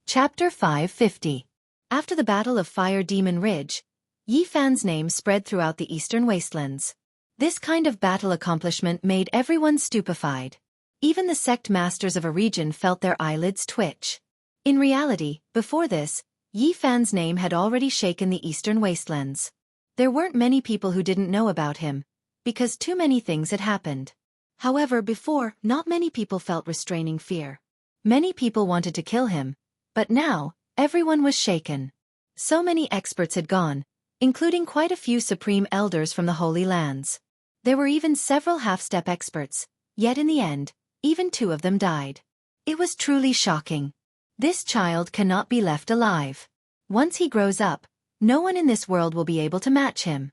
Chapter 550. After the Battle of Fire Demon Ridge, Yi Fan's name spread throughout the eastern wastelands. This kind of battle accomplishment made everyone stupefied. Even the sect masters of a region felt their eyelids twitch. In reality, before this, Yi Fan's name had already shaken the eastern wastelands. There weren't many people who didn't know about him, because too many things had happened. However, before, not many people felt restraining fear. Many people wanted to kill him, but now, everyone was shaken. So many experts had gone, including quite a few supreme elders from the Holy Lands. There were even several half-step experts, yet in the end, even 2 of them died. It was truly shocking. This child cannot be left alive. Once he grows up, no one in this world will be able to match him.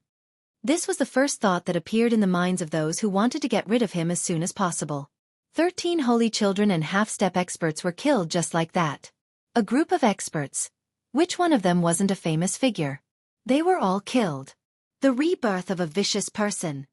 This was the first thought that appeared in the minds of those who wanted to get rid of him as soon as possible. 13 holy children and half-step experts were killed just like that. A group of experts. Which one of them wasn't a famous figure? They were all killed. The rebirth of a vicious person.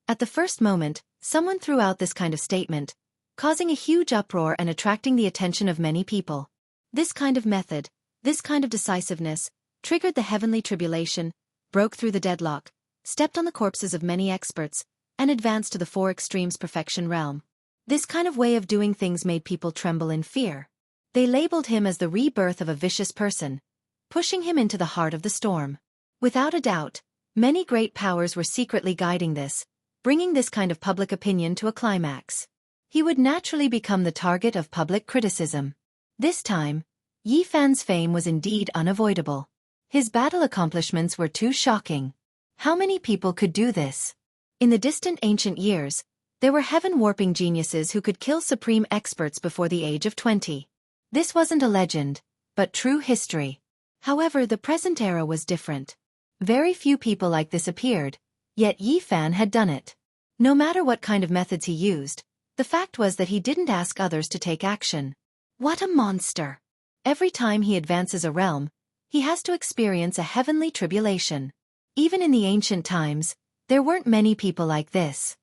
At the first moment, someone threw out this kind of statement, causing a huge uproar and attracting the attention of many people. This kind of method, this kind of decisiveness, triggered the heavenly tribulation, broke through the deadlock, stepped on the corpses of many experts, and advanced to the 4 extremes perfection realm. This kind of way of doing things made people tremble in fear. They labeled him as the rebirth of a vicious person, pushing him into the heart of the storm. Without a doubt, many great powers were secretly guiding this, bringing this kind of public opinion to a climax. He would naturally become the target of public criticism. This time, Yi Fan's fame was indeed unavoidable. His battle accomplishments were too shocking. How many people could do this? In the distant ancient years, there were heaven-warping geniuses who could kill supreme experts before the age of 20. This wasn't a legend, but true history. However, the present era was different. Very few people like this appeared, yet Yi Fan had done it. No matter what kind of methods he used, the fact was that he didn't ask others to take action. What a monster! Every time he advances a realm, he has to experience a heavenly tribulation. Even in the ancient times, there weren't many people like this.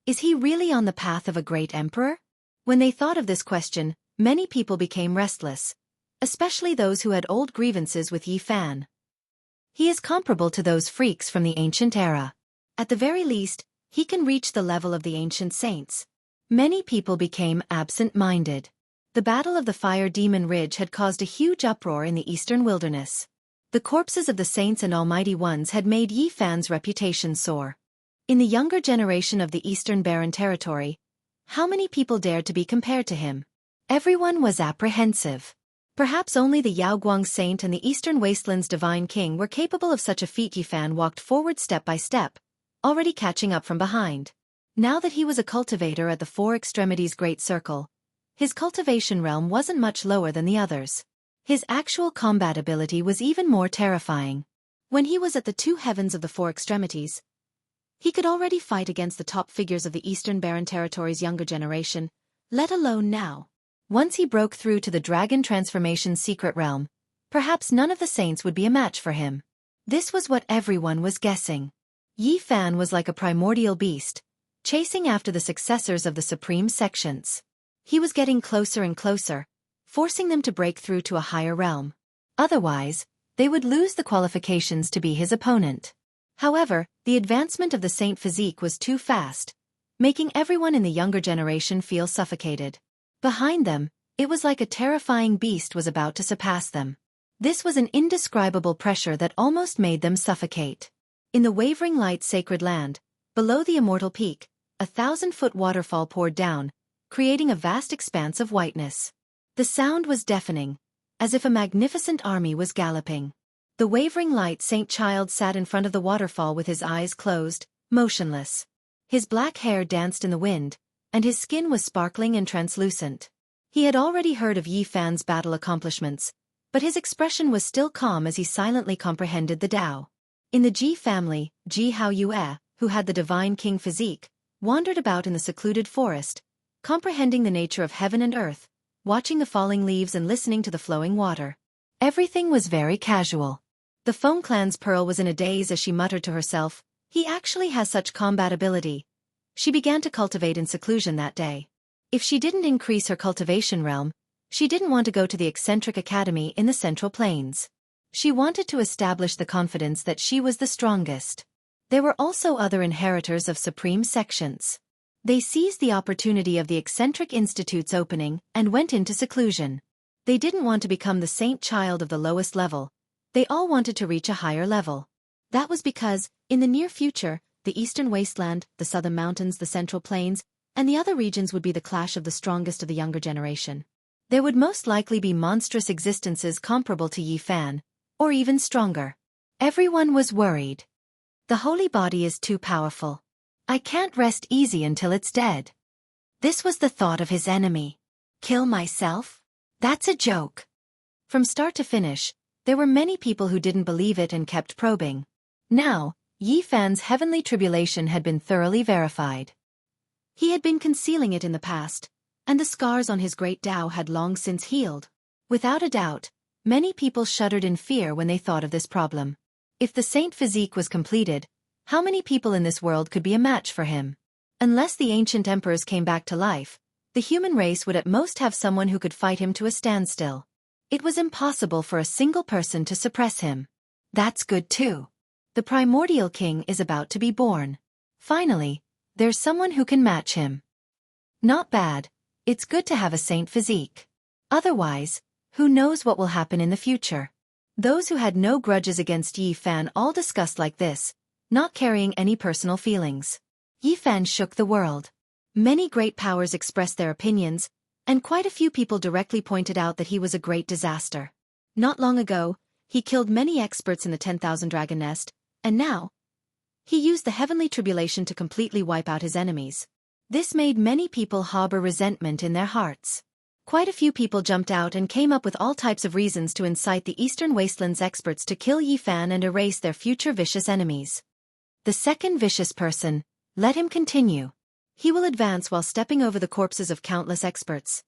Is he really on the path of a great emperor? When they thought of this question, many people became restless, especially those who had old grievances with Yi Fan. He is comparable to those freaks from the ancient era. At the very least, he can reach the level of the ancient saints. Many people became absent-minded. The Battle of the Fire Demon Ridge had caused a huge uproar in the eastern wilderness. The corpses of the saints and almighty ones had made Yi Fan's reputation soar. In the younger generation of the eastern barren territory, how many people dared to be compared to him? Everyone was apprehensive. Perhaps only the Yaoguang saint and the eastern wasteland's divine king were capable of such a feat. Yi Fan walked forward step by step, already catching up from behind. Now that he was a cultivator at the 4 extremities great circle, his cultivation realm wasn't much lower than the others. His actual combat ability was even more terrifying. When he was at the 2 heavens of the 4 extremities, he could already fight against the top figures of the eastern barren territory's younger generation, let alone now. Once he broke through to the dragon transformation's secret realm, perhaps none of the saints would be a match for him. This was what everyone was guessing. Yi Fan was like a primordial beast, chasing after the successors of the supreme sections. He was getting closer and closer, forcing them to break through to a higher realm. Otherwise, they would lose the qualifications to be his opponent. However, the advancement of the saint physique was too fast, making everyone in the younger generation feel suffocated. Behind them, it was like a terrifying beast was about to surpass them. This was an indescribable pressure that almost made them suffocate. In the wavering light sacred land, below the immortal peak, a 1,000-foot waterfall poured down, creating a vast expanse of whiteness. The sound was deafening, as if a magnificent army was galloping. The wavering light saint child sat in front of the waterfall with his eyes closed, motionless. His black hair danced in the wind, and his skin was sparkling and translucent. He had already heard of Yi Fan's battle accomplishments, but his expression was still calm as he silently comprehended the Tao. In the Ji family, Jianghu, who had the divine king physique, wandered about in the secluded forest, comprehending the nature of heaven and earth, watching the falling leaves and listening to the flowing water. Everything was very casual. The Feng clan's Pearl was in a daze as she muttered to herself, "He actually has such combat ability." She began to cultivate in seclusion that day. If she didn't increase her cultivation realm, She didn't want to go to the eccentric academy in the Central Plains. She wanted to establish the confidence that she was the strongest. There were also other inheritors of supreme sections. They seized the opportunity of the eccentric institute's opening and went into seclusion. They didn't want to become the saint child of the lowest level. They all wanted to reach a higher level. That was because, in the near future, the Eastern Wasteland, the Southern Mountains, the Central Plains, and the other regions would be the clash of the strongest of the younger generation. There would most likely be monstrous existences comparable to Yi Fan, or even stronger. Everyone was worried. The holy body is too powerful. I can't rest easy until it's dead. This was the thought of his enemy. Kill myself? That's a joke. From start to finish, there were many people who didn't believe it and kept probing. Now, Yi Fan's heavenly tribulation had been thoroughly verified. He had been concealing it in the past, and the scars on his great Tao had long since healed. Without a doubt, many people shuddered in fear when they thought of this problem. If the saint physique was completed, how many people in this world could be a match for him? Unless the ancient emperors came back to life, the human race would at most have someone who could fight him to a standstill. It was impossible for a single person to suppress him. That's good too. The primordial king is about to be born. Finally, there's someone who can match him. Not bad. It's good to have a saint physique. Otherwise, who knows what will happen in the future? Those who had no grudges against Yi Fan all discussed like this, not carrying any personal feelings. Yi Fan shook the world. Many great powers expressed their opinions, and quite a few people directly pointed out that he was a great disaster. Not long ago, he killed many experts in the 10,000 Dragon Nest, and now, he used the heavenly tribulation to completely wipe out his enemies. This made many people harbor resentment in their hearts. Quite a few people jumped out and came up with all types of reasons to incite the Eastern Wastelands experts to kill Yi Fan and erase their future vicious enemies. The second vicious person, let him continue. He will advance while stepping over the corpses of countless experts.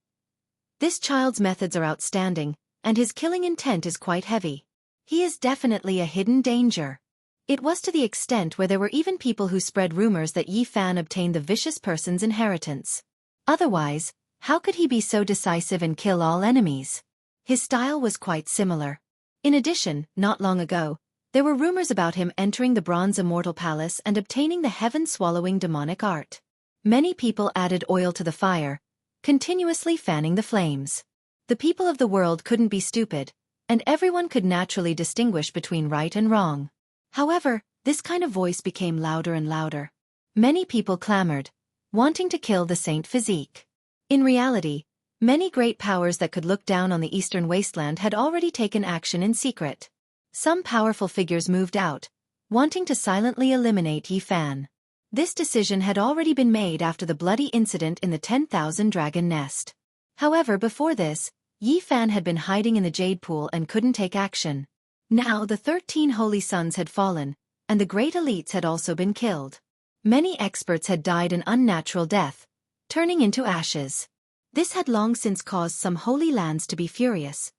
This child's methods are outstanding, and his killing intent is quite heavy. He is definitely a hidden danger. It was to the extent where there were even people who spread rumors that Yi Fan obtained the vicious person's inheritance. Otherwise, how could he be so decisive and kill all enemies? His style was quite similar. In addition, not long ago, there were rumors about him entering the Bronze Immortal Palace and obtaining the heaven-swallowing demonic art. Many people added oil to the fire, continuously fanning the flames. The people of the world couldn't be stupid, and everyone could naturally distinguish between right and wrong. However, this kind of voice became louder and louder. Many people clamored, wanting to kill the saint physique. In reality, many great powers that could look down on the Eastern Wasteland had already taken action in secret. Some powerful figures moved out, wanting to silently eliminate Yi Fan. This decision had already been made after the bloody incident in the 10,000 Dragon Nest. However, before this, Yi Fan had been hiding in the Jade Pool and couldn't take action. Now the 13 holy sons had fallen, and the great elites had also been killed. Many experts had died an unnatural death, turning into ashes. This had long since caused some holy lands to be furious.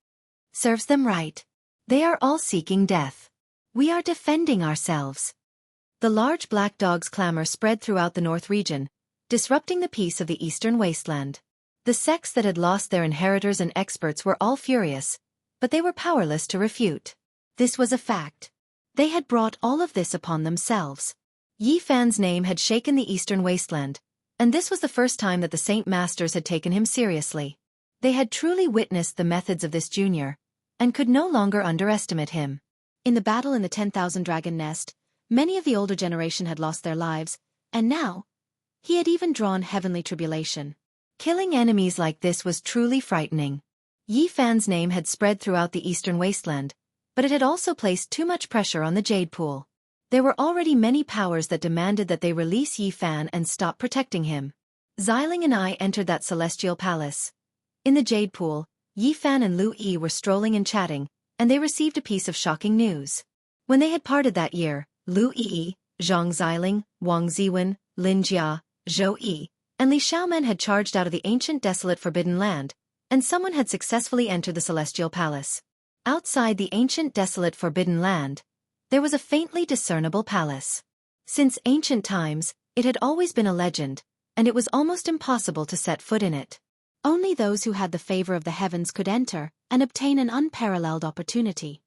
Serves them right. They are all seeking death. We are defending ourselves. The large black dog's clamor spread throughout the north region, disrupting the peace of the Eastern Wasteland. The sects that had lost their inheritors and experts were all furious, but they were powerless to refute. This was a fact. They had brought all of this upon themselves. Yi Fan's name had shaken the Eastern Wasteland, and this was the first time that the Saint Masters had taken him seriously. They had truly witnessed the methods of this junior, and could no longer underestimate him. In the battle in the 10,000 Dragon Nest, many of the older generation had lost their lives, and now, he had even drawn heavenly tribulation. Killing enemies like this was truly frightening. Yi Fan's name had spread throughout the Eastern Wasteland, but it had also placed too much pressure on the Jade Pool. There were already many powers that demanded that they release Yi Fan and stop protecting him. Xiling and I entered that celestial palace. In the Jade Pool, Yi Fan and Lu Yi were strolling and chatting, and they received a piece of shocking news. When they had parted that year, Lu Yi, Zhang Xiling, Wang Ziwen, Lin Jia, Zhou Yi, and Li Xiaomen had charged out of the ancient desolate forbidden land, and someone had successfully entered the celestial palace. Outside the ancient desolate forbidden land, there was a faintly discernible palace. Since ancient times, it had always been a legend, and it was almost impossible to set foot in it. Only those who had the favor of the heavens could enter and obtain an unparalleled opportunity.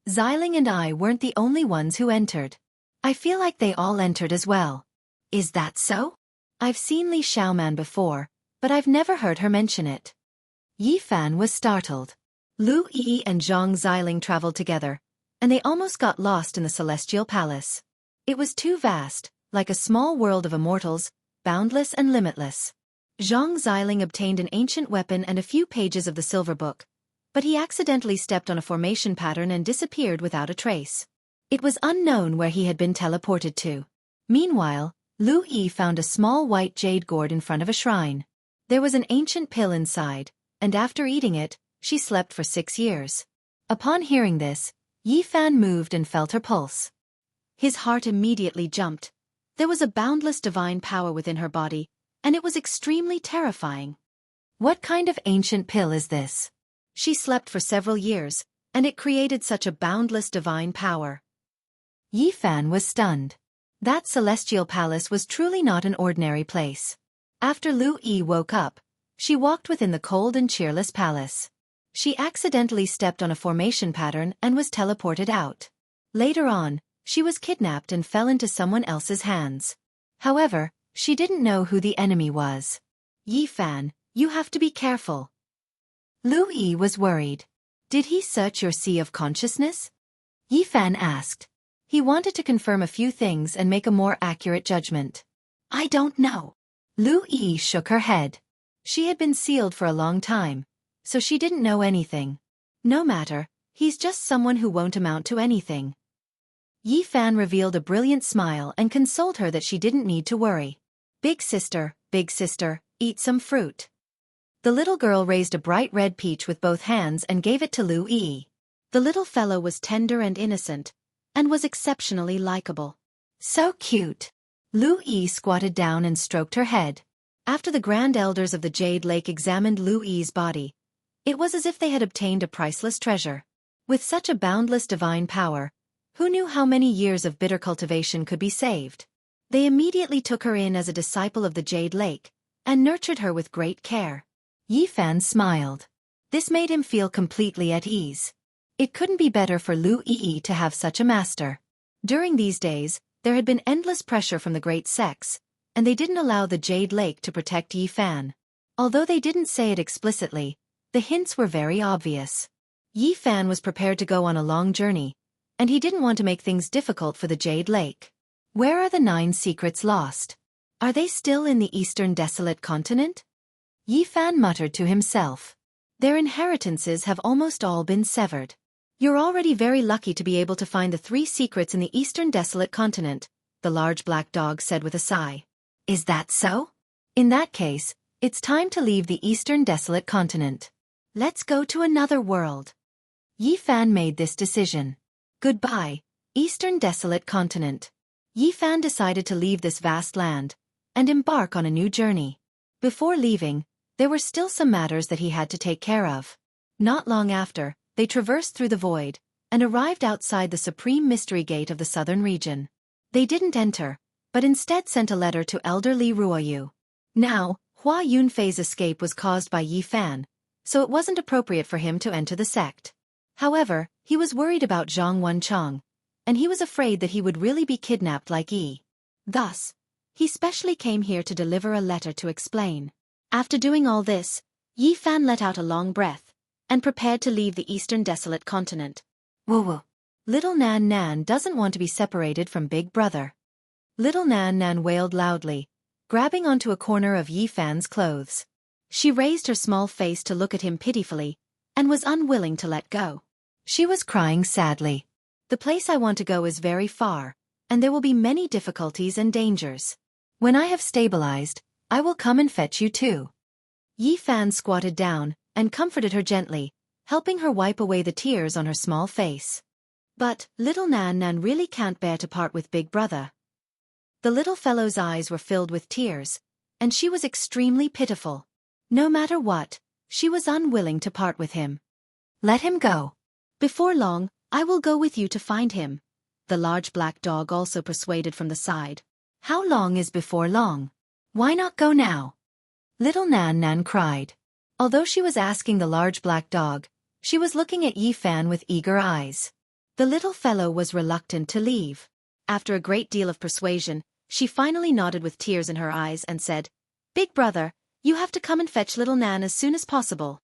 Xiling and I weren't the only ones who entered. I feel like they all entered as well. Is that so? I've seen Li Xiaoman before, but I've never heard her mention it. Yi Fan was startled. Lu Yi and Zhang Xiling traveled together, and they almost got lost in the celestial palace. It was too vast, like a small world of immortals, boundless and limitless. Zhang Xiling obtained an ancient weapon and a few pages of the silver book, but he accidentally stepped on a formation pattern and disappeared without a trace. It was unknown where he had been teleported to. Meanwhile, Lu Yi found a small white jade gourd in front of a shrine. There was an ancient pill inside, and after eating it, she slept for 6 years. Upon hearing this, Yi Fan moved and felt her pulse. His heart immediately jumped. There was a boundless divine power within her body, and it was extremely terrifying. What kind of ancient pill is this? She slept for several years, and it created such a boundless divine power. Yi Fan was stunned. That celestial palace was truly not an ordinary place. After Lu Yi woke up, she walked within the cold and cheerless palace. She accidentally stepped on a formation pattern and was teleported out. Later on, she was kidnapped and fell into someone else's hands. However, she didn't know who the enemy was. Yi Fan, you have to be careful. Lu Yi was worried. Did he search your sea of consciousness? Yi Fan asked. He wanted to confirm a few things and make a more accurate judgment. I don't know. Lu Yi shook her head. She had been sealed for a long time, so she didn't know anything. No matter, he's just someone who won't amount to anything. Yi Fan revealed a brilliant smile and consoled her that she didn't need to worry. Big sister, eat some fruit. The little girl raised a bright red peach with both hands and gave it to Lu Yi. The little fellow was tender and innocent, and was exceptionally likable. So cute. Lu Yi squatted down and stroked her head. After the grand elders of the Jade Lake examined Lu Yi's body, it was as if they had obtained a priceless treasure. With such a boundless divine power, who knew how many years of bitter cultivation could be saved? They immediately took her in as a disciple of the Jade Lake, and nurtured her with great care. Yi Fan smiled. This made him feel completely at ease. It couldn't be better for Lu Yi to have such a master. During these days, there had been endless pressure from the great sects, and they didn't allow the Jade Lake to protect Yi Fan. Although they didn't say it explicitly, the hints were very obvious. Yi Fan was prepared to go on a long journey, and he didn't want to make things difficult for the Jade Lake. Where are the 9 secrets lost? Are they still in the eastern desolate continent? Yi Fan muttered to himself. Their inheritances have almost all been severed. You're already very lucky to be able to find the 3 secrets in the eastern desolate continent, the large black dog said with a sigh. Is that so? In that case, it's time to leave the eastern desolate continent. Let's go to another world. Yi Fan made this decision. Goodbye, eastern desolate continent. Yi Fan decided to leave this vast land and embark on a new journey. Before leaving, there were still some matters that he had to take care of. Not long after, they traversed through the void and arrived outside the supreme mystery gate of the southern region. They didn't enter, but instead sent a letter to Elder Li Ruoyu. Now, Hua Yunfei's escape was caused by Yi Fan, so it wasn't appropriate for him to enter the sect. However, he was worried about Zhang Wenchang, and he was afraid that he would really be kidnapped like Yi. Thus, he specially came here to deliver a letter to explain. After doing all this, Yi Fan let out a long breath, and prepared to leave the eastern desolate continent. Woo-woo. Little Nan Nan doesn't want to be separated from Big Brother. Little Nan Nan wailed loudly, grabbing onto a corner of Yi Fan's clothes. She raised her small face to look at him pitifully, and was unwilling to let go. She was crying sadly. The place I want to go is very far, and there will be many difficulties and dangers. When I have stabilized, I will come and fetch you too. Yi Fan squatted down and comforted her gently, helping her wipe away the tears on her small face. But little Nan Nan really can't bear to part with Big Brother. The little fellow's eyes were filled with tears, and she was extremely pitiful. No matter what, she was unwilling to part with him. Let him go. Before long, I will go with you to find him. The large black dog also persuaded from the side. How long is before long? Why not go now? Little Nan Nan cried. Although she was asking the large black dog, she was looking at Yi Fan with eager eyes. The little fellow was reluctant to leave. After a great deal of persuasion, she finally nodded with tears in her eyes and said, "Big brother, you have to come and fetch little Nan as soon as possible."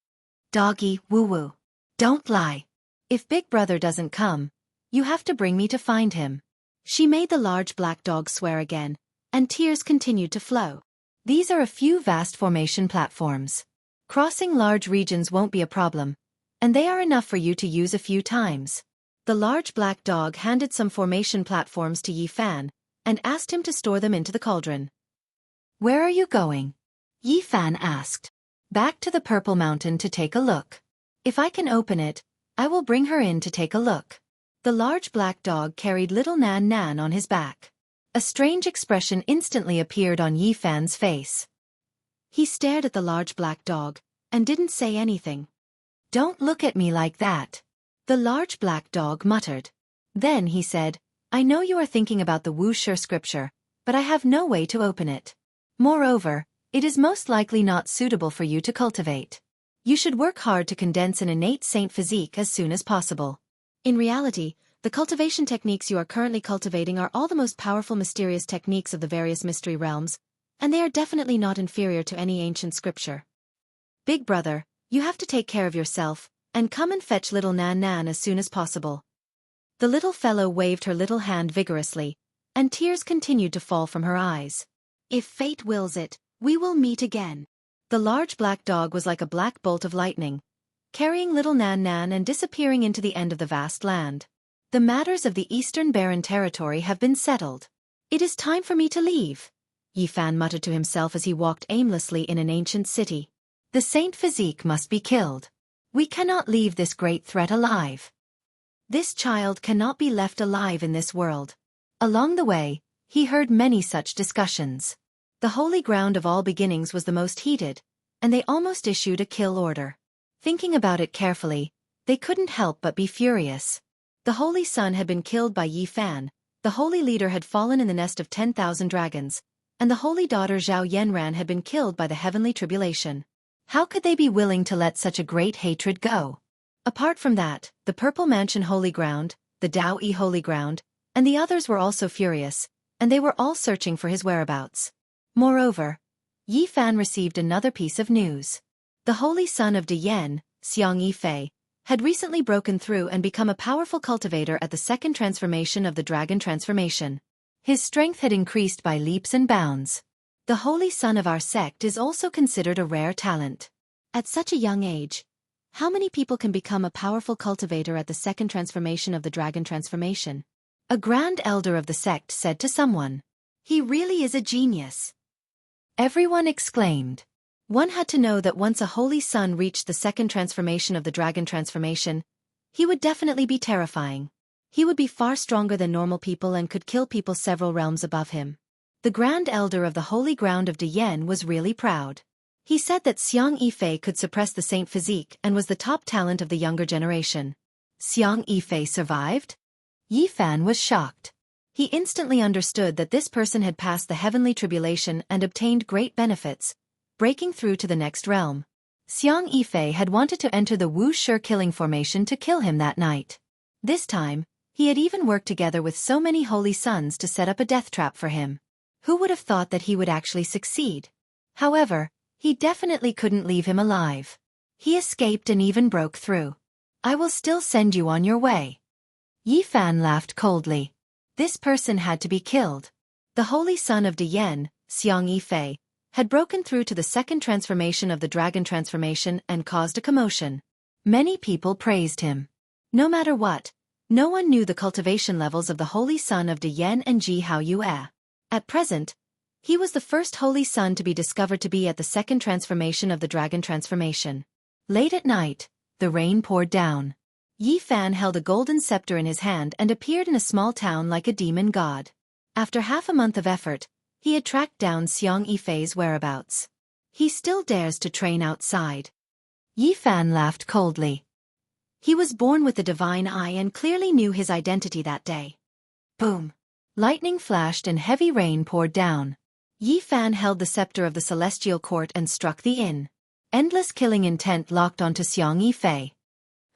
Doggy, woo-woo. Don't lie. If Big Brother doesn't come, you have to bring me to find him. She made the large black dog swear again, and tears continued to flow. These are a few vast formation platforms. Crossing large regions won't be a problem, and they are enough for you to use a few times. The large black dog handed some formation platforms to Yi Fan, and asked him to store them into the cauldron. Where are you going? Yi Fan asked. Back to the Purple Mountain to take a look. If I can open it, I will bring her in to take a look. The large black dog carried little Nan Nan on his back. A strange expression instantly appeared on Yi Fan's face. He stared at the large black dog, and didn't say anything. Don't look at me like that, the large black dog muttered. Then he said, I know you are thinking about the Wuxia scripture, but I have no way to open it. Moreover, it is most likely not suitable for you to cultivate. You should work hard to condense an innate saint physique as soon as possible. In reality, the cultivation techniques you are currently cultivating are all the most powerful mysterious techniques of the various mystery realms, and they are definitely not inferior to any ancient scripture. Big brother, you have to take care of yourself, and come and fetch little Nan Nan as soon as possible. The little fellow waved her little hand vigorously, and tears continued to fall from her eyes. If fate wills it, we will meet again. The large black dog was like a black bolt of lightning, carrying little Nan Nan and disappearing into the end of the vast land. The matters of the Eastern Barren Territory have been settled. It is time for me to leave, Yi Fan muttered to himself as he walked aimlessly in an ancient city. The saint physique must be killed. We cannot leave this great threat alive. This child cannot be left alive in this world. Along the way, he heard many such discussions. The holy ground of all beginnings was the most heated, and they almost issued a kill order. Thinking about it carefully, they couldn't help but be furious. The holy son had been killed by Yi Fan, the holy leader had fallen in the nest of 10,000 dragons, and the holy daughter Zhao Yanran had been killed by the heavenly tribulation. How could they be willing to let such a great hatred go? Apart from that, the Purple Mansion Holy Ground, the Dao-Yi Holy Ground, and the others were also furious, and they were all searching for his whereabouts. Moreover, Yi Fan received another piece of news. The holy son of Diyan, Xianxia, had recently broken through and become a powerful cultivator at the second transformation of the dragon transformation. His strength had increased by leaps and bounds. The holy son of our sect is also considered a rare talent. At such a young age, how many people can become a powerful cultivator at the second transformation of the dragon transformation? A grand elder of the sect said to someone. He really is a genius. Everyone exclaimed. One had to know that once a holy son reached the second transformation of the dragon transformation, he would definitely be terrifying. He would be far stronger than normal people and could kill people several realms above him. The Grand Elder of the Holy Ground of Diyan was really proud. He said that Xianxia could suppress the saint physique and was the top talent of the younger generation. Xianxia survived? Yi Fan was shocked. He instantly understood that this person had passed the heavenly tribulation and obtained great benefits, breaking through to the next realm. Xianxia had wanted to enter the Wuxia killing formation to kill him that night. This time, he had even worked together with so many holy sons to set up a death trap for him. Who would have thought that he would actually succeed? However, he definitely couldn't leave him alive. He escaped and even broke through. I will still send you on your way. Yi Fan laughed coldly. This person had to be killed. The holy son of Diyan, Xianxia, had broken through to the second transformation of the dragon transformation and caused a commotion. Many people praised him. No matter what, no one knew the cultivation levels of the holy son of Diyan and Jianghu. At present, he was the first holy son to be discovered to be at the second transformation of the dragon transformation. Late at night, the rain poured down. Yi Fan held a golden scepter in his hand and appeared in a small town like a demon god. After half a month of effort, he had tracked down Xianxia's whereabouts. He still dares to train outside. Yi Fan laughed coldly. He was born with the divine eye and clearly knew his identity that day. Boom! Lightning flashed and heavy rain poured down. Yi Fan held the scepter of the celestial court and struck the inn. Endless killing intent locked onto Xianxia.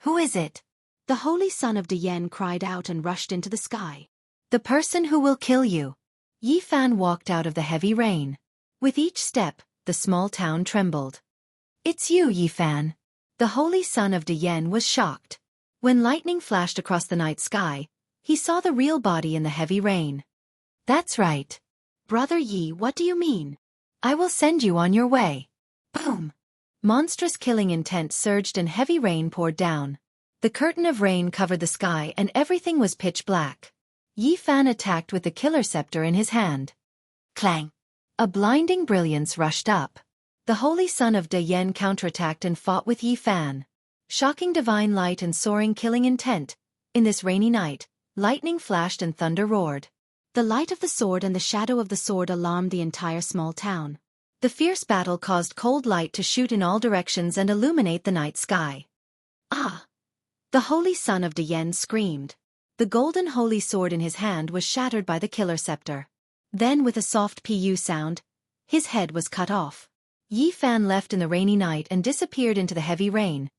Who is it? The holy son of Dian cried out and rushed into the sky. The person who will kill you. Yi Fan walked out of the heavy rain. With each step, the small town trembled. It's you, Yi Fan. The holy son of Dian was shocked. When lightning flashed across the night sky, he saw the real body in the heavy rain. That's right. Brother Yi, what do you mean? I will send you on your way. Boom! Monstrous killing intent surged and heavy rain poured down. The curtain of rain covered the sky and everything was pitch black. Yi Fan attacked with the killer scepter in his hand. Clang! A blinding brilliance rushed up. The holy son of Dian counterattacked and fought with Yi Fan. Shocking divine light and soaring killing intent. In this rainy night, lightning flashed and thunder roared. The light of the sword and the shadow of the sword alarmed the entire small town. The fierce battle caused cold light to shoot in all directions and illuminate the night sky. Ah! The holy son of Dian screamed. The golden holy sword in his hand was shattered by the killer scepter. Then with a soft pu sound, his head was cut off. Yi Fan left in the rainy night and disappeared into the heavy rain,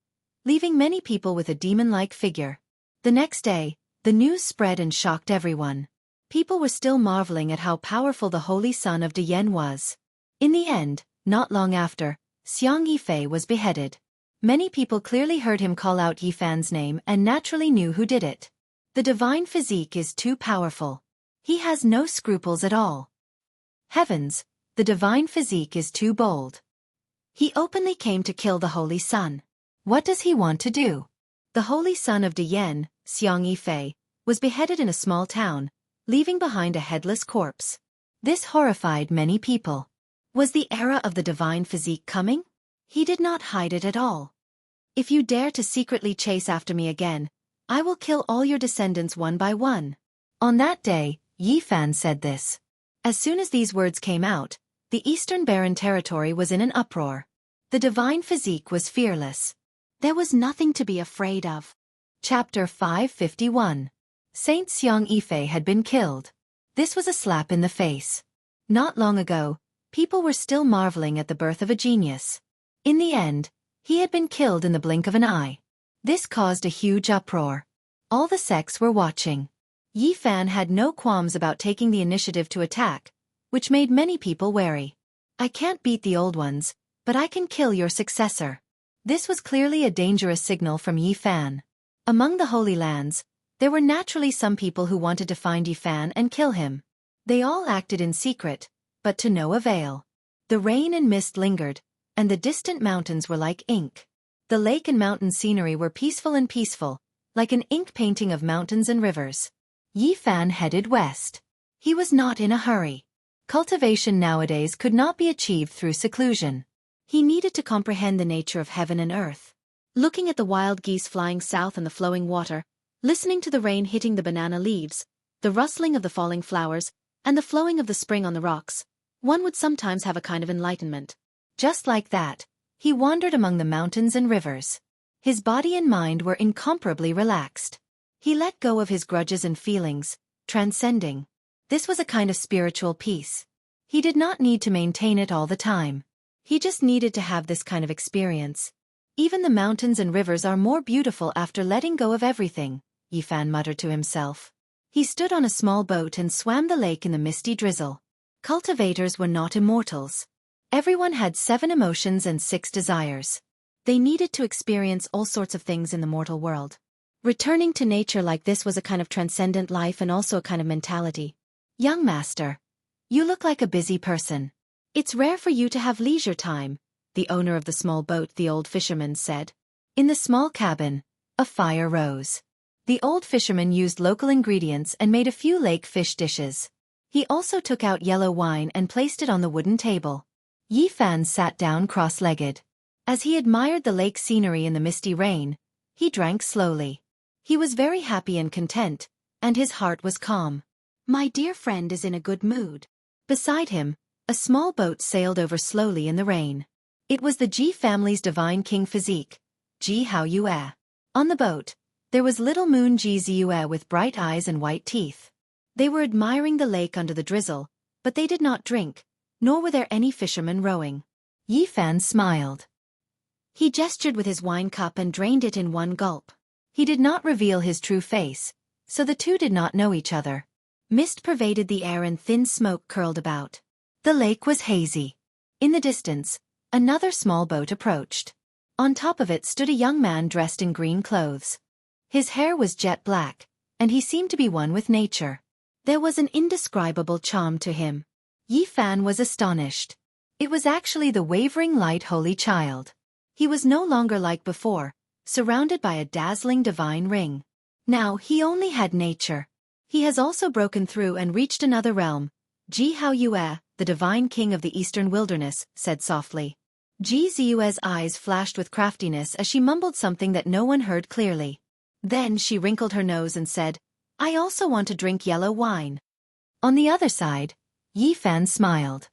leaving many people with a demon-like figure. The next day, the news spread and shocked everyone. People were still marveling at how powerful the holy son of Dian was. In the end, not long after, Xianxia was beheaded. Many people clearly heard him call out Yi Fan's name and naturally knew who did it. The divine physique is too powerful. He has no scruples at all. Heavens, the divine physique is too bold. He openly came to kill the holy son. What does he want to do? The holy son of Dian, Xianxia, was beheaded in a small town, leaving behind a headless corpse. This horrified many people. Was the era of the divine physique coming? He did not hide it at all. If you dare to secretly chase after me again, I will kill all your descendants one by one. On that day, Yi Fan said this. As soon as these words came out, the Eastern Barren territory was in an uproar. The divine physique was fearless. There was nothing to be afraid of. Chapter 551. Saint Xianxia had been killed. This was a slap in the face. Not long ago, people were still marveling at the birth of a genius. In the end, he had been killed in the blink of an eye. This caused a huge uproar. All the sects were watching. Yi Fan had no qualms about taking the initiative to attack, which made many people wary. I can't beat the old ones, but I can kill your successor. This was clearly a dangerous signal from Yi Fan. Among the Holy Lands, there were naturally some people who wanted to find Yi Fan and kill him. They all acted in secret, but to no avail. The rain and mist lingered, and the distant mountains were like ink. The lake and mountain scenery were peaceful, like an ink painting of mountains and rivers. Yi Fan headed west. He was not in a hurry. Cultivation nowadays could not be achieved through seclusion. He needed to comprehend the nature of heaven and earth. Looking at the wild geese flying south and the flowing water, listening to the rain hitting the banana leaves, the rustling of the falling flowers, and the flowing of the spring on the rocks, one would sometimes have a kind of enlightenment. Just like that, he wandered among the mountains and rivers. His body and mind were incomparably relaxed. He let go of his grudges and feelings, transcending. This was a kind of spiritual peace. He did not need to maintain it all the time. He just needed to have this kind of experience. Even the mountains and rivers are more beautiful after letting go of everything, Yi Fan muttered to himself. He stood on a small boat and swam the lake in the misty drizzle. Cultivators were not immortals. Everyone had 7 emotions and 6 desires. They needed to experience all sorts of things in the mortal world. Returning to nature like this was a kind of transcendent life and also a kind of mentality. Young master, you look like a busy person. It's rare for you to have leisure time, the owner of the small boat, the old fisherman, said. In the small cabin, a fire rose. The old fisherman used local ingredients and made a few lake fish dishes. He also took out yellow wine and placed it on the wooden table. Yi Fan sat down cross-legged. As he admired the lake scenery in the misty rain, he drank slowly. He was very happy and content, and his heart was calm. My dear friend is in a good mood. Beside him, a small boat sailed over slowly in the rain. It was the Ji family's divine king physique, Ji Haoyue. On the boat, there was little moon Ji Ziyue with bright eyes and white teeth. They were admiring the lake under the drizzle, but they did not drink, nor were there any fishermen rowing. Yi Fan smiled. He gestured with his wine cup and drained it in one gulp. He did not reveal his true face, so the two did not know each other. Mist pervaded the air and thin smoke curled about. The lake was hazy. In the distance, another small boat approached. On top of it stood a young man dressed in green clothes. His hair was jet black, and he seemed to be one with nature. There was an indescribable charm to him. Yi Fan was astonished. It was actually the wavering light holy child. He was no longer like before, surrounded by a dazzling divine ring. Now he only had nature. He has also broken through and reached another realm. The divine king of the eastern wilderness, said softly. Ji Ziyue's eyes flashed with craftiness as she mumbled something that no one heard clearly. Then she wrinkled her nose and said, I also want to drink yellow wine. On the other side, Yi Fan smiled.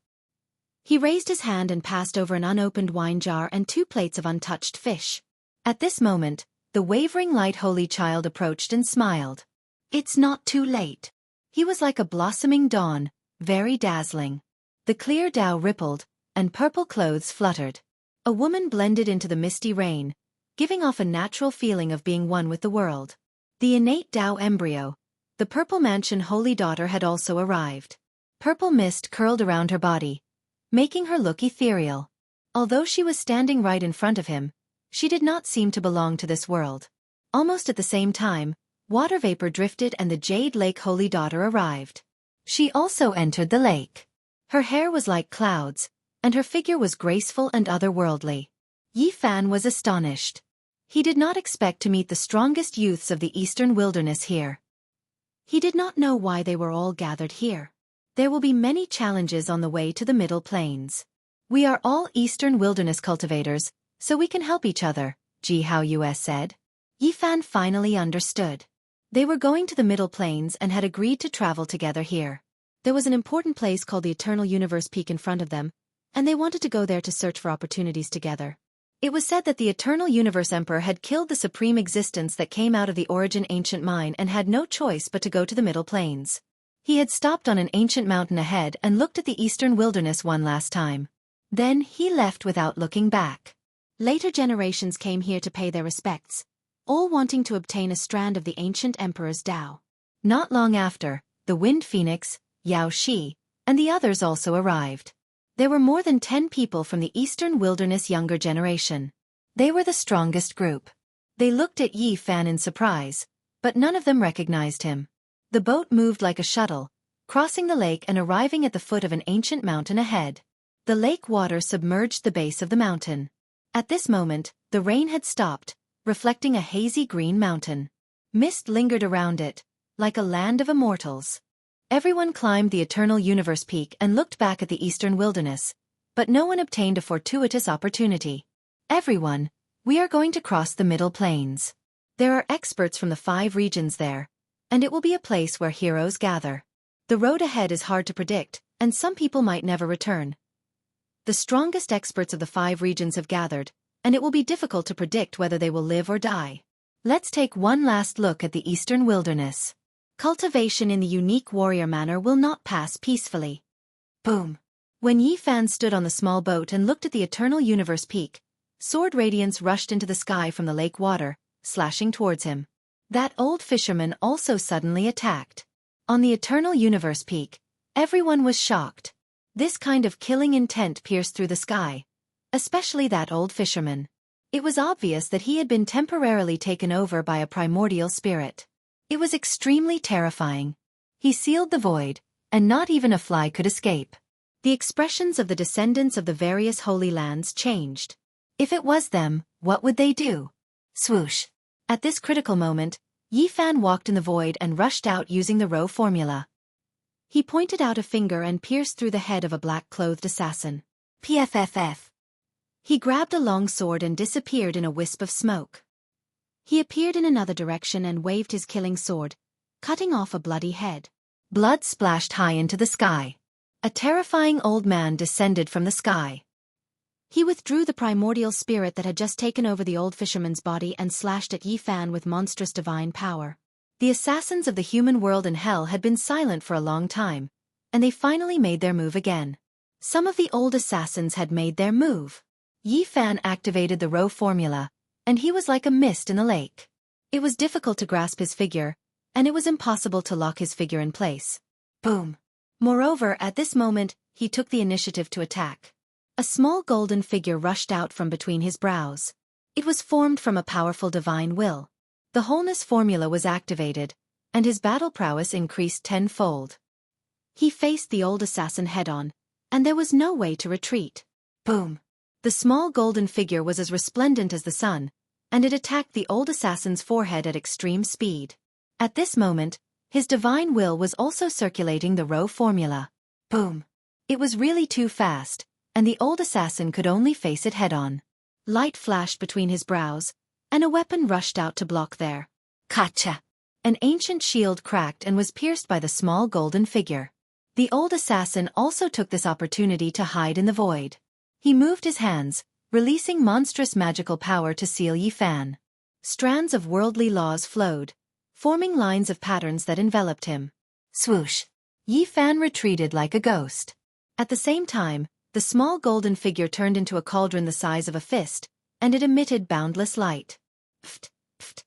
He raised his hand and passed over an unopened wine jar and 2 plates of untouched fish. At this moment, the wavering light holy child approached and smiled. It's not too late. He was like a blossoming dawn, very dazzling. The clear Tao rippled, and purple clothes fluttered. A woman blended into the misty rain, giving off a natural feeling of being one with the world. The innate Tao embryo, the purple mansion holy daughter had also arrived. Purple mist curled around her body, making her look ethereal. Although she was standing right in front of him, she did not seem to belong to this world. Almost at the same time, water vapor drifted and the Jade Lake holy daughter arrived. She also entered the lake. Her hair was like clouds, and her figure was graceful and otherworldly. Yi Fan was astonished. He did not expect to meet the strongest youths of the eastern wilderness here. He did not know why they were all gathered here. There will be many challenges on the way to the Middle Plains. We are all eastern wilderness cultivators, so we can help each other, Jianghu said. Yi Fan finally understood. They were going to the Middle Plains and had agreed to travel together here. There was an important place called the Eternal Universe Peak in front of them, and they wanted to go there to search for opportunities together. It was said that the Eternal Universe Emperor had killed the supreme existence that came out of the origin ancient mine and had no choice but to go to the Middle Plains. He had stopped on an ancient mountain ahead and looked at the eastern wilderness one last time. Then he left without looking back. Later generations came here to pay their respects, all wanting to obtain a strand of the ancient emperor's Tao. Not long after, the Wind Phoenix, Yao Shi, and the others also arrived. There were more than 10 people from the eastern wilderness younger generation. They were the strongest group. They looked at Yi Fan in surprise, but none of them recognized him. The boat moved like a shuttle, crossing the lake and arriving at the foot of an ancient mountain ahead. The lake water submerged the base of the mountain. At this moment, the rain had stopped, reflecting a hazy green mountain. Mist lingered around it, like a land of immortals. Everyone climbed the Eternal Universe Peak and looked back at the eastern wilderness, but no one obtained a fortuitous opportunity. Everyone, we are going to cross the Middle Plains. There are experts from the 5 regions there, and it will be a place where heroes gather. The road ahead is hard to predict, and some people might never return. The strongest experts of the 5 regions have gathered, and it will be difficult to predict whether they will live or die. Let's take one last look at the eastern wilderness. Cultivation in the unique warrior manner will not pass peacefully. Boom! When Yi Fan stood on the small boat and looked at the Eternal Universe Peak, sword radiance rushed into the sky from the lake water, slashing towards him. That old fisherman also suddenly attacked. On the Eternal Universe Peak, everyone was shocked. This kind of killing intent pierced through the sky, especially that old fisherman. It was obvious that he had been temporarily taken over by a primordial spirit. It was extremely terrifying. He sealed the void, and not even a fly could escape. The expressions of the descendants of the various holy lands changed. If it was them, what would they do? Swoosh! At this critical moment, Yi Fan walked in the void and rushed out using the row formula. He pointed out a finger and pierced through the head of a black-clothed assassin. PFFF. He grabbed a long sword and disappeared in a wisp of smoke. He appeared in another direction and waved his killing sword, cutting off a bloody head. Blood splashed high into the sky. A terrifying old man descended from the sky. He withdrew the primordial spirit that had just taken over the old fisherman's body and slashed at Yi Fan with monstrous divine power. The assassins of the human world and hell had been silent for a long time, and they finally made their move again. Some of the old assassins had made their move. Yi Fan activated the row formula, and he was like a mist in the lake. It was difficult to grasp his figure, and it was impossible to lock his figure in place. Boom. Moreover, at this moment, he took the initiative to attack. A small golden figure rushed out from between his brows. It was formed from a powerful divine will. The wholeness formula was activated, and his battle prowess increased tenfold. He faced the old assassin head-on, and there was no way to retreat. Boom. The small golden figure was as resplendent as the sun, and it attacked the old assassin's forehead at extreme speed. At this moment, his divine will was also circulating the row formula. Boom. It was really too fast, and the old assassin could only face it head-on. Light flashed between his brows, and a weapon rushed out to block there. Gotcha! An ancient shield cracked and was pierced by the small golden figure. The old assassin also took this opportunity to hide in the void. He moved his hands, releasing monstrous magical power to seal Yi Fan. Strands of worldly laws flowed, forming lines of patterns that enveloped him. Swoosh! Yi Fan retreated like a ghost. At the same time, the small golden figure turned into a cauldron the size of a fist, and it emitted boundless light. Pft, pft.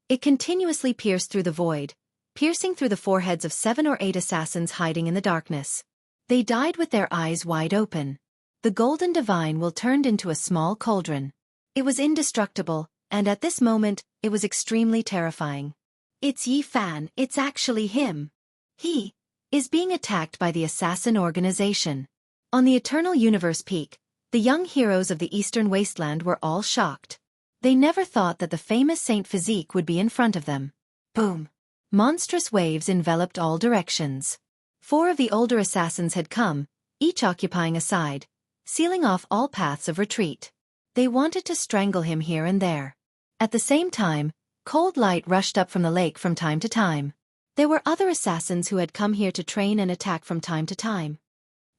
It continuously pierced through the void, piercing through the foreheads of 7 or 8 assassins hiding in the darkness. They died with their eyes wide open. The golden divine will turned into a small cauldron. It was indestructible, and at this moment, it was extremely terrifying. It's Yi Fan, it's actually him. He is being attacked by the assassin organization. On the Eternal Universe peak, the young heroes of the Eastern Wasteland were all shocked. They never thought that the famous Saint Physique would be in front of them. Boom! Monstrous waves enveloped all directions. 4 of the older assassins had come, each occupying a side, sealing off all paths of retreat. They wanted to strangle him here and there. At the same time, cold light rushed up from the lake from time to time. There were other assassins who had come here to train and attack from time to time.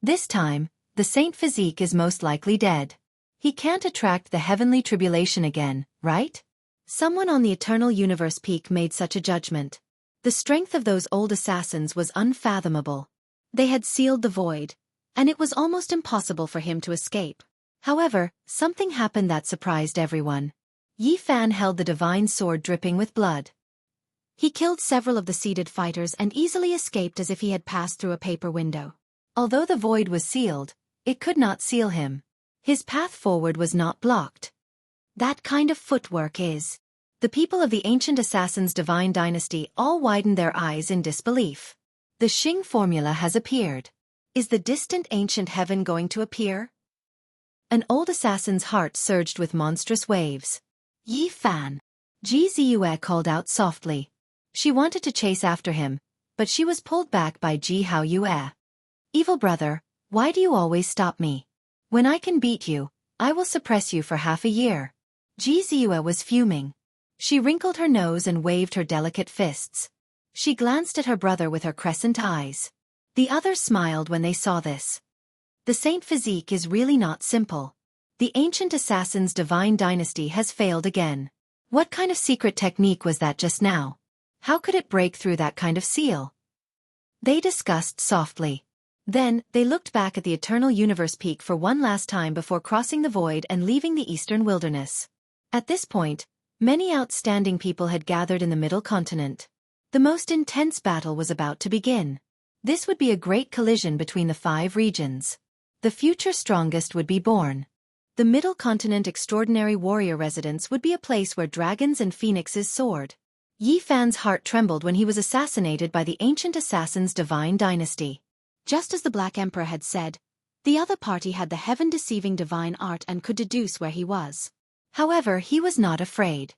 This time, the Saint Physique is most likely dead. He can't attract the heavenly tribulation again, right? Someone on the Eternal Universe peak made such a judgment. The strength of those old assassins was unfathomable. They had sealed the void, and it was almost impossible for him to escape. However, something happened that surprised everyone. Yi Fan held the divine sword dripping with blood. He killed several of the seated fighters and easily escaped as if he had passed through a paper window. Although the void was sealed, it could not seal him. His path forward was not blocked. That kind of footwork is. The people of the ancient assassin's divine dynasty all widened their eyes in disbelief. The Xing formula has appeared. Is the distant ancient heaven going to appear? An old assassin's heart surged with monstrous waves. Yi Fan! Jianghu called out softly. She wanted to chase after him, but she was pulled back by Jianghu. Evil brother, why do you always stop me? When I can beat you, I will suppress you for half a year. Jianghu was fuming. She wrinkled her nose and waved her delicate fists. She glanced at her brother with her crescent eyes. The others smiled when they saw this. The Saint Physique is really not simple. The ancient assassin's divine dynasty has failed again. What kind of secret technique was that just now? How could it break through that kind of seal? They discussed softly. Then, they looked back at the Eternal Universe peak for one last time before crossing the void and leaving the eastern wilderness. At this point, many outstanding people had gathered in the middle continent. The most intense battle was about to begin. This would be a great collision between the 5 regions. The future strongest would be born. The middle continent extraordinary warrior residence would be a place where dragons and phoenixes soared. Yi Fan's heart trembled when he was assassinated by the ancient assassin's divine dynasty. Just as the Black Emperor had said, the other party had the heaven-deceiving divine art and could deduce where he was. However, he was not afraid.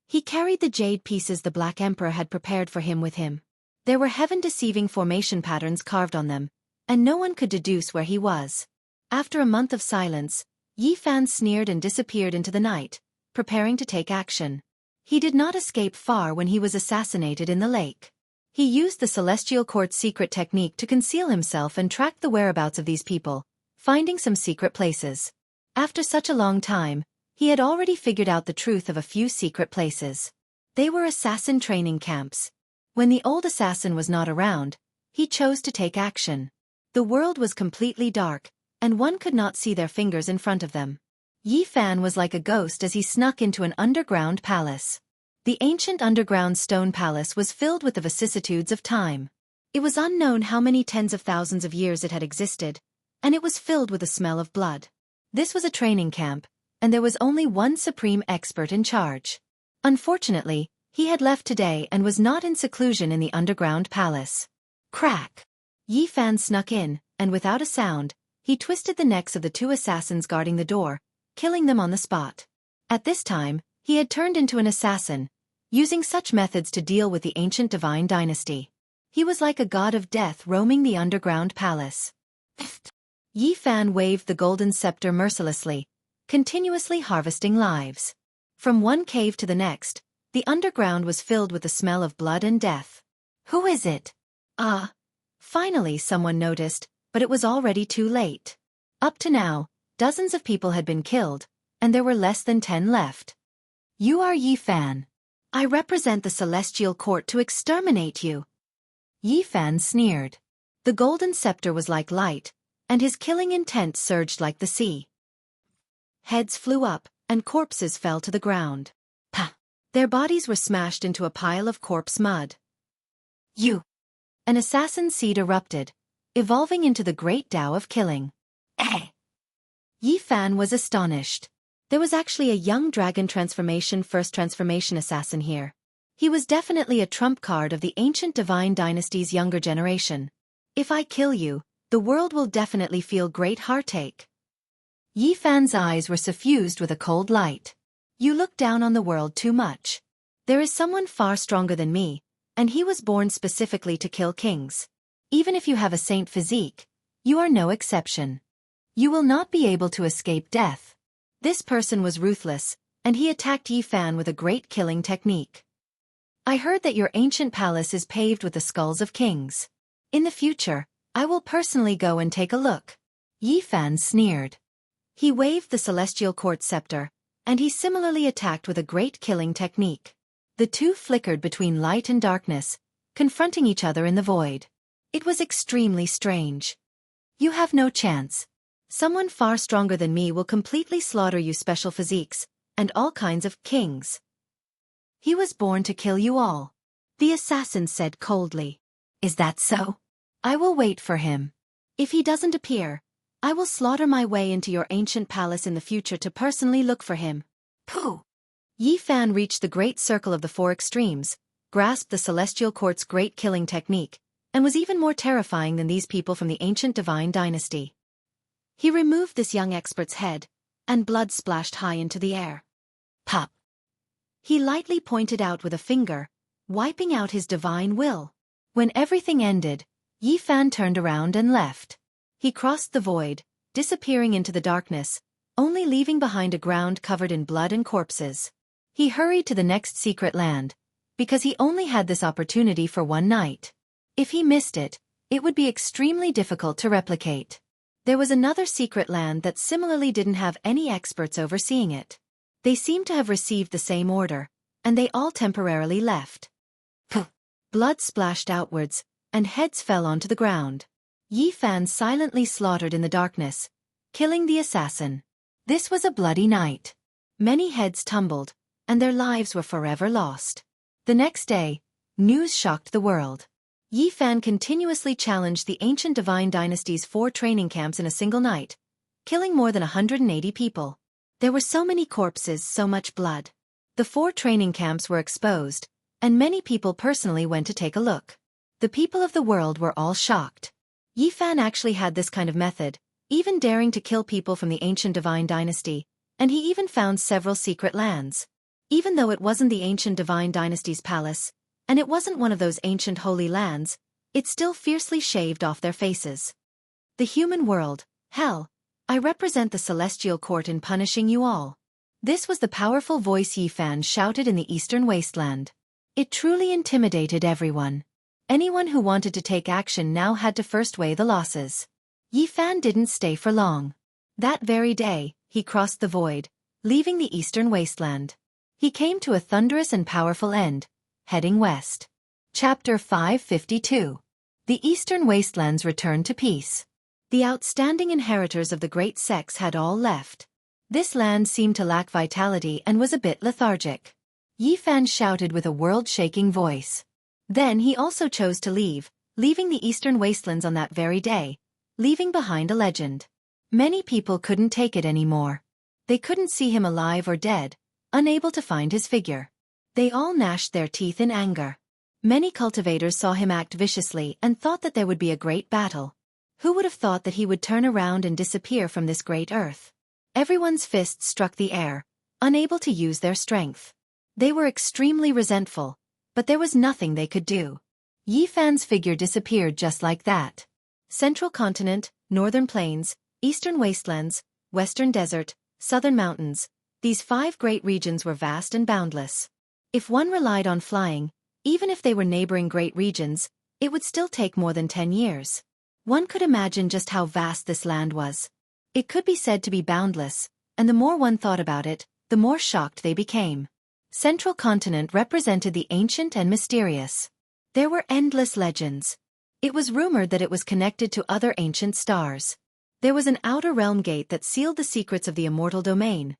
He carried the jade pieces the Black Emperor had prepared for him with him. There were heaven-deceiving formation patterns carved on them, and no one could deduce where he was. After a month of silence, Yi Fan sneered and disappeared into the night, preparing to take action. He did not escape far when he was assassinated in the lake. He used the Celestial Court's secret technique to conceal himself and tracked the whereabouts of these people, finding some secret places. After such a long time, he had already figured out the truth of a few secret places. They were assassin training camps. When the old assassin was not around, he chose to take action. The world was completely dark, and one could not see their fingers in front of them. Yi Fan was like a ghost as he snuck into an underground palace. The ancient underground stone palace was filled with the vicissitudes of time. It was unknown how many tens of thousands of years it had existed, and it was filled with the smell of blood. This was a training camp, and there was only one supreme expert in charge. Unfortunately, he had left today and was not in seclusion in the underground palace. Crack! Yi Fan snuck in, and without a sound, he twisted the necks of the two assassins guarding the door, killing them on the spot. At this time, he had turned into an assassin, using such methods to deal with the ancient divine dynasty. He was like a god of death roaming the underground palace. Yi Fan waved the golden scepter mercilessly, continuously harvesting lives. From one cave to the next, the underground was filled with the smell of blood and death. Who is it? Ah! Finally someone noticed, but it was already too late. Up to now, dozens of people had been killed, and there were less than 10 left. You are Yi Fan. I represent the celestial court to exterminate you. Yi Fan sneered. The golden scepter was like light, and his killing intent surged like the sea. Heads flew up, and corpses fell to the ground. Pah! Their bodies were smashed into a pile of corpse mud. You! An assassin seed erupted, evolving into the great Tao of killing. Eh! Yi Fan was astonished. There was actually a young dragon first transformation assassin here. He was definitely a trump card of the ancient divine dynasty's younger generation. If I kill you, the world will definitely feel great heartache. Yi Fan's eyes were suffused with a cold light. You look down on the world too much. There is someone far stronger than me, and he was born specifically to kill kings. Even if you have a saint physique, you are no exception. You will not be able to escape death. This person was ruthless, and he attacked Yi Fan with a great killing technique. I heard that your ancient palace is paved with the skulls of kings. In the future, I will personally go and take a look. Yi Fan sneered. He waved the celestial court scepter, and he similarly attacked with a great killing technique. The two flickered between light and darkness, confronting each other in the void. It was extremely strange. You have no chance. Someone far stronger than me will completely slaughter you special physiques, and all kinds of kings. He was born to kill you all. The assassin said coldly. Is that so? I will wait for him. If he doesn't appear, I will slaughter my way into your ancient palace in the future to personally look for him. Pooh! Yi Fan reached the great circle of the four extremes, grasped the celestial court's great killing technique, and was even more terrifying than these people from the ancient divine dynasty. He removed this young expert's head, and blood splashed high into the air. Pop! He lightly pointed out with a finger, wiping out his divine will. When everything ended, Yi Fan turned around and left. He crossed the void, disappearing into the darkness, only leaving behind a ground covered in blood and corpses. He hurried to the next secret land, because he only had this opportunity for one night. If he missed it, it would be extremely difficult to replicate. There was another secret land that similarly didn't have any experts overseeing it. They seemed to have received the same order, and they all temporarily left. Puh! Blood splashed outwards, and heads fell onto the ground. Yi Fan silently slaughtered in the darkness, killing the assassin. This was a bloody night. Many heads tumbled, and their lives were forever lost. The next day, news shocked the world. Yi Fan continuously challenged the ancient divine dynasty's 4 training camps in a single night, killing more than 180 people. There were so many corpses, so much blood. The 4 training camps were exposed, and many people personally went to take a look. The people of the world were all shocked. Yi Fan actually had this kind of method, even daring to kill people from the ancient divine dynasty, and he even found several secret lands. Even though it wasn't the ancient divine dynasty's palace, and it wasn't one of those ancient holy lands, it still fiercely shaved off their faces. The human world, hell, I represent the celestial court in punishing you all. This was the powerful voice Yi Fan shouted in the eastern wasteland. It truly intimidated everyone. Anyone who wanted to take action now had to first weigh the losses. Yi Fan didn't stay for long. That very day, he crossed the void, leaving the eastern wasteland. He came to a thunderous and powerful end, heading west. Chapter 552. The Eastern Wastelands returned to peace. The outstanding inheritors of the great sects had all left. This land seemed to lack vitality and was a bit lethargic. Yi Fan shouted with a world-shaking voice. Then he also chose to leave, leaving the eastern wastelands on that very day, leaving behind a legend. Many people couldn't take it anymore. They couldn't see him alive or dead, unable to find his figure. They all gnashed their teeth in anger. Many cultivators saw him act viciously and thought that there would be a great battle. Who would have thought that he would turn around and disappear from this great earth? Everyone's fists struck the air, unable to use their strength. They were extremely resentful, but there was nothing they could do. Yi Fan's figure disappeared just like that. Central continent, northern plains, eastern wastelands, western desert, southern mountains, these 5 great regions were vast and boundless. If one relied on flying, even if they were neighboring great regions, it would still take more than 10 years. One could imagine just how vast this land was. It could be said to be boundless, and the more one thought about it, the more shocked they became. Central continent represented the ancient and mysterious. There were endless legends. It was rumored that it was connected to other ancient stars. There was an outer realm gate that sealed the secrets of the immortal domain.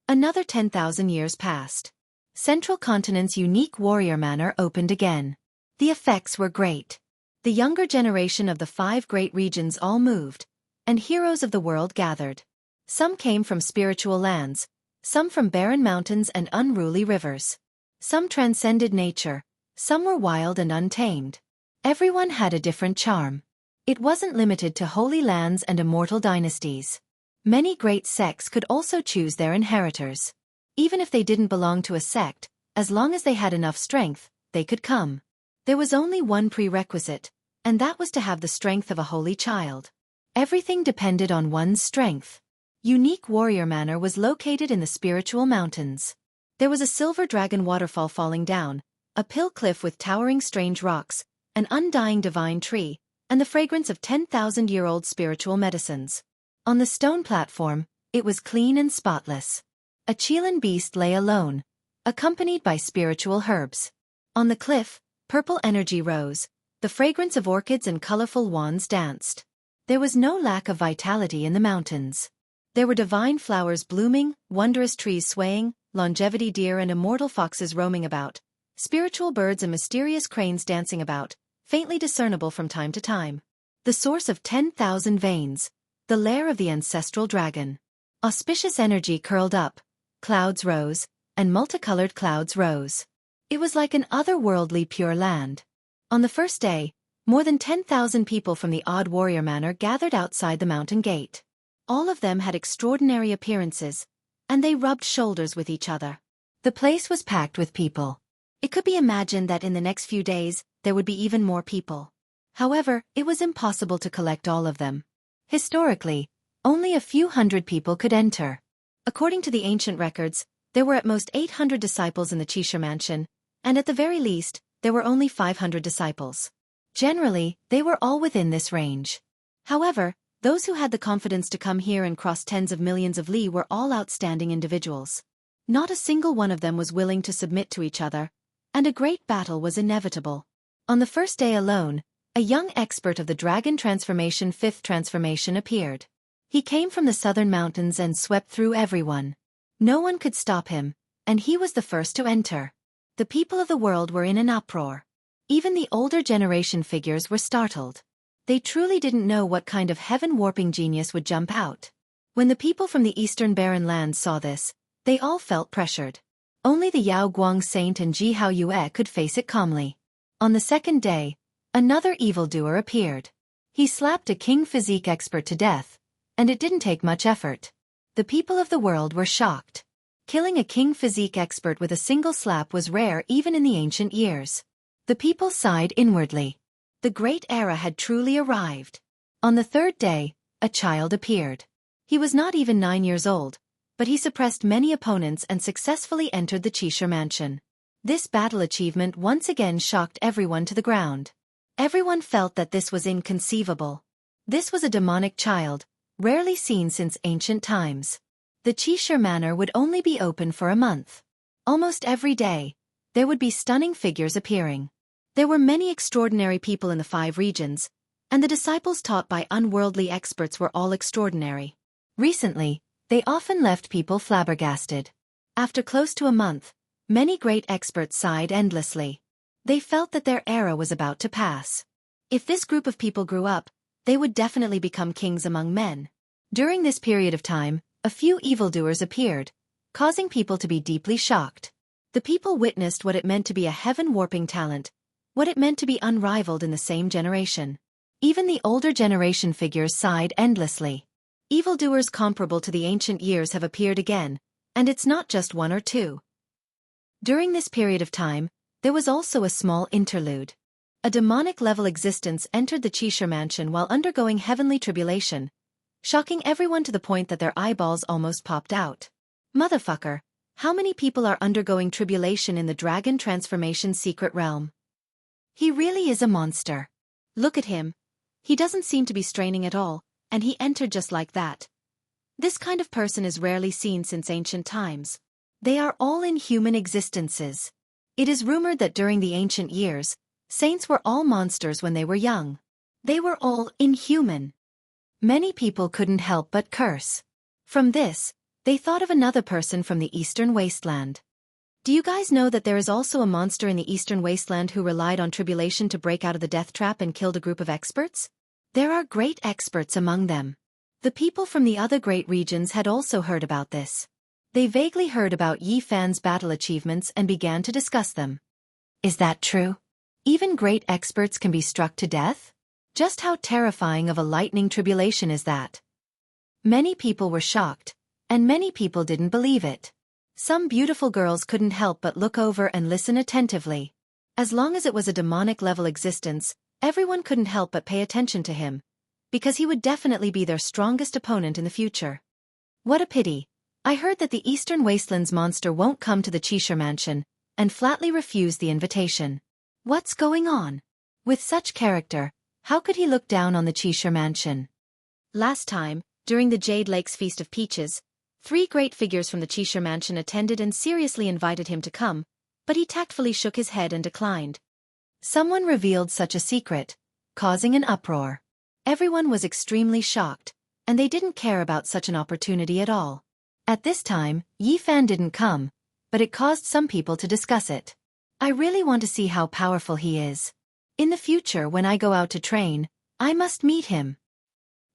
Another 10,000 years passed. Central continent's unique warrior manor opened again. The effects were great. The younger generation of the 5 great regions all moved, and heroes of the world gathered. Some came from spiritual lands, some from barren mountains and unruly rivers. Some transcended nature, some were wild and untamed. Everyone had a different charm. It wasn't limited to holy lands and immortal dynasties. Many great sects could also choose their inheritors. Even if they didn't belong to a sect, as long as they had enough strength, they could come. There was only one prerequisite, and that was to have the strength of a holy child. Everything depended on one's strength. Unique warrior manor was located in the spiritual mountains. There was a silver dragon waterfall falling down, a pill cliff with towering strange rocks, an undying divine tree, and the fragrance of 10,000-year-old spiritual medicines. On the stone platform, it was clean and spotless. A Chilan beast lay alone, accompanied by spiritual herbs. On the cliff, purple energy rose, the fragrance of orchids and colorful wands danced. There was no lack of vitality in the mountains. There were divine flowers blooming, wondrous trees swaying, longevity deer and immortal foxes roaming about, spiritual birds and mysterious cranes dancing about, faintly discernible from time to time. The source of 10,000 veins, the lair of the ancestral dragon. Auspicious energy curled up, clouds rose, and multicolored clouds rose. It was like an otherworldly pure land. On the first day, more than 10,000 people from the Odd Warrior Manor gathered outside the mountain gate. All of them had extraordinary appearances, and they rubbed shoulders with each other. The place was packed with people. It could be imagined that in the next few days, there would be even more people. However, it was impossible to collect all of them. Historically, only a few hundred people could enter. According to the ancient records, there were at most 800 disciples in the Xianxia mansion, and at the very least, there were only 500 disciples. Generally, they were all within this range. However, those who had the confidence to come here and cross tens of millions of li were all outstanding individuals. Not a single one of them was willing to submit to each other, and a great battle was inevitable. On the first day alone, a young expert of the dragon transformation 5th transformation appeared. He came from the southern mountains and swept through everyone. No one could stop him, and he was the first to enter. The people of the world were in an uproar. Even the older generation figures were startled. They truly didn't know what kind of heaven-warping genius would jump out. When the people from the eastern barren lands saw this, they all felt pressured. Only the Yao Guang Saint and Jianghu Yue could face it calmly. On the second day, another evildoer appeared. He slapped a king physique expert to death, and it didn't take much effort. The people of the world were shocked. Killing a king physique expert with a single slap was rare even in the ancient years. The people sighed inwardly. The great era had truly arrived. On the third day, a child appeared. He was not even 9 years old, but he suppressed many opponents and successfully entered the Xianxia mansion. This battle achievement once again shocked everyone to the ground. Everyone felt that this was inconceivable. This was a demonic child, rarely seen since ancient times. The Xianxia manor would only be open for a month. Almost every day, there would be stunning figures appearing. There were many extraordinary people in the 5 regions, and the disciples taught by unworldly experts were all extraordinary. Recently, They often left people flabbergasted. After close to a month, many great experts sighed endlessly. They felt that their era was about to pass. If this group of people grew up, they would definitely become kings among men. During this period of time, a few evildoers appeared, causing people to be deeply shocked. The people witnessed what it meant to be a heaven-warping talent, what it meant to be unrivaled in the same generation. Even the older generation figures sighed endlessly. Evildoers comparable to the ancient years have appeared again, and it's not just one or two. During this period of time, there was also a small interlude. A demonic-level existence entered the Xianxia mansion while undergoing heavenly tribulation, shocking everyone to the point that their eyeballs almost popped out. Motherfucker, how many people are undergoing tribulation in the dragon transformation secret realm? He really is a monster. Look at him. He doesn't seem to be straining at all, and he entered just like that. This kind of person is rarely seen since ancient times. They are all inhuman existences. It is rumored that during the ancient years, saints were all monsters when they were young. They were all inhuman. Many people couldn't help but curse. From this, they thought of another person from the Eastern Wasteland. Do you guys know that there is also a monster in the Eastern Wasteland who relied on tribulation to break out of the death trap and killed a group of experts? There are great experts among them. The people from the other great regions had also heard about this. They vaguely heard about Yi Fan's battle achievements and began to discuss them. Is that true? Even great experts can be struck to death? Just how terrifying of a lightning tribulation is that? Many people were shocked, and many people didn't believe it. Some beautiful girls couldn't help but look over and listen attentively. As long as it was a demonic-level existence, everyone couldn't help but pay attention to him, because he would definitely be their strongest opponent in the future. What a pity. I heard that the Eastern Wastelands monster won't come to the Xianxia mansion, and flatly refused the invitation. What's going on? With such character, how could he look down on the Xianxia mansion? Last time, during the Jade Lake's Feast of Peaches, 3 great figures from the Xianxia mansion attended and seriously invited him to come, but he tactfully shook his head and declined. Someone revealed such a secret, causing an uproar. Everyone was extremely shocked, and they didn't care about such an opportunity at all. At this time, Yi Fan didn't come, but it caused some people to discuss it. I really want to see how powerful he is. In the future when I go out to train, I must meet him.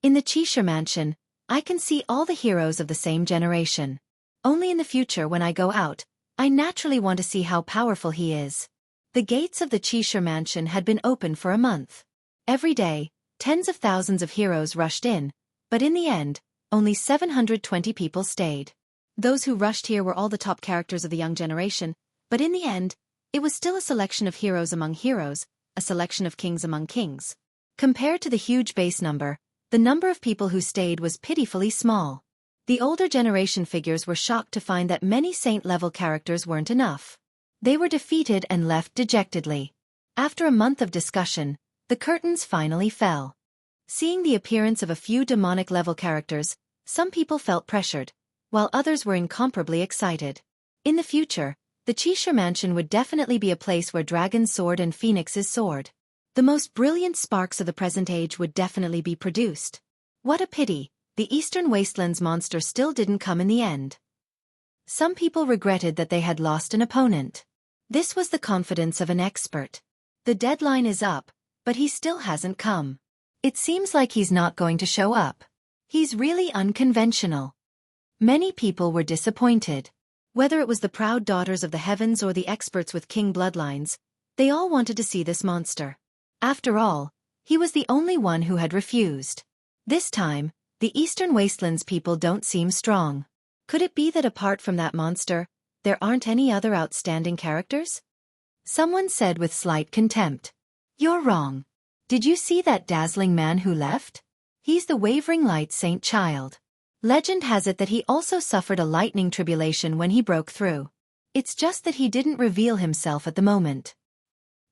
In the Xianxia mansion, I can see all the heroes of the same generation. Only in the future when I go out, I naturally want to see how powerful he is. The gates of the Xianxia mansion had been open for a month. Every day, tens of thousands of heroes rushed in, but in the end, only 720 people stayed. Those who rushed here were all the top characters of the young generation, but in the end, it was still a selection of heroes among heroes, a selection of kings among kings. Compared to the huge base number, the number of people who stayed was pitifully small. The older generation figures were shocked to find that many saint-level characters weren't enough. They were defeated and left dejectedly. After a month of discussion, the curtains finally fell. Seeing the appearance of a few demonic-level characters, some people felt pressured, while others were incomparably excited. In the future, the Xianxia mansion would definitely be a place where dragons soared and phoenixes soared. The most brilliant sparks of the present age would definitely be produced. What a pity, the Eastern Wastelands monster still didn't come in the end. Some people regretted that they had lost an opponent. This was the confidence of an expert. The deadline is up, but he still hasn't come. It seems like he's not going to show up. He's really unconventional. Many people were disappointed. Whether it was the proud daughters of the heavens or the experts with king bloodlines, they all wanted to see this monster. After all, he was the only one who had refused. This time, the Eastern Wastelands people don't seem strong. Could it be that apart from that monster, there aren't any other outstanding characters? Someone said with slight contempt. You're wrong. Did you see that dazzling man who left? He's the Wavering Light Saint Child. Legend has it that he also suffered a lightning tribulation when he broke through. It's just that he didn't reveal himself at the moment.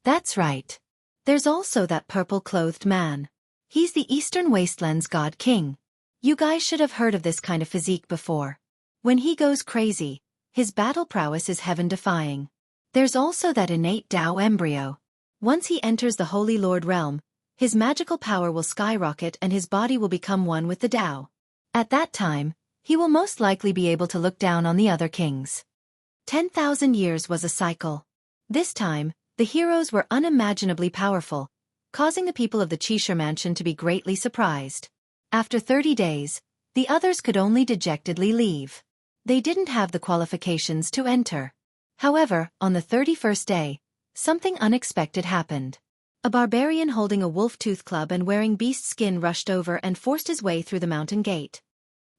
That's right. There's also that purple-clothed man. He's the Eastern Wastelands God King. You guys should have heard of this kind of physique before. When he goes crazy, his battle prowess is heaven-defying. There's also that innate Tao embryo. Once he enters the Holy Lord realm, his magical power will skyrocket and his body will become one with the Tao. At that time, He will most likely be able to look down on the other kings. 10,000 years was a cycle. This time, the heroes were unimaginably powerful, causing the people of the Qixia mansion to be greatly surprised. After 30 days, the others could only dejectedly leave. They didn't have the qualifications to enter. However, on the 31st day, something unexpected happened. A barbarian holding a wolf-tooth club and wearing beast skin rushed over and forced his way through the mountain gate.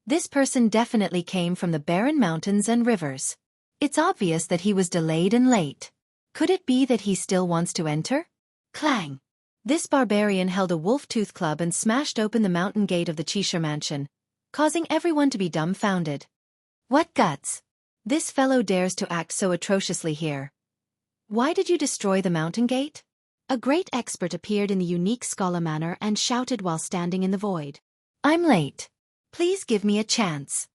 This person definitely came from the barren mountains and rivers. It's obvious that he was delayed and late. Could it be that he still wants to enter? Clang! This barbarian held a wolf-tooth club and smashed open the mountain gate of the Qixia mansion, causing everyone to be dumbfounded. What guts! This fellow dares to act so atrociously here. Why did you destroy the mountain gate? A great expert appeared in the unique scholar manner and shouted while standing in the void. I'm late. Please give me a chance.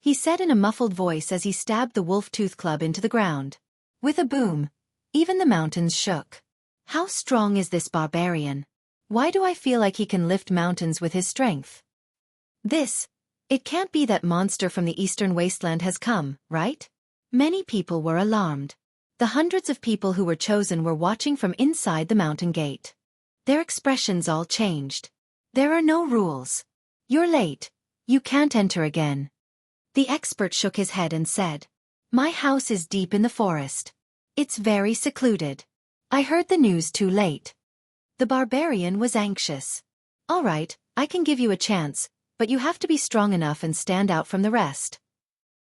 He said in a muffled voice as he stabbed the wolf-tooth club into the ground. With a boom, even the mountains shook. How strong is this barbarian? Why do I feel like he can lift mountains with his strength? It can't be that monster from the eastern wasteland has come, right? Many people were alarmed. The hundreds of people who were chosen were watching from inside the mountain gate. Their expressions all changed. There are no rules. You're late. You can't enter again. The expert shook his head and said, My house is deep in the forest. It's very secluded. I heard the news too late. The barbarian was anxious. All right, I can give you a chance, but you have to be strong enough and stand out from the rest.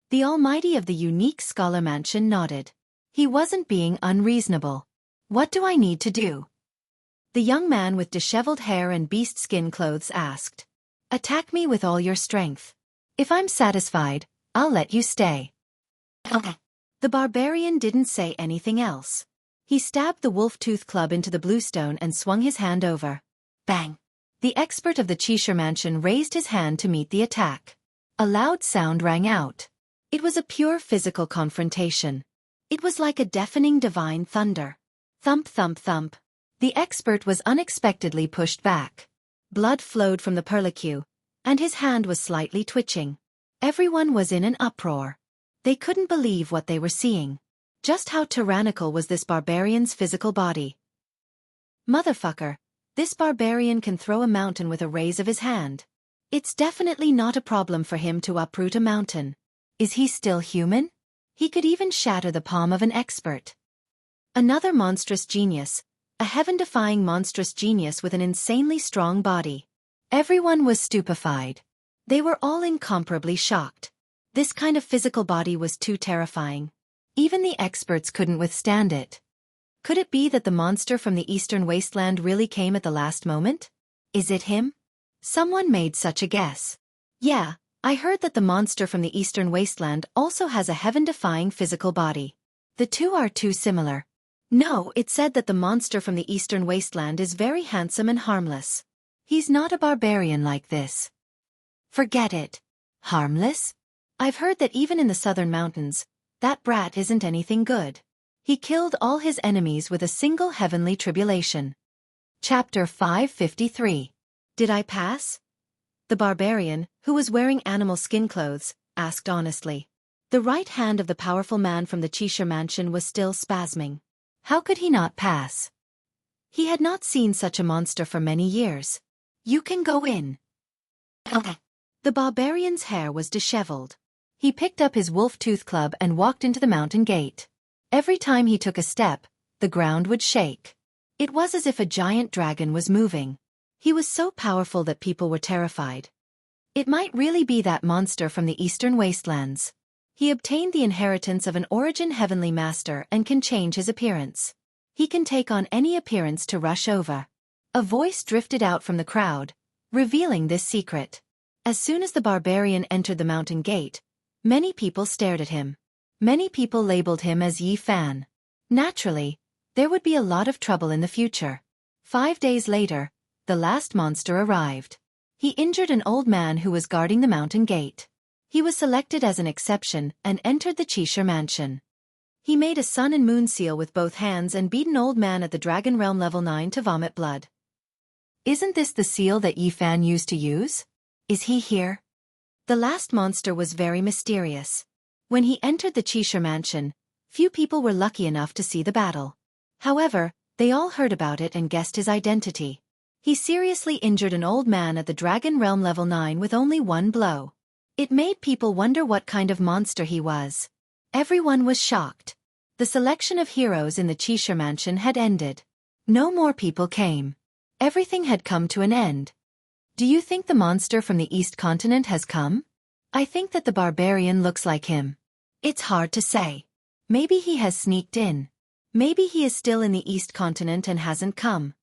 The Almighty of the unique scholar mansion nodded. He wasn't being unreasonable. What do I need to do? The young man with disheveled hair and beast skin clothes asked. Attack me with all your strength. If I'm satisfied, I'll let you stay. Okay. The barbarian didn't say anything else. He stabbed the wolf-tooth club into the bluestone and swung his hand over. Bang! The expert of the Qixia mansion raised his hand to meet the attack. A loud sound rang out. It was a pure physical confrontation. It was like a deafening divine thunder. Thump, thump, thump. The expert was unexpectedly pushed back. Blood flowed from the perlicue, and his hand was slightly twitching. Everyone was in an uproar. They couldn't believe what they were seeing. Just how tyrannical was this barbarian's physical body? Motherfucker, this barbarian can throw a mountain with a raise of his hand. It's definitely not a problem for him to uproot a mountain. Is he still human? He could even shatter the palm of an expert. Another monstrous genius, a heaven-defying monstrous genius with an insanely strong body. Everyone was stupefied. They were all incomparably shocked. This kind of physical body was too terrifying. Even the experts couldn't withstand it. Could it be that the monster from the eastern wasteland really came at the last moment? Is it him? Someone made such a guess. Yeah, I heard that the monster from the eastern wasteland also has a heaven-defying physical body. The two are too similar. No, it said that the monster from the eastern wasteland is very handsome and harmless. He's not a barbarian like this. Forget it. Harmless? I've heard that even in the southern mountains, that brat isn't anything good. He killed all his enemies with a single heavenly tribulation. Chapter 553. Did I pass? The barbarian, who was wearing animal skin clothes, asked honestly. The right hand of the powerful man from the Qixia mansion was still spasming. How could he not pass? He had not seen such a monster for many years. You can go in. Okay. The barbarian's hair was disheveled. He picked up his wolf-tooth club and walked into the mountain gate. Every time he took a step, the ground would shake. It was as if a giant dragon was moving. He was so powerful that people were terrified. It might really be that monster from the eastern wastelands. He obtained the inheritance of an origin heavenly master and can change his appearance. He can take on any appearance to rush over. A voice drifted out from the crowd, revealing this secret. As soon as the barbarian entered the mountain gate, many people stared at him. Many people labeled him as Yi Fan. Naturally, there would be a lot of trouble in the future. 5 days later, the last monster arrived. He injured an old man who was guarding the mountain gate. He was selected as an exception and entered the Qixia mansion. He made a sun and moon seal with both hands and beat an old man at the Dragon Realm level 9 to vomit blood. Isn't this the seal that Yi Fan used to use? Is he here? The last monster was very mysterious. When he entered the Xianxia mansion, few people were lucky enough to see the battle. However, they all heard about it and guessed his identity. He seriously injured an old man at the Dragon Realm level 9 with only one blow. It made people wonder what kind of monster he was. Everyone was shocked. The selection of heroes in the Xianxia mansion had ended. No more people came. Everything had come to an end. Do you think the monster from the East Continent has come? I think that the barbarian looks like him. It's hard to say. Maybe he has sneaked in. Maybe he is still in the East Continent and hasn't come.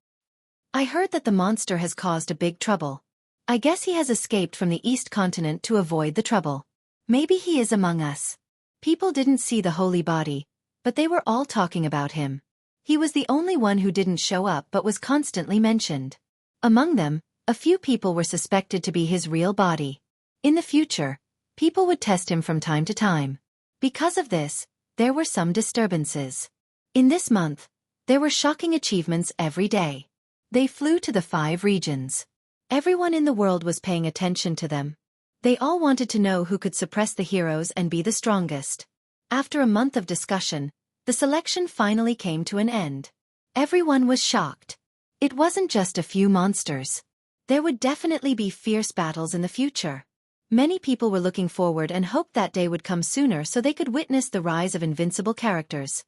I heard that the monster has caused a big trouble. I guess he has escaped from the East Continent to avoid the trouble. Maybe he is among us. People didn't see the holy body, but they were all talking about him. He was the only one who didn't show up but was constantly mentioned. Among them, a few people were suspected to be his real body. In the future, people would test him from time to time. Because of this, there were some disturbances. In this month, there were shocking achievements every day. They flew to the 5 regions. Everyone in the world was paying attention to them. They all wanted to know who could suppress the heroes and be the strongest. After a month of discussion, the selection finally came to an end. Everyone was shocked. It wasn't just a few monsters. There would definitely be fierce battles in the future. Many people were looking forward and hoped that day would come sooner so they could witness the rise of invincible characters.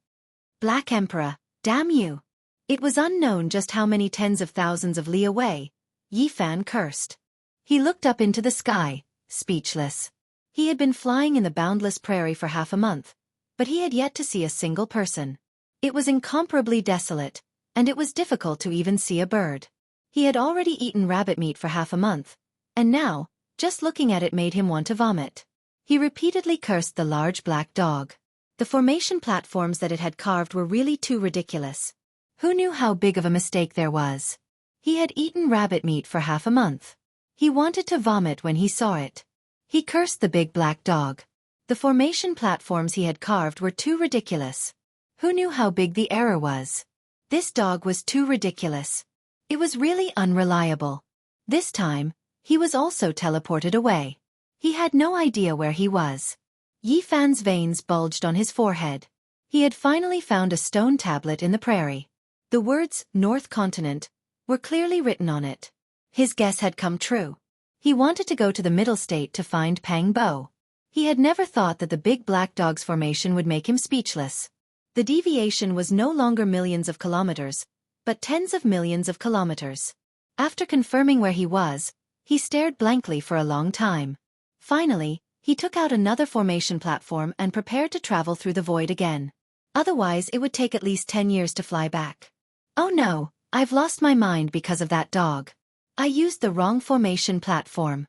Black Emperor, damn you! It was unknown just how many tens of thousands of li away, Yi Fan cursed. He looked up into the sky, speechless. He had been flying in the boundless prairie for half a month, but he had yet to see a single person. It was incomparably desolate, and it was difficult to even see a bird. He had already eaten rabbit meat for half a month, and now, just looking at it made him want to vomit. He repeatedly cursed the large black dog. The formation platforms that it had carved were really too ridiculous. Who knew how big of a mistake there was? He had eaten rabbit meat for half a month. He wanted to vomit when he saw it. He cursed the big black dog. The formation platforms he had carved were too ridiculous. Who knew how big the error was? This dog was too ridiculous. It was really unreliable. This time, he was also teleported away. He had no idea where he was. Yi Fan's veins bulged on his forehead. He had finally found a stone tablet in the prairie. The words, North Continent, were clearly written on it. His guess had come true. He wanted to go to the middle state to find Pang Bo. He had never thought that the big black dog's formation would make him speechless. The deviation was no longer millions of kilometers, but tens of millions of kilometers. After confirming where he was, he stared blankly for a long time. Finally, he took out another formation platform and prepared to travel through the void again. Otherwise it would take at least 10 years to fly back. Oh no, I've lost my mind because of that dog. I used the wrong formation platform.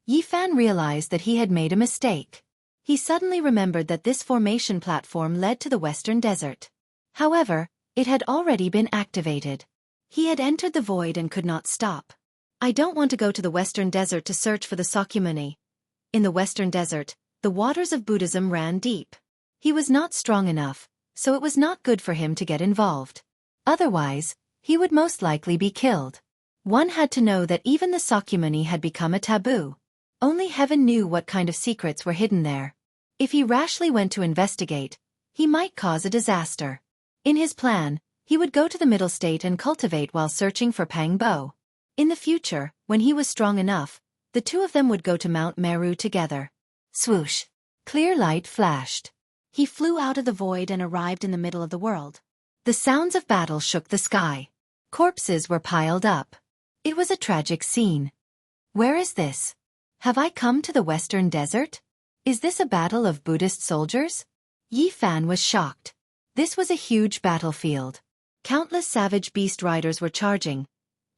Yi Fan realized that he had made a mistake. He suddenly remembered that this formation platform led to the Western Desert. However, it had already been activated. He had entered the void and could not stop. I don't want to go to the Western Desert to search for the Sakyamuni. In the Western Desert, the waters of Buddhism ran deep. He was not strong enough, so it was not good for him to get involved. Otherwise, he would most likely be killed. One had to know that even the Sakyamuni had become a taboo. Only heaven knew what kind of secrets were hidden there. If he rashly went to investigate, he might cause a disaster. In his plan, he would go to the middle state and cultivate while searching for Pang Bo. In the future, when he was strong enough, the two of them would go to Mount Meru together. Swoosh! Clear light flashed. He flew out of the void and arrived in the middle of the world. The sounds of battle shook the sky. Corpses were piled up. It was a tragic scene. Where is this? Have I come to the Western Desert? Is this a battle of Buddhist soldiers? Yi Fan was shocked. This was a huge battlefield. Countless savage beast riders were charging,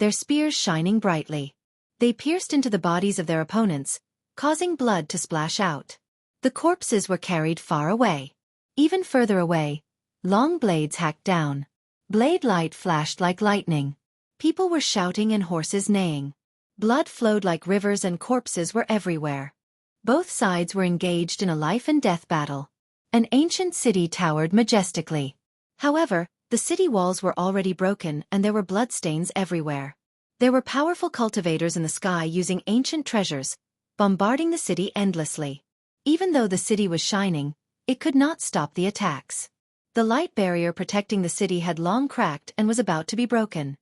their spears shining brightly. They pierced into the bodies of their opponents, causing blood to splash out. The corpses were carried far away. Even further away, long blades hacked down. Blade light flashed like lightning. People were shouting and horses neighing. Blood flowed like rivers and corpses were everywhere. Both sides were engaged in a life-and-death battle. An ancient city towered majestically. However, the city walls were already broken and there were bloodstains everywhere. There were powerful cultivators in the sky using ancient treasures, bombarding the city endlessly. Even though the city was shining, it could not stop the attacks. The light barrier protecting the city had long cracked and was about to be broken.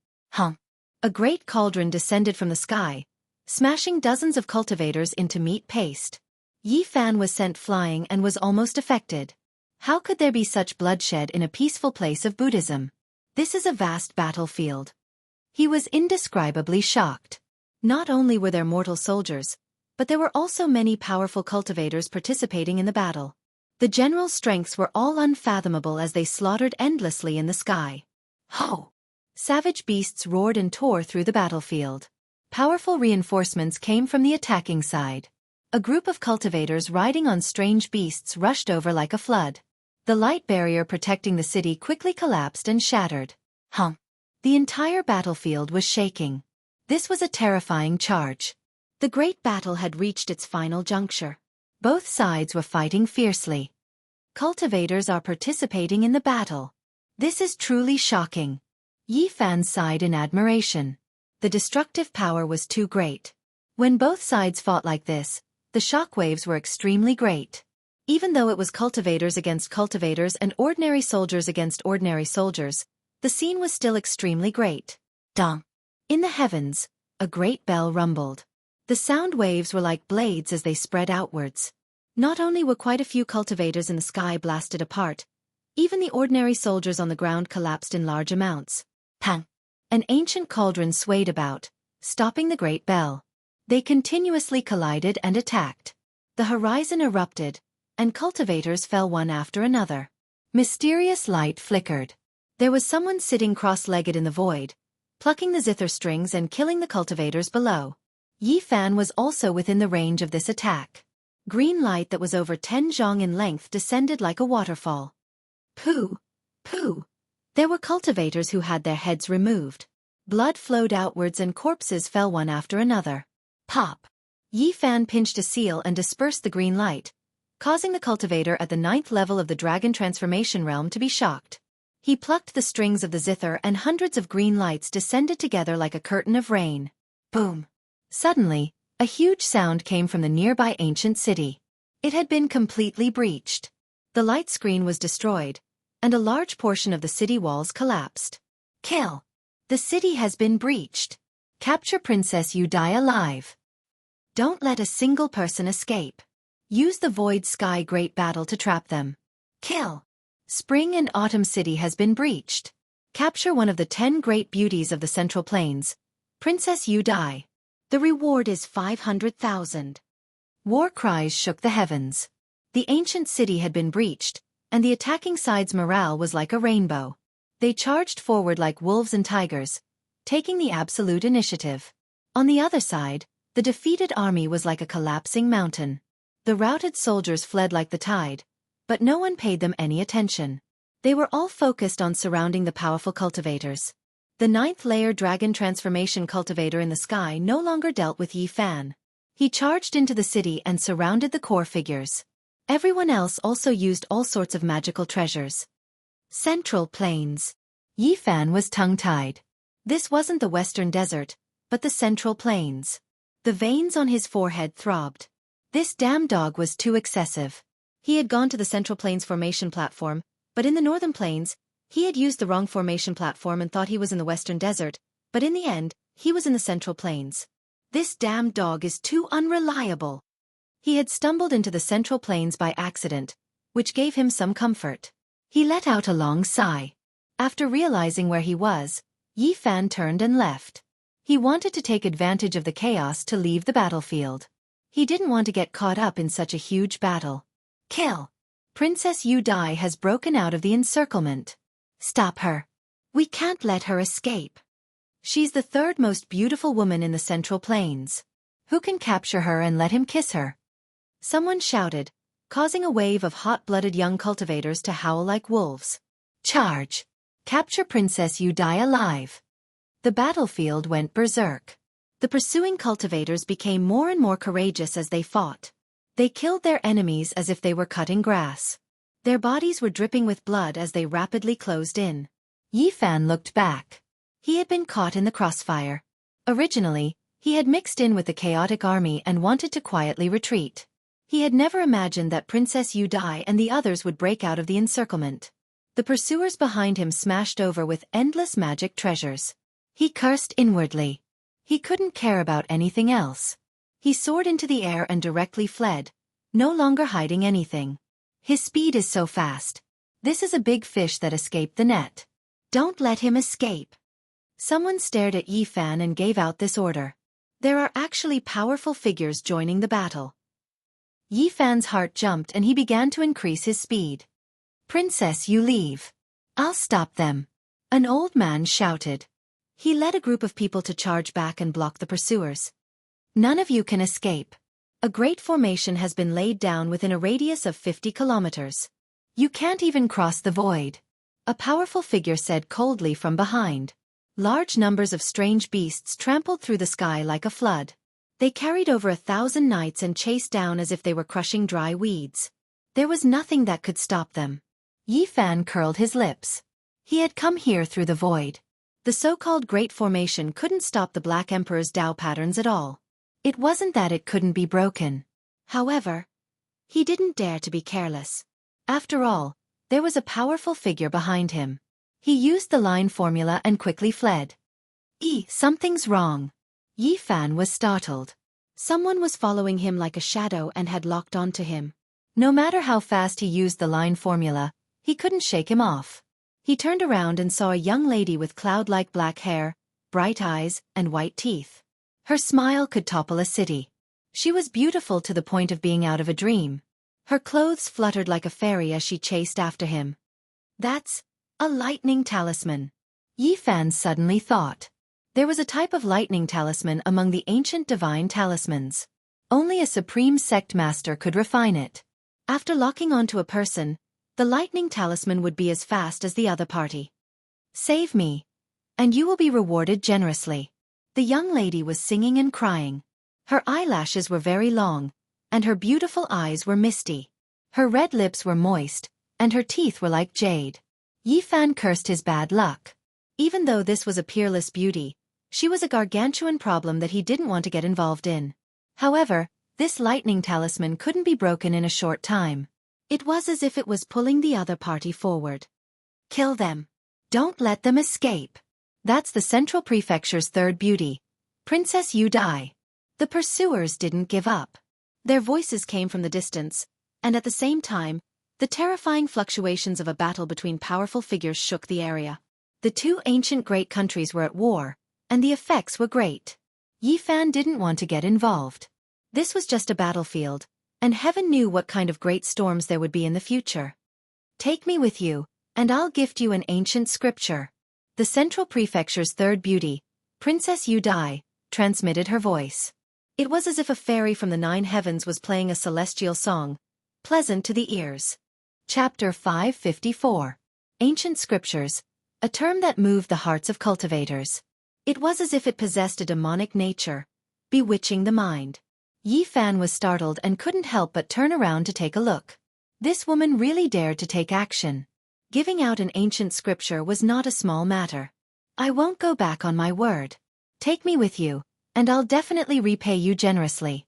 A great cauldron descended from the sky, smashing dozens of cultivators into meat paste. Yi Fan was sent flying and was almost affected. How could there be such bloodshed in a peaceful place of Buddhism? This is a vast battlefield. He was indescribably shocked. Not only were there mortal soldiers, but there were also many powerful cultivators participating in the battle. The general's strengths were all unfathomable as they slaughtered endlessly in the sky. Ho! Savage beasts roared and tore through the battlefield. Powerful reinforcements came from the attacking side. A group of cultivators riding on strange beasts rushed over like a flood. The light barrier protecting the city quickly collapsed and shattered. The entire battlefield was shaking. This was a terrifying charge. The great battle had reached its final juncture. Both sides were fighting fiercely. Cultivators are participating in the battle. This is truly shocking. Yi Fan sighed in admiration. The destructive power was too great. When both sides fought like this, the shockwaves were extremely great. Even though it was cultivators against cultivators and ordinary soldiers against ordinary soldiers, the scene was still extremely great. Dong! In the heavens, a great bell rumbled. The sound waves were like blades as they spread outwards. Not only were quite a few cultivators in the sky blasted apart, even the ordinary soldiers on the ground collapsed in large amounts. Pang! An ancient cauldron swayed about, stopping the great bell. They continuously collided and attacked. The horizon erupted, and cultivators fell one after another. Mysterious light flickered. There was someone sitting cross-legged in the void, plucking the zither strings and killing the cultivators below. Yi Fan was also within the range of this attack. Green light that was over 10 zhong in length descended like a waterfall. Pooh! Pooh! There were cultivators who had their heads removed. Blood flowed outwards and corpses fell one after another. Pop! Yi Fan pinched a seal and dispersed the green light, causing the cultivator at the 9th level of the dragon transformation realm to be shocked. He plucked the strings of the zither and hundreds of green lights descended together like a curtain of rain. Boom! Suddenly, a huge sound came from the nearby ancient city. It had been completely breached. The light screen was destroyed, and a large portion of the city walls collapsed. Kill! The city has been breached. Capture Princess Yu Dai alive. Don't let a single person escape. Use the Void Sky Great Battle to trap them. Kill! Spring and Autumn City has been breached. Capture one of the 10 great beauties of the Central Plains, Princess Yu Dai. The reward is 500,000. War cries shook the heavens. The ancient city had been breached, and the attacking side's morale was like a rainbow. They charged forward like wolves and tigers, taking the absolute initiative. On the other side, the defeated army was like a collapsing mountain. The routed soldiers fled like the tide, but no one paid them any attention. They were all focused on surrounding the powerful cultivators. The 9th layer dragon transformation cultivator in the sky no longer dealt with Yi Fan. He charged into the city and surrounded the core figures. Everyone else also used all sorts of magical treasures. Central Plains. Yi Fan was tongue-tied. This wasn't the Western Desert, but the Central Plains. The veins on his forehead throbbed. This damn dog was too excessive. He had gone to the Central Plains formation platform, but in the Northern Plains, he had used the wrong formation platform and thought he was in the Western Desert, but in the end, he was in the Central Plains. This damn dog is too unreliable. He had stumbled into the Central Plains by accident, which gave him some comfort. He let out a long sigh. After realizing where he was, Yi Fan turned and left. He wanted to take advantage of the chaos to leave the battlefield. He didn't want to get caught up in such a huge battle. Kill! Princess Yu Dai has broken out of the encirclement. Stop her. We can't let her escape. She's the 3rd most beautiful woman in the Central Plains. Who can capture her and let him kiss her? Someone shouted, causing a wave of hot-blooded young cultivators to howl like wolves. Charge! Capture Princess Yu Dai alive. The battlefield went berserk. The pursuing cultivators became more and more courageous as they fought. They killed their enemies as if they were cutting grass. Their bodies were dripping with blood as they rapidly closed in. Yi Fan looked back. He had been caught in the crossfire. Originally, He had mixed in with the chaotic army and wanted to quietly retreat. He had never imagined that Princess Yu Dai and the others would break out of the encirclement. The pursuers behind him smashed over with endless magic treasures. He cursed inwardly. He couldn't care about anything else. He soared into the air and directly fled, no longer hiding anything. His speed is so fast. This is a big fish that escaped the net. Don't let him escape. Someone stared at Yi Fan and gave out this order. There are actually powerful figures joining the battle. Yi Fan's heart jumped and he began to increase his speed. Princess, you leave. I'll stop them. An old man shouted. He led a group of people to charge back and block the pursuers. None of you can escape. A great formation has been laid down within a radius of 50 kilometers. You can't even cross the void. A powerful figure said coldly from behind. Large numbers of strange beasts trampled through the sky like a flood. They carried over 1,000 knights and chased down as if they were crushing dry weeds. There was nothing that could stop them. Yi Fan curled his lips. He had come here through the void. The so-called Great Formation couldn't stop the Black Emperor's Tao patterns at all. It wasn't that it couldn't be broken. However, he didn't dare to be careless. After all, there was a powerful figure behind him. He used the line formula and quickly fled. Something's wrong. Yi Fan was startled. Someone was following him like a shadow and had locked onto him. No matter how fast he used the line formula, he couldn't shake him off. He turned around and saw a young lady with cloud-like black hair, bright eyes, and white teeth. Her smile could topple a city. She was beautiful to the point of being out of a dream. Her clothes fluttered like a fairy as she chased after him. That's a lightning talisman. Yi Fan suddenly thought. There was a type of lightning talisman among the ancient divine talismans. Only a supreme sect master could refine it. After locking onto a person, the lightning talisman would be as fast as the other party. Save me, and you will be rewarded generously. The young lady was singing and crying. Her eyelashes were very long, and her beautiful eyes were misty. Her red lips were moist, and her teeth were like jade. Yi Fan cursed his bad luck. Even though this was a peerless beauty, she was a gargantuan problem that he didn't want to get involved in. However, this lightning talisman couldn't be broken in a short time. It was as if it was pulling the other party forward. Kill them. Don't let them escape. That's the Central Prefecture's third beauty, Princess Yu Dai. The pursuers didn't give up. Their voices came from the distance, and at the same time, the terrifying fluctuations of a battle between powerful figures shook the area. The two ancient great countries were at war, and the effects were great. Yi Fan didn't want to get involved. This was just a battlefield, and heaven knew what kind of great storms there would be in the future. Take me with you, and I'll gift you an ancient scripture. The Central Prefecture's third beauty, Princess Yu Dai, transmitted her voice. It was as if a fairy from the 9 heavens was playing a celestial song, pleasant to the ears. Chapter 554. Ancient Scriptures, a term that moved the hearts of cultivators. It was as if it possessed a demonic nature, bewitching the mind. Yi Fan was startled and couldn't help but turn around to take a look. This woman really dared to take action. Giving out an ancient scripture was not a small matter. I won't go back on my word. Take me with you, and I'll definitely repay you generously.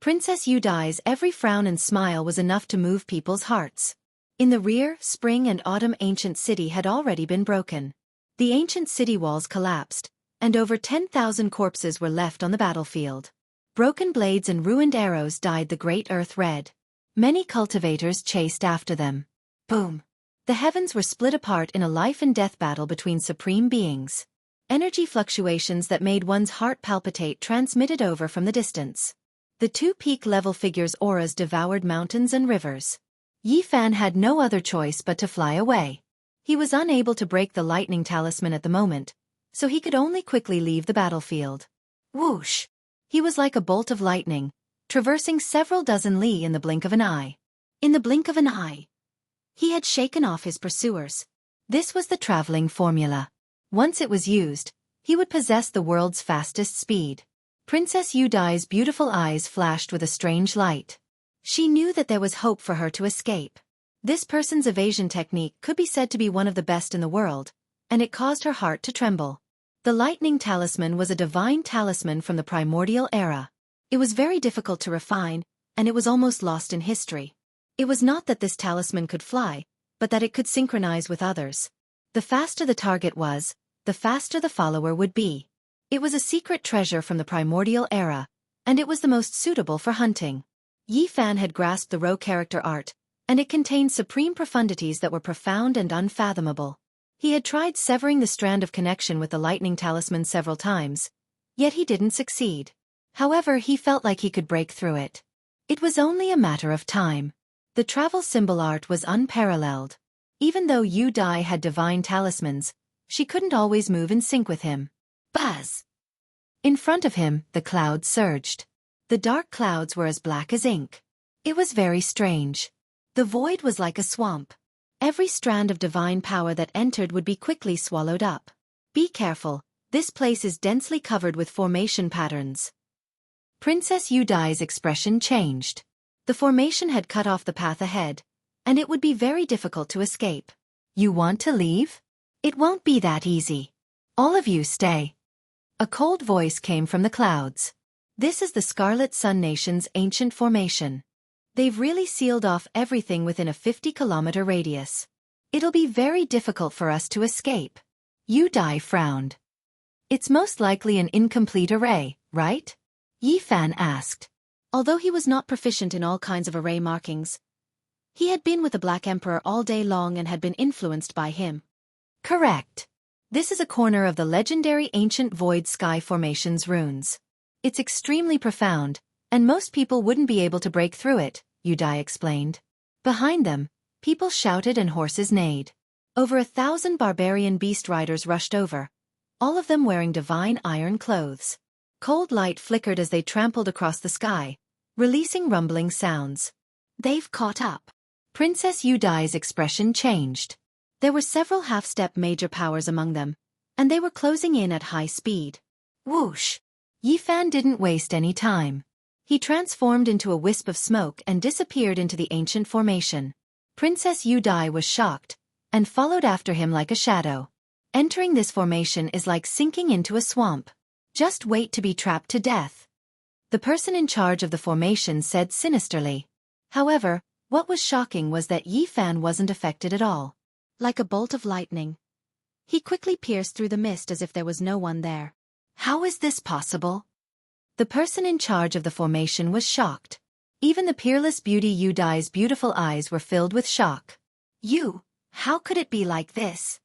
Princess Yu Dai's every frown and smile was enough to move people's hearts. In the rear, spring and autumn ancient city had already been broken. The ancient city walls collapsed, and over 10,000 corpses were left on the battlefield. Broken blades and ruined arrows dyed the great earth red. Many cultivators chased after them. Boom! The heavens were split apart in a life-and-death battle between supreme beings. Energy fluctuations that made one's heart palpitate transmitted over from the distance. The two peak-level figures' auras devoured mountains and rivers. Yi Fan had no other choice but to fly away. He was unable to break the lightning talisman at the moment, so he could only quickly leave the battlefield. Whoosh! He was like a bolt of lightning, traversing several dozen li in the blink of an eye. In the blink of an eye, he had shaken off his pursuers. This was the traveling formula. Once it was used, he would possess the world's fastest speed. Princess Yu Dai's beautiful eyes flashed with a strange light. She knew that there was hope for her to escape. This person's evasion technique could be said to be one of the best in the world, and it caused her heart to tremble. The lightning talisman was a divine talisman from the primordial era. It was very difficult to refine, and it was almost lost in history. It was not that this talisman could fly, but that it could synchronize with others. The faster the target was, the faster the follower would be. It was a secret treasure from the primordial era, and it was the most suitable for hunting. Yi Fan had grasped the Ro character art, and it contained supreme profundities that were profound and unfathomable. He had tried severing the strand of connection with the lightning talisman several times, yet he didn't succeed. However, he felt like he could break through it. It was only a matter of time. The travel symbol art was unparalleled. Even though Yu Dai had divine talismans, she couldn't always move in sync with him. Buzz! In front of him, the clouds surged. The dark clouds were as black as ink. It was very strange. The void was like a swamp. Every strand of divine power that entered would be quickly swallowed up. Be careful, this place is densely covered with formation patterns. Princess Yu Dai's expression changed. The formation had cut off the path ahead, and it would be very difficult to escape. You want to leave? It won't be that easy. All of you stay. A cold voice came from the clouds. This is the Scarlet Sun Nation's ancient formation. They've really sealed off everything within a 50-kilometer radius. It'll be very difficult for us to escape. Yu Dai frowned. It's most likely an incomplete array, right? Yi Fan asked. Although he was not proficient in all kinds of array markings, he had been with the Black Emperor all day long and had been influenced by him. Correct. This is a corner of the legendary ancient Void Sky Formation's runes. It's extremely profound, and most people wouldn't be able to break through it, Yu Dai explained. Behind them, people shouted and horses neighed. Over 1,000 barbarian beast riders rushed over, all of them wearing divine iron clothes. Cold light flickered as they trampled across the sky, releasing rumbling sounds. They've caught up. Princess Yu Dai's expression changed. There were several half-step major powers among them, and they were closing in at high speed. Whoosh! Yi Fan didn't waste any time. He transformed into a wisp of smoke and disappeared into the ancient formation. Princess Yu Dai was shocked, and followed after him like a shadow. Entering this formation is like sinking into a swamp. Just wait to be trapped to death. The person in charge of the formation said sinisterly. However, what was shocking was that Yi Fan wasn't affected at all. Like a bolt of lightning, he quickly pierced through the mist as if there was no one there. How is this possible? The person in charge of the formation was shocked. Even the peerless beauty Yu Dai's beautiful eyes were filled with shock. How could it be like this?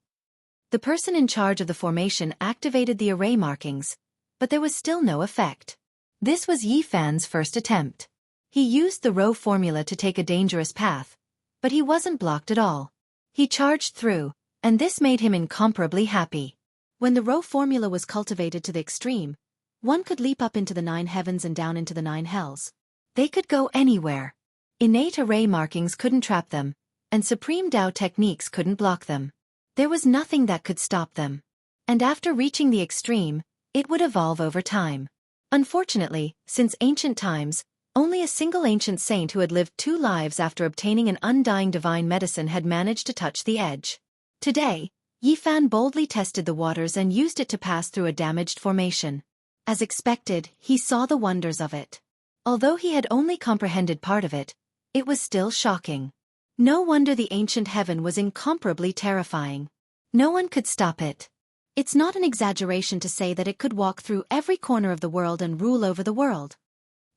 The person in charge of the formation activated the array markings, but there was still no effect. This was Yi Fan's first attempt. He used the Rho formula to take a dangerous path, but he wasn't blocked at all. He charged through, and this made him incomparably happy. When the Rho formula was cultivated to the extreme, one could leap up into the 9 heavens and down into the 9 hells. They could go anywhere. Innate array markings couldn't trap them, and Supreme Dao techniques couldn't block them. There was nothing that could stop them. And after reaching the extreme, it would evolve over time. Unfortunately, since ancient times, only a single ancient saint who had lived 2 lives after obtaining an undying divine medicine had managed to touch the edge. Today, Yi Fan boldly tested the waters and used it to pass through a damaged formation. As expected, he saw the wonders of it. Although he had only comprehended part of it, it was still shocking. No wonder the ancient heaven was incomparably terrifying. No one could stop it. It's not an exaggeration to say that it could walk through every corner of the world and rule over the world.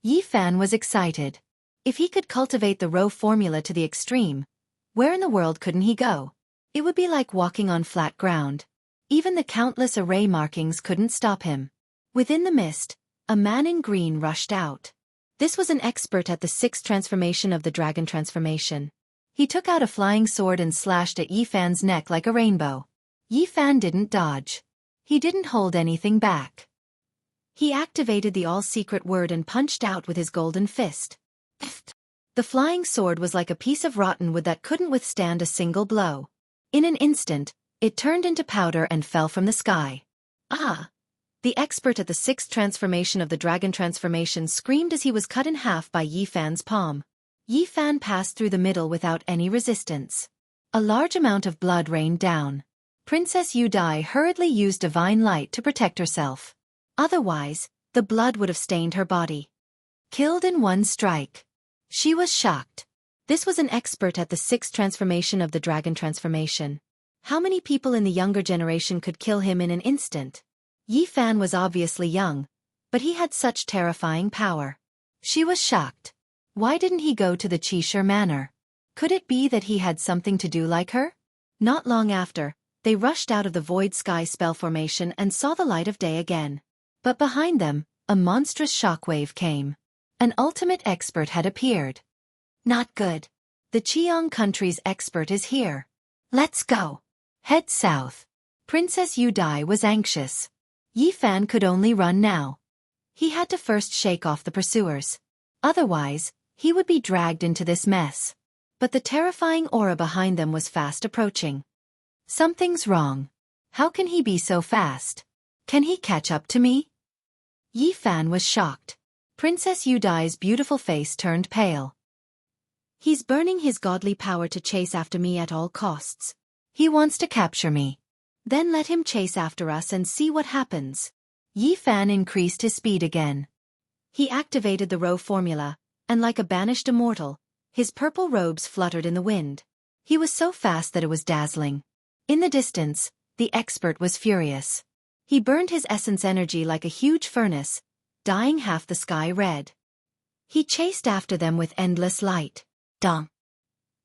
Yi Fan was excited. If he could cultivate the Rho formula to the extreme, where in the world couldn't he go? It would be like walking on flat ground. Even the countless array markings couldn't stop him. Within the mist, a man in green rushed out. This was an expert at the 6th transformation of the dragon transformation. He took out a flying sword and slashed at Yi Fan's neck like a rainbow. Yi Fan didn't dodge. He didn't hold anything back. He activated the all-secret word and punched out with his golden fist. The flying sword was like a piece of rotten wood that couldn't withstand a single blow. In an instant, it turned into powder and fell from the sky. Ah! The expert at the 6th transformation of the dragon transformation screamed as he was cut in half by Yi Fan's palm. Yi Fan passed through the middle without any resistance. A large amount of blood rained down. Princess Yu Dai hurriedly used divine light to protect herself. Otherwise, the blood would have stained her body. Killed in one strike. She was shocked. This was an expert at the 6th transformation of the dragon transformation. How many people in the younger generation could kill him in an instant? Yi Fan was obviously young, but he had such terrifying power. She was shocked. Why didn't he go to the Qisher Manor? Could it be that he had something to do like her? Not long after, they rushed out of the void sky spell formation and saw the light of day again. But behind them, a monstrous shockwave came. An ultimate expert had appeared. Not good. The Qiang country's expert is here. Let's go. Head south. Princess Yu Dai was anxious. Yi Fan could only run now. He had to first shake off the pursuers. Otherwise, he would be dragged into this mess. But the terrifying aura behind them was fast approaching. Something's wrong. How can he be so fast? Can he catch up to me? Yi Fan was shocked. Princess Yu Dai's beautiful face turned pale. He's burning his godly power to chase after me at all costs. He wants to capture me. Then let him chase after us and see what happens. Yi Fan increased his speed again. He activated the Row formula, and like a banished immortal, his purple robes fluttered in the wind. He was so fast that it was dazzling. In the distance, the expert was furious. He burned his essence energy like a huge furnace, dyeing half the sky red. He chased after them with endless light. Dong.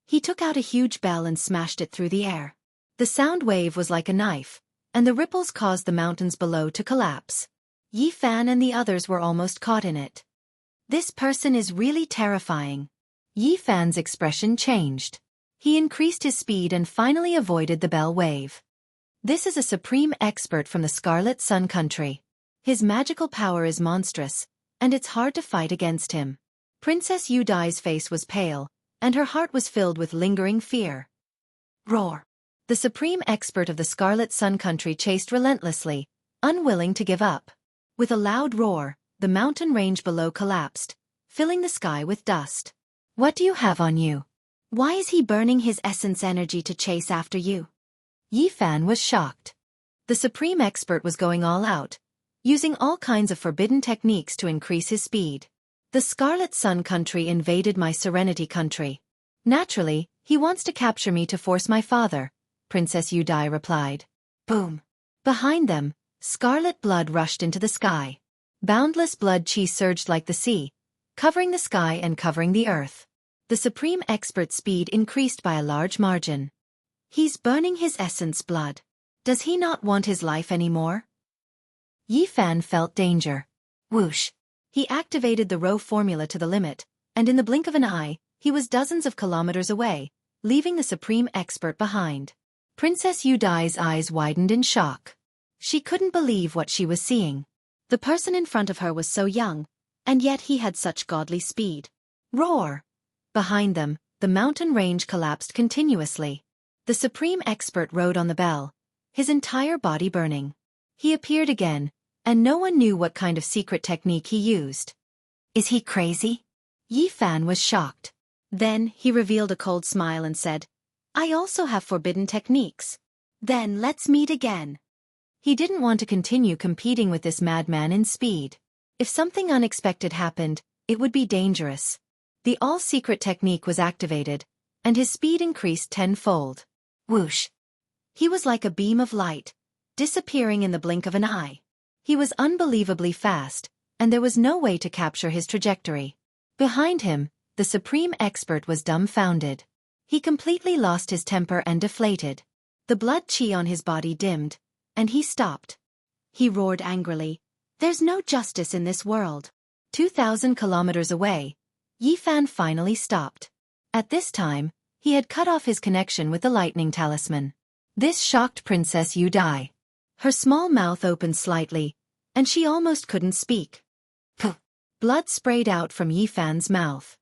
He took out a huge bell and smashed it through the air. The sound wave was like a knife, and the ripples caused the mountains below to collapse. Yi Fan and the others were almost caught in it. This person is really terrifying. Yi Fan's expression changed. He increased his speed and finally avoided the bell wave. This is a supreme expert from the Scarlet Sun country. His magical power is monstrous, and it's hard to fight against him. Princess Yu Dai's face was pale, and her heart was filled with lingering fear. Roar! The supreme expert of the Scarlet Sun country chased relentlessly, unwilling to give up. With a loud roar, the mountain range below collapsed, filling the sky with dust. What do you have on you? Why is he burning his essence energy to chase after you? Yi Fan was shocked. The supreme expert was going all out, using all kinds of forbidden techniques to increase his speed. The Scarlet Sun country invaded my Serenity country. Naturally, he wants to capture me to force my father, Princess Yu Dai replied. Boom! Behind them, scarlet blood rushed into the sky. Boundless blood chi surged like the sea, covering the sky and covering the earth. The supreme expert's speed increased by a large margin. He's burning his essence blood. Does he not want his life anymore? Yi Fan felt danger. Whoosh! He activated the Row formula to the limit, and in the blink of an eye, he was dozens of kilometers away, leaving the supreme expert behind. Princess Yu Dai's eyes widened in shock. She couldn't believe what she was seeing. The person in front of her was so young, and yet he had such godly speed. Roar! Behind them, the mountain range collapsed continuously. The supreme expert rode on the bell, his entire body burning. He appeared again, and no one knew what kind of secret technique he used. Is he crazy? Yi Fan was shocked. Then he revealed a cold smile and said, I also have forbidden techniques. Then let's meet again. He didn't want to continue competing with this madman in speed. If something unexpected happened, it would be dangerous. The all-secret technique was activated, and his speed increased tenfold. Whoosh! He was like a beam of light, disappearing in the blink of an eye. He was unbelievably fast, and there was no way to capture his trajectory. Behind him, the supreme expert was dumbfounded. He completely lost his temper and deflated. The blood chi on his body dimmed, and he stopped. He roared angrily, There's no justice in this world. 2,000 kilometers away, Yi Fan finally stopped. At this time, he had cut off his connection with the lightning talisman. This shocked Princess Yu Dai. Her small mouth opened slightly, and she almost couldn't speak. Puh! Blood sprayed out from Yi Fan's mouth.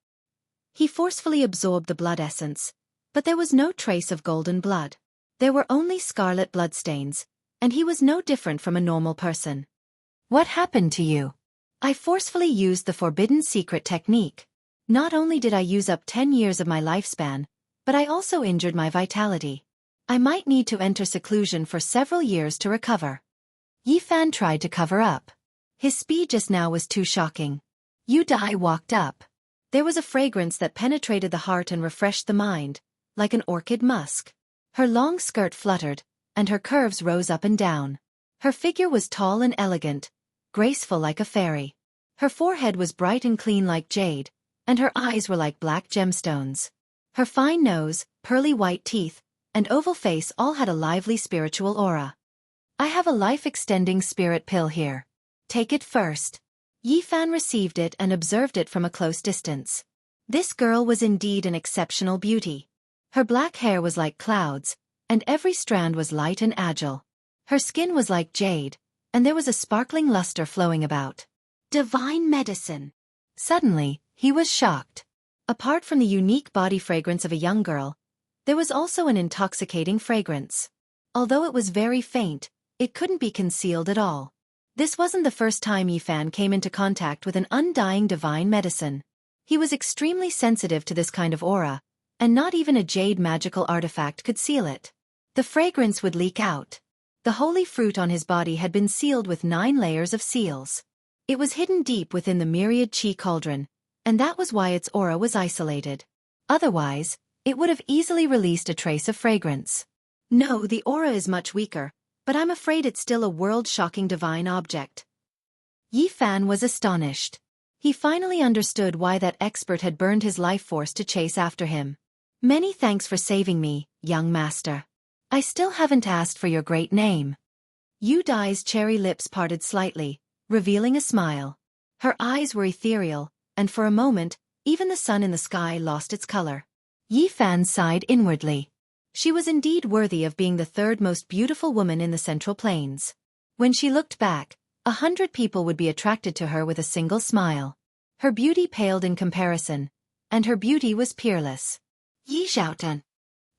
He forcefully absorbed the blood essence, but there was no trace of golden blood. There were only scarlet bloodstains, and he was no different from a normal person. What happened to you? I forcefully used the forbidden secret technique. Not only did I use up 10 years of my lifespan, but I also injured my vitality. I might need to enter seclusion for several years to recover. Yi Fan tried to cover up. His speed just now was too shocking. Yu Dai walked up. There was a fragrance that penetrated the heart and refreshed the mind, like an orchid musk. Her long skirt fluttered, and her curves rose up and down. Her figure was tall and elegant, graceful like a fairy. Her forehead was bright and clean like jade, and her eyes were like black gemstones. Her fine nose, pearly white teeth, and oval face all had a lively spiritual aura. I have a life-extending spirit pill here. Take it first. Yi Fan received it and observed it from a close distance. This girl was indeed an exceptional beauty. Her black hair was like clouds, and every strand was light and agile. Her skin was like jade, and there was a sparkling luster flowing about. Divine medicine. Suddenly, he was shocked. Apart from the unique body fragrance of a young girl, there was also an intoxicating fragrance. Although it was very faint, it couldn't be concealed at all. This wasn't the first time Yi Fan came into contact with an undying divine medicine. He was extremely sensitive to this kind of aura, and not even a jade magical artifact could seal it. The fragrance would leak out. The holy fruit on his body had been sealed with 9 layers of seals. It was hidden deep within the myriad chi cauldron, and that was why its aura was isolated. Otherwise, it would have easily released a trace of fragrance. No, the aura is much weaker, but I'm afraid it's still a world-shocking divine object. Yi Fan was astonished. He finally understood why that expert had burned his life force to chase after him. Many thanks for saving me, young master. I still haven't asked for your great name. Yu Dai's cherry lips parted slightly, revealing a smile. Her eyes were ethereal, and for a moment, even the sun in the sky lost its color. Yi Fan sighed inwardly. She was indeed worthy of being the 3rd most beautiful woman in the Central Plains. When she looked back, 100 people would be attracted to her with a single smile. Her beauty paled in comparison, and her beauty was peerless. Yi Xiaotan.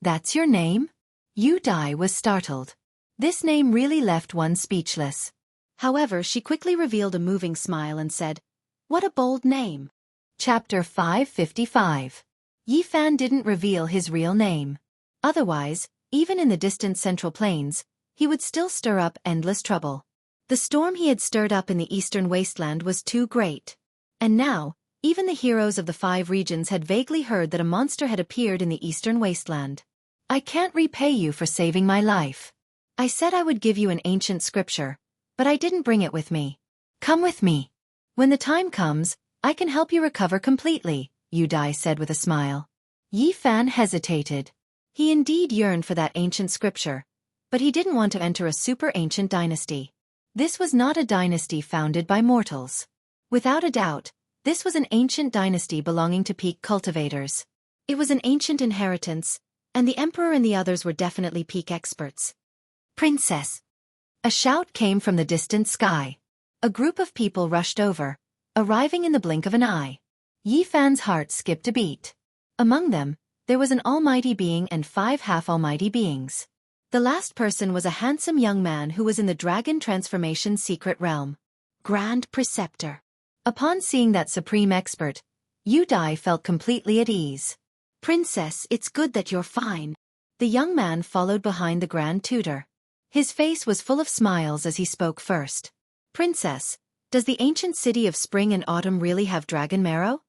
That's your name? Yu Dai was startled. This name really left one speechless. However, she quickly revealed a moving smile and said, "What a bold name." Chapter 555. Yi Fan didn't reveal his real name. Otherwise, even in the distant Central Plains, he would still stir up endless trouble. The storm he had stirred up in the eastern wasteland was too great. And now, even the heroes of the 5 regions had vaguely heard that a monster had appeared in the eastern wasteland. I can't repay you for saving my life. I said I would give you an ancient scripture, but I didn't bring it with me. Come with me. When the time comes, I can help you recover completely, Yu Dai said with a smile. Yi Fan hesitated. He indeed yearned for that ancient scripture, but he didn't want to enter a super-ancient dynasty. This was not a dynasty founded by mortals. Without a doubt, this was an ancient dynasty belonging to peak cultivators. It was an ancient inheritance, and the emperor and the others were definitely peak experts. Princess! A shout came from the distant sky. A group of people rushed over, arriving in the blink of an eye. Yi Fan's heart skipped a beat. Among them, there was an almighty being and 5 half-almighty beings. The last person was a handsome young man who was in the dragon transformation secret realm. Grand Preceptor. Upon seeing that supreme expert, Yu Dai felt completely at ease. Princess, it's good that you're fine. The young man followed behind the Grand Tutor. His face was full of smiles as he spoke first. Princess, does the ancient city of spring and autumn really have dragon marrow?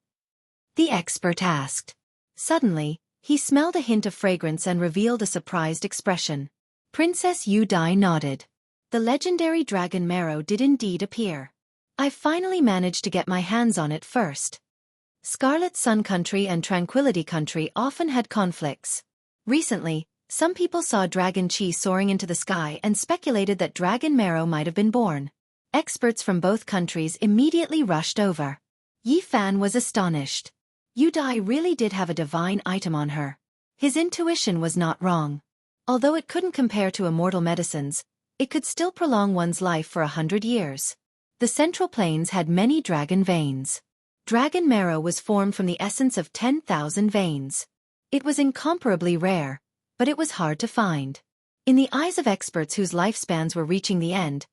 The expert asked. Suddenly, he smelled a hint of fragrance and revealed a surprised expression. Princess Yu Dai nodded. The legendary dragon marrow did indeed appear. I finally managed to get my hands on it first. Scarlet Sun Country and Tranquility Country often had conflicts. Recently, some people saw dragon chi soaring into the sky and speculated that dragon marrow might have been born. Experts from both countries immediately rushed over. Yi Fan was astonished. Yu Dai really did have a divine item on her. His intuition was not wrong. Although it couldn't compare to immortal medicines, it could still prolong one's life for 100 years. The Central Plains had many dragon veins. Dragon marrow was formed from the essence of 10,000 veins. It was incomparably rare, but it was hard to find. In the eyes of experts whose lifespans were reaching the end,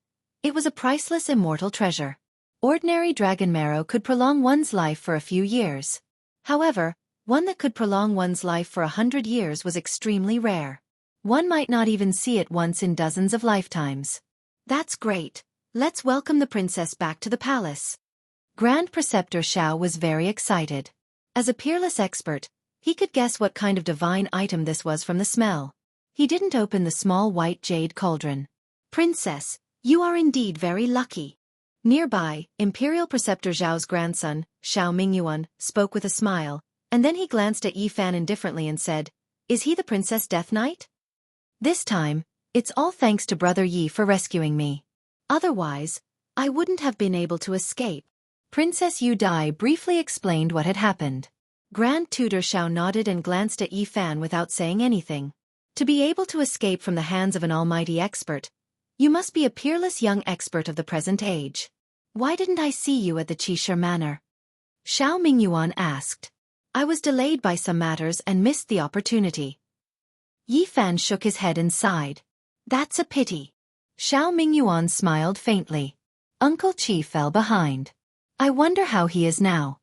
it was a priceless immortal treasure. Ordinary dragon marrow could prolong one's life for a few years. However, one that could prolong one's life for 100 years was extremely rare. One might not even see it once in dozens of lifetimes. That's great. Let's welcome the princess back to the palace. Grand Preceptor Xiao was very excited. As a peerless expert, he could guess what kind of divine item this was from the smell. He didn't open the small white jade cauldron. Princess, you are indeed very lucky. Nearby, Imperial Preceptor Zhao's grandson, Xiao Mingyuan, spoke with a smile, and then he glanced at Yi Fan indifferently and said, "Is he the Princess Death Knight?" "This time, it's all thanks to Brother Yi for rescuing me. Otherwise, I wouldn't have been able to escape." Princess Yu Dai briefly explained what had happened. Grand Tutor Xiao nodded and glanced at Yi Fan without saying anything. To be able to escape from the hands of an almighty expert, you must be a peerless young expert of the present age. "Why didn't I see you at the Qishir Manor?" Xiao Mingyuan asked. "I was delayed by some matters and missed the opportunity." Yi Fan shook his head and sighed. "That's a pity." Xiao Mingyuan smiled faintly. Uncle Qi fell behind. I wonder how he is now.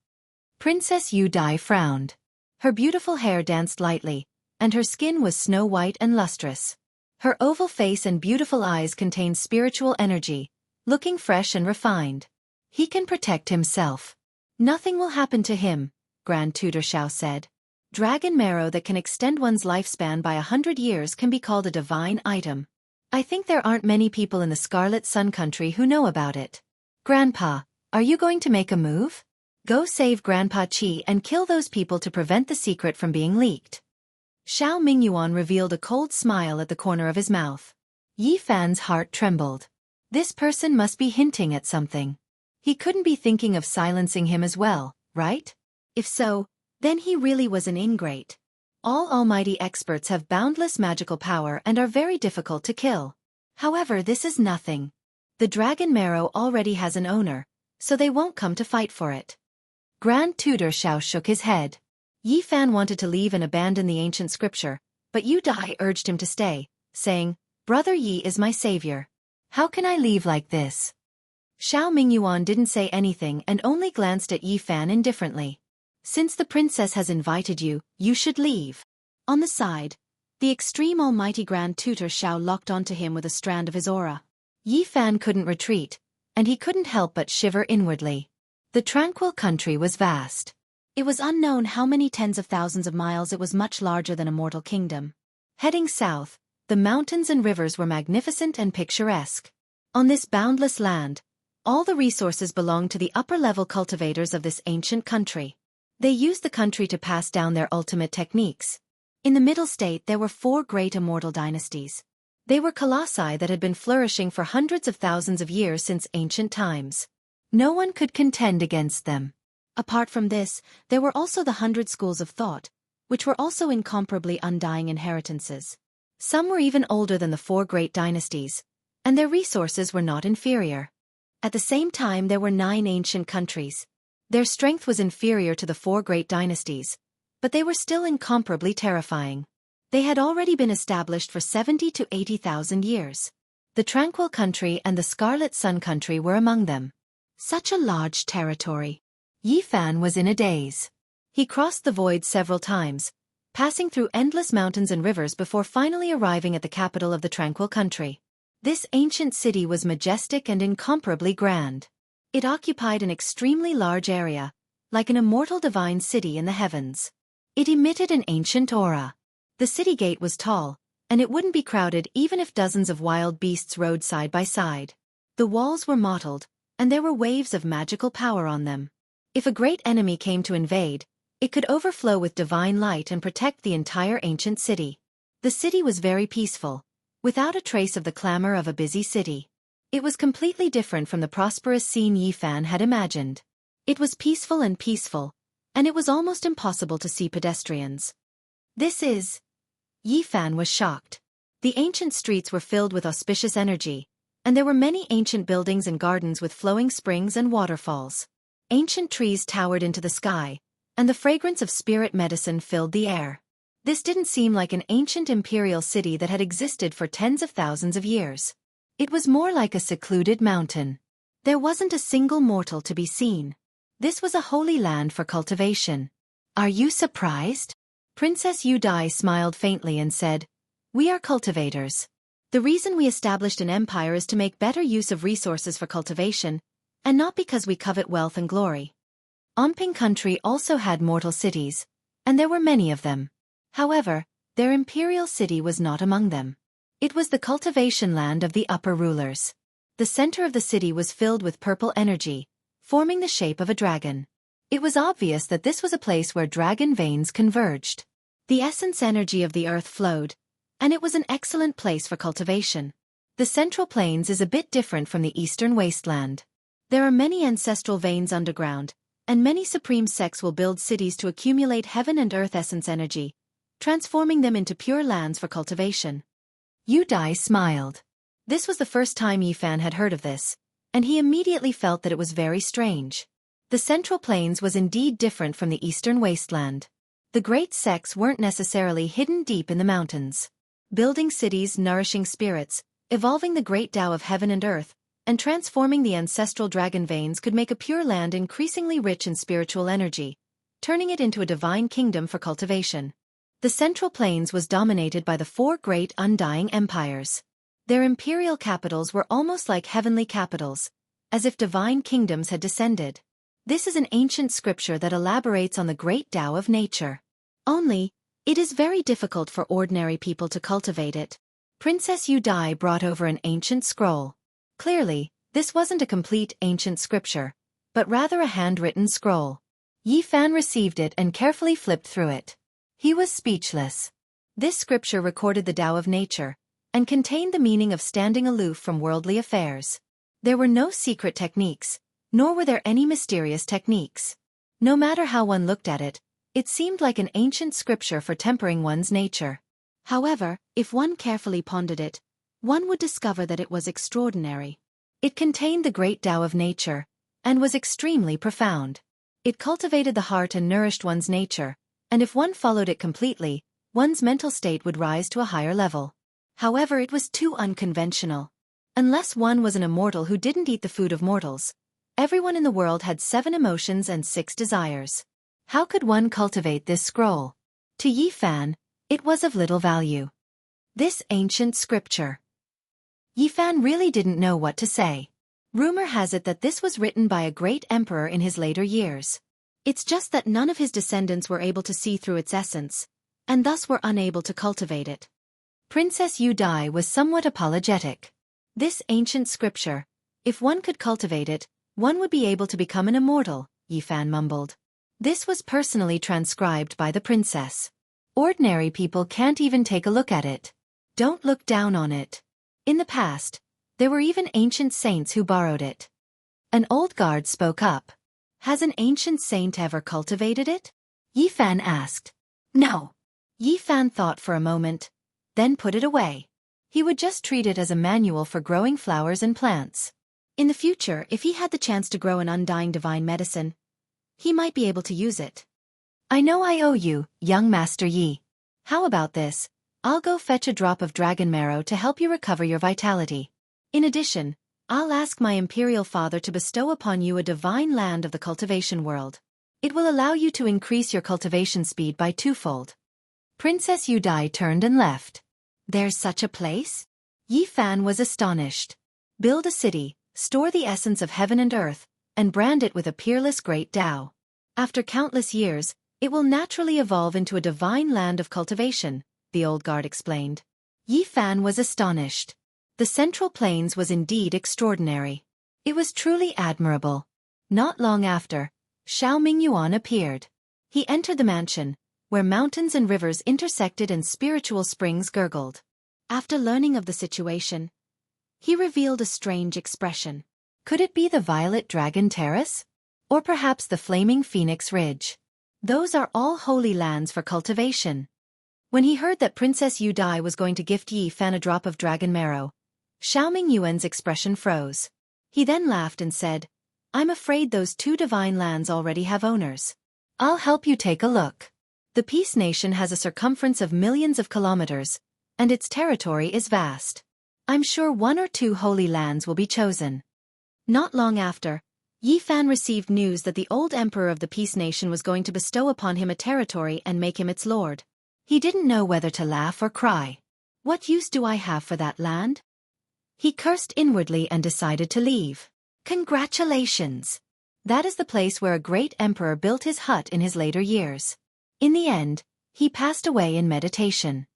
Princess Yu Dai frowned. Her beautiful hair danced lightly, and her skin was snow-white and lustrous. Her oval face and beautiful eyes contained spiritual energy, looking fresh and refined. He can protect himself. "Nothing will happen to him," Grand Tutor Xiao said. "Dragon marrow that can extend one's lifespan by 100 years can be called a divine item. I think there aren't many people in the Scarlet Sun Country who know about it. Grandpa, are you going to make a move? Go save Grandpa Qi and kill those people to prevent the secret from being leaked." Xiao Mingyuan revealed a cold smile at the corner of his mouth. Yi Fan's heart trembled. This person must be hinting at something. He couldn't be thinking of silencing him as well, right? If so, then he really was an ingrate. All almighty experts have boundless magical power and are very difficult to kill. However, this is nothing. The dragon marrow already has an owner, so they won't come to fight for it. Grand Tutor Xiao shook his head. Yi Fan wanted to leave and abandon the ancient scripture, but Yu Dai urged him to stay, saying, "Brother Yi is my savior. How can I leave like this?" Xiao Mingyuan didn't say anything and only glanced at Yi Fan indifferently. "Since the princess has invited you, you should leave." On the side, the extreme almighty Grand Tutor Xiao locked onto him with a strand of his aura. Yi Fan couldn't retreat, and he couldn't help but shiver inwardly. The tranquil country was vast. It was unknown how many tens of thousands of miles. It was much larger than a mortal kingdom. Heading south, the mountains and rivers were magnificent and picturesque. On this boundless land, all the resources belonged to the upper-level cultivators of this ancient country. They used the country to pass down their ultimate techniques. In the middle state there were 4 great immortal dynasties. They were colossi that had been flourishing for hundreds of thousands of years since ancient times. No one could contend against them. Apart from this, there were also the 100 schools of thought, which were also incomparably undying inheritances. Some were even older than the 4 great dynasties, and their resources were not inferior. At the same time there were 9 ancient countries. Their strength was inferior to the 4 great dynasties, but they were still incomparably terrifying. They had already been established for 70 to 80,000 years. The Tranquil Country and the Scarlet Sun Country were among them. Such a large territory. Yi Fan was in a daze. He crossed the void several times, passing through endless mountains and rivers before finally arriving at the capital of the Tranquil Country. This ancient city was majestic and incomparably grand. It occupied an extremely large area, like an immortal divine city in the heavens. It emitted an ancient aura. The city gate was tall, and it wouldn't be crowded even if dozens of wild beasts rode side by side. The walls were mottled, and there were waves of magical power on them. If a great enemy came to invade, it could overflow with divine light and protect the entire ancient city. The city was very peaceful, without a trace of the clamor of a busy city. It was completely different from the prosperous scene Yi Fan had imagined. It was peaceful, and it was almost impossible to see pedestrians. This is... Yi Fan was shocked. The ancient streets were filled with auspicious energy, and there were many ancient buildings and gardens with flowing springs and waterfalls. Ancient trees towered into the sky, and the fragrance of spirit medicine filled the air. This didn't seem like an ancient imperial city that had existed for tens of thousands of years. It was more like a secluded mountain. There wasn't a single mortal to be seen. This was a holy land for cultivation. Are you surprised? Princess Yu Dai smiled faintly and said, We are cultivators. The reason we established an empire is to make better use of resources for cultivation, and not because we covet wealth and glory. Omping country also had mortal cities, and there were many of them. However, their imperial city was not among them. It was the cultivation land of the upper rulers. The center of the city was filled with purple energy, forming the shape of a dragon. It was obvious that this was a place where dragon veins converged. The essence energy of the earth flowed, and it was an excellent place for cultivation. The Central Plains is a bit different from the Eastern Wasteland. There are many ancestral veins underground, and many supreme sects will build cities to accumulate heaven and earth essence energy, transforming them into pure lands for cultivation. Yu Dai smiled. This was the first time Yifan had heard of this, and he immediately felt that it was very strange. The Central Plains was indeed different from the Eastern Wasteland. The great sects weren't necessarily hidden deep in the mountains. Building cities, nourishing spirits, evolving the great Tao of heaven and earth, and transforming the ancestral dragon veins could make a pure land increasingly rich in spiritual energy, turning it into a divine kingdom for cultivation. The Central Plains was dominated by the four great undying empires. Their imperial capitals were almost like heavenly capitals, as if divine kingdoms had descended. This is an ancient scripture that elaborates on the great Tao of nature. Only, it is very difficult for ordinary people to cultivate it. Princess Yu Dai brought over an ancient scroll. Clearly, this wasn't a complete ancient scripture, but rather a handwritten scroll. Yifan received it and carefully flipped through it. He was speechless. This scripture recorded the Tao of nature, and contained the meaning of standing aloof from worldly affairs. There were no secret techniques, nor were there any mysterious techniques. No matter how one looked at it, it seemed like an ancient scripture for tempering one's nature. However, if one carefully pondered it, one would discover that it was extraordinary. It contained the great Tao of nature, and was extremely profound. It cultivated the heart and nourished one's nature, and if one followed it completely, one's mental state would rise to a higher level. However, it was too unconventional. Unless one was an immortal who didn't eat the food of mortals, everyone in the world had 7 emotions and 6 desires. How could one cultivate this scroll? To Yifan, it was of little value. This ancient scripture. Yifan really didn't know what to say. Rumor has it that this was written by a great emperor in his later years. It's just that none of his descendants were able to see through its essence, and thus were unable to cultivate it. Princess Yu Dai was somewhat apologetic. This ancient scripture, if one could cultivate it, one would be able to become an immortal, Yifan mumbled. This was personally transcribed by the princess. Ordinary people can't even take a look at it. Don't look down on it. In the past, there were even ancient saints who borrowed it. An old guard spoke up. Has an ancient saint ever cultivated it? Yifan asked. No. Yifan thought for a moment, then put it away. He would just treat it as a manual for growing flowers and plants. In the future, if he had the chance to grow an undying divine medicine, he might be able to use it. I know I owe you, young Master Yi. How about this? I'll go fetch a drop of dragon marrow to help you recover your vitality. In addition, I'll ask my imperial father to bestow upon you a divine land of the cultivation world. It will allow you to increase your cultivation speed by 2-fold. Princess Yu Dai turned and left. There's such a place? Yifan was astonished. Build a city, store the essence of heaven and earth, and brand it with a peerless great Tao. After countless years, it will naturally evolve into a divine land of cultivation, the old guard explained. Yifan was astonished. The Central Plains was indeed extraordinary. It was truly admirable. Not long after, Xiao Mingyuan appeared. He entered the mansion, where mountains and rivers intersected and spiritual springs gurgled. After learning of the situation, he revealed a strange expression. Could it be the Violet Dragon Terrace? Or perhaps the Flaming Phoenix Ridge? Those are all holy lands for cultivation. When he heard that Princess Yu Dai was going to gift Yifan a drop of dragon marrow, Xiao Mingyuan's expression froze. He then laughed and said, I'm afraid those 2 divine lands already have owners. I'll help you take a look. The Peace Nation has a circumference of millions of kilometers, and its territory is vast. I'm sure 1 or 2 holy lands will be chosen. Not long after, Yifan received news that the old emperor of the Peace Nation was going to bestow upon him a territory and make him its lord. He didn't know whether to laugh or cry. What use do I have for that land? He cursed inwardly and decided to leave. Congratulations! That is the place where a great emperor built his hut in his later years. In the end, he passed away in meditation.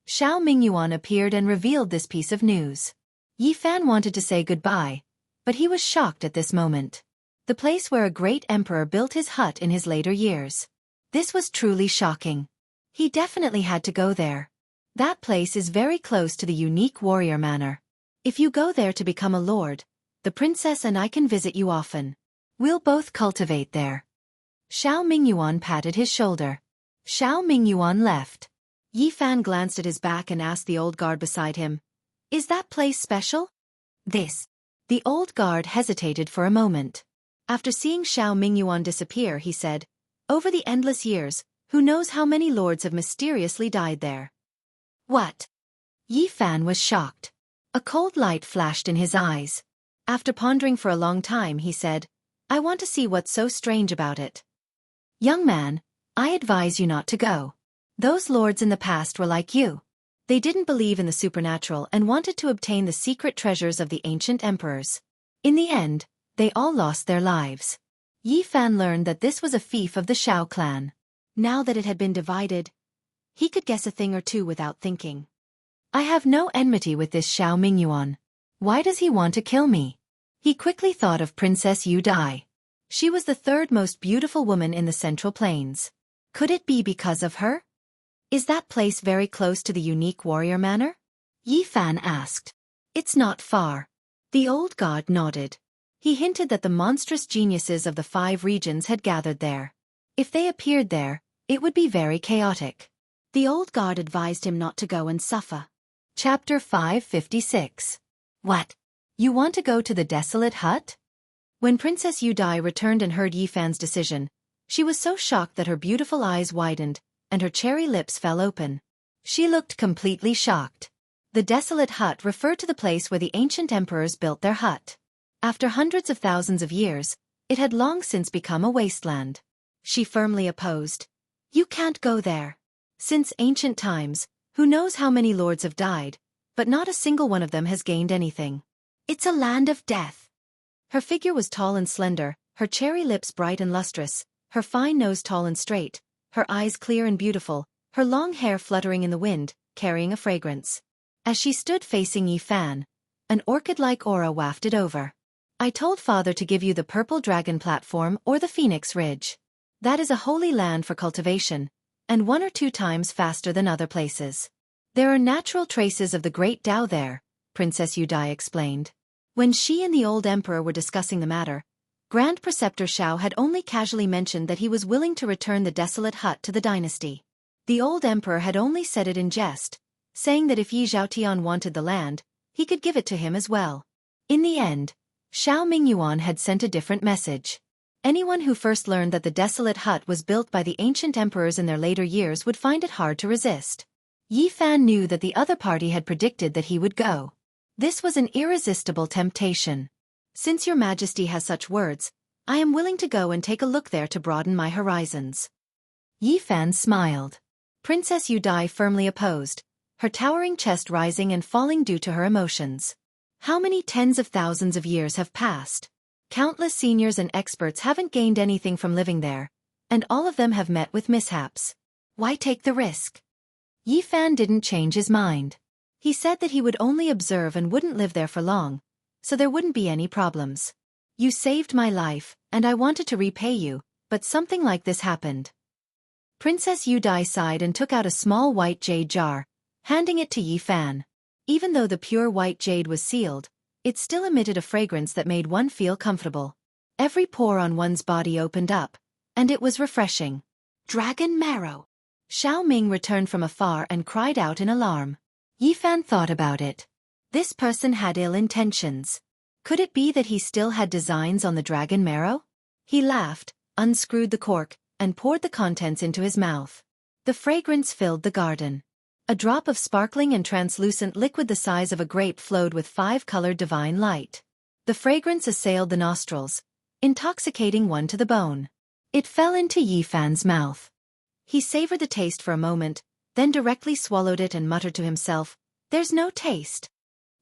Xiao Mingyuan appeared and revealed this piece of news. Yi Fan wanted to say goodbye, but he was shocked at this moment. The place where a great emperor built his hut in his later years. This was truly shocking. He definitely had to go there. That place is very close to the unique warrior manor. If you go there to become a lord, the princess and I can visit you often. We'll both cultivate there. Xiao Mingyuan patted his shoulder. Xiao Mingyuan left. Yi Fan glanced at his back and asked the old guard beside him, "Is that place special?" This. The old guard hesitated for a moment. After seeing Xiao Mingyuan disappear, he said, "Over the endless years, who knows how many lords have mysteriously died there?" What? Yi Fan was shocked. A cold light flashed in his eyes. After pondering for a long time, he said, "I want to see what's so strange about it." Young man, I advise you not to go. Those lords in the past were like you. They didn't believe in the supernatural and wanted to obtain the secret treasures of the ancient emperors. In the end, they all lost their lives. Yi Fan learned that this was a fief of the Xiao clan. Now that it had been divided, he could guess a thing or two without thinking. I have no enmity with this Xiao Mingyuan. Why does he want to kill me? He quickly thought of Princess Yu Dai. She was the third most beautiful woman in the Central Plains. Could it be because of her? Is that place very close to the unique warrior manor? Yi Fan asked. It's not far. The old god nodded. He hinted that the monstrous geniuses of the 5 regions had gathered there. If they appeared there, it would be very chaotic. The old god advised him not to go and suffer. Chapter 556. What? You want to go to the desolate hut? When Princess Yu Dai returned and heard Yi Fan's decision, she was so shocked that her beautiful eyes widened, and her cherry lips fell open. She looked completely shocked. The desolate hut referred to the place where the ancient emperors built their hut. After hundreds of thousands of years, it had long since become a wasteland. She firmly opposed. You can't go there. Since ancient times, who knows how many lords have died, but not a single one of them has gained anything. It's a land of death. Her figure was tall and slender, her cherry lips bright and lustrous, her fine nose tall and straight, her eyes clear and beautiful, her long hair fluttering in the wind, carrying a fragrance. As she stood facing Yi Fan, an orchid-like aura wafted over. I told father to give you the purple dragon platform or the Phoenix Ridge. That is a holy land for cultivation, and 1 or 2 times faster than other places. There are natural traces of the great Tao there, Princess Yu Dai explained. When she and the old emperor were discussing the matter, Grand Preceptor Xiao had only casually mentioned that he was willing to return the desolate hut to the dynasty. The old emperor had only said it in jest, saying that if Yi Zhaotian wanted the land, he could give it to him as well. In the end, Xiao Mingyuan had sent a different message. Anyone who first learned that the desolate hut was built by the ancient emperors in their later years would find it hard to resist. Yi Fan knew that the other party had predicted that he would go. This was an irresistible temptation. Since your majesty has such words, I am willing to go and take a look there to broaden my horizons. Yi Fan smiled. Princess Yu Dai firmly opposed, her towering chest rising and falling due to her emotions. How many tens of thousands of years have passed? Countless seniors and experts haven't gained anything from living there, and all of them have met with mishaps. Why take the risk? Yi Fan didn't change his mind. He said that he would only observe and wouldn't live there for long, so there wouldn't be any problems. You saved my life, and I wanted to repay you, but something like this happened. Princess Yu Dai sighed and took out a small white jade jar, handing it to Yi Fan. Even though the pure white jade was sealed, it still emitted a fragrance that made one feel comfortable. Every pore on one's body opened up, and it was refreshing. Dragon marrow! Xiao Ming returned from afar and cried out in alarm. Yi Fan thought about it. This person had ill intentions. Could it be that he still had designs on the dragon marrow? He laughed, unscrewed the cork, and poured the contents into his mouth. The fragrance filled the garden. A drop of sparkling and translucent liquid the size of a grape flowed with 5-colored divine light. The fragrance assailed the nostrils, intoxicating one to the bone. It fell into Yi Fan's mouth. He savored the taste for a moment, then directly swallowed it and muttered to himself, There's no taste.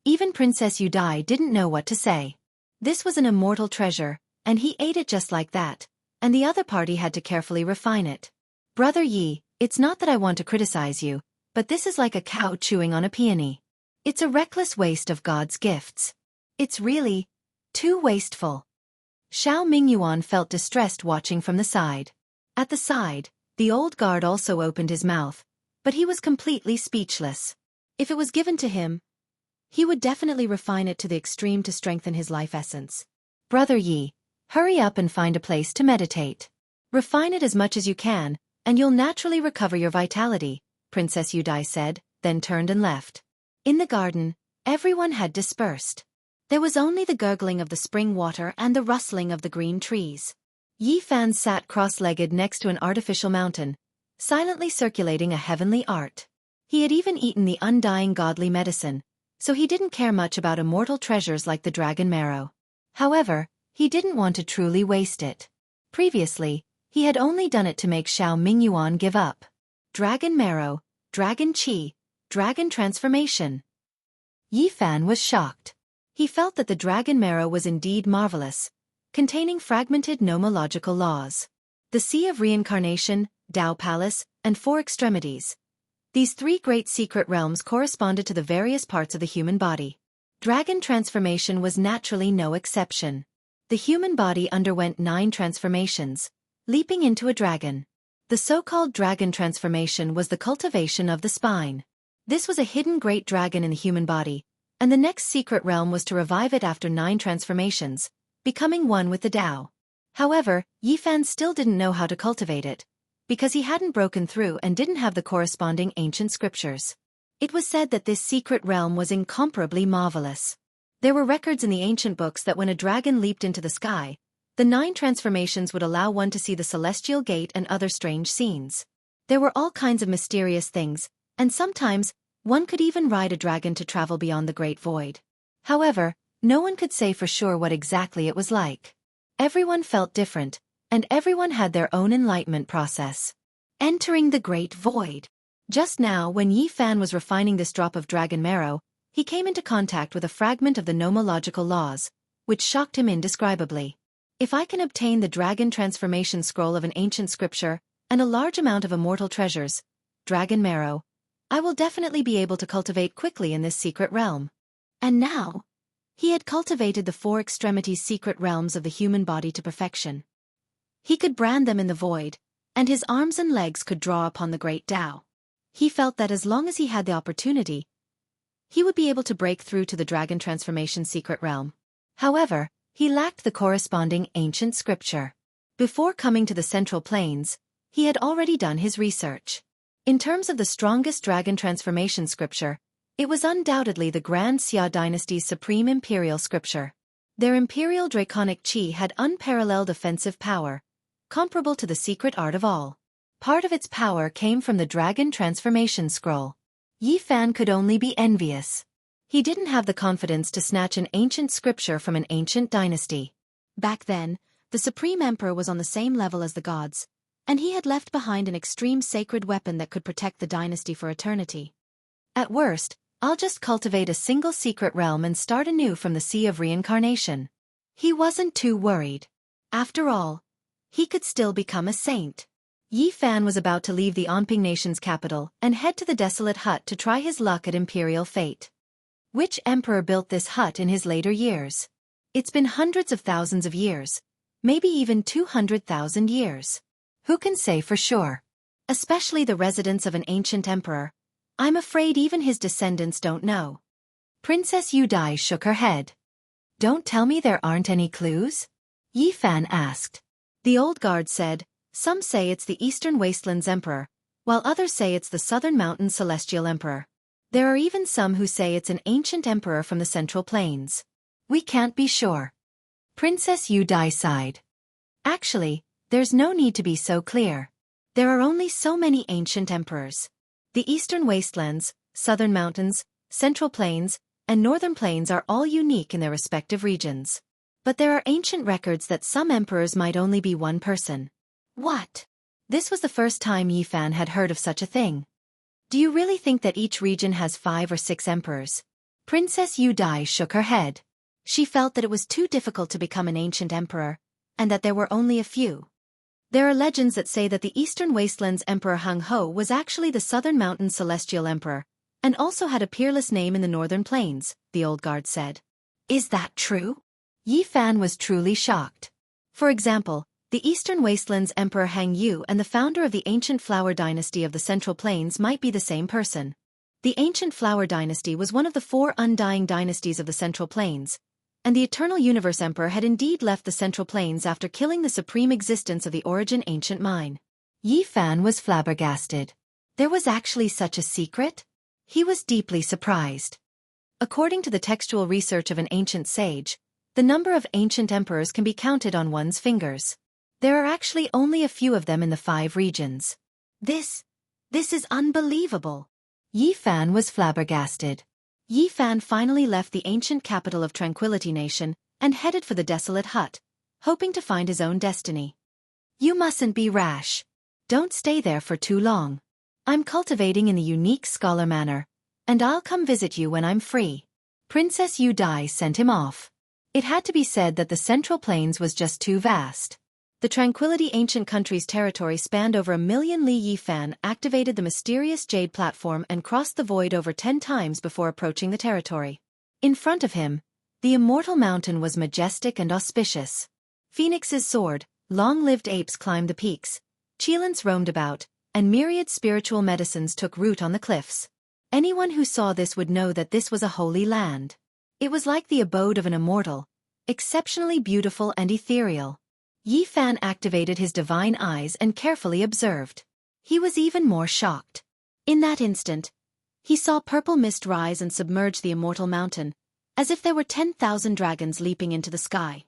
Even Princess Yudai didn't know what to say. This was an immortal treasure, and he ate it just like that, and the other party had to carefully refine it. Brother Yi, it's not that I want to criticize you, but this is like a cow chewing on a peony. It's a reckless waste of God's gifts. It's really too wasteful. Xiao Mingyuan felt distressed watching from the side. At the side, the old guard also opened his mouth, but he was completely speechless. If it was given to him, he would definitely refine it to the extreme to strengthen his life essence. Brother Yi, hurry up and find a place to meditate. Refine it as much as you can, and you'll naturally recover your vitality, Princess Yudai said, then turned and left. In the garden, everyone had dispersed. There was only the gurgling of the spring water and the rustling of the green trees. Yi Fan sat cross-legged next to an artificial mountain, silently circulating a heavenly art. He had even eaten the undying godly medicine, so he didn't care much about immortal treasures like the dragon marrow. However, he didn't want to truly waste it. Previously, he had only done it to make Xiao Mingyuan give up. Dragon marrow, dragon qi, dragon transformation. Yi Fan was shocked. He felt that the dragon marrow was indeed marvelous, containing fragmented nomological laws. The Sea of Reincarnation, Tao Palace, and Four Extremities. These three great secret realms corresponded to the various parts of the human body. Dragon transformation was naturally no exception. The human body underwent 9 transformations, leaping into a dragon. The so-called dragon transformation was the cultivation of the spine. This was a hidden great dragon in the human body, and the next secret realm was to revive it after 9 transformations, becoming one with the Tao. However, Yi Fan still didn't know how to cultivate it, because he hadn't broken through and didn't have the corresponding ancient scriptures. It was said that this secret realm was incomparably marvelous. There were records in the ancient books that when a dragon leaped into the sky, the 9 transformations would allow one to see the celestial gate and other strange scenes. There were all kinds of mysterious things, and sometimes, one could even ride a dragon to travel beyond the great void. However, no one could say for sure what exactly it was like. Everyone felt different, and everyone had their own enlightenment process. Entering the great void. Just now, when Yi Fan was refining this drop of dragon marrow, he came into contact with a fragment of the nomological laws, which shocked him indescribably. If I can obtain the dragon transformation scroll of an ancient scripture, and a large amount of immortal treasures, dragon marrow, I will definitely be able to cultivate quickly in this secret realm. And now, he had cultivated the 4 extremities secret realms of the human body to perfection. He could brand them in the void, and his arms and legs could draw upon the great Tao. He felt that as long as he had the opportunity, he would be able to break through to the dragon transformation secret realm. However, he lacked the corresponding ancient scripture. Before coming to the Central Plains, he had already done his research. In terms of the strongest dragon transformation scripture, it was undoubtedly the Grand Xia dynasty's supreme imperial scripture. Their imperial draconic qi had unparalleled offensive power, comparable to the secret art of all. Part of its power came from the dragon transformation scroll. Yi Fan could only be envious. He didn't have the confidence to snatch an ancient scripture from an ancient dynasty. Back then, the Supreme Emperor was on the same level as the gods, and he had left behind an extreme sacred weapon that could protect the dynasty for eternity. At worst, I'll just cultivate a single secret realm and start anew from the Sea of Reincarnation. He wasn't too worried. After all, he could still become a saint. Yi Fan was about to leave the Anping nation's capital and head to the desolate hut to try his luck at imperial fate. Which emperor built this hut in his later years? It's been hundreds of thousands of years, maybe even 200,000 years. Who can say for sure? Especially the residents of an ancient emperor. I'm afraid even his descendants don't know. Princess Yudai shook her head. Don't tell me there aren't any clues? Yi Fan asked. The old guard said, some say it's the Eastern Wastelands Emperor, while others say it's the Southern Mountains Celestial Emperor. There are even some who say it's an ancient emperor from the Central Plains. We can't be sure. Princess Yudai sighed. Actually, there's no need to be so clear. There are only so many ancient emperors. The Eastern Wastelands, Southern Mountains, Central Plains, and Northern Plains are all unique in their respective regions. But there are ancient records that some emperors might only be one person. What? This was the first time Yi Fan had heard of such a thing. Do you really think that each region has 5 or 6 emperors? Princess Yu Dai shook her head. She felt that it was too difficult to become an ancient emperor, and that there were only a few. There are legends that say that the Eastern Wastelands Emperor Hung Ho was actually the Southern Mountains Celestial Emperor, and also had a peerless name in the Northern Plains, the old guard said. Is that true? Yi Fan was truly shocked. For example, the Eastern Wastelands Emperor Hang Yu and the founder of the ancient Flower Dynasty of the Central Plains might be the same person. The ancient Flower Dynasty was one of the 4 undying dynasties of the Central Plains, and the Eternal Universe Emperor had indeed left the Central Plains after killing the supreme existence of the Origin Ancient Mine. Yi Fan was flabbergasted. There was actually such a secret? He was deeply surprised. According to the textual research of an ancient sage, the number of ancient emperors can be counted on one's fingers. There are actually only a few of them in the 5 regions. This is unbelievable. Yi Fan was flabbergasted. Yi Fan finally left the ancient capital of Tranquility Nation and headed for the desolate hut, hoping to find his own destiny. You mustn't be rash. Don't stay there for too long. I'm cultivating in the unique scholar manner, and I'll come visit you when I'm free. Princess Yu Dai sent him off. It had to be said that the Central Plains was just too vast. The Tranquility Ancient Country's territory spanned over 1 million li. Yi Fan activated the mysterious jade platform and crossed the void over 10 times before approaching the territory. In front of him, the immortal mountain was majestic and auspicious. Phoenixes soared, long-lived apes climbed the peaks, cheilants roamed about, and myriad spiritual medicines took root on the cliffs. Anyone who saw this would know that this was a holy land. It was like the abode of an immortal, exceptionally beautiful and ethereal. Yi Fan activated his divine eyes and carefully observed. He was even more shocked. In that instant, he saw purple mist rise and submerge the immortal mountain, as if there were 10,000 dragons leaping into the sky.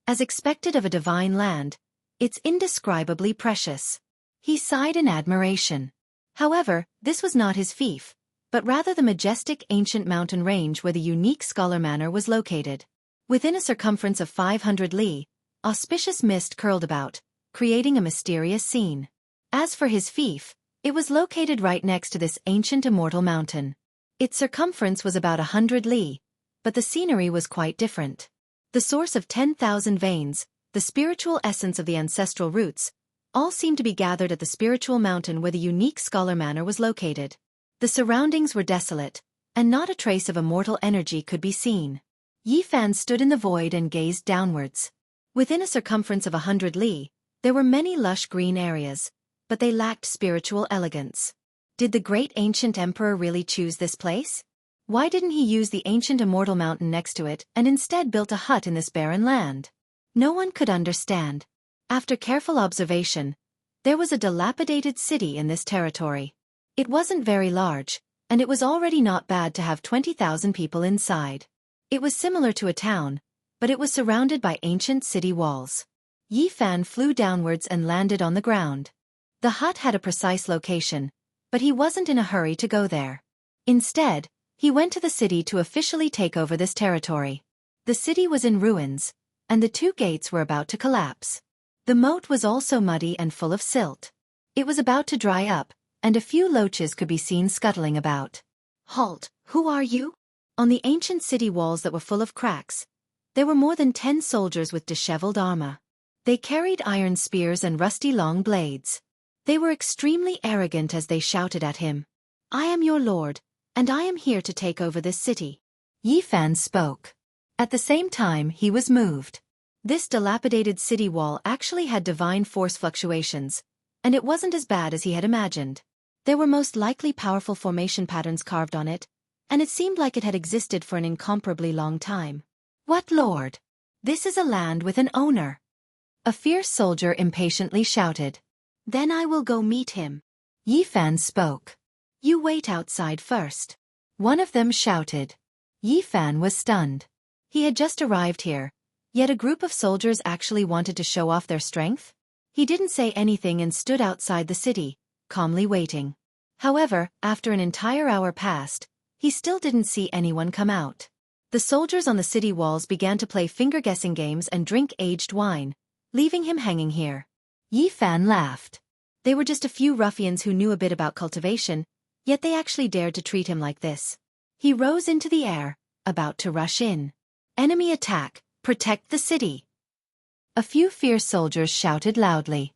As expected of a divine land, it's indescribably precious. He sighed in admiration. However, this was not his fief, but rather the majestic ancient mountain range where the unique scholar manor was located. Within a circumference of 500 li, auspicious mist curled about, creating a mysterious scene. As for his fief, it was located right next to this ancient immortal mountain. Its circumference was about 100 li, but the scenery was quite different. The source of 10,000 veins, the spiritual essence of the ancestral roots, all seemed to be gathered at the spiritual mountain where the unique scholar manor was located. The surroundings were desolate, and not a trace of immortal energy could be seen. Yi Fan stood in the void and gazed downwards. Within a circumference of 100 li, there were many lush green areas, but they lacked spiritual elegance. Did the great ancient emperor really choose this place? Why didn't he use the ancient immortal mountain next to it and instead built a hut in this barren land? No one could understand. After careful observation, there was a dilapidated city in this territory. It wasn't very large, and it was already not bad to have 20,000 people inside. It was similar to a town, but it was surrounded by ancient city walls. Yi Fan flew downwards and landed on the ground. The hut had a precise location, but he wasn't in a hurry to go there. Instead, he went to the city to officially take over this territory. The city was in ruins, and the 2 gates were about to collapse. The moat was also muddy and full of silt. It was about to dry up, and a few loaches could be seen scuttling about. Halt, who are you? On the ancient city walls that were full of cracks, there were more than 10 soldiers with disheveled armor. They carried iron spears and rusty long blades. They were extremely arrogant as they shouted at him. "I am your lord, and I am here to take over this city." Yi Fan spoke. At the same time he was moved. This dilapidated city wall actually had divine force fluctuations, and it wasn't as bad as he had imagined. There were most likely powerful formation patterns carved on it, and it seemed like it had existed for an incomparably long time. "What lord? This is a land with an owner," a fierce soldier impatiently shouted. "Then I will go meet him." Yi Fan spoke. "You wait outside first," one of them shouted. Yi Fan was stunned. He had just arrived here, yet a group of soldiers actually wanted to show off their strength? He didn't say anything and stood outside the city, calmly waiting. However, after an entire hour passed, he still didn't see anyone come out. The soldiers on the city walls began to play finger-guessing games and drink aged wine, leaving him hanging here. Yi Fan laughed. They were just a few ruffians who knew a bit about cultivation, Yet they actually dared to treat him like this. He rose into the air, about to rush in. Enemy attack, protect the city. A few fierce soldiers shouted loudly.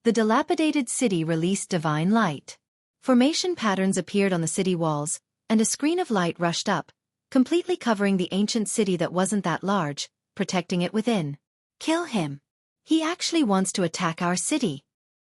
The dilapidated city released divine light. Formation patterns appeared on the city walls, and a screen of light rushed up, completely covering the ancient city that wasn't that large, protecting it within. Kill him. He actually wants to attack our city.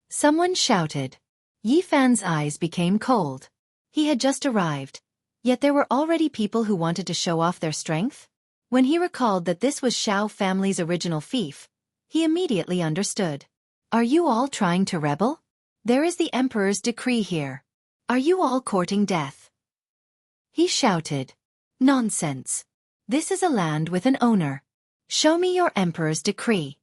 Someone shouted. Yi Fan's eyes became cold. He had just arrived, yet there were already people who wanted to show off their strength. When he recalled that this was Xiao family's original fief, he immediately understood. Are you all trying to rebel? There is the Emperor's decree here. Are you all courting death? He shouted. Nonsense. This is a land with an owner. Show me your Emperor's decree.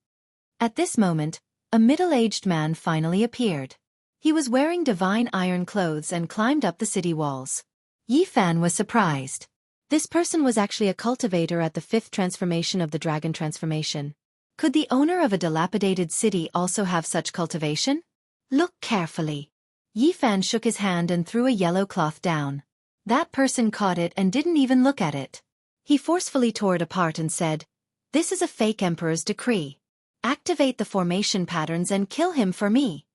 At this moment, a middle-aged man finally appeared. He was wearing divine iron clothes and climbed up the city walls. Yi Fan was surprised. This person was actually a cultivator at the 5th transformation of the dragon transformation. Could the owner of a dilapidated city also have such cultivation? Look carefully. Yi Fan shook his hand and threw a yellow cloth down. That person caught it and didn't even look at it. He forcefully tore it apart and said, "This is a fake Emperor's decree. Activate the formation patterns and kill him for me."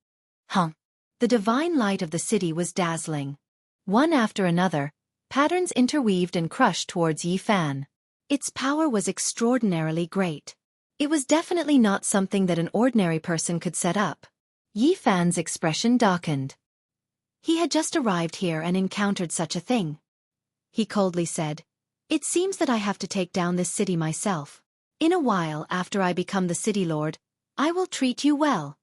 The divine light of the city was dazzling. One after another, patterns interweaved and crushed towards Yi Fan. Its power was extraordinarily great. It was definitely not something that an ordinary person could set up. Yi Fan's expression darkened. He had just arrived here and encountered such a thing. He coldly said, "It seems that I have to take down this city myself. In a while after I become the city lord, I will treat you well."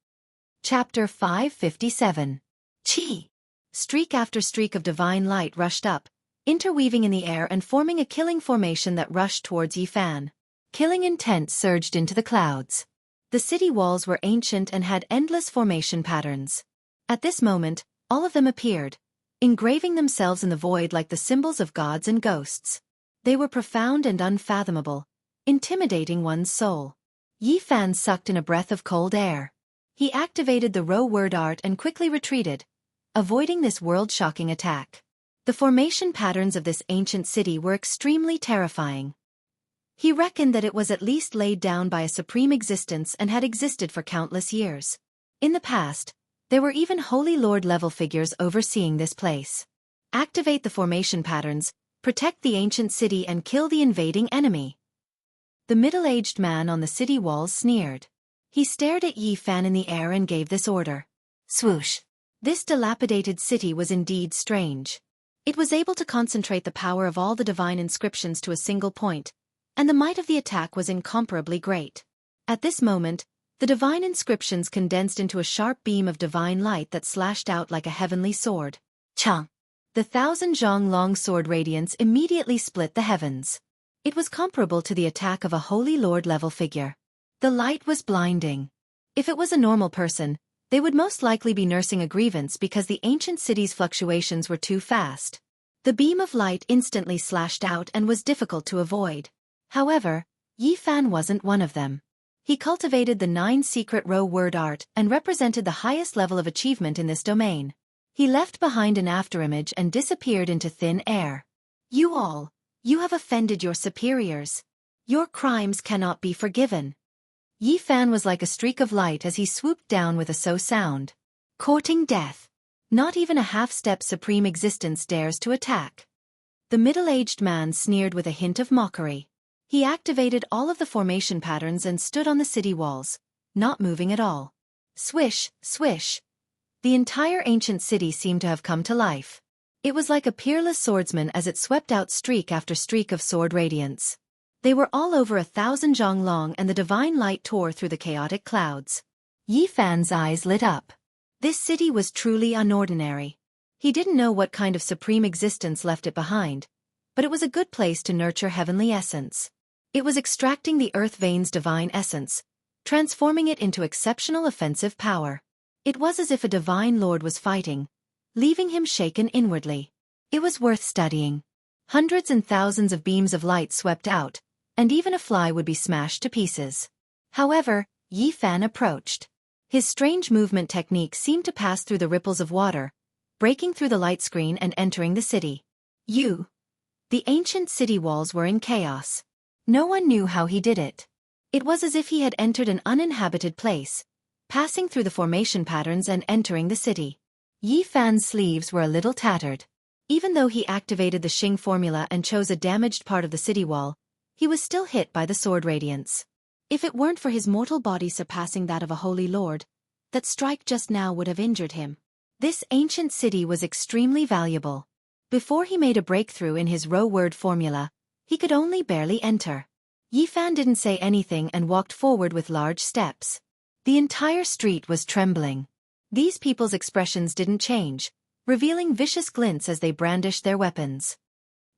Chapter 557. Chi! Streak after streak of divine light rushed up, interweaving in the air and forming a killing formation that rushed towards Yi Fan. Killing intent surged into the clouds. The city walls were ancient and had endless formation patterns. At this moment, all of them appeared, engraving themselves in the void like the symbols of gods and ghosts. They were profound and unfathomable, intimidating one's soul. Yi Fan sucked in a breath of cold air. He activated the row word art and quickly retreated, avoiding this world-shocking attack. The formation patterns of this ancient city were extremely terrifying. He reckoned that it was at least laid down by a supreme existence and had existed for countless years. In the past, there were even Holy Lord-level figures overseeing this place. Activate the formation patterns, protect the ancient city and kill the invading enemy. The middle-aged man on the city walls sneered. He stared at Yi Fan in the air and gave this order. Swoosh! This dilapidated city was indeed strange. It was able to concentrate the power of all the divine inscriptions to a single point, and the might of the attack was incomparably great. At this moment, the divine inscriptions condensed into a sharp beam of divine light that slashed out like a heavenly sword. Chang! The 1,000-zhang-long sword radiance immediately split the heavens. It was comparable to the attack of a Holy Lord-level figure. The light was blinding. If it was a normal person, they would most likely be nursing a grievance because the ancient city's fluctuations were too fast. The beam of light instantly slashed out and was difficult to avoid. However, Yi Fan wasn't one of them. He cultivated the 9 secret row word art and represented the highest level of achievement in this domain. He left behind an afterimage and disappeared into thin air. You have offended your superiors. Your crimes cannot be forgiven." Yi Fan was like a streak of light as he swooped down with a so sound. "Courting death. Not even a half-step supreme existence dares to attack." The middle-aged man sneered with a hint of mockery. He activated all of the formation patterns and stood on the city walls, not moving at all. Swish, swish. The entire ancient city seemed to have come to life. It was like a peerless swordsman as it swept out streak after streak of sword radiance. They were all over 1,000 zhang long and the divine light tore through the chaotic clouds. Yi Fan's eyes lit up. This city was truly unordinary. He didn't know what kind of supreme existence left it behind, but it was a good place to nurture heavenly essence. It was extracting the earth vein's divine essence, transforming it into exceptional offensive power. It was as if a divine lord was fighting, leaving him shaken inwardly. It was worth studying. Hundreds and thousands of beams of light swept out, and even a fly would be smashed to pieces. However, Yi Fan approached. His strange movement technique seemed to pass through the ripples of water, breaking through the light screen and entering the city. The ancient city walls were in chaos. No one knew how he did it. It was as if he had entered an uninhabited place, passing through the formation patterns and entering the city. Yi Fan's sleeves were a little tattered. Even though he activated the Xing formula and chose a damaged part of the city wall, he was still hit by the sword radiance. If it weren't for his mortal body surpassing that of a holy lord, that strike just now would have injured him. This ancient city was extremely valuable. Before he made a breakthrough in his row-word formula, he could only barely enter. Yi Fan didn't say anything and walked forward with large steps. The entire street was trembling. These people's expressions didn't change, revealing vicious glints as they brandished their weapons.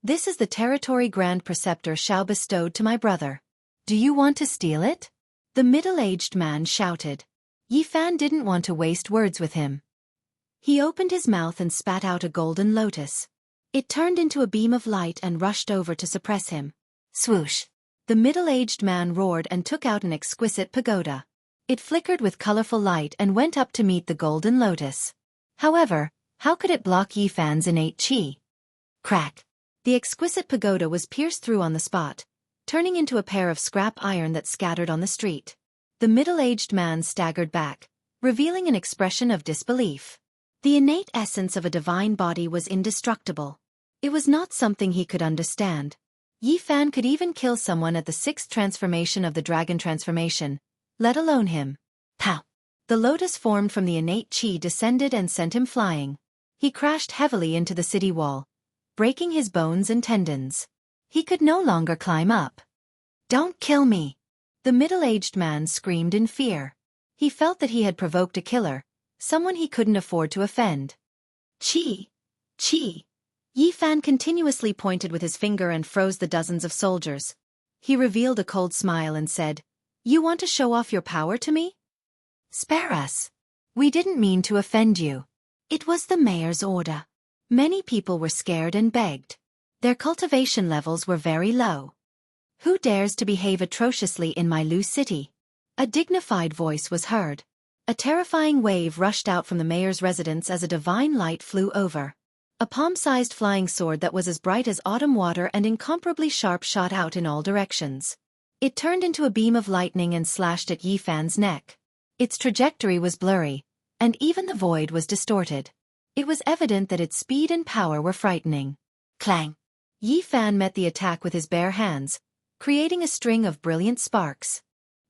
"This is the territory Grand Preceptor Xiao bestowed to my brother. Do you want to steal it?" The middle-aged man shouted. Yi Fan didn't want to waste words with him. He opened his mouth and spat out a golden lotus. It turned into a beam of light and rushed over to suppress him. Swoosh! The middle-aged man roared and took out an exquisite pagoda. It flickered with colorful light and went up to meet the golden lotus. However, how could it block Yi Fan's innate qi? Crack! The exquisite pagoda was pierced through on the spot, turning into a pair of scrap iron that scattered on the street. The middle-aged man staggered back, revealing an expression of disbelief. The innate essence of a divine body was indestructible. It was not something he could understand. Yi Fan could even kill someone at the 6th transformation of the dragon transformation, let alone him. Pow! The lotus formed from the innate qi descended and sent him flying. He crashed heavily into the city wall, breaking his bones and tendons. He could no longer climb up. "Don't kill me!" The middle-aged man screamed in fear. He felt that he had provoked a killer, someone he couldn't afford to offend. "Qi! Qi!" Yi Fan continuously pointed with his finger and froze the dozens of soldiers. He revealed a cold smile and said, "You want to show off your power to me? Spare us. We didn't mean to offend you." It was the mayor's order. Many people were scared and begged. Their cultivation levels were very low. "Who dares to behave atrociously in my loose city?" A dignified voice was heard. A terrifying wave rushed out from the mayor's residence as a divine light flew over. A palm-sized flying sword that was as bright as autumn water and incomparably sharp shot out in all directions. It turned into a beam of lightning and slashed at Yi Fan's neck. Its trajectory was blurry, and even the void was distorted. It was evident that its speed and power were frightening. Clang! Yi Fan met the attack with his bare hands, creating a string of brilliant sparks.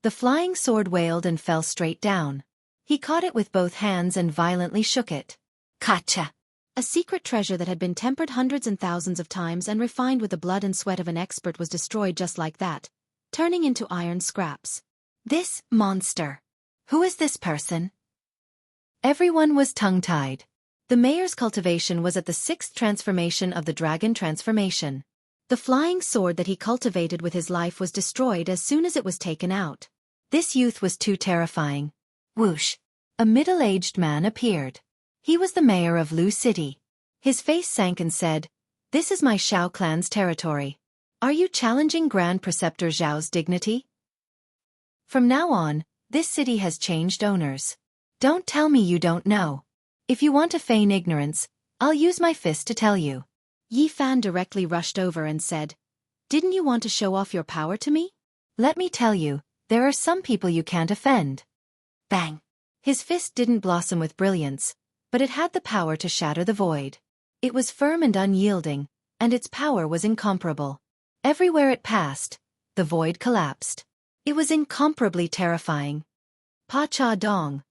The flying sword wailed and fell straight down. He caught it with both hands and violently shook it. Gotcha! A secret treasure that had been tempered hundreds and thousands of times and refined with the blood and sweat of an expert was destroyed just like that, turning into iron scraps. This monster! Who is this person? Everyone was tongue-tied. The mayor's cultivation was at the 6th transformation of the dragon transformation. The flying sword that he cultivated with his life was destroyed as soon as it was taken out. This youth was too terrifying. Whoosh! A middle-aged man appeared. He was the mayor of Lu City. His face sank and said, "This is my Xiao clan's territory. Are you challenging Grand Preceptor Zhao's dignity? From now on, this city has changed owners. Don't tell me you don't know. If you want to feign ignorance, I'll use my fist to tell you." Yi Fan directly rushed over and said, "Didn't you want to show off your power to me? Let me tell you, there are some people you can't offend." Bang! His fist didn't blossom with brilliance, but it had the power to shatter the void. It was firm and unyielding, and its power was incomparable. Everywhere it passed, the void collapsed. It was incomparably terrifying. Pa Cha Dong.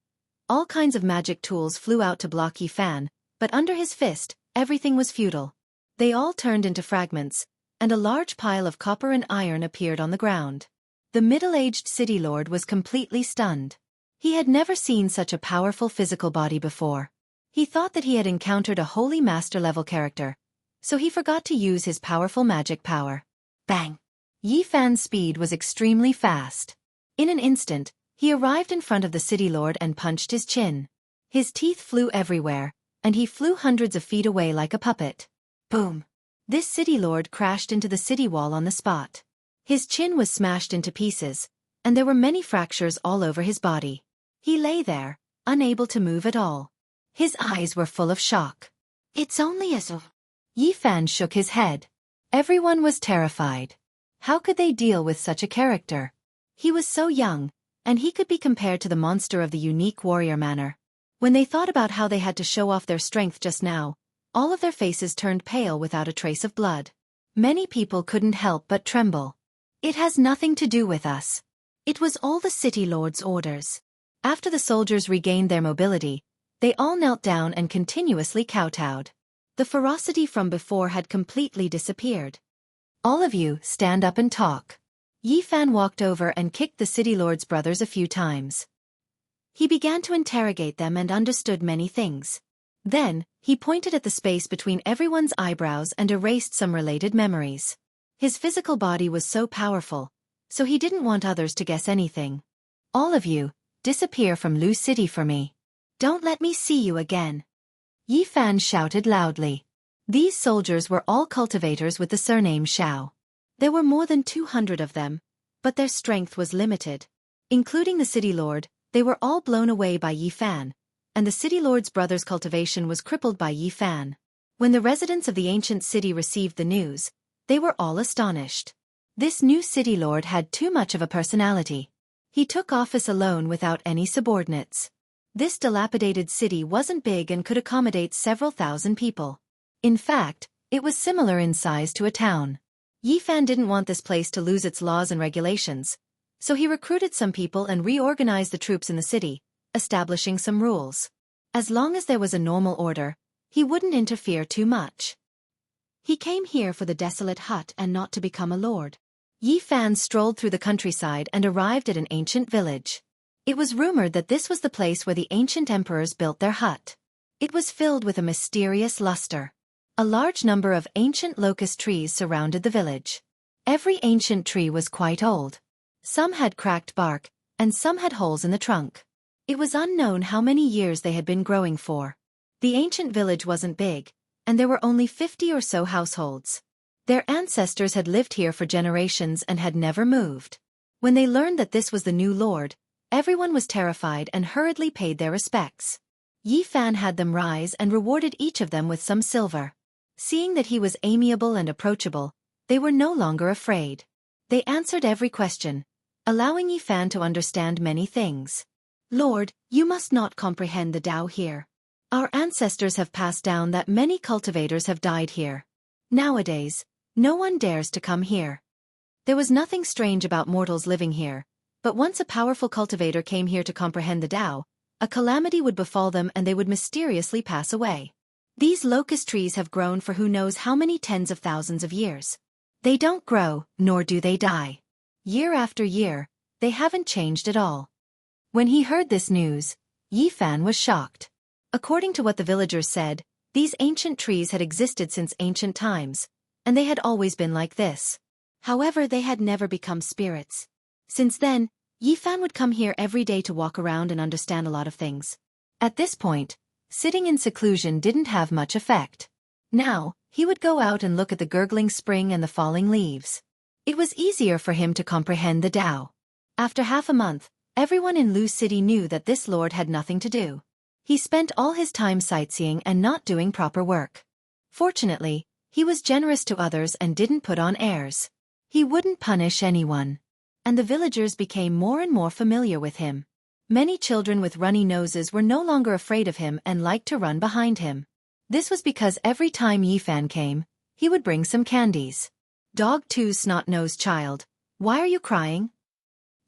All kinds of magic tools flew out to block Yi Fan, but under his fist, everything was futile. They all turned into fragments, and a large pile of copper and iron appeared on the ground. The middle-aged city lord was completely stunned. He had never seen such a powerful physical body before. He thought that he had encountered a holy master-level character, so he forgot to use his powerful magic power. Bang! Yi Fan's speed was extremely fast. In an instant, he arrived in front of the city lord and punched his chin. His teeth flew everywhere, and he flew hundreds of feet away like a puppet. Boom! This city lord crashed into the city wall on the spot. His chin was smashed into pieces, and there were many fractures all over his body. He lay there, unable to move at all. His eyes were full of shock. It's only a Yi Fan shook his head. Everyone was terrified. How could they deal with such a character? He was so young, and he could be compared to the monster of the unique warrior manner. When they thought about how they had to show off their strength just now, all of their faces turned pale without a trace of blood. Many people couldn't help but tremble. It has nothing to do with us. It was all the city lord's orders. After the soldiers regained their mobility, they all knelt down and continuously kowtowed. The ferocity from before had completely disappeared. All of you, stand up and talk. Yi Fan walked over and kicked the city lord's brothers a few times. He began to interrogate them and understood many things. Then, he pointed at the space between everyone's eyebrows and erased some related memories. His physical body was so powerful, so he didn't want others to guess anything. All of you, disappear from Lu City for me. Don't let me see you again. Yi Fan shouted loudly. These soldiers were all cultivators with the surname Xiao. There were more than 200 of them, but their strength was limited. Including the city lord, they were all blown away by Yi Fan, and the city lord's brother's cultivation was crippled by Yi Fan. When the residents of the ancient city received the news, they were all astonished. This new city lord had too much of a personality. He took office alone without any subordinates. This dilapidated city wasn't big and could accommodate several thousand people. In fact, it was similar in size to a town. Yi Fan didn't want this place to lose its laws and regulations, so he recruited some people and reorganized the troops in the city, establishing some rules. As long as there was a normal order, he wouldn't interfere too much. He came here for the desolate hut and not to become a lord. Yi Fan strolled through the countryside and arrived at an ancient village. It was rumored that this was the place where the ancient emperors built their hut. It was filled with a mysterious luster. A large number of ancient locust trees surrounded the village. Every ancient tree was quite old. Some had cracked bark, and some had holes in the trunk. It was unknown how many years they had been growing for. The ancient village wasn't big, and there were only 50 or so households. Their ancestors had lived here for generations and had never moved. When they learned that this was the new lord, everyone was terrified and hurriedly paid their respects. Yi Fan had them rise and rewarded each of them with some silver. Seeing that he was amiable and approachable, they were no longer afraid. They answered every question, allowing Yi Fan to understand many things. Lord, you must not comprehend the Tao here. Our ancestors have passed down that many cultivators have died here. Nowadays, no one dares to come here. There was nothing strange about mortals living here, but once a powerful cultivator came here to comprehend the Tao, a calamity would befall them and they would mysteriously pass away. These locust trees have grown for who knows how many tens of thousands of years. They don't grow, nor do they die. Year after year, they haven't changed at all. When he heard this news, Yi Fan was shocked. According to what the villagers said, these ancient trees had existed since ancient times, and they had always been like this. However, they had never become spirits. Since then, Yi Fan would come here every day to walk around and understand a lot of things. At this point, sitting in seclusion didn't have much effect. Now, he would go out and look at the gurgling spring and the falling leaves. It was easier for him to comprehend the Tao. After half a month, everyone in Lu City knew that this lord had nothing to do. He spent all his time sightseeing and not doing proper work. Fortunately, he was generous to others and didn't put on airs. He wouldn't punish anyone. And the villagers became more and more familiar with him. Many children with runny noses were no longer afraid of him and liked to run behind him. This was because every time Yi Fan came, he would bring some candies. Dog 2's snot-nosed child, why are you crying?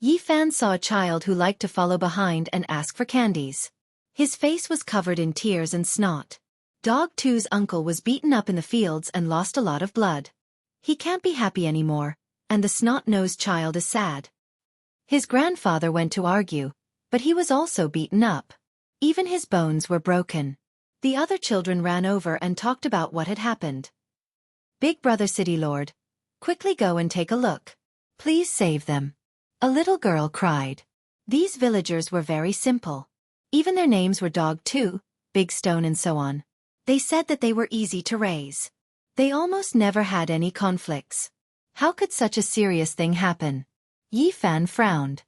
Yi Fan saw a child who liked to follow behind and ask for candies. His face was covered in tears and snot. Dog 2's uncle was beaten up in the fields and lost a lot of blood. He can't be happy anymore, and the snot-nosed child is sad. His grandfather went to argue, but he was also beaten up. Even his bones were broken. The other children ran over and talked about what had happened. Big Brother City Lord, quickly go and take a look. Please save them. A little girl cried. These villagers were very simple. Even their names were Dog 2, Big Stone and so on. They said that they were easy to raise. They almost never had any conflicts. How could such a serious thing happen? Yi Fan frowned.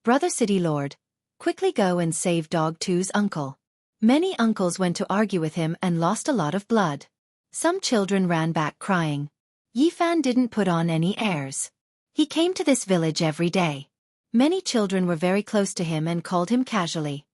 Brother City Lord, quickly go and save Dog 2's uncle. Many uncles went to argue with him and lost a lot of blood. Some children ran back crying. Yifan didn't put on any airs. He came to this village every day. Many children were very close to him and called him casually,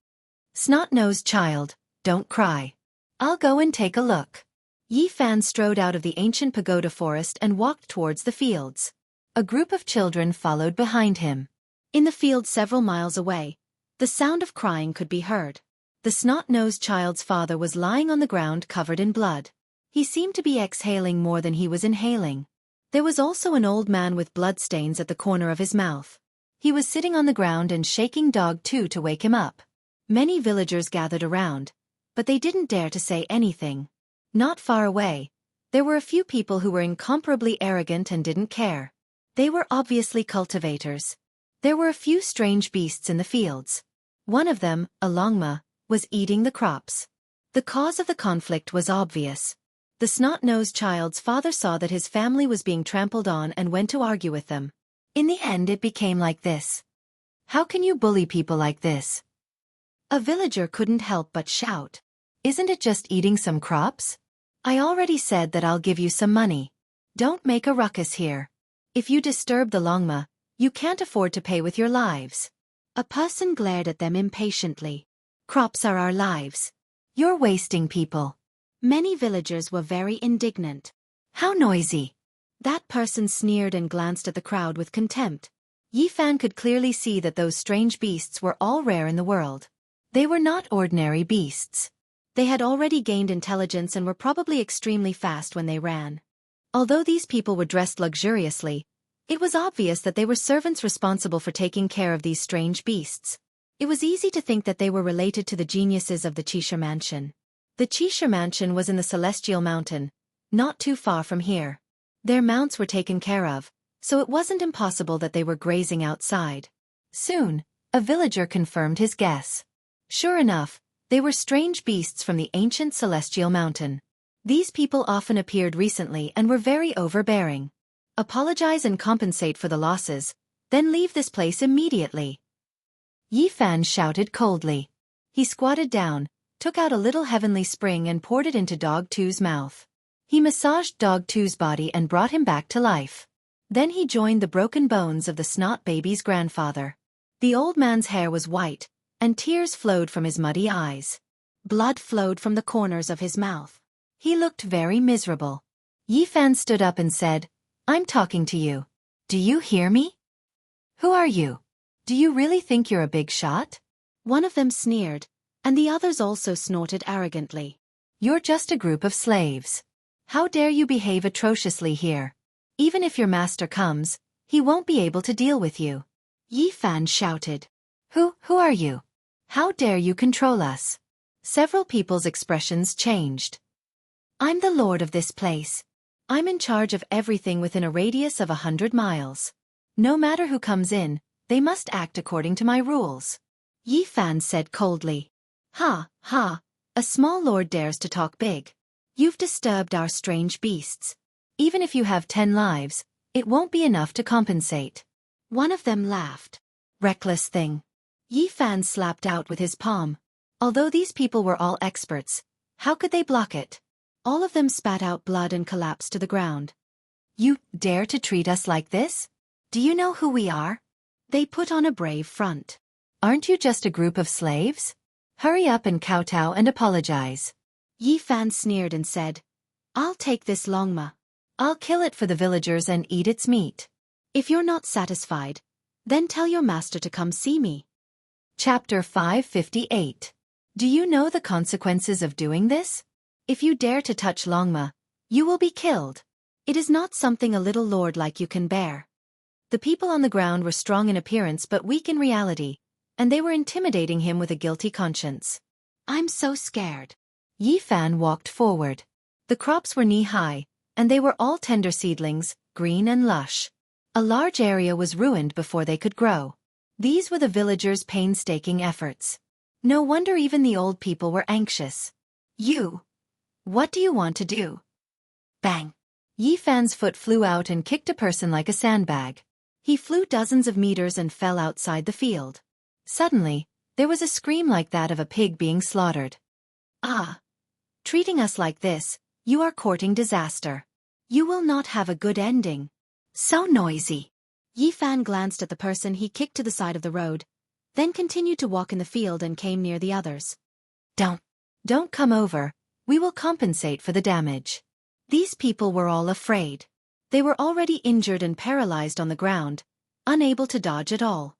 "Snot-nosed child, don't cry. I'll go and take a look." Yifan strode out of the ancient pagoda forest and walked towards the fields. A group of children followed behind him. In the field several miles away, the sound of crying could be heard. The snot-nosed child's father was lying on the ground covered in blood. He seemed to be exhaling more than he was inhaling. There was also an old man with bloodstains at the corner of his mouth. He was sitting on the ground and shaking Dog 2 to wake him up. Many villagers gathered around, but they didn't dare to say anything. Not far away, there were a few people who were incomparably arrogant and didn't care. They were obviously cultivators. There were a few strange beasts in the fields. One of them, a longma, was eating the crops. The cause of the conflict was obvious. The snot-nosed child's father saw that his family was being trampled on and went to argue with them. In the end it became like this. "How can you bully people like this?" A villager couldn't help but shout. "Isn't it just eating some crops? I already said that I'll give you some money. Don't make a ruckus here. If you disturb the longma, you can't afford to pay with your lives." A person glared at them impatiently. "Crops are our lives. You're wasting people." Many villagers were very indignant. "How noisy." That person sneered and glanced at the crowd with contempt. Yifan could clearly see that those strange beasts were all rare in the world. They were not ordinary beasts. They had already gained intelligence and were probably extremely fast when they ran. Although these people were dressed luxuriously, it was obvious that they were servants responsible for taking care of these strange beasts. It was easy to think that they were related to the geniuses of the Qixia mansion. The Qixia mansion was in the Celestial Mountain, not too far from here. Their mounts were taken care of, so it wasn't impossible that they were grazing outside. Soon, a villager confirmed his guess. Sure enough, they were strange beasts from the ancient Celestial Mountain. These people often appeared recently and were very overbearing. "Apologize and compensate for the losses, then leave this place immediately." Yifan shouted coldly. He squatted down, took out a little heavenly spring and poured it into Dog 2's mouth. He massaged Dog 2's body and brought him back to life. Then he joined the broken bones of the snot baby's grandfather. The old man's hair was white, and tears flowed from his muddy eyes. Blood flowed from the corners of his mouth. He looked very miserable. Yifan stood up and said, "I'm talking to you. Do you hear me? Who are you? Do you really think you're a big shot?" One of them sneered, and the others also snorted arrogantly. "You're just a group of slaves. How dare you behave atrociously here? Even if your master comes, he won't be able to deal with you." Yifan shouted. Who are you? How dare you control us?" Several people's expressions changed. "I'm the lord of this place. I'm in charge of everything within a radius of 100 miles. No matter who comes in, they must act according to my rules." Yifan said coldly. Ha, a small lord dares to talk big. You've disturbed our strange beasts. Even if you have 10 lives, it won't be enough to compensate." One of them laughed. "Reckless thing." Yifan slapped out with his palm. Although these people were all experts, how could they block it? All of them spat out blood and collapsed to the ground. "You dare to treat us like this? Do you know who we are?" They put on a brave front. "Aren't you just a group of slaves? Hurry up and kowtow and apologize." Yifan sneered and said, "I'll take this longma. I'll kill it for the villagers and eat its meat. If you're not satisfied, then tell your master to come see me." Chapter 558. Do you know the consequences of doing this? If you dare to touch longma, you will be killed. It is not something a little lord like you can bear. The people on the ground were strong in appearance but weak in reality, and they were intimidating him with a guilty conscience. "I'm so scared." Yifan walked forward. The crops were knee-high, and they were all tender seedlings, green and lush. A large area was ruined before they could grow. These were the villagers' painstaking efforts. No wonder even the old people were anxious. What do you want to do?" Bang! Yifan's foot flew out and kicked a person like a sandbag. He flew dozens of meters and fell outside the field. Suddenly, there was a scream like that of a pig being slaughtered. Ah! Treating us like this, you are courting disaster. You will not have a good ending. So noisy. Yi Fan glanced at the person he kicked to the side of the road, then continued to walk in the field and came near the others. Don't come over, we will compensate for the damage. These people were all afraid. They were already injured and paralyzed on the ground, unable to dodge at all.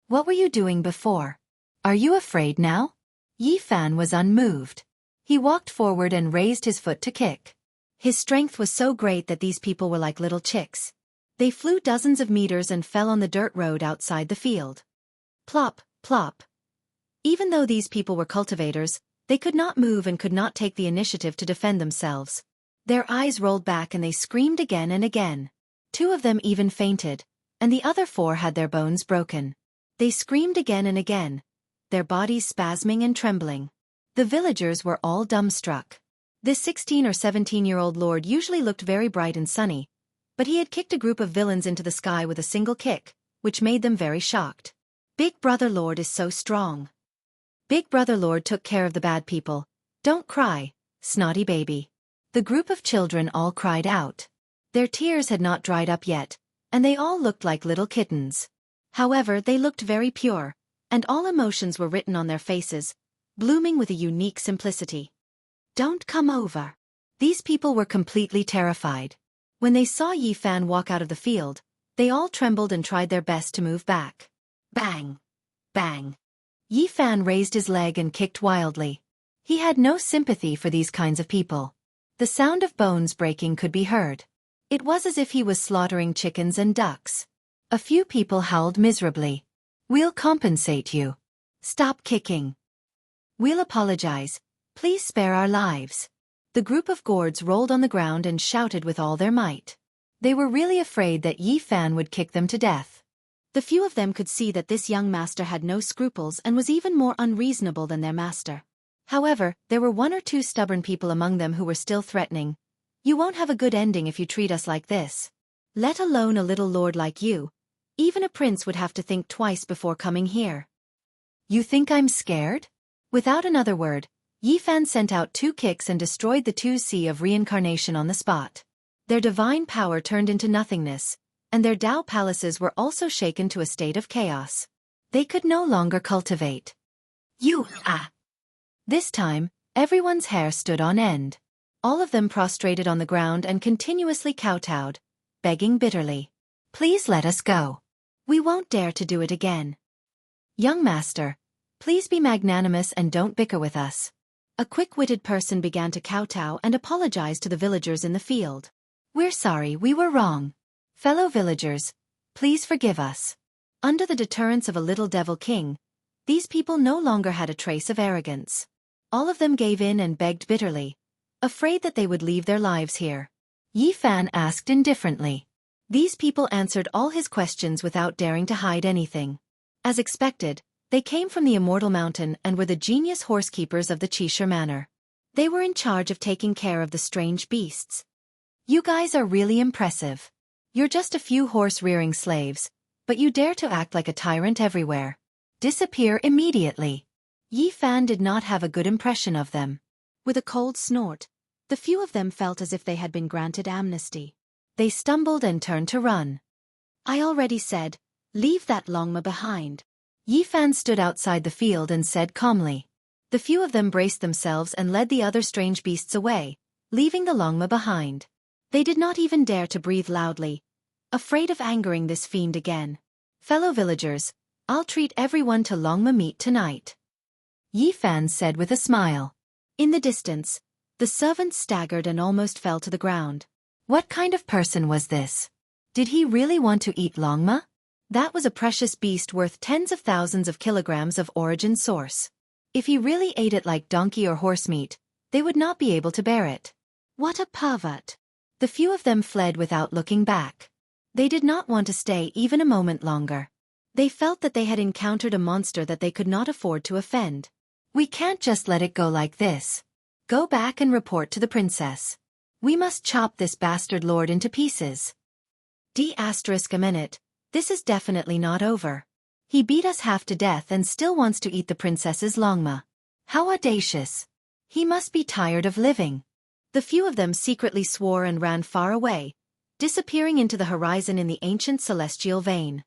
What were you doing before? Are you afraid now? Yi Fan was unmoved. He walked forward and raised his foot to kick. His strength was so great that these people were like little chicks. They flew dozens of meters and fell on the dirt road outside the field. Plop, plop. Even though these people were cultivators, they could not move and could not take the initiative to defend themselves. Their eyes rolled back and they screamed again and again. 2 of them even fainted, and the other 4 had their bones broken. They screamed again and again, their bodies spasming and trembling. The villagers were all dumbstruck. This 16 or 17-year-old lord usually looked very bright and sunny, but he had kicked a group of villains into the sky with a single kick, which made them very shocked. Big Brother Lord is so strong. Big Brother Lord took care of the bad people. Don't cry, snotty baby. The group of children all cried out. Their tears had not dried up yet, and they all looked like little kittens. However, they looked very pure, and all emotions were written on their faces, blooming with a unique simplicity. Don't come over. These people were completely terrified. When they saw Yi Fan walk out of the field, they all trembled and tried their best to move back. Bang! Bang! Yi Fan raised his leg and kicked wildly. He had no sympathy for these kinds of people. The sound of bones breaking could be heard. It was as if he was slaughtering chickens and ducks. A few people howled miserably. We'll compensate you. Stop kicking. We'll apologize. Please spare our lives. The group of gourds rolled on the ground and shouted with all their might. They were really afraid that Yi Fan would kick them to death. The few of them could see that this young master had no scruples and was even more unreasonable than their master. However, there were 1 or 2 stubborn people among them who were still threatening. You won't have a good ending if you treat us like this. Let alone a little lord like you. Even a prince would have to think twice before coming here. You think I'm scared? Without another word, Yi Fan sent out 2 kicks and destroyed the 2 sea of reincarnation on the spot. Their divine power turned into nothingness, and their Tao palaces were also shaken to a state of chaos. They could no longer cultivate. This time, everyone's hair stood on end. All of them prostrated on the ground and continuously kowtowed, begging bitterly. Please let us go. We won't dare to do it again. Young master, please be magnanimous and don't bicker with us. A quick-witted person began to kowtow and apologize to the villagers in the field. We're sorry, we were wrong. Fellow villagers, please forgive us. Under the deterrence of a little devil king, these people no longer had a trace of arrogance. All of them gave in and begged bitterly, afraid that they would leave their lives here. Yi Fan asked indifferently. These people answered all his questions without daring to hide anything. As expected, they came from the Immortal Mountain and were the genius horsekeepers of the Qishir Manor. They were in charge of taking care of the strange beasts. You guys are really impressive. You're just a few horse-rearing slaves, but you dare to act like a tyrant everywhere. Disappear immediately. Yi Fan did not have a good impression of them. With a cold snort, the few of them felt as if they had been granted amnesty. They stumbled and turned to run. I already said, leave that Longma behind. Yi Fan stood outside the field and said calmly. The few of them braced themselves and led the other strange beasts away, leaving the Longma behind. They did not even dare to breathe loudly, afraid of angering this fiend again. Fellow villagers, I'll treat everyone to Longma meat tonight. Yi Fan said with a smile. In the distance, the servants staggered and almost fell to the ground. What kind of person was this? Did he really want to eat Longma? That was a precious beast worth tens of thousands of kilograms of origin source. If he really ate it like donkey or horse meat, they would not be able to bear it. What a pervert! The few of them fled without looking back. They did not want to stay even a moment longer. They felt that they had encountered a monster that they could not afford to offend. We can't just let it go like this. Go back and report to the princess. We must chop this bastard lord into pieces. A minute, this is definitely not over. He beat us half to death and still wants to eat the princess's Longma. How audacious! He must be tired of living. The few of them secretly swore and ran far away, disappearing into the horizon in the ancient celestial vein.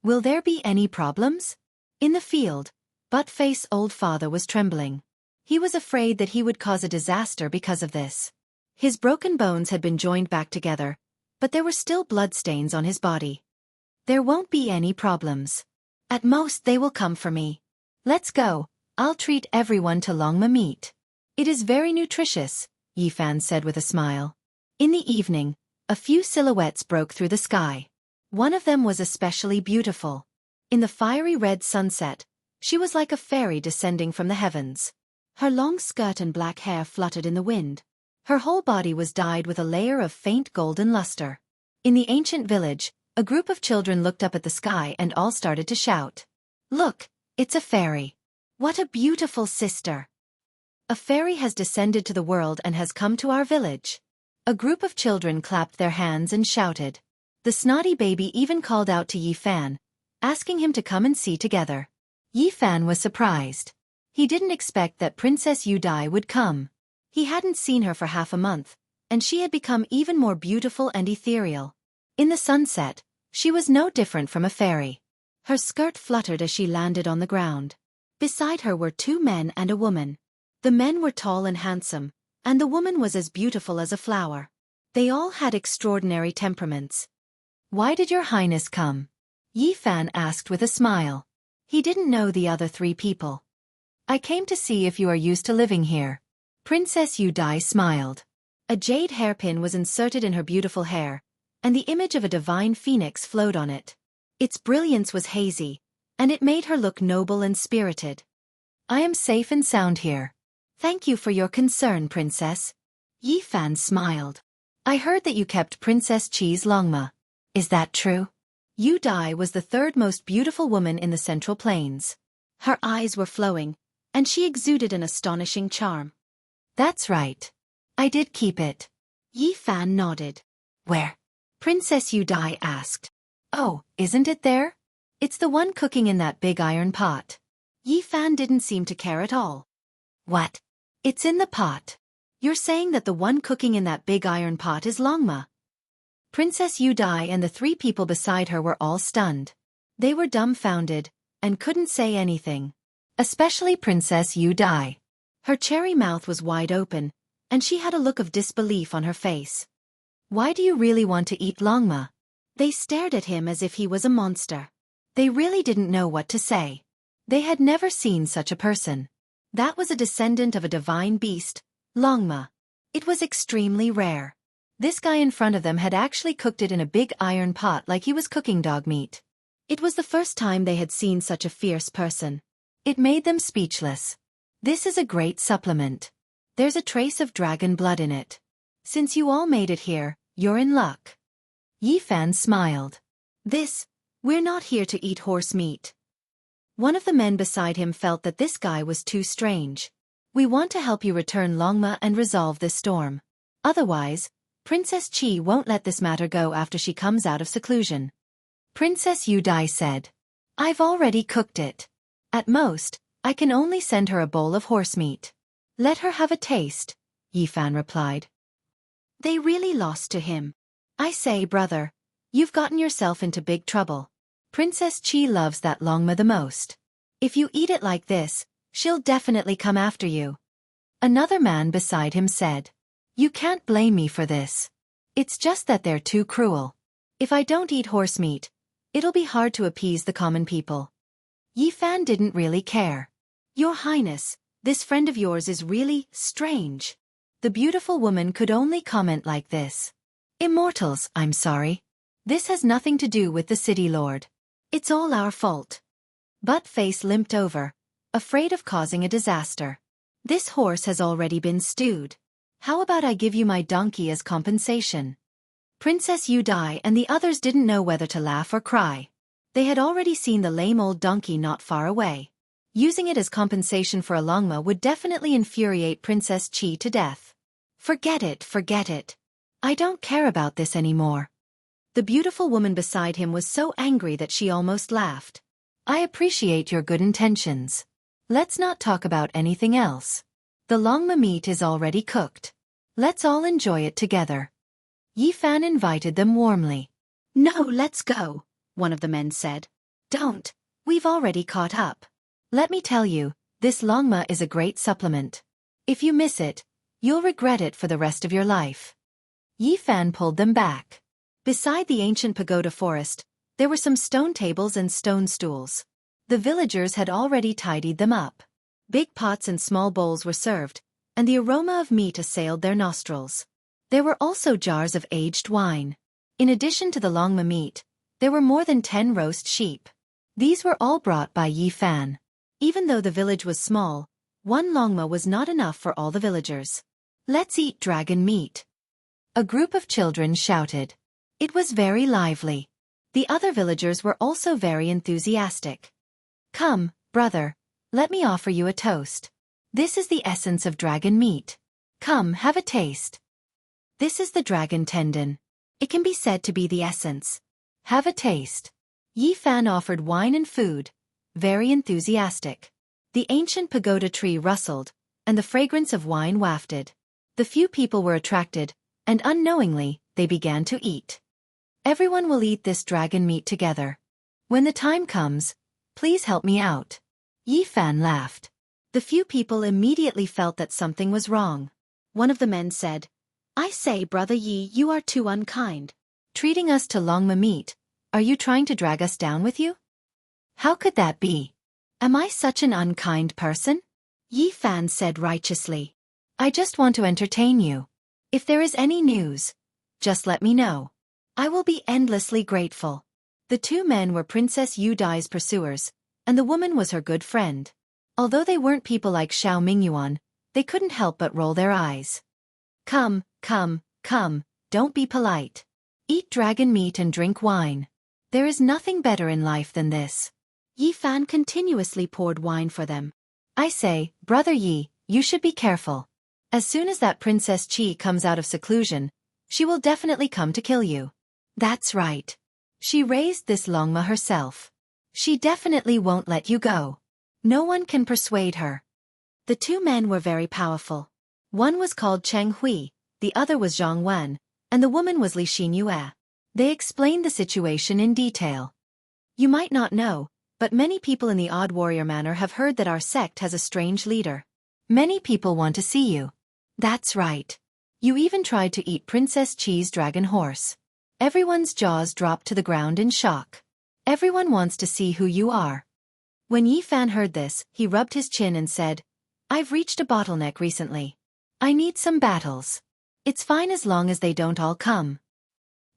Will there be any problems? In the field, Buttface's old father was trembling. He was afraid that he would cause a disaster because of this. His broken bones had been joined back together, but there were still bloodstains on his body. There won't be any problems. At most they will come for me. Let's go, I'll treat everyone to Longma meat. It is very nutritious, Yifan said with a smile. In the evening, a few silhouettes broke through the sky. One of them was especially beautiful. In the fiery red sunset, she was like a fairy descending from the heavens. Her long skirt and black hair fluttered in the wind. Her whole body was dyed with a layer of faint golden luster. In the ancient village, a group of children looked up at the sky and all started to shout. Look, it's a fairy. What a beautiful sister! A fairy has descended to the world and has come to our village. A group of children clapped their hands and shouted. The snotty baby even called out to Yifan, asking him to come and see together. Yifan was surprised. He didn't expect that Princess Yudai would come. He hadn't seen her for half a month, and she had become even more beautiful and ethereal. In the sunset, she was no different from a fairy. Her skirt fluttered as she landed on the ground. Beside her were two men and a woman. The men were tall and handsome, and the woman was as beautiful as a flower. They all had extraordinary temperaments. Why did your highness come? Yifan asked with a smile. He didn't know the other three people. I came to see if you are used to living here. Princess Yudai smiled. A jade hairpin was inserted in her beautiful hair, and the image of a divine phoenix flowed on it. Its brilliance was hazy, and it made her look noble and spirited. I am safe and sound here. Thank you for your concern, Princess. Yifan smiled. I heard that you kept Princess Qi's Longma. Is that true? Yudai was the third most beautiful woman in the Central Plains. Her eyes were flowing, and she exuded an astonishing charm. That's right. I did keep it. Yifan nodded. Where? Princess Yudai asked. Oh, isn't it there? It's the one cooking in that big iron pot. Yifan didn't seem to care at all. What? It's in the pot. You're saying that the one cooking in that big iron pot is Longma? Princess Yudai and the three people beside her were all stunned. They were dumbfounded, and couldn't say anything. Especially Princess Yudai. Her cherry mouth was wide open, and she had a look of disbelief on her face. Why do you really want to eat Longma? They stared at him as if he was a monster. They really didn't know what to say. They had never seen such a person. That was a descendant of a divine beast, Longma. It was extremely rare. This guy in front of them had actually cooked it in a big iron pot like he was cooking dog meat. It was the first time they had seen such a fierce person. It made them speechless. This is a great supplement. There's a trace of dragon blood in it. Since you all made it here, you're in luck. Yifan smiled. We're not here to eat horse meat. One of the men beside him felt that this guy was too strange. We want to help you return Longma and resolve this storm. Otherwise, Princess Qi won't let this matter go after she comes out of seclusion. Princess Yudai said. I've already cooked it. At most, I can only send her a bowl of horse meat. Let her have a taste, Yifan replied. They really lost to him. I say, brother, you've gotten yourself into big trouble. Princess Qi loves that Longma the most. If you eat it like this, she'll definitely come after you. Another man beside him said. You can't blame me for this. It's just that they're too cruel. If I don't eat horse meat, it'll be hard to appease the common people. Yifan didn't really care. Your Highness, this friend of yours is really strange. The beautiful woman could only comment like this. Immortals, I'm sorry. This has nothing to do with the city lord. It's all our fault. Buttface limped over, afraid of causing a disaster. This horse has already been stewed. How about I give you my donkey as compensation? Princess Yudai and the others didn't know whether to laugh or cry. They had already seen the lame old donkey not far away. Using it as compensation for a Longma would definitely infuriate Princess Qi to death. Forget it. I don't care about this anymore. The beautiful woman beside him was so angry that she almost laughed. I appreciate your good intentions. Let's not talk about anything else. The longma meat is already cooked. Let's all enjoy it together. Yi Fan invited them warmly. No, let's go, one of the men said. Don't. We've already caught up. Let me tell you, this longma is a great supplement. If you miss it, you'll regret it for the rest of your life. Yi Fan pulled them back. Beside the ancient pagoda forest, there were some stone tables and stone stools. The villagers had already tidied them up. Big pots and small bowls were served, and the aroma of meat assailed their nostrils. There were also jars of aged wine. In addition to the longma meat, there were more than 10 roast sheep. These were all brought by Yi Fan. Even though the village was small, one longma was not enough for all the villagers. Let's eat dragon meat. A group of children shouted. It was very lively. The other villagers were also very enthusiastic. Come, brother, let me offer you a toast. This is the essence of dragon meat. Come, have a taste. This is the dragon tendon. It can be said to be the essence. Have a taste. Yi Fan offered wine and food, very enthusiastic. The ancient pagoda tree rustled, and the fragrance of wine wafted. The few people were attracted, and unknowingly, they began to eat. Everyone will eat this dragon meat together. When the time comes, please help me out. Yi Fan laughed. The few people immediately felt that something was wrong. One of the men said, I say, Brother Yi, you are too unkind. Treating us to longma meat, are you trying to drag us down with you? How could that be? Am I such an unkind person? Yi Fan said righteously. I just want to entertain you. If there is any news, just let me know. I will be endlessly grateful. The two men were Princess Yu Dai's pursuers, and the woman was her good friend. Although they weren't people like Xiao Mingyuan, they couldn't help but roll their eyes. Come, don't be polite. Eat dragon meat and drink wine. There is nothing better in life than this. Yi Fan continuously poured wine for them. I say, Brother Yi, you should be careful. As soon as that Princess Qi comes out of seclusion, she will definitely come to kill you. That's right. She raised this longma herself. She definitely won't let you go. No one can persuade her. The two men were very powerful. One was called Cheng Hui, the other was Zhang Wen, and the woman was Li Xinyue. They explained the situation in detail. You might not know, but many people in the Odd Warrior Manor have heard that our sect has a strange leader. Many people want to see you. That's right. You even tried to eat Princess Qi's dragon horse. Everyone's jaws dropped to the ground in shock. Everyone wants to see who you are. When Yi Fan heard this, he rubbed his chin and said, I've reached a bottleneck recently. I need some battles. It's fine as long as they don't all come.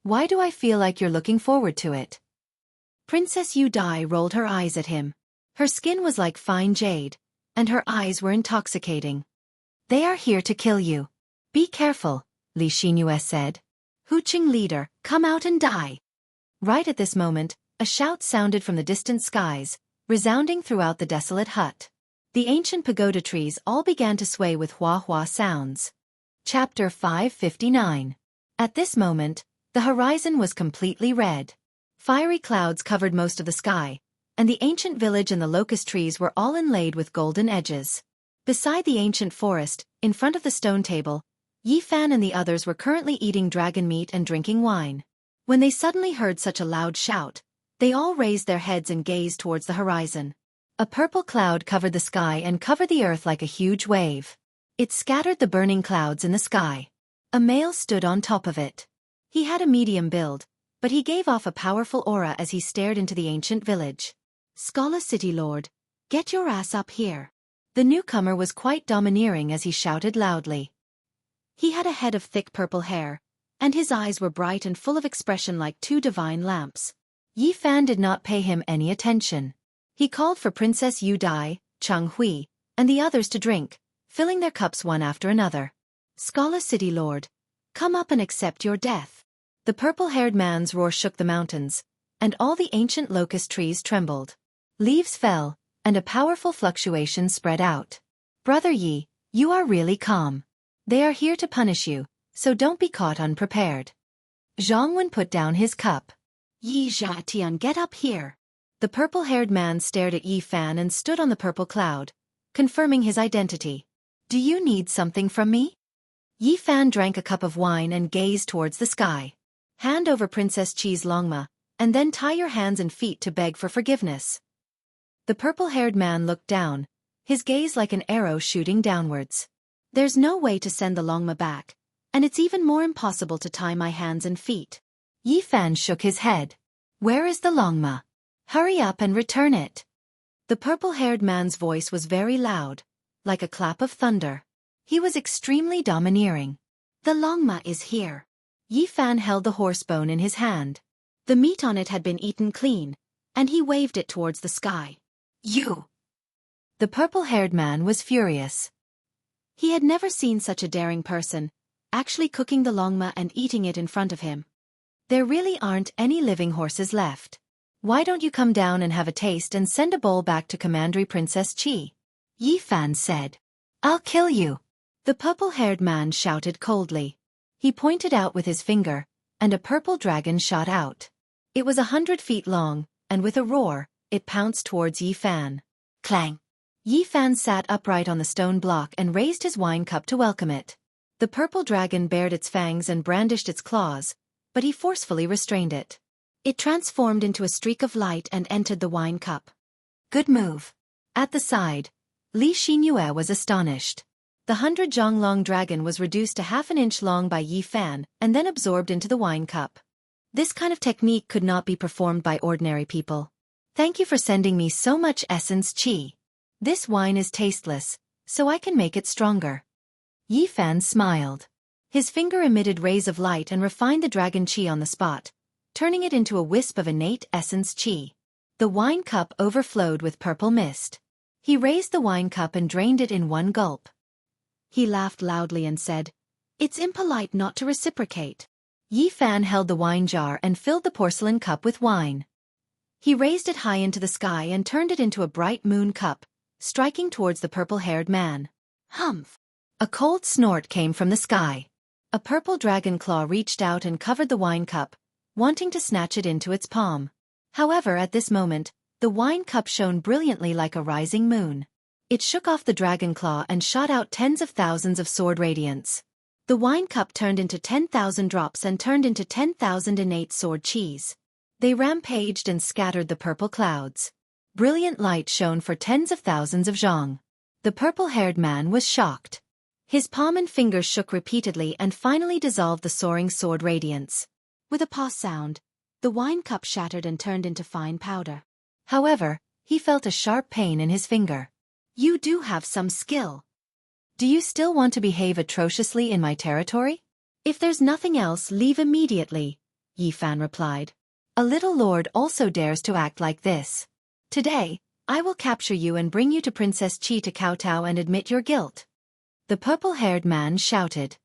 Why do I feel like you're looking forward to it? Princess Yu Dai rolled her eyes at him. Her skin was like fine jade, and her eyes were intoxicating. They are here to kill you. Be careful, Li Xinyue said. Huqing leader, come out and die. Right at this moment, a shout sounded from the distant skies, resounding throughout the desolate hut. The ancient pagoda trees all began to sway with hua-hua sounds. Chapter 559. At this moment, the horizon was completely red. Fiery clouds covered most of the sky, and the ancient village and the locust trees were all inlaid with golden edges. Beside the ancient forest, in front of the stone table, Yi Fan and the others were currently eating dragon meat and drinking wine. When they suddenly heard such a loud shout, they all raised their heads and gazed towards the horizon. A purple cloud covered the sky and covered the earth like a huge wave. It scattered the burning clouds in the sky. A male stood on top of it. He had a medium build, but he gave off a powerful aura as he stared into the ancient village. Scholar City Lord, get your ass up here. The newcomer was quite domineering as he shouted loudly. He had a head of thick purple hair, and his eyes were bright and full of expression like two divine lamps. Yi Fan did not pay him any attention. He called for Princess Yu Dai, Cheng Hui, and the others to drink, filling their cups one after another. Scholar City Lord, come up and accept your death. The purple-haired man's roar shook the mountains, and all the ancient locust trees trembled. Leaves fell, and a powerful fluctuation spread out. Brother Yi, you are really calm. They are here to punish you, so don't be caught unprepared. Zhang Wen put down his cup. Yi Zhatian, get up here. The purple-haired man stared at Yi Fan and stood on the purple cloud, confirming his identity. Do you need something from me? Yi Fan drank a cup of wine and gazed towards the sky. Hand over Princess Qi's longma, and then tie your hands and feet to beg for forgiveness. The purple-haired man looked down, his gaze like an arrow shooting downwards. There's no way to send the longma back, and it's even more impossible to tie my hands and feet. Yi Fan shook his head. Where is the longma? Hurry up and return it. The purple-haired man's voice was very loud, like a clap of thunder. He was extremely domineering. The longma is here. Yi Fan held the horsebone in his hand. The meat on it had been eaten clean, and he waved it towards the sky. You! The purple-haired man was furious. He had never seen such a daring person, actually cooking the longma and eating it in front of him. There really aren't any living horses left. Why don't you come down and have a taste and send a bowl back to Commandery Princess Qi? Yi Fan said. I'll kill you. The purple-haired man shouted coldly. He pointed out with his finger, and a purple dragon shot out. It was 100 feet long, and with a roar, it pounced towards Yi Fan. Clang! Yi Fan sat upright on the stone block and raised his wine cup to welcome it. The purple dragon bared its fangs and brandished its claws, but he forcefully restrained it. It transformed into a streak of light and entered the wine cup. Good move. At the side, Li Xianxia was astonished. The 100-zhong-long dragon was reduced to half an inch long by Yi Fan and then absorbed into the wine cup. This kind of technique could not be performed by ordinary people. Thank you for sending me so much essence Qi. This wine is tasteless, so I can make it stronger. Yi Fan smiled. His finger emitted rays of light and refined the dragon Qi on the spot, turning it into a wisp of innate essence Qi. The wine cup overflowed with purple mist. He raised the wine cup and drained it in one gulp. He laughed loudly and said, "It's impolite not to reciprocate." Yi Fan held the wine jar and filled the porcelain cup with wine. He raised it high into the sky and turned it into a bright moon cup, striking towards the purple-haired man. Humph! A cold snort came from the sky. A purple dragon claw reached out and covered the wine cup, wanting to snatch it into its palm. However, at this moment, the wine cup shone brilliantly like a rising moon. It shook off the dragon claw and shot out tens of thousands of sword radiance. The wine cup turned into 10,000 drops and turned into 10,000 innate sword Qis. They rampaged and scattered the purple clouds. Brilliant light shone for tens of thousands of zhong. The purple-haired man was shocked. His palm and fingers shook repeatedly and finally dissolved the soaring sword radiance. With a pause sound, the wine cup shattered and turned into fine powder. However, he felt a sharp pain in his finger. You do have some skill. Do you still want to behave atrociously in my territory? If there's nothing else, leave immediately, Yi Fan replied. A little lord also dares to act like this. Today, I will capture you and bring you to Princess Qi to kowtow and admit your guilt. The purple-haired man shouted.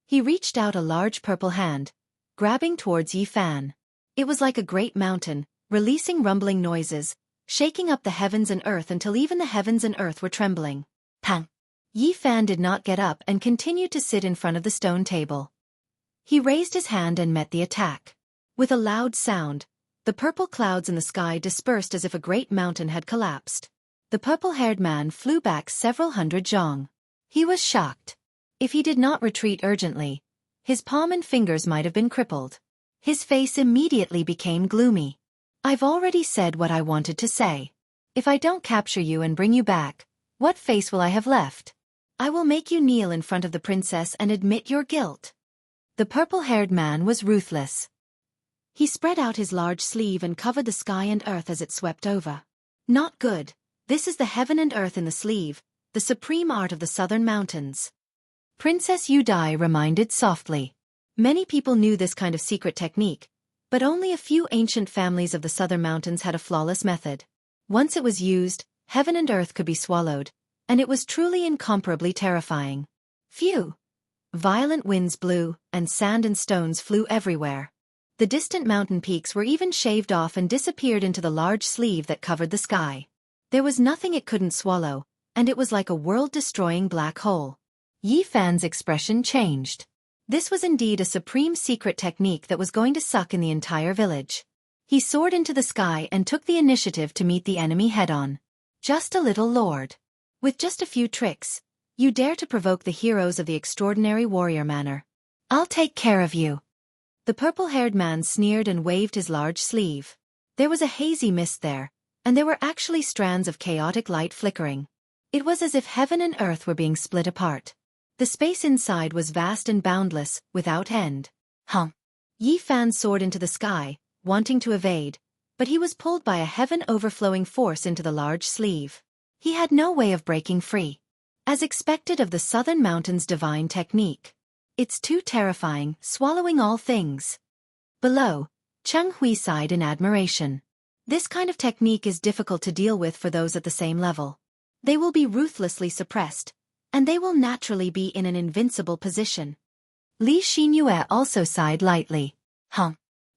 He reached out a large purple hand, grabbing towards Yi Fan. It was like a great mountain, releasing rumbling noises, shaking up the heavens and earth until even the heavens and earth were trembling. Pang! Yi Fan did not get up and continued to sit in front of the stone table. He raised his hand and met the attack. With a loud sound, the purple clouds in the sky dispersed as if a great mountain had collapsed. The purple-haired man flew back several hundred zhong. He was shocked. If he did not retreat urgently, his palm and fingers might have been crippled. His face immediately became gloomy. I've already said what I wanted to say. If I don't capture you and bring you back, what face will I have left? I will make you kneel in front of the princess and admit your guilt. The purple-haired man was ruthless. He spread out his large sleeve and covered the sky and earth as it swept over. Not good. This is the heaven and earth in the sleeve, the supreme art of the southern mountains. Princess Yu Dai reminded softly. Many people knew this kind of secret technique, but only a few ancient families of the southern mountains had a flawless method. Once it was used, heaven and earth could be swallowed, and it was truly incomparably terrifying. Phew! Violent winds blew, and sand and stones flew everywhere. The distant mountain peaks were even shaved off and disappeared into the large sleeve that covered the sky. There was nothing it couldn't swallow, and it was like a world-destroying black hole. Yi Fan's expression changed. This was indeed a supreme secret technique that was going to suck in the entire village. He soared into the sky and took the initiative to meet the enemy head-on. Just a little lord. With just a few tricks, You dare to provoke the heroes of the extraordinary warrior manner. I'll take care of you. The purple-haired man sneered and waved his large sleeve. There was a hazy mist there, and there were actually strands of chaotic light flickering. It was as if heaven and earth were being split apart. The space inside was vast and boundless, without end. Yi Fan soared into the sky, wanting to evade, but he was pulled by a heaven-overflowing force into the large sleeve. He had no way of breaking free. As expected of the Southern Mountains' divine technique. It's too terrifying, swallowing all things. Below, Jianghu sighed in admiration. This kind of technique is difficult to deal with for those at the same level. They will be ruthlessly suppressed, and they will naturally be in an invincible position. Xianxia also sighed lightly.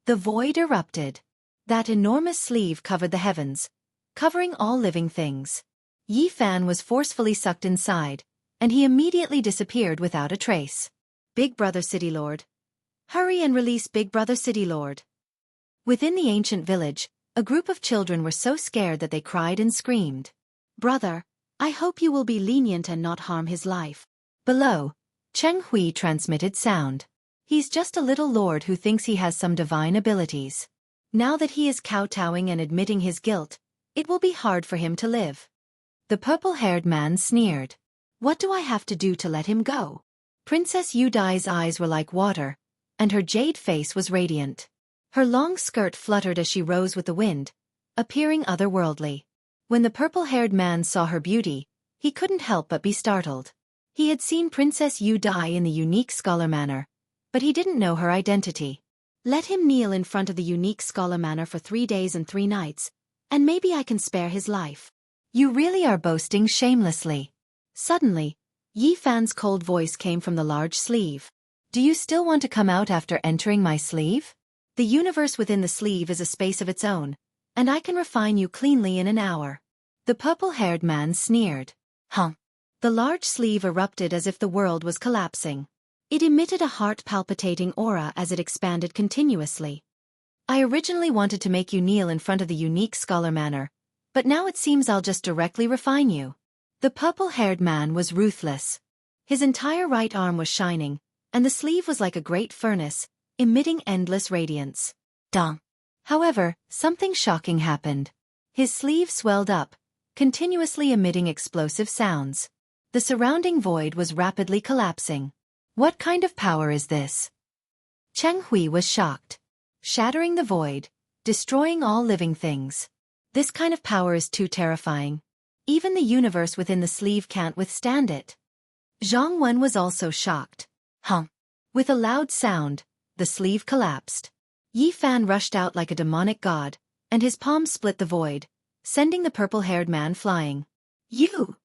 The void erupted. That enormous sleeve covered the heavens, covering all living things. Yi Fan was forcefully sucked inside, and he immediately disappeared without a trace. Big Brother City Lord. Hurry and release Big Brother City Lord. Within the ancient village, a group of children were so scared that they cried and screamed. Brother, I hope you will be lenient and not harm his life. Below, Jianghu transmitted sound. He's just a little lord who thinks he has some divine abilities. Now that he is kowtowing and admitting his guilt, it will be hard for him to live. The purple-haired man sneered. What do I have to do to let him go? Princess Yu Dai's eyes were like water, and her jade face was radiant. Her long skirt fluttered as she rose with the wind, appearing otherworldly. When the purple-haired man saw her beauty, he couldn't help but be startled. He had seen Princess Yu Dai in the unique scholar manner, but he didn't know her identity. Let him kneel in front of the unique scholar manor for 3 days and 3 nights, and maybe I can spare his life. You really are boasting shamelessly. Suddenly, Yi Fan's cold voice came from the large sleeve. Do you still want to come out after entering my sleeve? The universe within the sleeve is a space of its own, and I can refine you cleanly in an hour. The purple-haired man sneered. The large sleeve erupted as if the world was collapsing. It emitted a heart-palpitating aura as it expanded continuously. I originally wanted to make you kneel in front of the unique scholar manor, but now it seems I'll just directly refine you. The purple-haired man was ruthless. His entire right arm was shining, and the sleeve was like a great furnace, emitting endless radiance. However, something shocking happened. His sleeve swelled up, continuously emitting explosive sounds. The surrounding void was rapidly collapsing. What kind of power is this? Jianghu was shocked. Shattering the void, destroying all living things. This kind of power is too terrifying. Even the universe within the sleeve can't withstand it. Zhang was also shocked. With a loud sound, the sleeve collapsed. Yi Fan rushed out like a demonic god, and his palms split the void, sending the purple-haired man flying. You!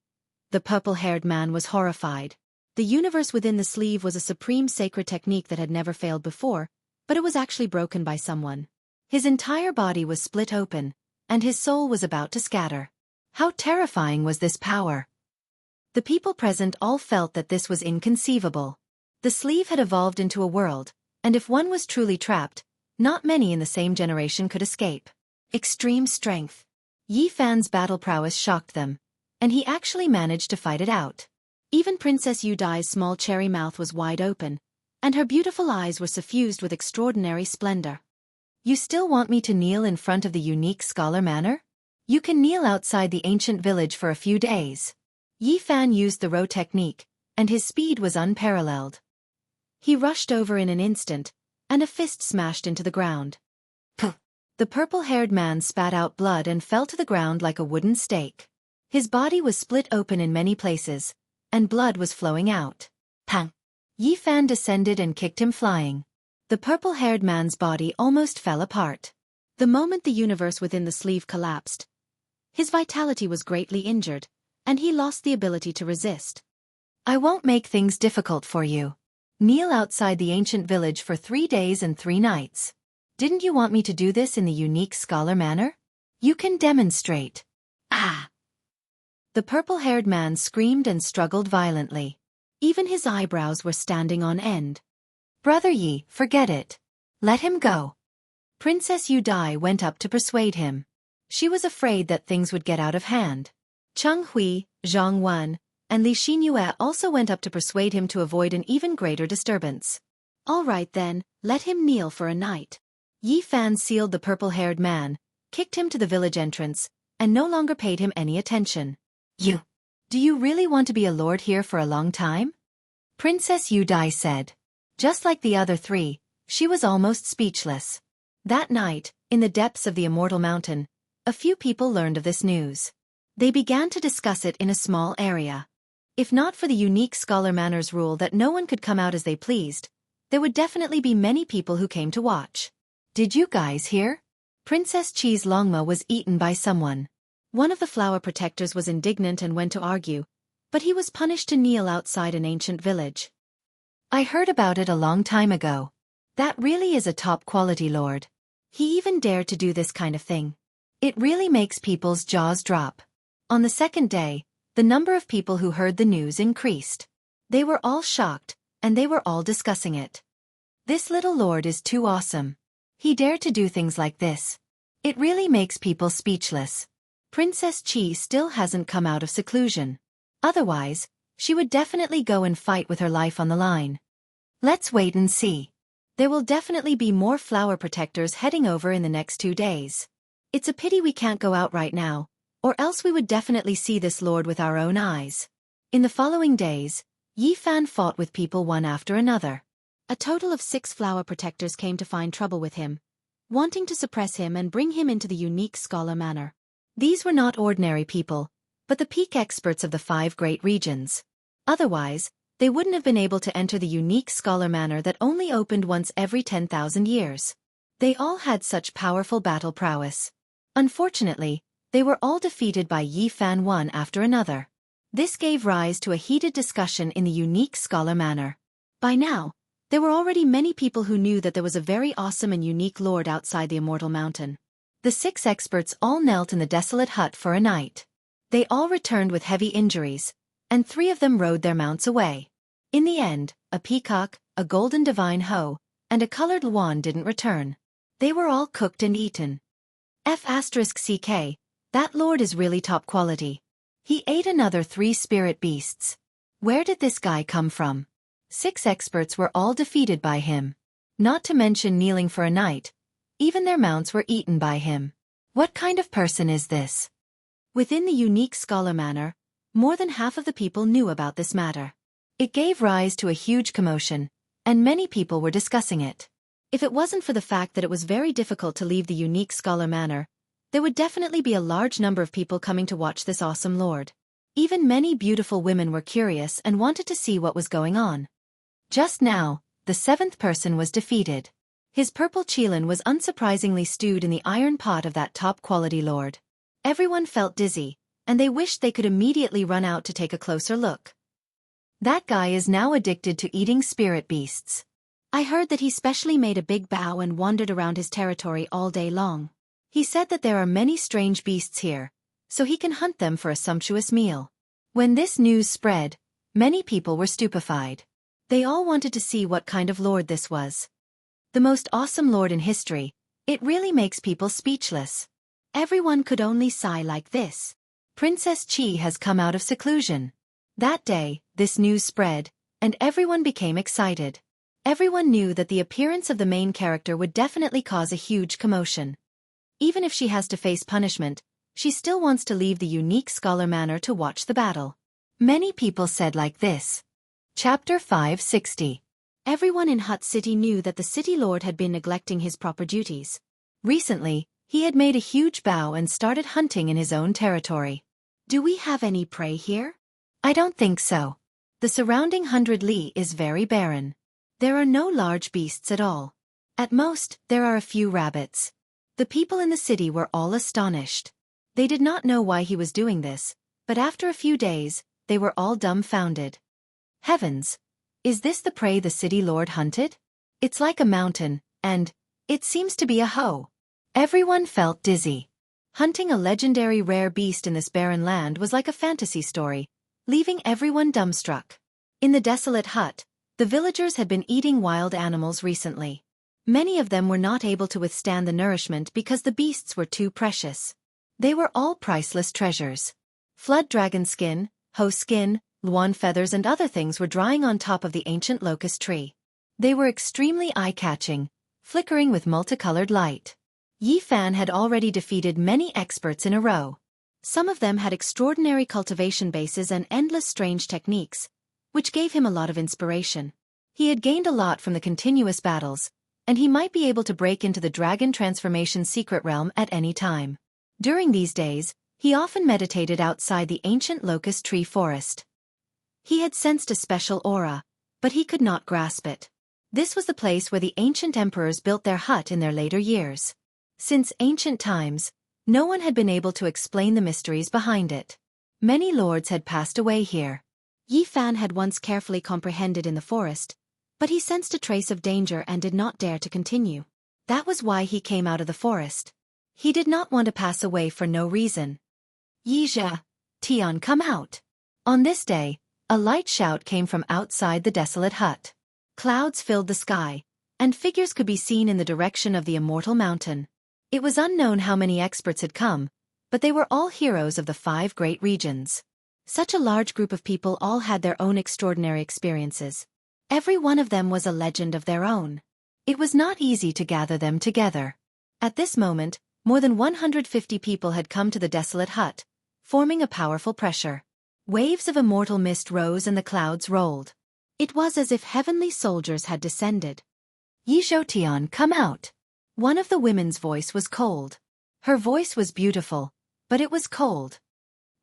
The purple-haired man was horrified. The universe within the sleeve was a supreme sacred technique that had never failed before, but it was actually broken by someone. His entire body was split open, and his soul was about to scatter. How terrifying was this power? The people present all felt that this was inconceivable. The sleeve had evolved into a world, and if one was truly trapped, not many in the same generation could escape. Extreme strength. Yi Fan's battle prowess shocked them, and he actually managed to fight it out. Even Princess Yu Dai's small cherry mouth was wide open, and her beautiful eyes were suffused with extraordinary splendor. You still want me to kneel in front of the unique scholar manor? You can kneel outside the ancient village for a few days. Yi Fan used the row technique, and his speed was unparalleled. He rushed over in an instant, and a fist smashed into the ground. Puh! The purple-haired man spat out blood and fell to the ground like a wooden stake. His body was split open in many places, and blood was flowing out. Pang! Yi Fan descended and kicked him flying. The purple-haired man's body almost fell apart. The moment the universe within the sleeve collapsed, his vitality was greatly injured, and he lost the ability to resist. I won't make things difficult for you. Kneel outside the ancient village for 3 days and 3 nights. Didn't you want me to do this in the unique scholar manner? You can demonstrate. Ah! The purple-haired man screamed and struggled violently. Even his eyebrows were standing on end. Brother Yi, forget it. Let him go. Princess Yu Dai went up to persuade him. She was afraid that things would get out of hand. Jianghu, Zhang and Xianxia also went up to persuade him to avoid an even greater disturbance. All right then, let him kneel for a night. Yi Fan sealed the purple-haired man, kicked him to the village entrance, and no longer paid him any attention. Do you really want to be a lord here for a long time? Princess Yu Dai said. Just like the other three, she was almost speechless. That night, in the depths of the Immortal Mountain, a few people learned of this news. They began to discuss it in a small area. If not for the unique scholar manners rule that no one could come out as they pleased, there would definitely be many people who came to watch. Did you guys hear? Princess Qi's Longma was eaten by someone. One of the flower protectors was indignant and went to argue, but he was punished to kneel outside an ancient village. I heard about it a long time ago. That really is a top-quality lord. He even dared to do this kind of thing. It really makes people's jaws drop. On the second day, the number of people who heard the news increased. They were all shocked, and they were all discussing it. This little lord is too awesome. He dared to do things like this. It really makes people speechless. Princess Qi still hasn't come out of seclusion. Otherwise, she would definitely go and fight with her life on the line. Let's wait and see. There will definitely be more flower protectors heading over in the next 2 days. It's a pity we can't go out right now, or else we would definitely see this lord with our own eyes. In the following days, Yi Fan fought with people one after another. A total of 6 flower protectors came to find trouble with him, wanting to suppress him and bring him into the unique scholar manor. These were not ordinary people, but the peak experts of the 5 great regions. Otherwise, they wouldn't have been able to enter the unique scholar manor that only opened once every 10,000 years. They all had such powerful battle prowess. Unfortunately, they were all defeated by Yi Fan one after another. This gave rise to a heated discussion in the unique scholar manor. By now, there were already many people who knew that there was a very awesome and unique lord outside the Immortal Mountain. The 6 experts all knelt in the desolate hut for a night. They all returned with heavy injuries, and 3 of them rode their mounts away. In the end, a peacock, a golden divine hoe, and a colored luan didn't return. They were all cooked and eaten. F***CK, that lord is really top quality. He ate another 3 spirit beasts. Where did this guy come from? 6 experts were all defeated by him. Not to mention kneeling for a night. Even their mounts were eaten by him. What kind of person is this? Within the unique scholar manor, more than half of the people knew about this matter. It gave rise to a huge commotion, and many people were discussing it. If it wasn't for the fact that it was very difficult to leave the unique scholar manor, there would definitely be a large number of people coming to watch this awesome lord. Even many beautiful women were curious and wanted to see what was going on. Just now, the 7th person was defeated. His purple qilin was unsurprisingly stewed in the iron pot of that top-quality lord. Everyone felt dizzy, and they wished they could immediately run out to take a closer look. That guy is now addicted to eating spirit beasts. I heard that he specially made a big bow and wandered around his territory all day long. He said that there are many strange beasts here, so he can hunt them for a sumptuous meal. When this news spread, many people were stupefied. They all wanted to see what kind of lord this was. The most awesome lord in history. It really makes people speechless. Everyone could only sigh like this. Princess Qi has come out of seclusion. That day, this news spread, and everyone became excited. Everyone knew that the appearance of the main character would definitely cause a huge commotion. Even if she has to face punishment, she still wants to leave the unique scholar manor to watch the battle. Many people said like this. Chapter 560. Everyone in Hut City knew that the city lord had been neglecting his proper duties. Recently, he had made a huge bow and started hunting in his own territory. Do we have any prey here? I don't think so. The surrounding 100 li is very barren. There are no large beasts at all. At most, there are a few rabbits. The people in the city were all astonished. They did not know why he was doing this, but after a few days, they were all dumbfounded. Heavens! Is this the prey the city lord hunted? It's like a mountain, and it seems to be a hoe. Everyone felt dizzy. Hunting a legendary rare beast in this barren land was like a fantasy story, leaving everyone dumbstruck. In the desolate hut, the villagers had been eating wild animals recently. Many of them were not able to withstand the nourishment because the beasts were too precious. They were all priceless treasures. Flood dragon skin, hoe skin, luan feathers and other things were drying on top of the ancient locust tree. They were extremely eye-catching, flickering with multicolored light. Yi Fan had already defeated many experts in a row. Some of them had extraordinary cultivation bases and endless strange techniques, which gave him a lot of inspiration. He had gained a lot from the continuous battles, and he might be able to break into the dragon transformation secret realm at any time. During these days, he often meditated outside the ancient locust tree forest. He had sensed a special aura, but he could not grasp it. This was the place where the ancient emperors built their hut in their later years. Since ancient times, no one had been able to explain the mysteries behind it. Many lords had passed away here. Yi Fan had once carefully comprehended in the forest, but he sensed a trace of danger and did not dare to continue. That was why he came out of the forest. He did not want to pass away for no reason. Yizha, Tian, come out. On this day, a light shout came from outside the desolate hut. Clouds filled the sky, and figures could be seen in the direction of the immortal mountain. It was unknown how many experts had come, but they were all heroes of the 5 great regions. Such a large group of people all had their own extraordinary experiences. Every one of them was a legend of their own. It was not easy to gather them together. At this moment, more than 150 people had come to the desolate hut, forming a powerful pressure. Waves of immortal mist rose and the clouds rolled. It was as if heavenly soldiers had descended. Yizhou Tian, come out. One of the women's voice was cold. Her voice was beautiful, but it was cold.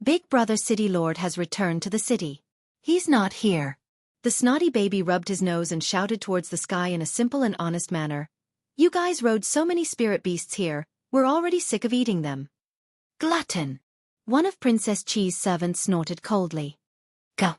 Big Brother City Lord has returned to the city. He's not here. The snotty baby rubbed his nose and shouted towards the sky in a simple and honest manner. You guys rode so many spirit beasts here, we're already sick of eating them. Glutton. One of Princess Chi's servants snorted coldly. Go.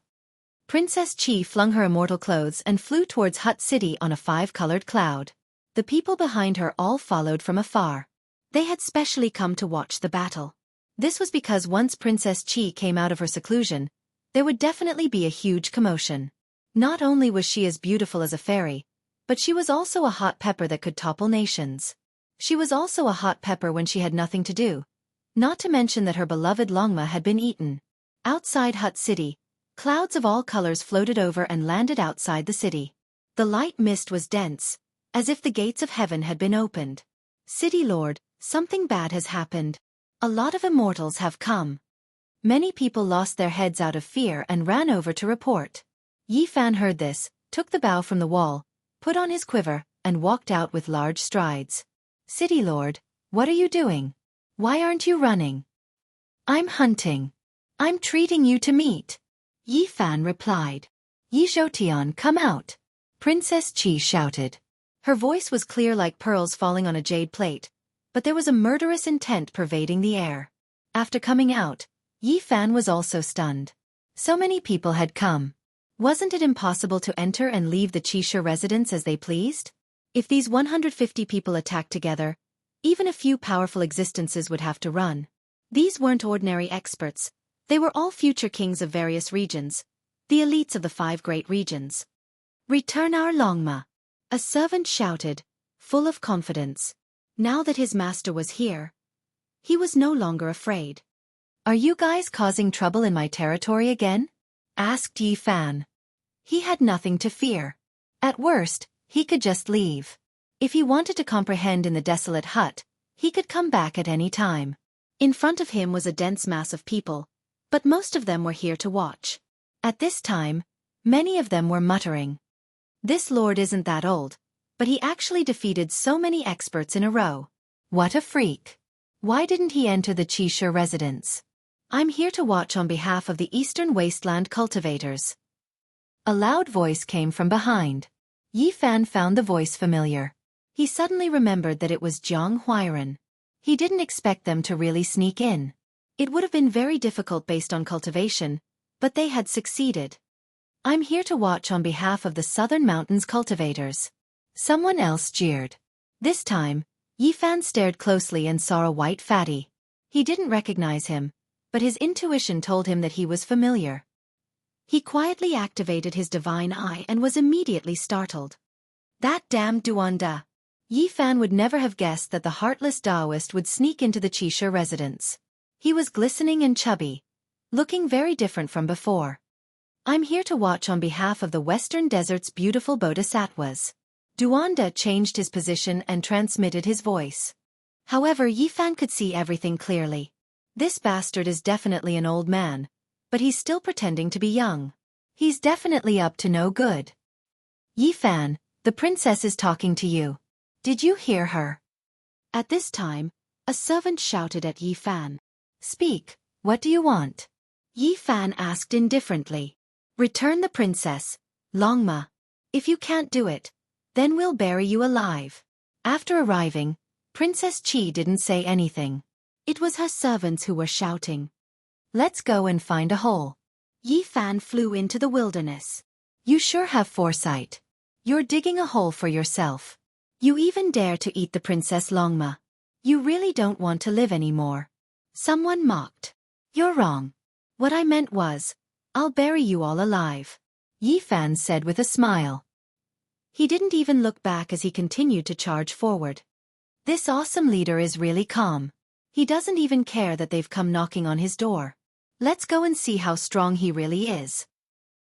Princess Chi flung her immortal clothes and flew towards Hut City on a 5-colored cloud. The people behind her all followed from afar. They had specially come to watch the battle. This was because once Princess Chi came out of her seclusion, there would definitely be a huge commotion. Not only was she as beautiful as a fairy, but she was also a hot pepper that could topple nations. She was also a hot pepper when she had nothing to do, not to mention that her beloved Longma had been eaten. Outside Hut City, clouds of all colors floated over and landed outside the city. The light mist was dense, as if the gates of heaven had been opened. City Lord, something bad has happened. A lot of immortals have come. Many people lost their heads out of fear and ran over to report. Yi Fan heard this, took the bow from the wall, put on his quiver, and walked out with large strides. City Lord, what are you doing? Why aren't you running? I'm hunting. I'm treating you to meat. Yi Fan replied. Yizhou Tian, come out. Princess Chi shouted. Her voice was clear like pearls falling on a jade plate, but there was a murderous intent pervading the air. After coming out, Yi Fan was also stunned. So many people had come. Wasn't it impossible to enter and leave the Qixia residence as they pleased? If these 150 people attacked together, even a few powerful existences would have to run. These weren't ordinary experts. They were all future kings of various regions, the elites of the 5 great regions. Return our Longma. A servant shouted, full of confidence. Now that his master was here, he was no longer afraid. Are you guys causing trouble in my territory again? Asked Yi Fan. He had nothing to fear. At worst, he could just leave. If he wanted to comprehend in the desolate hut, he could come back at any time. In front of him was a dense mass of people, but most of them were here to watch. At this time, many of them were muttering. This lord isn't that old, but he actually defeated so many experts in a row. What a freak. Why didn't he enter the Qixia residence? I'm here to watch on behalf of the Eastern Wasteland cultivators. A loud voice came from behind. Yi Fan found the voice familiar. He suddenly remembered that it was Jianghu. He didn't expect them to really sneak in. It would have been very difficult based on cultivation, but they had succeeded. I'm here to watch on behalf of the Southern Mountains cultivators. Someone else jeered. This time, Yi Fan stared closely and saw a white fatty. He didn't recognize him, but his intuition told him that he was familiar. He quietly activated his divine eye and was immediately startled. That damn Duanda! Yi Fan would never have guessed that the heartless Taoist would sneak into the Qixia residence. He was glistening and chubby, looking very different from before. I'm here to watch on behalf of the Western Desert's beautiful bodhisattvas. Duanda changed his position and transmitted his voice. However, Yifan could see everything clearly. This bastard is definitely an old man, but he's still pretending to be young. He's definitely up to no good. Yifan, the princess is talking to you. Did you hear her? At this time, a servant shouted at Yifan. Speak, what do you want? Yifan asked indifferently. Return the princess, Longma. If you can't do it, then we'll bury you alive. After arriving, Princess Qi didn't say anything. It was her servants who were shouting. Let's go and find a hole. Yifan flew into the wilderness. You sure have foresight. You're digging a hole for yourself. You even dare to eat the Princess Longma. You really don't want to live anymore. Someone mocked. You're wrong. What I meant was, I'll bury you all alive, Yifan said with a smile. He didn't even look back as he continued to charge forward. This awesome leader is really calm. He doesn't even care that they've come knocking on his door. Let's go and see how strong he really is.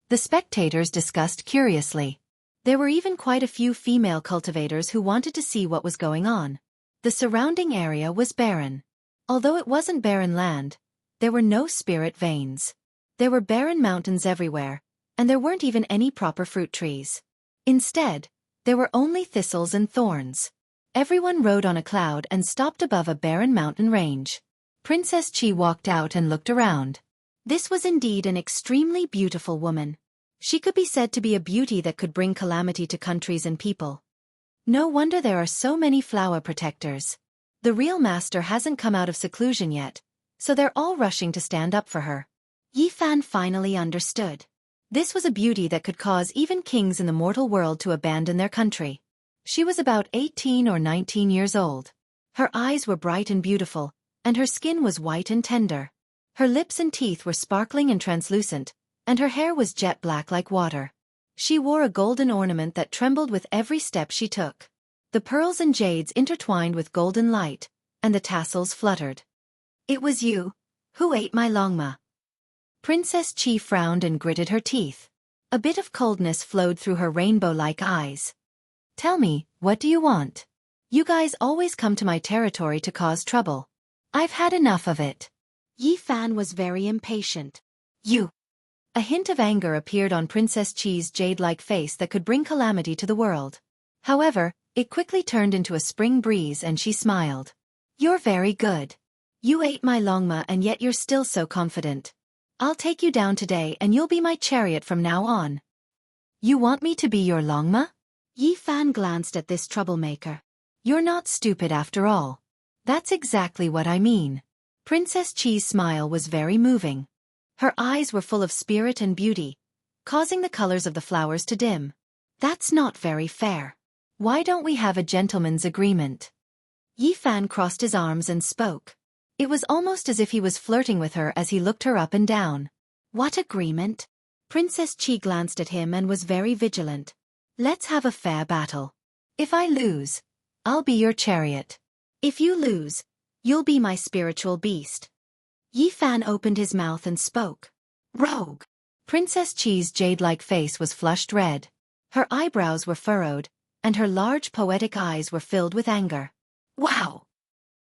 The spectators discussed curiously. There were even quite a few female cultivators who wanted to see what was going on. The surrounding area was barren. Although it wasn't barren land, there were no spirit veins. There were barren mountains everywhere, and there weren't even any proper fruit trees. Instead, there were only thistles and thorns. Everyone rode on a cloud and stopped above a barren mountain range. Princess Qi walked out and looked around. This was indeed an extremely beautiful woman. She could be said to be a beauty that could bring calamity to countries and people. No wonder there are so many flower protectors. The real master hasn't come out of seclusion yet, so they're all rushing to stand up for her. Yifan finally understood. This was a beauty that could cause even kings in the mortal world to abandon their country. She was about 18 or 19 years old. Her eyes were bright and beautiful, and her skin was white and tender. Her lips and teeth were sparkling and translucent, and her hair was jet black like water. She wore a golden ornament that trembled with every step she took. The pearls and jades intertwined with golden light, and the tassels fluttered. It was you who ate my Longma. Princess Qi frowned and gritted her teeth. A bit of coldness flowed through her rainbow-like eyes. Tell me, what do you want? You guys always come to my territory to cause trouble. I've had enough of it. Yifan was very impatient. You. A hint of anger appeared on Princess Qi's jade-like face that could bring calamity to the world. However, it quickly turned into a spring breeze and she smiled. You're very good. You ate my Longma and yet you're still so confident. I'll take you down today and you'll be my chariot from now on. You want me to be your Longma? Yifan glanced at this troublemaker. You're not stupid after all. That's exactly what I mean. Princess Qi's smile was very moving. Her eyes were full of spirit and beauty, causing the colors of the flowers to dim. That's not very fair. Why don't we have a gentleman's agreement? Yifan crossed his arms and spoke. It was almost as if he was flirting with her as he looked her up and down. What agreement? Princess Qi glanced at him and was very vigilant. Let's have a fair battle. If I lose, I'll be your chariot. If you lose, you'll be my spiritual beast. Yifan opened his mouth and spoke. Rogue! Princess Qi's jade-like face was flushed red. Her eyebrows were furrowed, and her large poetic eyes were filled with anger. Wow!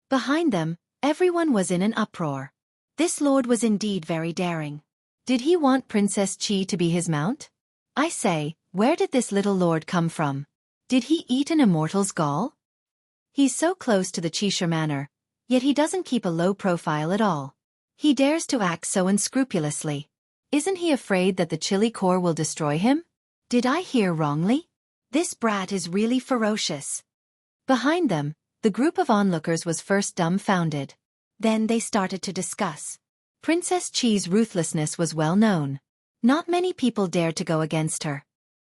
Behind them, everyone was in an uproar. This lord was indeed very daring. Did he want Princess Qi to be his mount? I say, where did this little lord come from? Did he eat an immortal's gall? He's so close to the Qisha manor, yet he doesn't keep a low profile at all. He dares to act so unscrupulously. Isn't he afraid that the chili core will destroy him? Did I hear wrongly? This brat is really ferocious. Behind them, the group of onlookers was first dumbfounded. Then they started to discuss. Princess Qi's ruthlessness was well known. Not many people dared to go against her.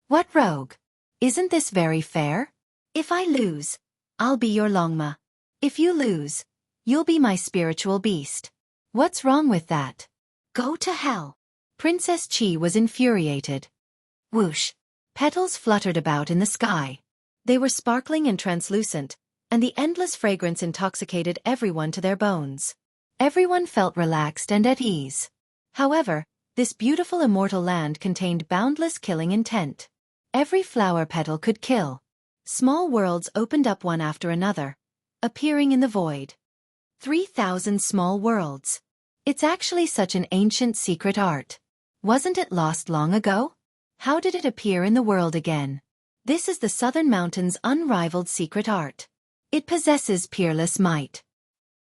What rogue? Isn't this very fair? If I lose, I'll be your Longma. If you lose, you'll be my spiritual beast. What's wrong with that? Go to hell. Princess Qi was infuriated. Whoosh! Petals fluttered about in the sky. They were sparkling and translucent, and the endless fragrance intoxicated everyone to their bones. Everyone felt relaxed and at ease. However, This beautiful immortal land contained boundless killing intent. Every flower petal could kill. Small worlds opened up one after another, appearing in the void. 3,000 small worlds. It's actually such an ancient secret art. Wasn't it lost long ago? How did it appear in the world again? This is the Southern Mountains' unrivaled secret art. It possesses peerless might.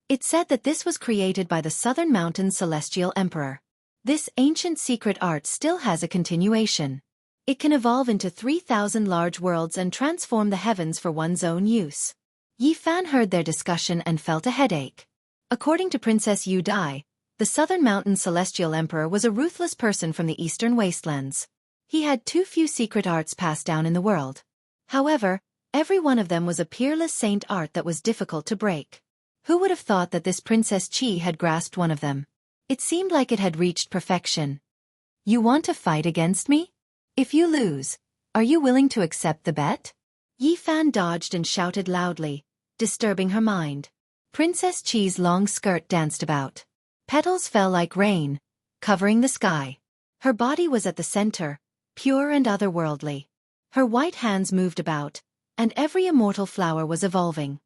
It's said that this was created by the Southern Mountains' celestial emperor. This ancient secret art still has a continuation. It can evolve into 3,000 large worlds and transform the heavens for one's own use. Yi Fan heard their discussion and felt a headache. According to Princess Yu Dai, the Southern Mountain Celestial Emperor was a ruthless person from the Eastern Wastelands. He had too few secret arts passed down in the world. However, every one of them was a peerless saint art that was difficult to break. Who would have thought that this Princess Qi had grasped one of them? It seemed like it had reached perfection. You want to fight against me? If you lose, are you willing to accept the bet? Yi Fan dodged and shouted loudly, disturbing her mind. Princess Qi's long skirt danced about. Petals fell like rain, covering the sky. Her body was at the center, pure and otherworldly. Her white hands moved about, and every immortal flower was evolving.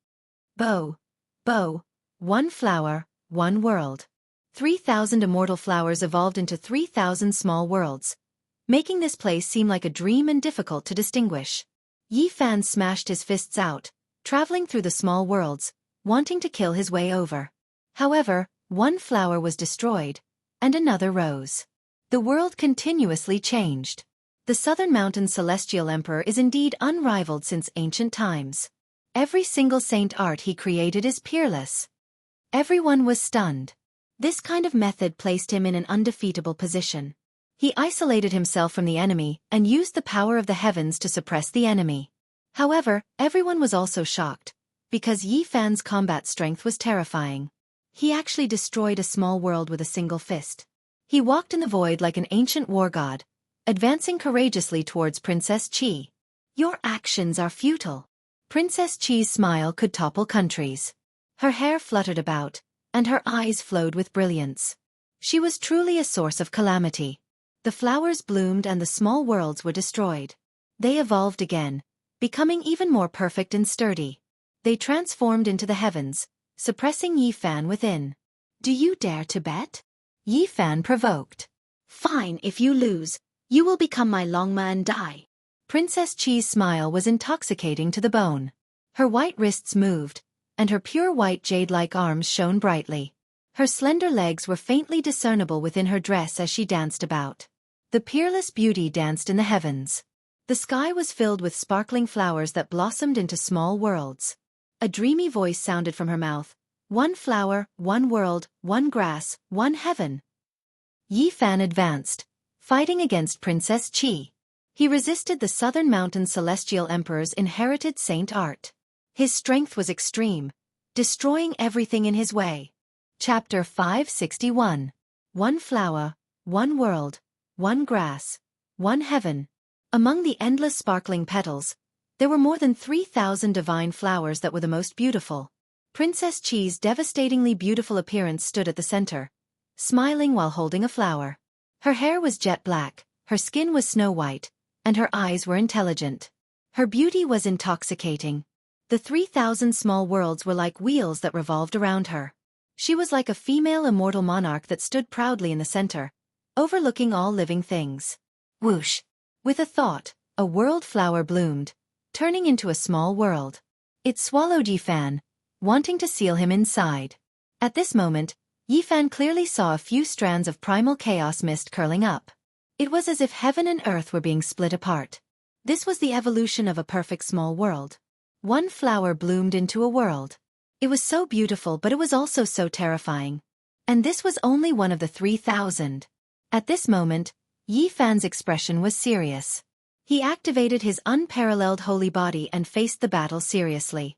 Bow, bow, one flower, one world. 3,000 immortal flowers evolved into 3,000 small worlds, making this place seem like a dream and difficult to distinguish. Yi Fan smashed his fists out, traveling through the small worlds, wanting to kill his way over. However, one flower was destroyed, and another rose. The world continuously changed. The Southern Mountain Celestial Emperor is indeed unrivaled since ancient times. Every single saint art he created is peerless. Everyone was stunned. This kind of method placed him in an undefeatable position. He isolated himself from the enemy and used the power of the heavens to suppress the enemy. However, everyone was also shocked, because Yi Fan's combat strength was terrifying. He actually destroyed a small world with a single fist. He walked in the void like an ancient war god, advancing courageously towards Princess Qi. Your actions are futile. Princess Qi's smile could topple countries. Her hair fluttered about, and her eyes flowed with brilliance. She was truly a source of calamity. The flowers bloomed and the small worlds were destroyed. They evolved again, becoming even more perfect and sturdy. They transformed into the heavens, suppressing Yi Fan within. Do you dare to bet? Yi Fan provoked. Fine, if you lose, you will become my Longma and die. Princess Qi's smile was intoxicating to the bone. Her white wrists moved, and her pure white jade-like arms shone brightly. Her slender legs were faintly discernible within her dress as she danced about. The peerless beauty danced in the heavens. The sky was filled with sparkling flowers that blossomed into small worlds. A dreamy voice sounded from her mouth. One flower, one world, one grass, one heaven. Yi Fan advanced, fighting against Princess Qi. He resisted the Southern Mountain Celestial Emperor's inherited saint art. His strength was extreme, destroying everything in his way. Chapter 561. One flower, one world, one grass, one heaven. Among the endless sparkling petals, there were more than 3,000 divine flowers that were the most beautiful. Princess Qi's devastatingly beautiful appearance stood at the center, smiling while holding a flower. Her hair was jet black, her skin was snow white, and her eyes were intelligent. Her beauty was intoxicating. The 3,000 small worlds were like wheels that revolved around her. She was like a female immortal monarch that stood proudly in the center, overlooking all living things. Whoosh! With a thought, a world flower bloomed, turning into a small world. It swallowed Yi Fan, wanting to seal him inside. At this moment, Yi Fan clearly saw a few strands of primal chaos mist curling up. It was as if heaven and earth were being split apart. This was the evolution of a perfect small world. One flower bloomed into a world. It was so beautiful, but it was also so terrifying. And this was only one of the 3,000. At this moment, Yi Fan's expression was serious. He activated his unparalleled holy body and faced the battle seriously.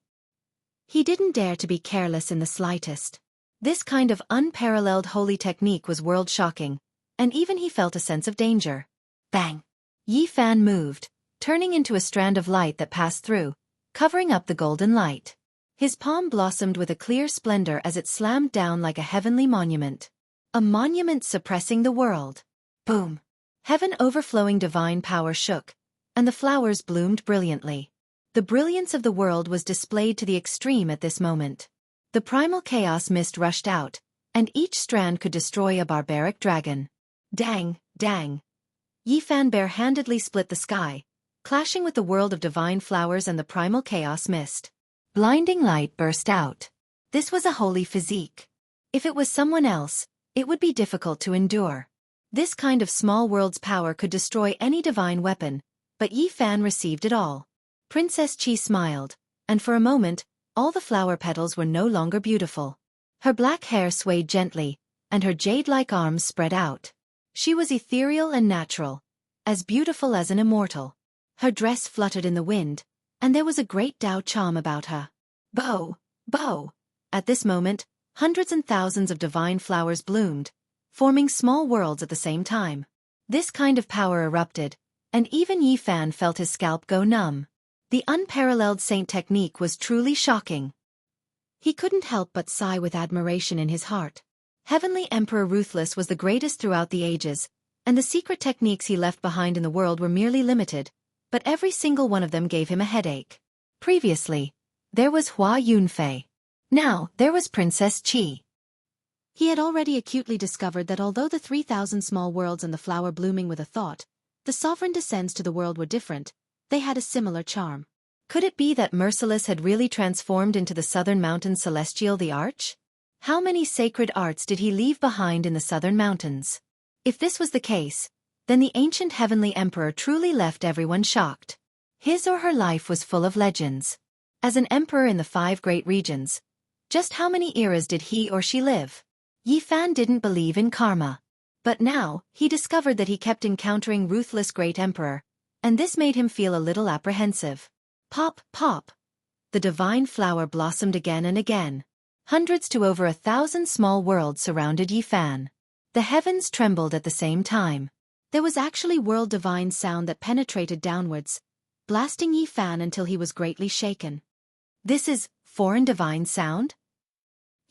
He didn't dare to be careless in the slightest. This kind of unparalleled holy technique was world-shocking, and even he felt a sense of danger. Bang! Yi Fan moved, turning into a strand of light that passed through, covering up the golden light. His palm blossomed with a clear splendor as it slammed down like a heavenly monument. A monument suppressing the world. Boom! Heaven overflowing divine power shook, and the flowers bloomed brilliantly. The brilliance of the world was displayed to the extreme at this moment. The primal chaos mist rushed out, and each strand could destroy a barbaric dragon. Dang, dang! Yifan bare-handedly split the sky, clashing with the world of divine flowers and the primal chaos mist. Blinding light burst out. This was a holy physique. If it was someone else, it would be difficult to endure. This kind of small world's power could destroy any divine weapon, but Yifan received it all. Princess Qi smiled, and for a moment, all the flower petals were no longer beautiful. Her black hair swayed gently, and her jade-like arms spread out. She was ethereal and natural, as beautiful as an immortal. Her dress fluttered in the wind, and there was a great Tao charm about her. Bow! Bow! At this moment, hundreds and thousands of divine flowers bloomed, forming small worlds at the same time. This kind of power erupted, and even Yifan felt his scalp go numb. The unparalleled saint technique was truly shocking. He couldn't help but sigh with admiration in his heart. Heavenly Emperor Ruthless was the greatest throughout the ages, and the secret techniques he left behind in the world were merely limited, but every single one of them gave him a headache. Previously, there was Hua Yunfei. Now, there was Princess Qi. He had already acutely discovered that although the 3,000 small worlds and the flower blooming with a thought, the sovereign descents to the world were different, they had a similar charm. Could it be that Merciless had really transformed into the southern mountains celestial the arch? How many sacred arts did he leave behind in the southern mountains? If this was the case, then the ancient heavenly emperor truly left everyone shocked. His or her life was full of legends. As an emperor in the 5 great regions, just how many eras did he or she live? Yifan didn't believe in karma. But now, he discovered that he kept encountering ruthless great emperor, and this made him feel a little apprehensive. Pop, pop! The divine flower blossomed again and again. Hundreds to over 1,000 small worlds surrounded Yifan. The heavens trembled at the same time. There was actually world divine sound that penetrated downwards, blasting Yifan until he was greatly shaken. This is foreign divine sound?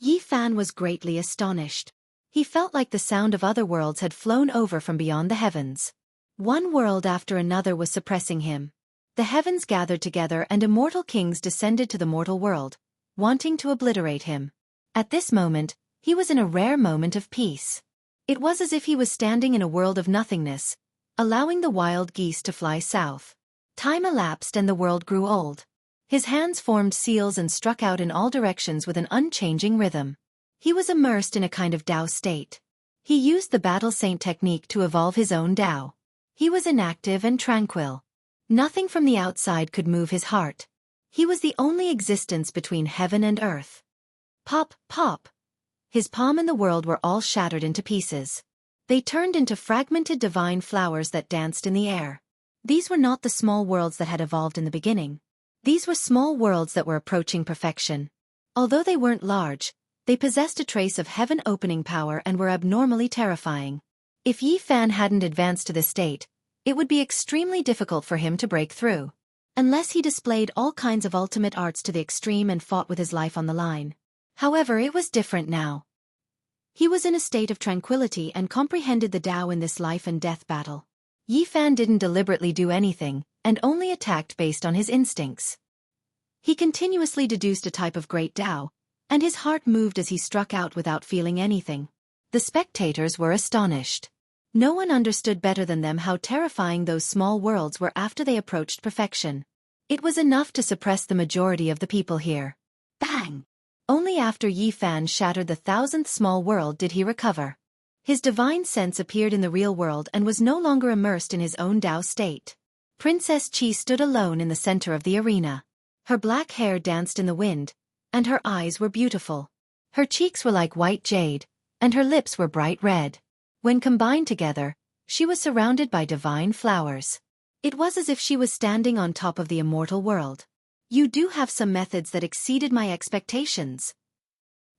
Yifan was greatly astonished. He felt like the sound of other worlds had flown over from beyond the heavens. One world after another was suppressing him. The heavens gathered together and immortal kings descended to the mortal world, wanting to obliterate him. At this moment, he was in a rare moment of peace. It was as if he was standing in a world of nothingness, allowing the wild geese to fly south. Time elapsed and the world grew old. His hands formed seals and struck out in all directions with an unchanging rhythm. He was immersed in a kind of Tao state. He used the battle saint technique to evolve his own Tao. He was inactive and tranquil. Nothing from the outside could move his heart. He was the only existence between heaven and earth. Pop, pop! His palm and the world were all shattered into pieces. They turned into fragmented divine flowers that danced in the air. These were not the small worlds that had evolved in the beginning. These were small worlds that were approaching perfection. Although they weren't large, they possessed a trace of heaven-opening power and were abnormally terrifying. If Yifan hadn't advanced to this state, it would be extremely difficult for him to break through. Unless he displayed all kinds of ultimate arts to the extreme and fought with his life on the line. However, it was different now. He was in a state of tranquility and comprehended the Tao in this life and death battle. Yifan didn't deliberately do anything, and only attacked based on his instincts. He continuously deduced a type of great Tao, and his heart moved as he struck out without feeling anything. The spectators were astonished. No one understood better than them how terrifying those small worlds were after they approached perfection. It was enough to suppress the majority of the people here. Bang! Only after Yifan shattered the 1,000th small world did he recover. His divine sense appeared in the real world and was no longer immersed in his own Tao state. Princess Qi stood alone in the center of the arena. Her black hair danced in the wind, and her eyes were beautiful. Her cheeks were like white jade, and her lips were bright red. When combined together, she was surrounded by divine flowers. It was as if she was standing on top of the immortal world. You do have some methods that exceeded my expectations.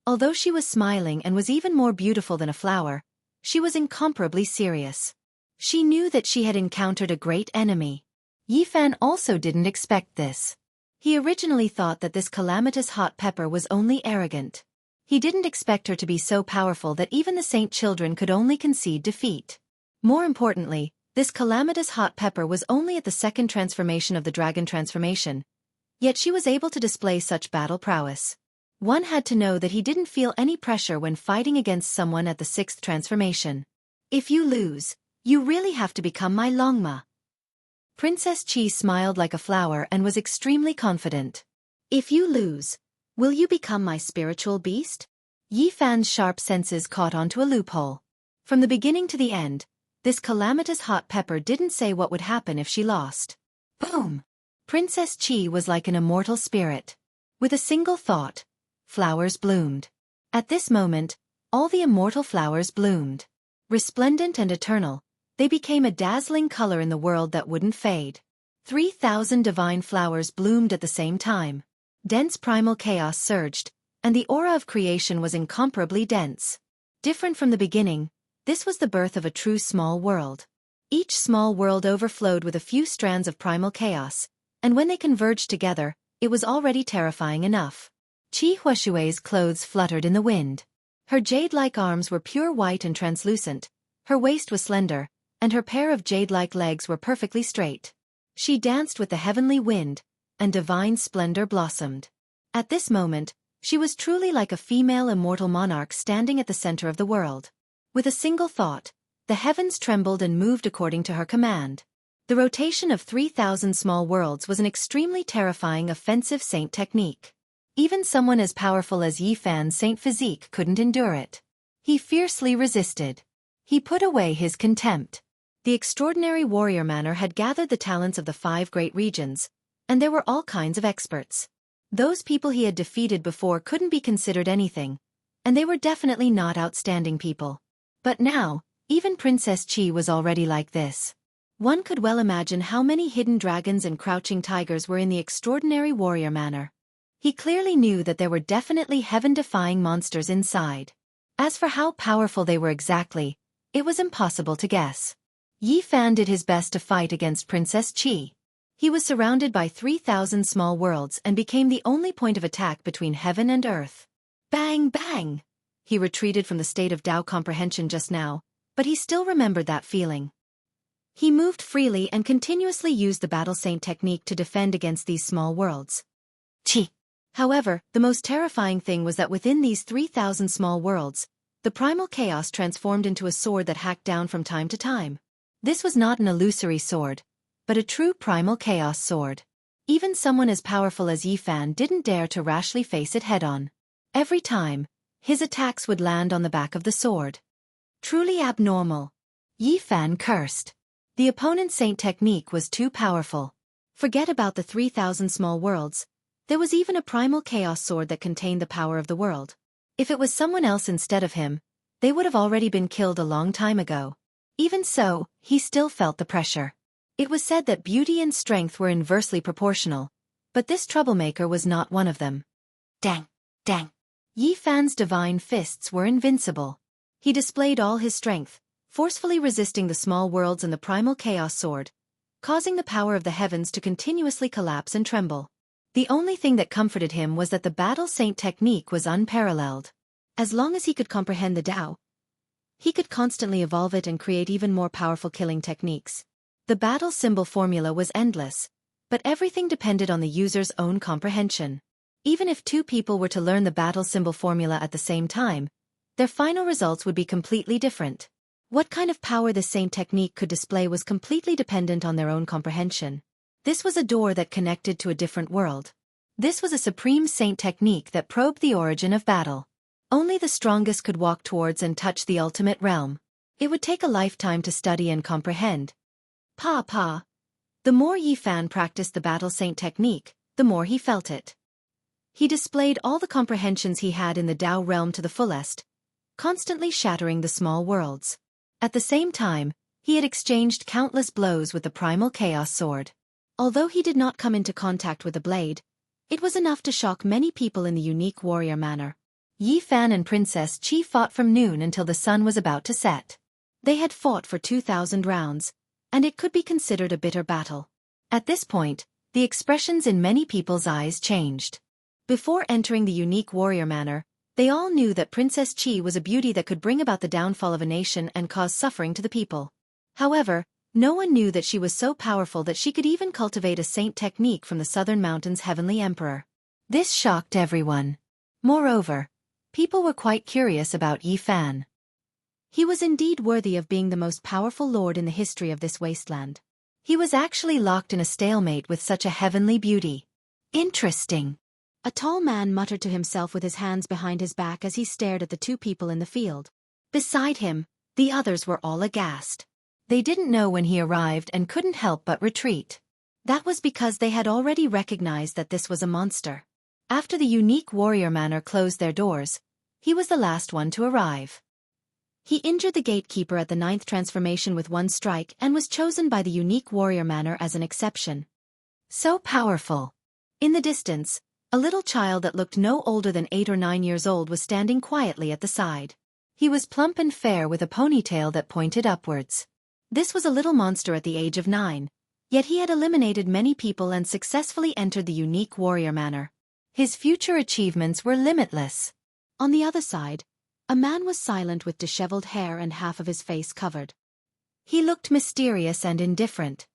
Although she was smiling and was even more beautiful than a flower, she was incomparably serious. She knew that she had encountered a great enemy. Yifan also didn't expect this. He originally thought that this calamitous hot pepper was only arrogant. He didn't expect her to be so powerful that even the saint children could only concede defeat. More importantly, this calamitous hot pepper was only at the second transformation of the dragon transformation, yet she was able to display such battle prowess. One had to know that he didn't feel any pressure when fighting against someone at the sixth transformation. If you lose, you really have to become my Longma. Princess Chi smiled like a flower and was extremely confident. If you lose, will you become my spiritual beast? Yi Fan's sharp senses caught onto a loophole. From the beginning to the end, this calamitous hot pepper didn't say what would happen if she lost. Boom! Princess Chi was like an immortal spirit. With a single thought, flowers bloomed. At this moment, all the immortal flowers bloomed. Resplendent and eternal, they became a dazzling color in the world that wouldn't fade. 3,000 divine flowers bloomed at the same time. Dense primal chaos surged, and the aura of creation was incomparably dense. Different from the beginning, this was the birth of a true small world. Each small world overflowed with a few strands of primal chaos, and when they converged together, it was already terrifying enough. Qi Huashui's clothes fluttered in the wind. Her jade-like arms were pure white and translucent, her waist was slender, and her pair of jade-like legs were perfectly straight. She danced with the heavenly wind, and divine splendor blossomed. At this moment, she was truly like a female immortal monarch standing at the center of the world. With a single thought, the heavens trembled and moved according to her command. The rotation of 3,000 small worlds was an extremely terrifying offensive saint technique. Even someone as powerful as Yi Fan's saint physique couldn't endure it. He fiercely resisted. He put away his contempt. The extraordinary warrior manner had gathered the talents of the 5 great regions, and there were all kinds of experts. Those people he had defeated before couldn't be considered anything, and they were definitely not outstanding people. But now, even Princess Chi was already like this. One could well imagine how many hidden dragons and crouching tigers were in the extraordinary warrior manner. He clearly knew that there were definitely heaven-defying monsters inside. As for how powerful they were exactly, it was impossible to guess. Yi Fan did his best to fight against Princess Chi. He was surrounded by 3,000 small worlds and became the only point of attack between heaven and earth. Bang, bang! He retreated from the state of Tao comprehension just now, but he still remembered that feeling. He moved freely and continuously used the battle saint technique to defend against these small worlds. Chi! However, the most terrifying thing was that within these 3,000 small worlds, the primal chaos transformed into a sword that hacked down from time to time. This was not an illusory sword, but a true primal chaos sword. Even someone as powerful as Yi Fan didn't dare to rashly face it head-on. Every time, his attacks would land on the back of the sword. Truly abnormal. Yi Fan cursed. The opponent's saint technique was too powerful. Forget about the 3,000 small worlds. There was even a primal chaos sword that contained the power of the world. If it was someone else instead of him, they would have already been killed a long time ago. Even so, he still felt the pressure. It was said that beauty and strength were inversely proportional, but this troublemaker was not one of them. Dang! Dang! Yi Fan's divine fists were invincible. He displayed all his strength, forcefully resisting the small worlds and the primal chaos sword, causing the power of the heavens to continuously collapse and tremble. The only thing that comforted him was that the battle saint technique was unparalleled. As long as he could comprehend the Tao, he could constantly evolve it and create even more powerful killing techniques. The battle symbol formula was endless, but everything depended on the user's own comprehension. Even if 2 people were to learn the battle symbol formula at the same time, their final results would be completely different. What kind of power the saint technique could display was completely dependent on their own comprehension. This was a door that connected to a different world. This was a supreme saint technique that probed the origin of battle. Only the strongest could walk towards and touch the ultimate realm. It would take a lifetime to study and comprehend. The more Yi Fan practiced the battle saint technique, the more he felt it. He displayed all the comprehensions he had in the Tao realm to the fullest, constantly shattering the small worlds. At the same time, he had exchanged countless blows with the primal chaos sword. Although he did not come into contact with the blade, it was enough to shock many people in the unique warrior manner. Yi Fan and Princess Chi fought from noon until the sun was about to set. They had fought for 2,000 rounds, and it could be considered a bitter battle. At this point, the expressions in many people's eyes changed. Before entering the unique warrior manner, they all knew that Princess Chi was a beauty that could bring about the downfall of a nation and cause suffering to the people. However, no one knew that she was so powerful that she could even cultivate a saint technique from the Southern Mountains' heavenly emperor. This shocked everyone. Moreover, people were quite curious about Yi Fan. He was indeed worthy of being the most powerful lord in the history of this wasteland. He was actually locked in a stalemate with such a heavenly beauty. Interesting. A tall man muttered to himself with his hands behind his back as he stared at the two people in the field. Beside him, the others were all aghast. They didn't know when he arrived and couldn't help but retreat. That was because they had already recognized that this was a monster. After the unique warrior manor closed their doors, he was the last one to arrive. He injured the gatekeeper at the 9th transformation with one strike and was chosen by the unique warrior manor as an exception. So powerful. In the distance, a little child that looked no older than 8 or 9 years old was standing quietly at the side. He was plump and fair with a ponytail that pointed upwards. This was a little monster at the age of 9, yet he had eliminated many people and successfully entered the unique warrior manor. His future achievements were limitless. On the other side, a man was silent with disheveled hair and half of his face covered. He looked mysterious and indifferent.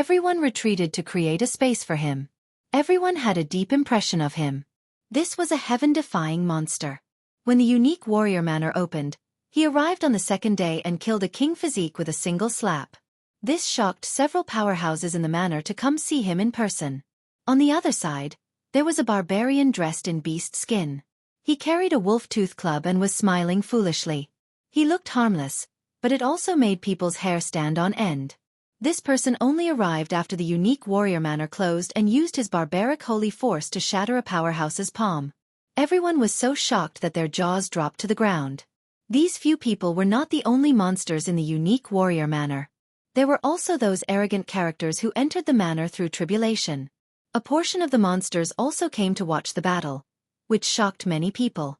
Everyone retreated to create a space for him. Everyone had a deep impression of him. This was a heaven-defying monster. When the unique warrior manor opened, he arrived on the second day and killed a king physique with a single slap. This shocked several powerhouses in the manor to come see him in person. On the other side, there was a barbarian dressed in beast skin. He carried a wolf-tooth club and was smiling foolishly. He looked harmless, but it also made people's hair stand on end. This person only arrived after the unique warrior manor closed and used his barbaric holy force to shatter a powerhouse's palm. Everyone was so shocked that their jaws dropped to the ground. These few people were not the only monsters in the unique warrior manor. There were also those arrogant characters who entered the manor through tribulation. A portion of the monsters also came to watch the battle, which shocked many people.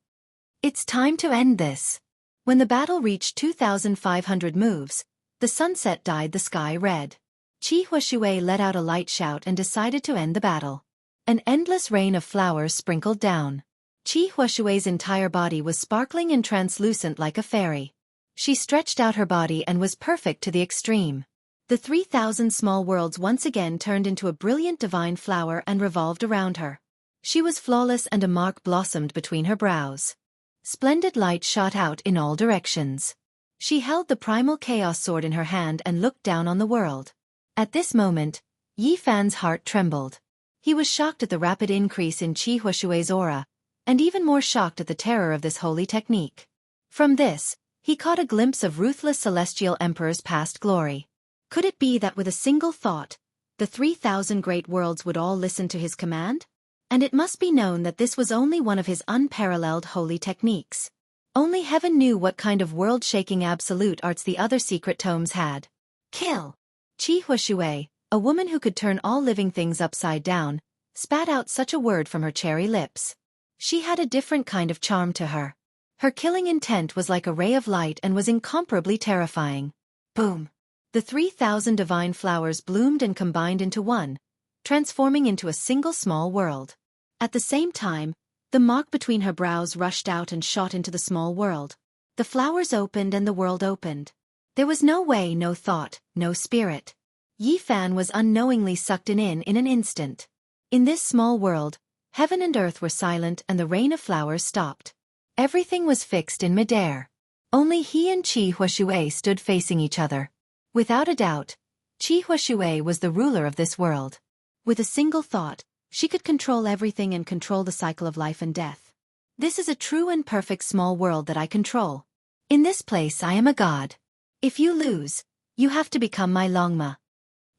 It's time to end this. When the battle reached 2,500 moves, the sunset dyed the sky red. Qi Huashui let out a light shout and decided to end the battle. An endless rain of flowers sprinkled down. Qi Huashui's entire body was sparkling and translucent like a fairy. She stretched out her body and was perfect to the extreme. The 3,000 small worlds once again turned into a brilliant divine flower and revolved around her. She was flawless and a mark blossomed between her brows. Splendid light shot out in all directions. She held the primal chaos sword in her hand and looked down on the world. At this moment, Yi Fan's heart trembled. He was shocked at the rapid increase in Qi Huashui's aura, and even more shocked at the terror of this holy technique. From this, he caught a glimpse of ruthless celestial emperor's past glory. Could it be that with a single thought, the 3,000 great worlds would all listen to his command? And it must be known that this was only one of his unparalleled holy techniques. Only heaven knew what kind of world-shaking absolute arts the other secret tomes had. Kill! Qi Huashui, a woman who could turn all living things upside down, spat out such a word from her cherry lips. She had a different kind of charm to her. Her killing intent was like a ray of light and was incomparably terrifying. Boom! The 3,000 divine flowers bloomed and combined into one, transforming into a single small world. At the same time, the mark between her brows rushed out and shot into the small world. The flowers opened and the world opened. There was no way, no thought, no spirit. Yi Fan was unknowingly sucked in an instant. In this small world, heaven and earth were silent and the rain of flowers stopped. Everything was fixed in midair. Only he and Qi Huashui stood facing each other. Without a doubt, Qi Huashui was the ruler of this world. With a single thought, she could control everything and control the cycle of life and death. This is a true and perfect small world that I control. In this place I am a god. If you lose, you have to become my Longma.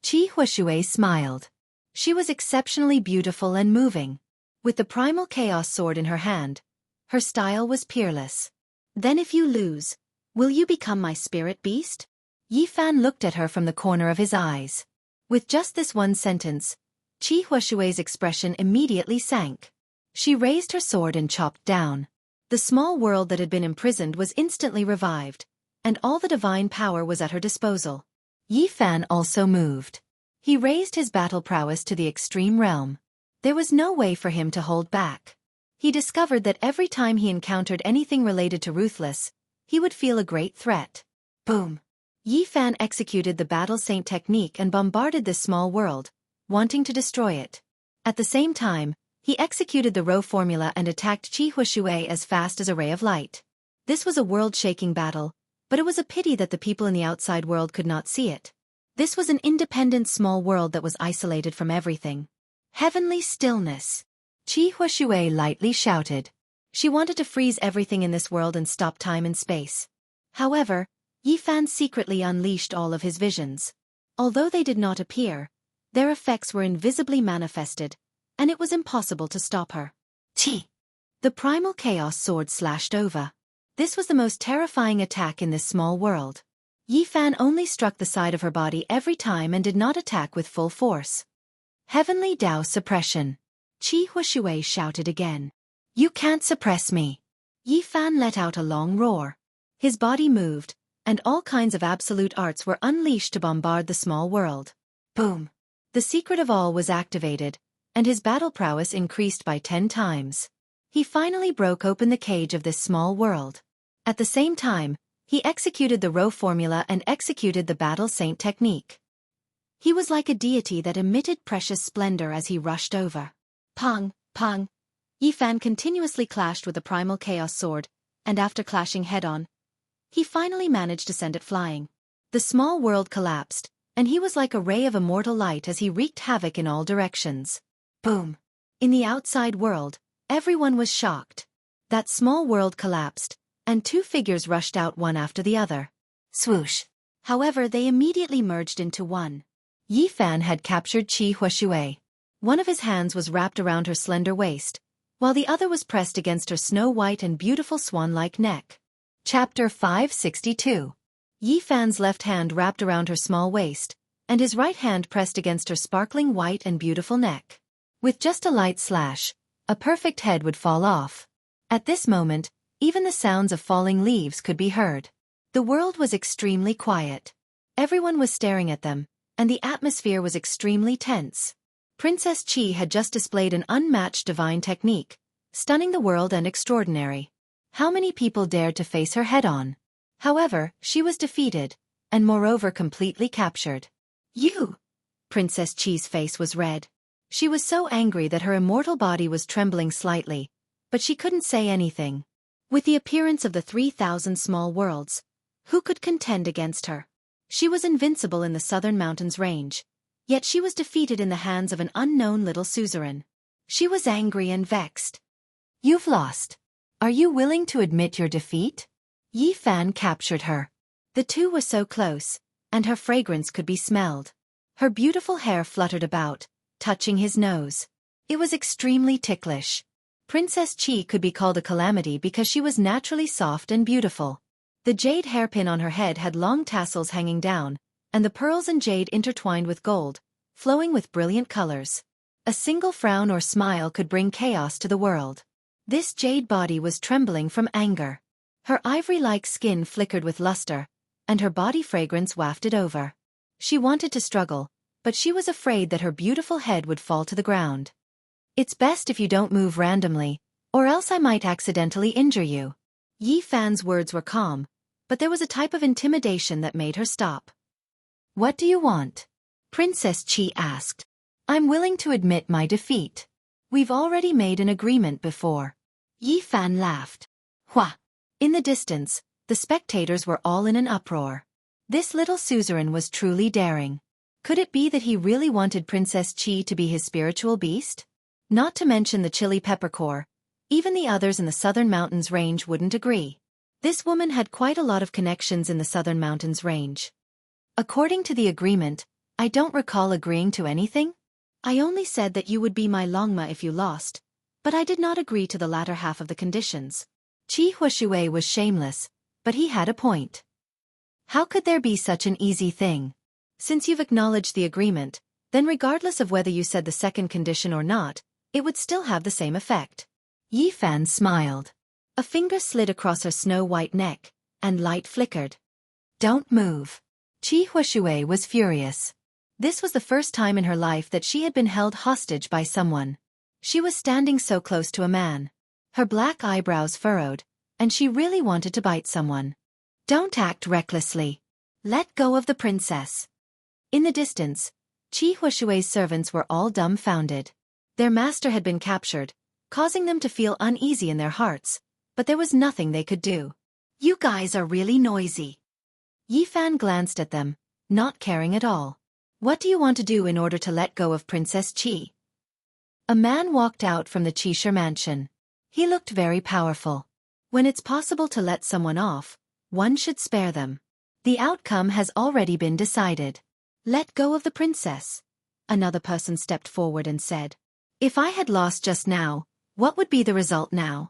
Qi Huashui smiled. She was exceptionally beautiful and moving. With the primal chaos sword in her hand, her style was peerless. Then if you lose, will you become my spirit beast? Yi Fan looked at her from the corner of his eyes. With just this one sentence, Qi Huashui's expression immediately sank. She raised her sword and chopped down. The small world that had been imprisoned was instantly revived, and all the divine power was at her disposal. Yi Fan also moved. He raised his battle prowess to the extreme realm. There was no way for him to hold back. He discovered that every time he encountered anything related to ruthless, he would feel a great threat. Boom! Yi Fan executed the battle saint technique and bombarded this small world, wanting to destroy it. At the same time, he executed the Rho formula and attacked Qi Huishui as fast as a ray of light. This was a world-shaking battle, but it was a pity that the people in the outside world could not see it. This was an independent small world that was isolated from everything. Heavenly stillness. Qi Huishui lightly shouted. She wanted to freeze everything in this world and stop time and space. However, Yi Fan secretly unleashed all of his visions. Although they did not appear, their effects were invisibly manifested, and it was impossible to stop her. Qi. The primal chaos sword slashed over. This was the most terrifying attack in this small world. Yi Fan only struck the side of her body every time and did not attack with full force. Heavenly Tao suppression. Qi Huishui shouted again. You can't suppress me. Yi Fan let out a long roar. His body moved, and all kinds of absolute arts were unleashed to bombard the small world. Boom! The secret of all was activated, and his battle prowess increased by 10 times. He finally broke open the cage of this small world. At the same time, he executed the Rho formula and executed the battle saint technique. He was like a deity that emitted precious splendor as he rushed over. Pang, pang. Yi Fan continuously clashed with the primal chaos sword, and after clashing head-on, he finally managed to send it flying. The small world collapsed, and he was like a ray of immortal light as he wreaked havoc in all directions. Boom! In the outside world, everyone was shocked. That small world collapsed, and 2 figures rushed out one after the other. Swoosh! However, they immediately merged into one. Yi Fan had captured Qi Huishui. One of his hands was wrapped around her slender waist, while the other was pressed against her snow-white and beautiful swan-like neck. Chapter 562. Yi Fan's left hand wrapped around her small waist, and his right hand pressed against her sparkling white and beautiful neck. With just a light slash, a perfect head would fall off. At this moment, even the sounds of falling leaves could be heard. The world was extremely quiet. Everyone was staring at them, and the atmosphere was extremely tense. Princess Qi had just displayed an unmatched divine technique, stunning the world and extraordinary. How many people dared to face her head-on? However, she was defeated, and moreover completely captured. You! Princess Qi's face was red. She was so angry that her immortal body was trembling slightly, but she couldn't say anything. With the appearance of the 3,000 small worlds, who could contend against her? She was invincible in the southern mountains range, yet she was defeated in the hands of an unknown little suzerain. She was angry and vexed. You've lost. Are you willing to admit your defeat? Yi Fan captured her. The two were so close, and her fragrance could be smelled. Her beautiful hair fluttered about, touching his nose. It was extremely ticklish. Princess Qi could be called a calamity because she was naturally soft and beautiful. The jade hairpin on her head had long tassels hanging down, and the pearls and jade intertwined with gold, flowing with brilliant colors. A single frown or smile could bring chaos to the world. This jade body was trembling from anger. Her ivory-like skin flickered with luster, and her body fragrance wafted over. She wanted to struggle, but she was afraid that her beautiful head would fall to the ground. It's best if you don't move randomly, or else I might accidentally injure you. Yi Fan's words were calm, but there was a type of intimidation that made her stop. What do you want? Princess Qi asked. I'm willing to admit my defeat. We've already made an agreement before. Yi Fan laughed. Hua! In the distance, the spectators were all in an uproar. This little suzerain was truly daring. Could it be that he really wanted Princess Qi to be his spiritual beast? Not to mention the chili peppercorn. Even the others in the Southern Mountains range wouldn't agree. This woman had quite a lot of connections in the Southern Mountains range. According to the agreement, I don't recall agreeing to anything. I only said that you would be my Longma if you lost, but I did not agree to the latter half of the conditions. Qi Huishui was shameless, but he had a point. How could there be such an easy thing? Since you've acknowledged the agreement, then regardless of whether you said the second condition or not, it would still have the same effect. Yi Fan smiled. A finger slid across her snow-white neck, and light flickered. Don't move. Qi Huishui was furious. This was the first time in her life that she had been held hostage by someone. She was standing so close to a man. Her black eyebrows furrowed, and she really wanted to bite someone. Don't act recklessly. Let go of the princess. In the distance, Qi Huashui's servants were all dumbfounded. Their master had been captured, causing them to feel uneasy in their hearts, but there was nothing they could do. You guys are really noisy. Yi Fan glanced at them, not caring at all. What do you want to do in order to let go of Princess Qi? A man walked out from the Qisher mansion. He looked very powerful. When it's possible to let someone off, one should spare them. The outcome has already been decided. Let go of the princess. Another person stepped forward and said, if I had lost just now, what would be the result now?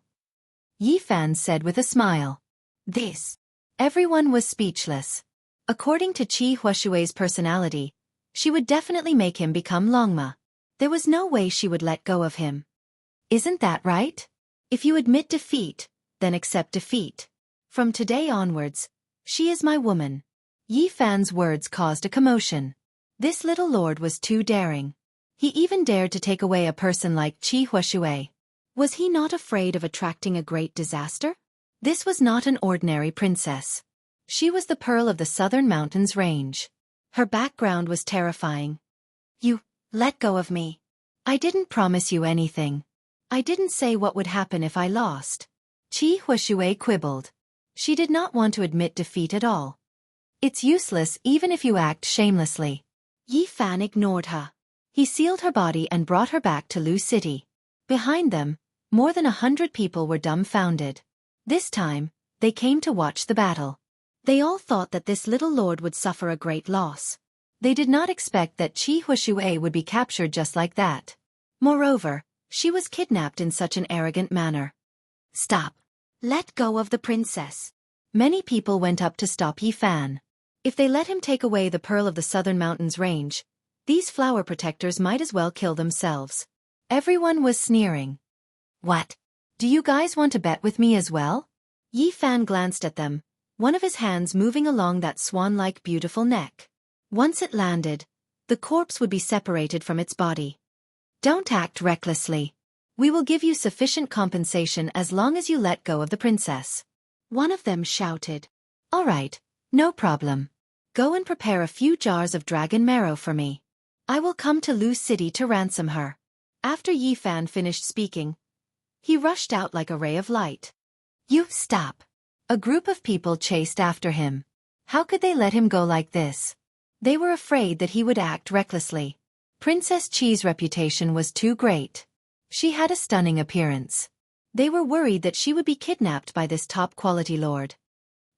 Yi Fan said with a smile. This. Everyone was speechless. According to Qi Huashui's personality, she would definitely make him become Longma. There was no way she would let go of him. Isn't that right? If you admit defeat, then accept defeat. From today onwards, she is my woman. Yi Fan's words caused a commotion. This little lord was too daring. He even dared to take away a person like Qi Huashui. Was he not afraid of attracting a great disaster? This was not an ordinary princess. She was the pearl of the southern mountains range. Her background was terrifying. You, let go of me. I didn't promise you anything. I didn't say what would happen if I lost. Qi Huashui quibbled. She did not want to admit defeat at all. It's useless even if you act shamelessly. Yi Fan ignored her. He sealed her body and brought her back to Lu City. Behind them, more than 100 people were dumbfounded. This time, they came to watch the battle. They all thought that this little lord would suffer a great loss. They did not expect that Qi Huashui would be captured just like that. Moreover, she was kidnapped in such an arrogant manner. Stop. Let go of the princess. Many people went up to stop Yi Fan. If they let him take away the pearl of the southern mountains range, these flower protectors might as well kill themselves. Everyone was sneering. What? Do you guys want to bet with me as well? Yi Fan glanced at them, one of his hands moving along that swan-like beautiful neck. Once it landed, the corpse would be separated from its body. Don't act recklessly. We will give you sufficient compensation as long as you let go of the princess. One of them shouted. All right, no problem. Go and prepare a few jars of dragon marrow for me. I will come to Lu City to ransom her. After Yi Fan finished speaking, he rushed out like a ray of light. You stop. A group of people chased after him. How could they let him go like this? They were afraid that he would act recklessly. Princess Qi's reputation was too great. She had a stunning appearance. They were worried that she would be kidnapped by this top-quality lord.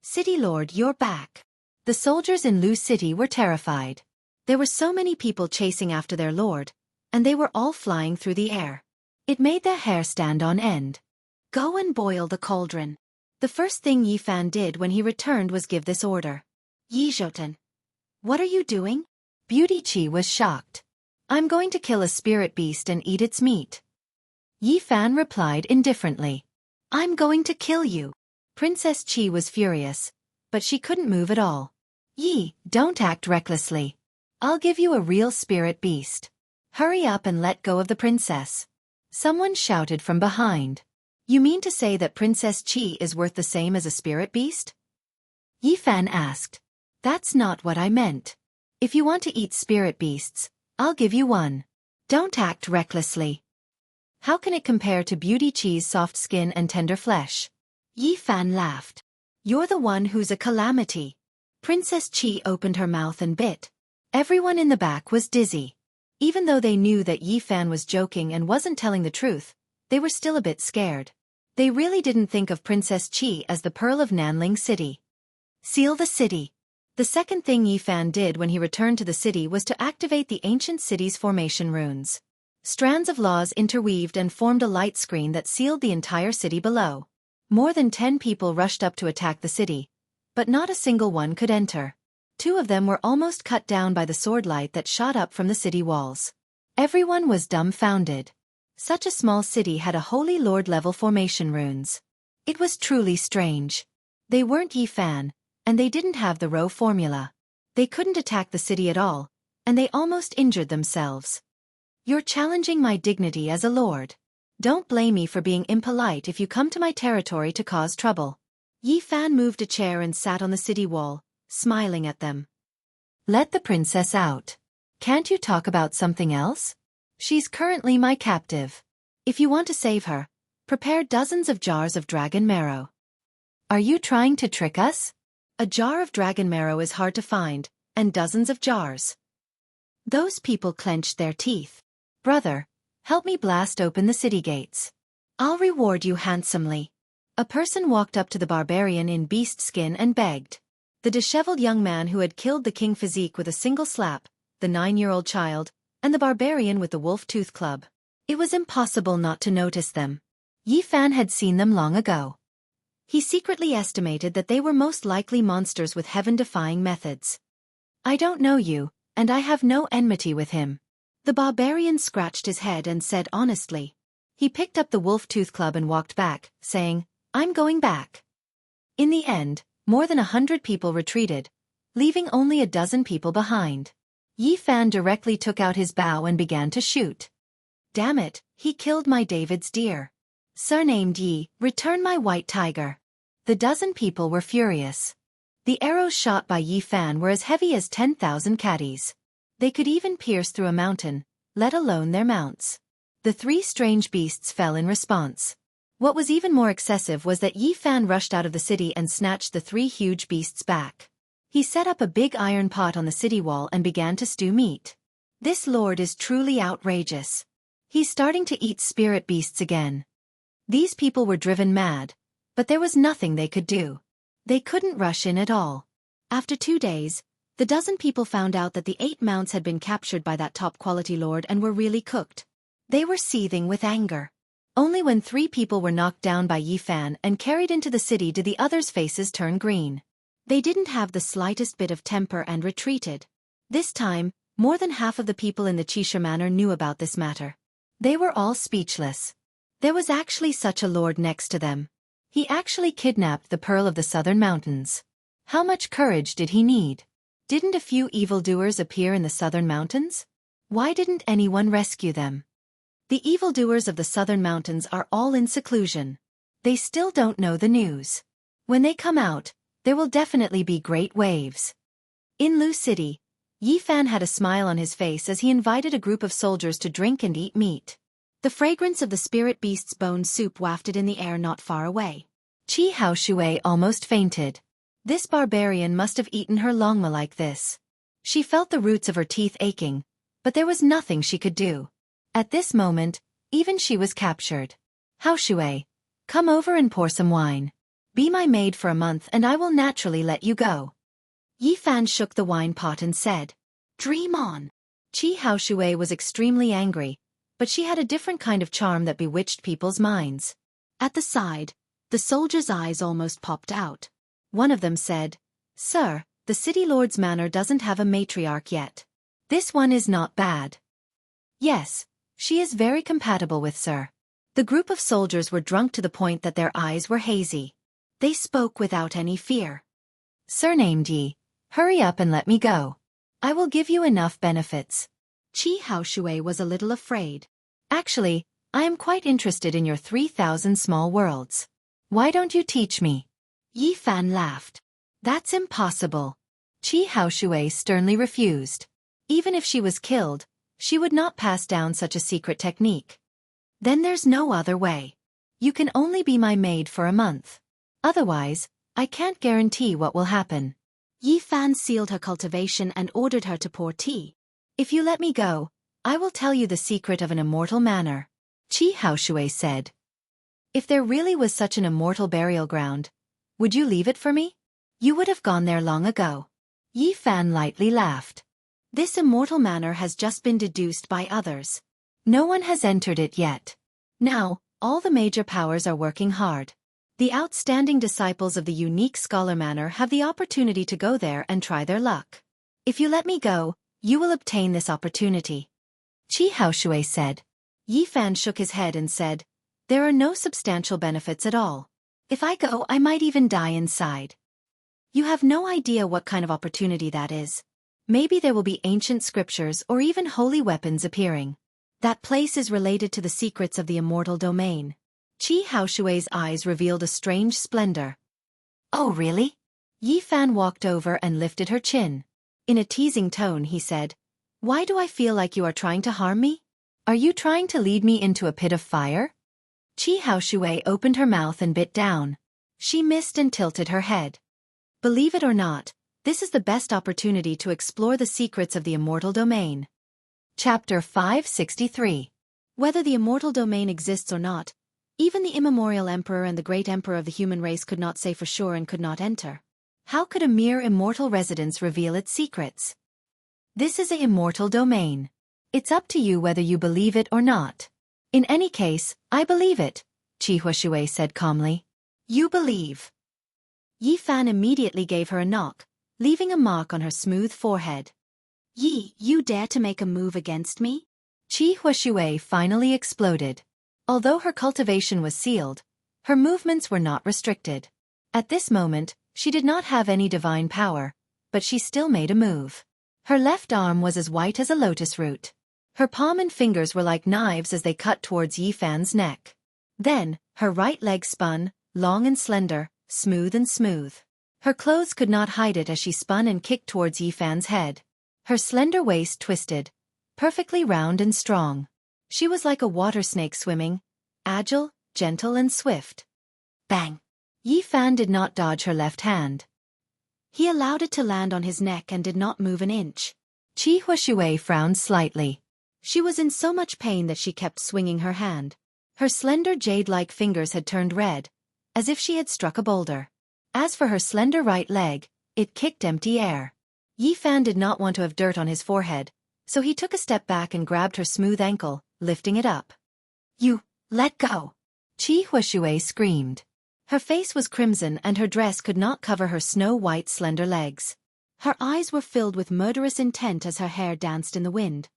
City Lord, you're back. The soldiers in Lu City were terrified. There were so many people chasing after their lord, and they were all flying through the air. It made their hair stand on end. Go and boil the cauldron. The first thing Yi Fan did when he returned was give this order. Yi Zhouten. What are you doing? Beauty Qi was shocked. I'm going to kill a spirit beast and eat its meat. Yi Fan replied indifferently. I'm going to kill you. Princess Qi was furious, but she couldn't move at all. Yi, don't act recklessly. I'll give you a real spirit beast. Hurry up and let go of the princess. Someone shouted from behind. You mean to say that Princess Qi is worth the same as a spirit beast? Yi Fan asked. That's not what I meant. If you want to eat spirit beasts, I'll give you one. Don't act recklessly. How can it compare to Beauty Qi's soft skin and tender flesh? Yi Fan laughed. You're the one who's a calamity. Princess Qi opened her mouth and bit. Everyone in the back was dizzy. Even though they knew that Yi Fan was joking and wasn't telling the truth, they were still a bit scared. They really didn't think of Princess Qi as the pearl of Nanling City. Seal the city. The second thing Yi Fan did when he returned to the city was to activate the ancient city's formation runes. Strands of laws interweaved and formed a light screen that sealed the entire city below. More than 10 people rushed up to attack the city, but not a single one could enter. 2 of them were almost cut down by the sword light that shot up from the city walls. Everyone was dumbfounded. Such a small city had a Holy Lord-level formation runes. It was truly strange. They weren't Yi Fan, and they didn't have the row formula. They couldn't attack the city at all, and they almost injured themselves. You're challenging my dignity as a lord. Don't blame me for being impolite if you come to my territory to cause trouble. Yi Fan moved a chair and sat on the city wall, smiling at them. Let the princess out. Can't you talk about something else? She's currently my captive. If you want to save her, prepare dozens of jars of dragon marrow. Are you trying to trick us? A jar of dragon marrow is hard to find, and dozens of jars. Those people clenched their teeth. Brother, help me blast open the city gates. I'll reward you handsomely. A person walked up to the barbarian in beast skin and begged. The disheveled young man who had killed the king physique with a single slap, the 9-year-old child, and the barbarian with the wolf tooth club. It was impossible not to notice them. Yi Fan had seen them long ago. He secretly estimated that they were most likely monsters with heaven-defying methods. I don't know you, and I have no enmity with him. The barbarian scratched his head and said honestly. He picked up the wolf tooth club and walked back, saying, I'm going back. In the end, more than 100 people retreated, leaving only a dozen people behind. Yi Fan directly took out his bow and began to shoot. Damn it, he killed my David's deer. Surnamed Yi, return my white tiger. The dozen people were furious. The arrows shot by Yi Fan were as heavy as 10,000 caddies. They could even pierce through a mountain, let alone their mounts. The 3 strange beasts fell in response. What was even more excessive was that Yi Fan rushed out of the city and snatched the 3 huge beasts back. He set up a big iron pot on the city wall and began to stew meat. This lord is truly outrageous. He's starting to eat spirit beasts again. These people were driven mad, but there was nothing they could do. They couldn't rush in at all. After 2 days, the dozen people found out that the 8 mounts had been captured by that top-quality lord and were really cooked. They were seething with anger. Only when 3 people were knocked down by Yi Fan and carried into the city did the others' faces turn green. They didn't have the slightest bit of temper and retreated. This time, more than half of the people in the Qisha Manor knew about this matter. They were all speechless. There was actually such a lord next to them. He actually kidnapped the Pearl of the Southern Mountains. How much courage did he need? Didn't a few evildoers appear in the Southern Mountains? Why didn't anyone rescue them? The evildoers of the Southern Mountains are all in seclusion. They still don't know the news. When they come out, there will definitely be great waves. In Lu City, Yi Fan had a smile on his face as he invited a group of soldiers to drink and eat meat. The fragrance of the spirit beast's bone soup wafted in the air not far away. Xianxia almost fainted. This barbarian must have eaten her longma like this. She felt the roots of her teeth aching, but there was nothing she could do. At this moment, even she was captured. Xiaoshui, come over and pour some wine. Be my maid for a month and I will naturally let you go. Yi Fan shook the wine pot and said, Dream on. Xiaoshui was extremely angry, but she had a different kind of charm that bewitched people's minds. At the side, the soldiers' eyes almost popped out. One of them said, Sir, the city lord's manor doesn't have a matriarch yet. This one is not bad. Yes, she is very compatible with Sir. The group of soldiers were drunk to the point that their eyes were hazy. They spoke without any fear. Surnamed Yi, hurry up and let me go. I will give you enough benefits. Xiaoshui was a little afraid. Actually, I am quite interested in your 3,000 small worlds. Why don't you teach me? Yi Fan laughed. That's impossible. Xiaoshui sternly refused. Even if she was killed, she would not pass down such a secret technique. Then there's no other way. You can only be my maid for a month. Otherwise, I can't guarantee what will happen. Yi Fan sealed her cultivation and ordered her to pour tea. If you let me go, I will tell you the secret of an immortal manor. Xiaoshui said. If there really was such an immortal burial ground, would you leave it for me? You would have gone there long ago. Yi Fan lightly laughed. This immortal manor has just been deduced by others. No one has entered it yet. Now, all the major powers are working hard. The outstanding disciples of the unique scholar manor have the opportunity to go there and try their luck. If you let me go, you will obtain this opportunity. Xiaoshui said. Yi Fan shook his head and said, There are no substantial benefits at all. If I go, I might even die inside. You have no idea what kind of opportunity that is. Maybe there will be ancient scriptures or even holy weapons appearing. That place is related to the secrets of the immortal domain. Xiaoshui's eyes revealed a strange splendor. Oh really? Yi Fan walked over and lifted her chin. In a teasing tone he said, "Why do I feel like you are trying to harm me? Are you trying to lead me into a pit of fire?" Qi Haoshui opened her mouth and bit down. She missed and tilted her head. Believe it or not, this is the best opportunity to explore the secrets of the immortal domain. Chapter 563. Whether the immortal domain exists or not, even the immemorial emperor and the great emperor of the human race could not say for sure and could not enter. How could a mere immortal residence reveal its secrets? This is an immortal domain. It's up to you whether you believe it or not. In any case, I believe it, Qi Haoshui said calmly. You believe. Yi Fan immediately gave her a knock, leaving a mark on her smooth forehead. Yi, you dare to make a move against me? Qi Haoshui finally exploded. Although her cultivation was sealed, her movements were not restricted. At this moment, she did not have any divine power, but she still made a move. Her left arm was as white as a lotus root. Her palm and fingers were like knives as they cut towards Yi Fan's neck. Then, her right leg spun, long and slender, smooth and smooth. Her clothes could not hide it as she spun and kicked towards Yi Fan's head. Her slender waist twisted, perfectly round and strong. She was like a water snake swimming, agile, gentle and swift. Bang! Yi Fan did not dodge her left hand. He allowed it to land on his neck and did not move an inch. Qi Haoshui frowned slightly. She was in so much pain that she kept swinging her hand. Her slender jade-like fingers had turned red, as if she had struck a boulder. As for her slender right leg, it kicked empty air. Yi Fan did not want to have dirt on his forehead, so he took a step back and grabbed her smooth ankle, lifting it up. You, let go! Qi Haoshui screamed. Her face was crimson and her dress could not cover her snow-white slender legs. Her eyes were filled with murderous intent as her hair danced in the wind.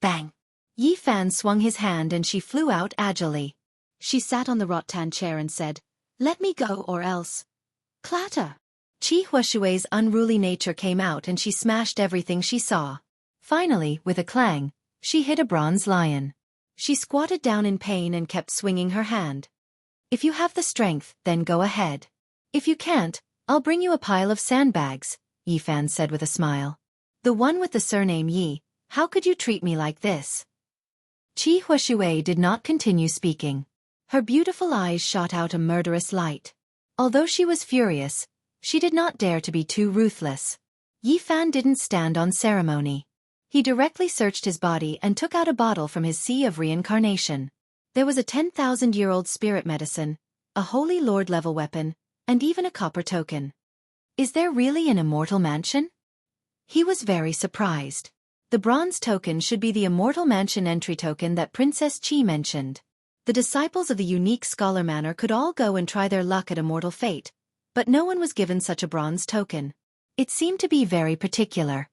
Bang! Yi Fan swung his hand and she flew out agilely. She sat on the rattan chair and said, "Let me go or else." Clatter! Qi Haoshui's unruly nature came out and she smashed everything she saw. Finally, with a clang, she hit a bronze lion. She squatted down in pain and kept swinging her hand. If you have the strength, then go ahead. If you can't, I'll bring you a pile of sandbags, Yi Fan said with a smile. The one with the surname Yi, how could you treat me like this? Qi Haoshui did not continue speaking. Her beautiful eyes shot out a murderous light. Although she was furious, she did not dare to be too ruthless. Yi Fan didn't stand on ceremony. He directly searched his body and took out a bottle from his sea of reincarnation. There was a 10,000-year-old spirit medicine, a Holy Lord-level weapon, and even a copper token. Is there really an immortal mansion? He was very surprised. The bronze token should be the immortal mansion entry token that Princess Qi mentioned. The disciples of the unique scholar manor could all go and try their luck at immortal fate, but no one was given such a bronze token. It seemed to be very particular.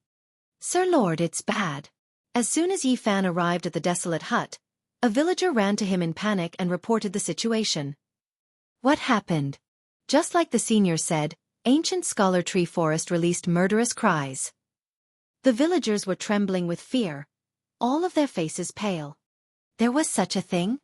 Sir Lord, it's bad. As soon as Yi Fan arrived at the desolate hut, a villager ran to him in panic and reported the situation. What happened? Just like the senior said, ancient scholar tree forest released murderous cries. The villagers were trembling with fear, all of their faces pale. There was such a thing?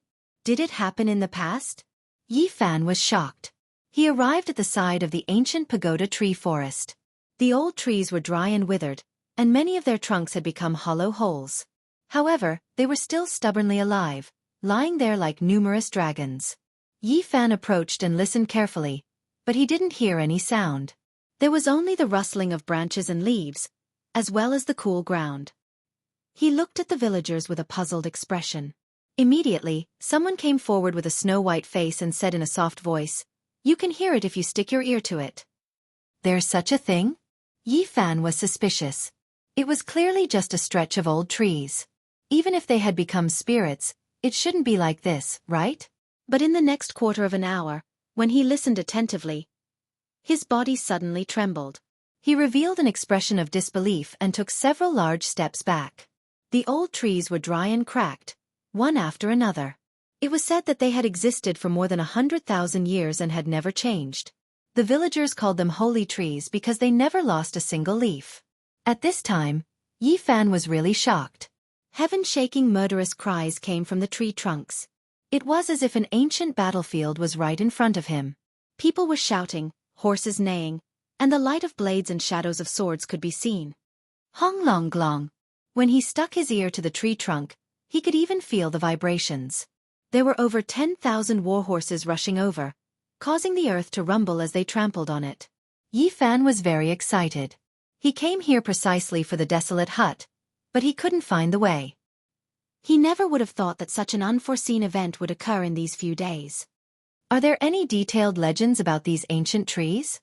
Did it happen in the past? Yi Fan was shocked. He arrived at the side of the ancient pagoda tree forest. The old trees were dry and withered, and many of their trunks had become hollow holes. However, they were still stubbornly alive, lying there like numerous dragons. Yi Fan approached and listened carefully, but he didn't hear any sound. There was only the rustling of branches and leaves, as well as the cool ground. He looked at the villagers with a puzzled expression. Immediately, someone came forward with a snow-white face and said in a soft voice, "You can hear it if you stick your ear to it." There's such a thing? Yi Fan was suspicious. It was clearly just a stretch of old trees. Even if they had become spirits, it shouldn't be like this, right? But in the next quarter of an hour, when he listened attentively, his body suddenly trembled. He revealed an expression of disbelief and took several large steps back. The old trees were dry and cracked, one after another. It was said that they had existed for more than 100,000 years and had never changed. The villagers called them holy trees because they never lost a single leaf. At this time, Yi Fan was really shocked. Heaven-shaking murderous cries came from the tree trunks. It was as if an ancient battlefield was right in front of him. People were shouting, horses neighing, and the light of blades and shadows of swords could be seen. Hong long glong. When he stuck his ear to the tree trunk, he could even feel the vibrations. There were over 10,000 war horses rushing over, causing the earth to rumble as they trampled on it. Yi Fan was very excited. He came here precisely for the desolate hut, but he couldn't find the way. He never would have thought that such an unforeseen event would occur in these few days. Are there any detailed legends about these ancient trees?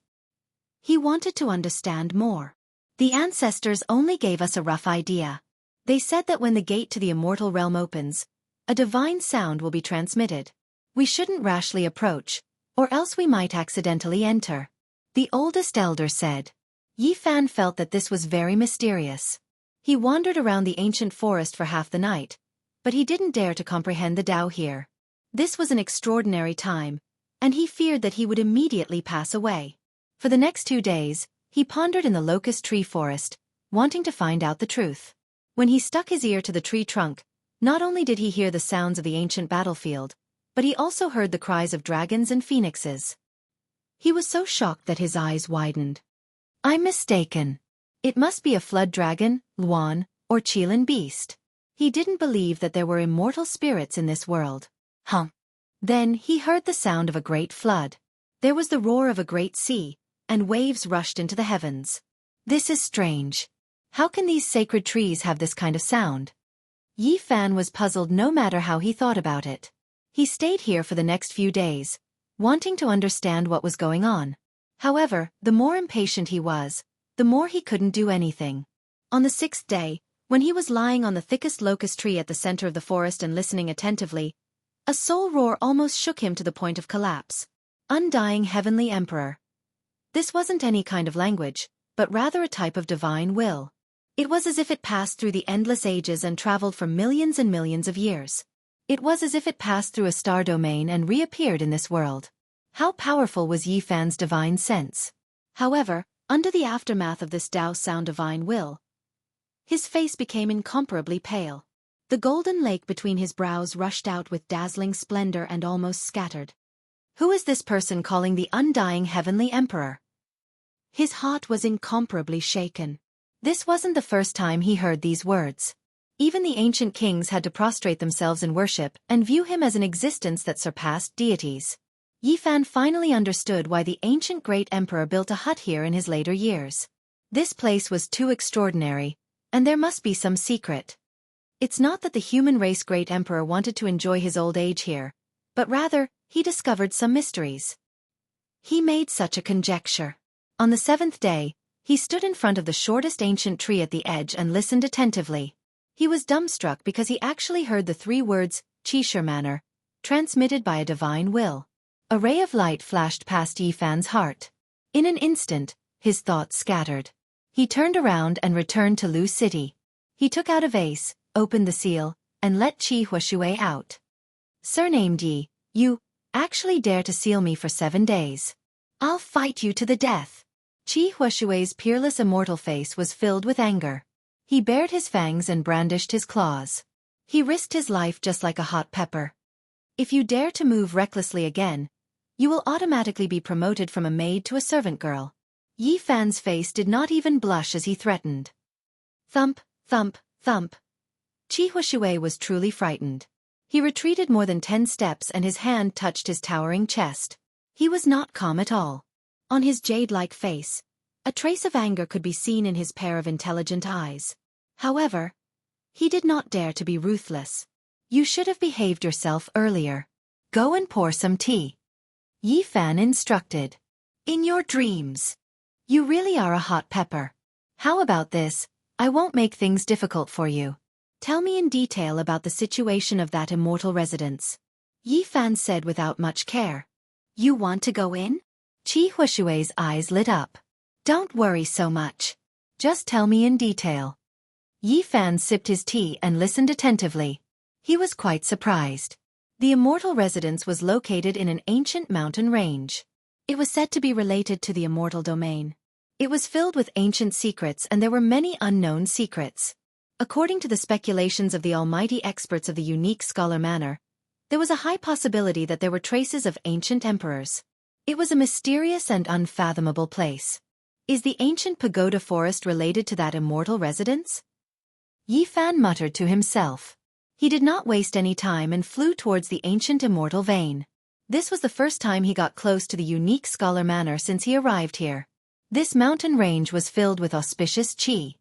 He wanted to understand more. The ancestors only gave us a rough idea. They said that when the gate to the immortal realm opens, a divine sound will be transmitted. We shouldn't rashly approach, or else we might accidentally enter. The oldest elder said. Yi Fan felt that this was very mysterious. He wandered around the ancient forest for half the night, but he didn't dare to comprehend the Tao here. This was an extraordinary time, and he feared that he would immediately pass away. For the next 2 days, he pondered in the locust tree forest, wanting to find out the truth. When he stuck his ear to the tree trunk, not only did he hear the sounds of the ancient battlefield, but he also heard the cries of dragons and phoenixes. He was so shocked that his eyes widened. I'm mistaken. It must be a flood dragon, Luan, or Qilin beast. He didn't believe that there were immortal spirits in this world. Then he heard the sound of a great flood. There was the roar of a great sea, and waves rushed into the heavens. This is strange. How can these sacred trees have this kind of sound? Yi Fan was puzzled no matter how he thought about it. He stayed here for the next few days, wanting to understand what was going on. However, the more impatient he was, the more he couldn't do anything. On the 6th day, when he was lying on the thickest locust tree at the center of the forest and listening attentively, a soul roar almost shook him to the point of collapse. Undying Heavenly Emperor. This wasn't any kind of language, but rather a type of divine will. It was as if it passed through the endless ages and traveled for millions and millions of years. It was as if it passed through a star domain and reappeared in this world. How powerful was Yi Fan's divine sense? However, under the aftermath of this Tao sound divine will, his face became incomparably pale. The golden lake between his brows rushed out with dazzling splendor and almost scattered. Who is this person calling the undying Heavenly Emperor? His heart was incomparably shaken. This wasn't the first time he heard these words. Even the ancient kings had to prostrate themselves in worship and view him as an existence that surpassed deities. Yi Fan finally understood why the ancient great emperor built a hut here in his later years. This place was too extraordinary, and there must be some secret. It's not that the human race great emperor wanted to enjoy his old age here, but rather, he discovered some mysteries. He made such a conjecture. On the 7th day, he stood in front of the shortest ancient tree at the edge and listened attentively. He was dumbstruck because he actually heard the 3 words, Qishir manner, transmitted by a divine will. A ray of light flashed past Yi Fan's heart. In an instant, his thoughts scattered. He turned around and returned to Lu City. He took out a vase, opened the seal, and let Qi Huashui out. Surnamed Yi, you actually dare to seal me for 7 days. I'll fight you to the death. Qi Huashui's peerless immortal face was filled with anger. He bared his fangs and brandished his claws. He risked his life just like a hot pepper. If you dare to move recklessly again, you will automatically be promoted from a maid to a servant girl. Yi Fan's face did not even blush as he threatened. Thump, thump, thump. Qi Huashui was truly frightened. He retreated more than 10 steps and his hand touched his towering chest. He was not calm at all. On his jade-like face, a trace of anger could be seen in his pair of intelligent eyes. However, he did not dare to be ruthless. You should have behaved yourself earlier. Go and pour some tea. Yi Fan instructed. In your dreams. You really are a hot pepper. How about this? I won't make things difficult for you. Tell me in detail about the situation of that immortal residence. Yi Fan said without much care. You want to go in? Qi Huashui's eyes lit up. Don't worry so much. Just tell me in detail. Yi Fan sipped his tea and listened attentively. He was quite surprised. The immortal residence was located in an ancient mountain range. It was said to be related to the immortal domain. It was filled with ancient secrets and there were many unknown secrets. According to the speculations of the almighty experts of the unique scholar manor, there was a high possibility that there were traces of ancient emperors. It was a mysterious and unfathomable place. Is the ancient pagoda forest related to that immortal residence? Yi Fan muttered to himself. He did not waste any time and flew towards the ancient immortal vein. This was the first time he got close to the unique Scholar Manor since he arrived here. This mountain range was filled with auspicious qi.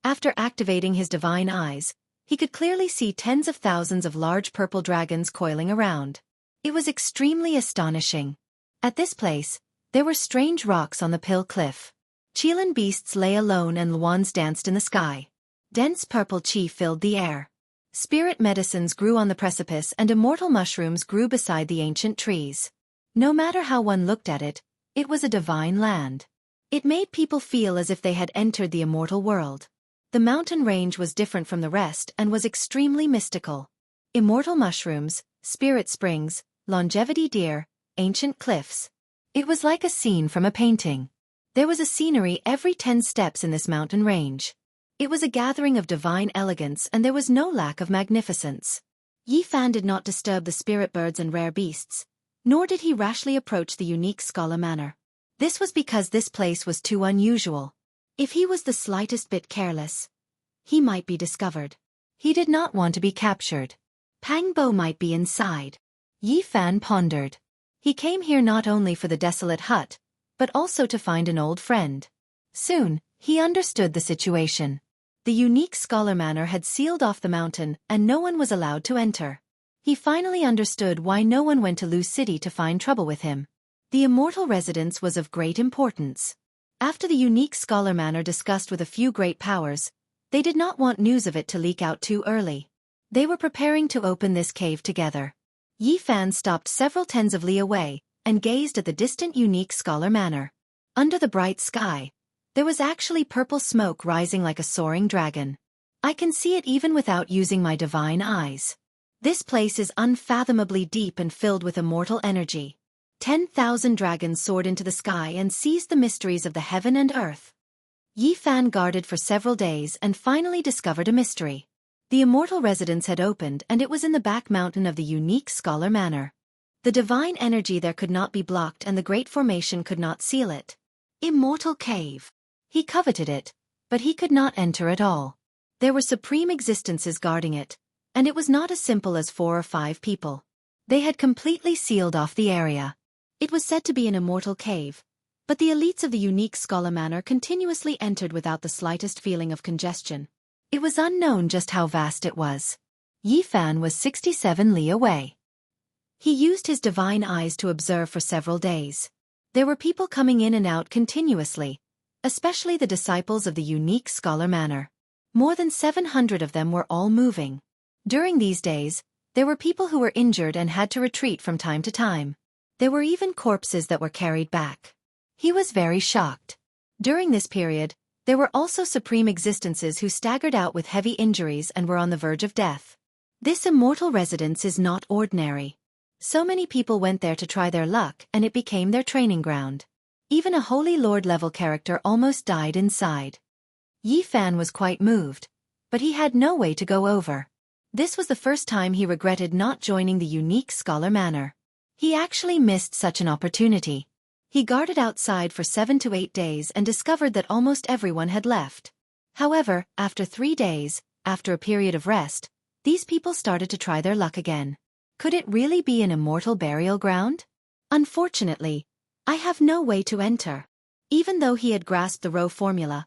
After activating his divine eyes, he could clearly see tens of thousands of large purple dragons coiling around. It was extremely astonishing. At this place, there were strange rocks on the Pill Cliff. Qilin beasts lay alone and luans danced in the sky. Dense purple qi filled the air. Spirit medicines grew on the precipice and immortal mushrooms grew beside the ancient trees. No matter how one looked at it, it was a divine land. It made people feel as if they had entered the immortal world. The mountain range was different from the rest and was extremely mystical. Immortal mushrooms, spirit springs, longevity deer, ancient cliffs. It was like a scene from a painting. There was a scenery every 10 steps in this mountain range. It was a gathering of divine elegance and there was no lack of magnificence. Yi Fan did not disturb the spirit birds and rare beasts, nor did he rashly approach the unique Scholar Manor. This was because this place was too unusual. If he was the slightest bit careless, he might be discovered. He did not want to be captured. Pang Bo might be inside. Yi Fan pondered. He came here not only for the desolate hut, but also to find an old friend. Soon, he understood the situation. The unique Scholar Manor had sealed off the mountain and no one was allowed to enter. He finally understood why no one went to Lu City to find trouble with him. The immortal residence was of great importance. After the unique Scholar Manor discussed with a few great powers, they did not want news of it to leak out too early. They were preparing to open this cave together. Yi Fan stopped several tens of li away and gazed at the distant unique Scholar Manor. Under the bright sky, there was actually purple smoke rising like a soaring dragon. I can see it even without using my divine eyes. This place is unfathomably deep and filled with immortal energy. 10,000 dragons soared into the sky and seized the mysteries of the heaven and earth. Yi Fan guarded for several days and finally discovered a mystery. The immortal residence had opened and it was in the back mountain of the unique Scholar Manor. The divine energy there could not be blocked and the great formation could not seal it. Immortal cave. He coveted it, but he could not enter at all. There were supreme existences guarding it, and it was not as simple as 4 or 5 people. They had completely sealed off the area. It was said to be an immortal cave, but the elites of the unique Scholar Manor continuously entered without the slightest feeling of congestion. It was unknown just how vast it was. Yi Fan was 67 li away. He used his divine eyes to observe for several days. There were people coming in and out continuously, especially the disciples of the unique Scholar Manor. More than 700 of them were all moving. During these days, there were people who were injured and had to retreat from time to time. There were even corpses that were carried back. He was very shocked. During this period, there were also supreme existences who staggered out with heavy injuries and were on the verge of death. This immortal residence is not ordinary. So many people went there to try their luck and it became their training ground. Even a Holy Lord-level character almost died inside. Yi Fan was quite moved, but he had no way to go over. This was the first time he regretted not joining the unique Scholar Manor. He actually missed such an opportunity. He guarded outside for 7 to 8 days and discovered that almost everyone had left. However, after 3 days, after a period of rest, these people started to try their luck again. Could it really be an immortal burial ground? Unfortunately, I have no way to enter. Even though he had grasped the row formula,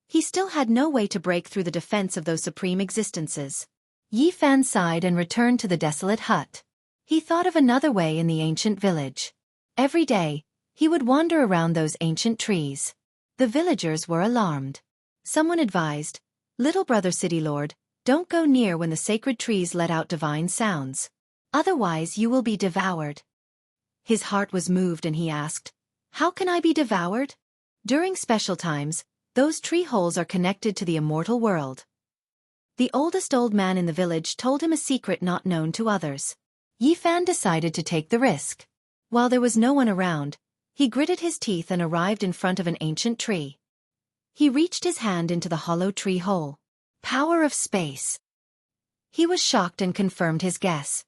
he still had no way to break through the defense of those supreme existences. Yi Fan sighed and returned to the desolate hut. He thought of another way in the ancient village. Every day, he would wander around those ancient trees. The villagers were alarmed. Someone advised, "Little brother city lord, don't go near when the sacred trees let out divine sounds. Otherwise you will be devoured." His heart was moved and he asked, "How can I be devoured?" During special times, those tree holes are connected to the immortal world. The oldest old man in the village told him a secret not known to others. Yi Fan decided to take the risk. While there was no one around, he gritted his teeth and arrived in front of an ancient tree. He reached his hand into the hollow tree hole. Power of space. He was shocked and confirmed his guess.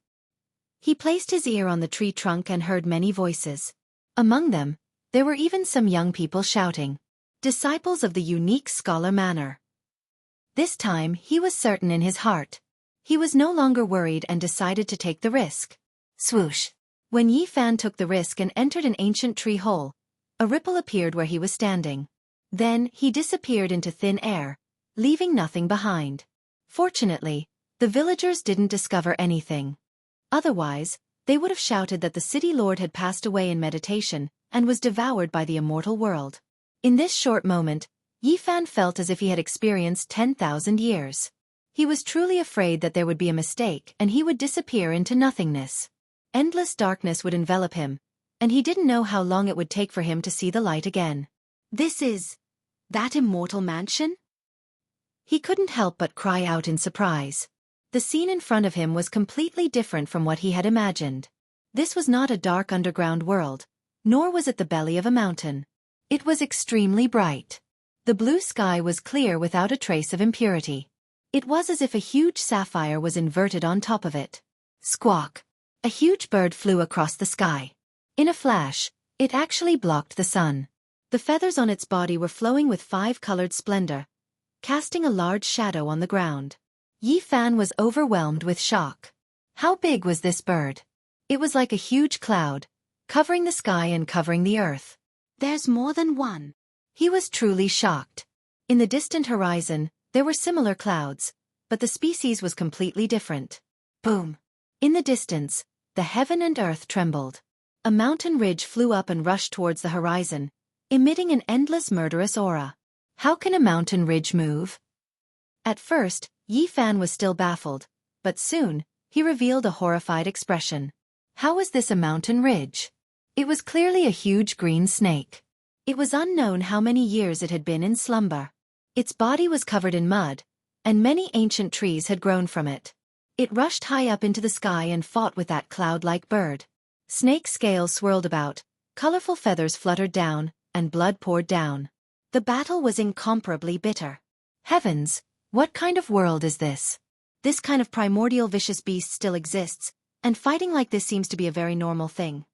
He placed his ear on the tree trunk and heard many voices. Among them, there were even some young people shouting. Disciples of the unique scholar manner. This time he was certain in his heart. He was no longer worried and decided to take the risk. Swoosh! When Yi Fan took the risk and entered an ancient tree hole, a ripple appeared where he was standing. Then he disappeared into thin air, leaving nothing behind. Fortunately, the villagers didn't discover anything. Otherwise, they would have shouted that the city lord had passed away in meditation and was devoured by the immortal world. In this short moment, Yi Fan felt as if he had experienced 10,000 years. He was truly afraid that there would be a mistake and he would disappear into nothingness. Endless darkness would envelop him, and he didn't know how long it would take for him to see the light again. This is that immortal mansion? He couldn't help but cry out in surprise. The scene in front of him was completely different from what he had imagined. This was not a dark underground world, nor was it the belly of a mountain. It was extremely bright. The blue sky was clear without a trace of impurity. It was as if a huge sapphire was inverted on top of it. Squawk! A huge bird flew across the sky. In a flash, it actually blocked the sun. The feathers on its body were flowing with five-colored splendor, casting a large shadow on the ground. Yi Fan was overwhelmed with shock. How big was this bird? It was like a huge cloud, covering the sky and covering the earth. There's more than one. He was truly shocked. In the distant horizon, there were similar clouds, but the species was completely different. Boom! In the distance, the heaven and earth trembled. A mountain ridge flew up and rushed towards the horizon, emitting an endless murderous aura. How can a mountain ridge move? At first, Yi Fan was still baffled, but soon, he revealed a horrified expression. How was this a mountain ridge? It was clearly a huge green snake. It was unknown how many years it had been in slumber. Its body was covered in mud, and many ancient trees had grown from it. It rushed high up into the sky and fought with that cloud-like bird. Snake scales swirled about, colorful feathers fluttered down, and blood poured down. The battle was incomparably bitter. Heavens, what kind of world is this? This kind of primordial vicious beast still exists, and fighting like this seems to be a very normal thing.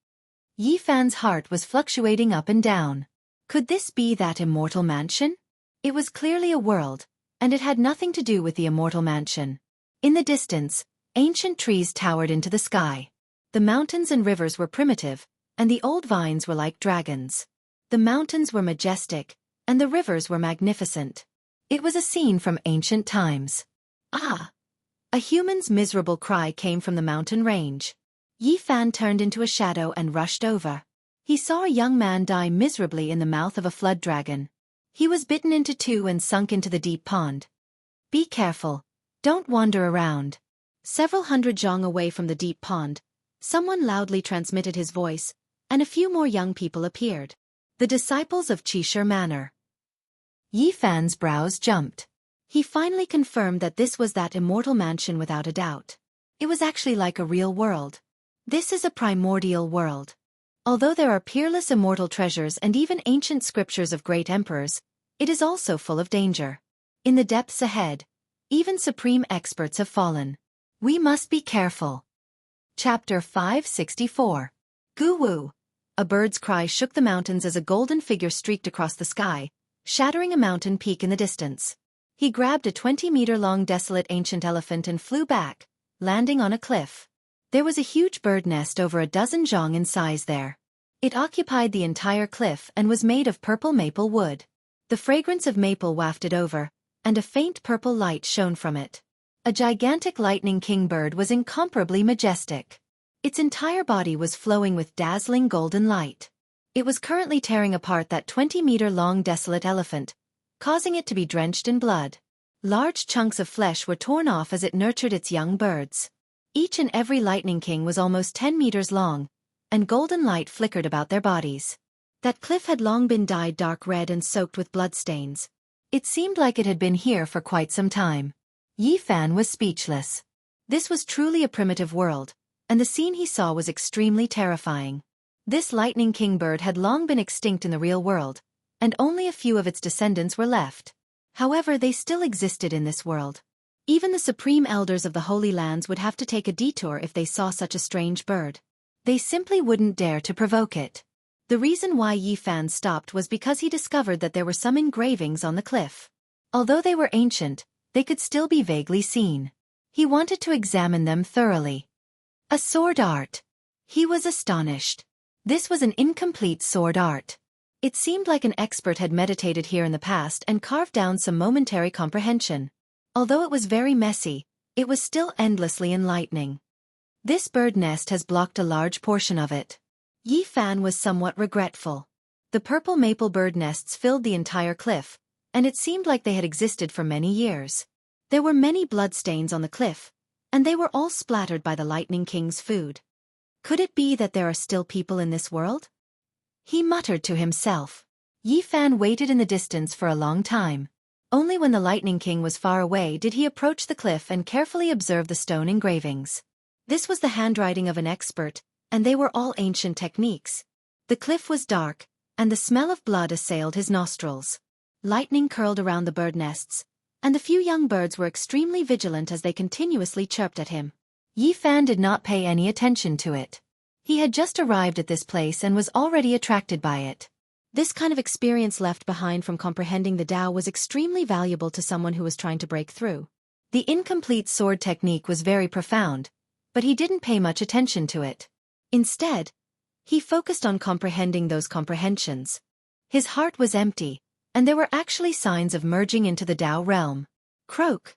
Yi Fan's heart was fluctuating up and down. Could this be that immortal mansion? It was clearly a world, and it had nothing to do with the immortal mansion. In the distance, ancient trees towered into the sky. The mountains and rivers were primitive, and the old vines were like dragons. The mountains were majestic, and the rivers were magnificent. It was a scene from ancient times. Ah! A human's miserable cry came from the mountain range. Yi Fan turned into a shadow and rushed over. He saw a young man die miserably in the mouth of a flood dragon. He was bitten into two and sunk into the deep pond. Be careful. Don't wander around. Several hundred zhang away from the deep pond, someone loudly transmitted his voice, and a few more young people appeared. The disciples of Qishir Manor. Yi Fan's brows jumped. He finally confirmed that this was that immortal mansion without a doubt. It was actually like a real world. This is a primordial world. Although there are peerless immortal treasures and even ancient scriptures of great emperors, it is also full of danger. In the depths ahead, even supreme experts have fallen. We must be careful. Chapter 564. Gu-woo. A bird's cry shook the mountains as a golden figure streaked across the sky, shattering a mountain peak in the distance. He grabbed a 20-meter-long desolate ancient elephant and flew back, landing on a cliff. There was a huge bird nest over a dozen zhang in size there. It occupied the entire cliff and was made of purple maple wood. The fragrance of maple wafted over, and a faint purple light shone from it. A gigantic lightning king bird was incomparably majestic. Its entire body was flowing with dazzling golden light. It was currently tearing apart that 20-meter-long desolate elephant, causing it to be drenched in blood. Large chunks of flesh were torn off as it nurtured its young birds. Each and every lightning king was almost 10 meters long, and golden light flickered about their bodies. That cliff had long been dyed dark red and soaked with bloodstains. It seemed like it had been here for quite some time. Yi Fan was speechless. This was truly a primitive world, and the scene he saw was extremely terrifying. This lightning king bird had long been extinct in the real world, and only a few of its descendants were left. However, they still existed in this world. Even the supreme elders of the Holy Lands would have to take a detour if they saw such a strange bird. They simply wouldn't dare to provoke it. The reason why Yi Fan stopped was because he discovered that there were some engravings on the cliff. Although they were ancient, they could still be vaguely seen. He wanted to examine them thoroughly. A sword art. He was astonished. This was an incomplete sword art. It seemed like an expert had meditated here in the past and carved down some momentary comprehension. Although it was very messy, it was still endlessly enlightening. This bird nest has blocked a large portion of it. Yi Fan was somewhat regretful. The purple maple bird nests filled the entire cliff, and it seemed like they had existed for many years. There were many bloodstains on the cliff, and they were all splattered by the Lightning King's food. Could it be that there are still people in this world? He muttered to himself. Yi Fan waited in the distance for a long time. Only when the Lightning King was far away did he approach the cliff and carefully observe the stone engravings. This was the handwriting of an expert, and they were all ancient techniques. The cliff was dark, and the smell of blood assailed his nostrils. Lightning curled around the bird nests, and the few young birds were extremely vigilant as they continuously chirped at him. Yi Fan did not pay any attention to it. He had just arrived at this place and was already attracted by it. This kind of experience left behind from comprehending the Tao was extremely valuable to someone who was trying to break through. The incomplete sword technique was very profound, but he didn't pay much attention to it. Instead, he focused on comprehending those comprehensions. His heart was empty, and there were actually signs of merging into the Tao realm. Croak!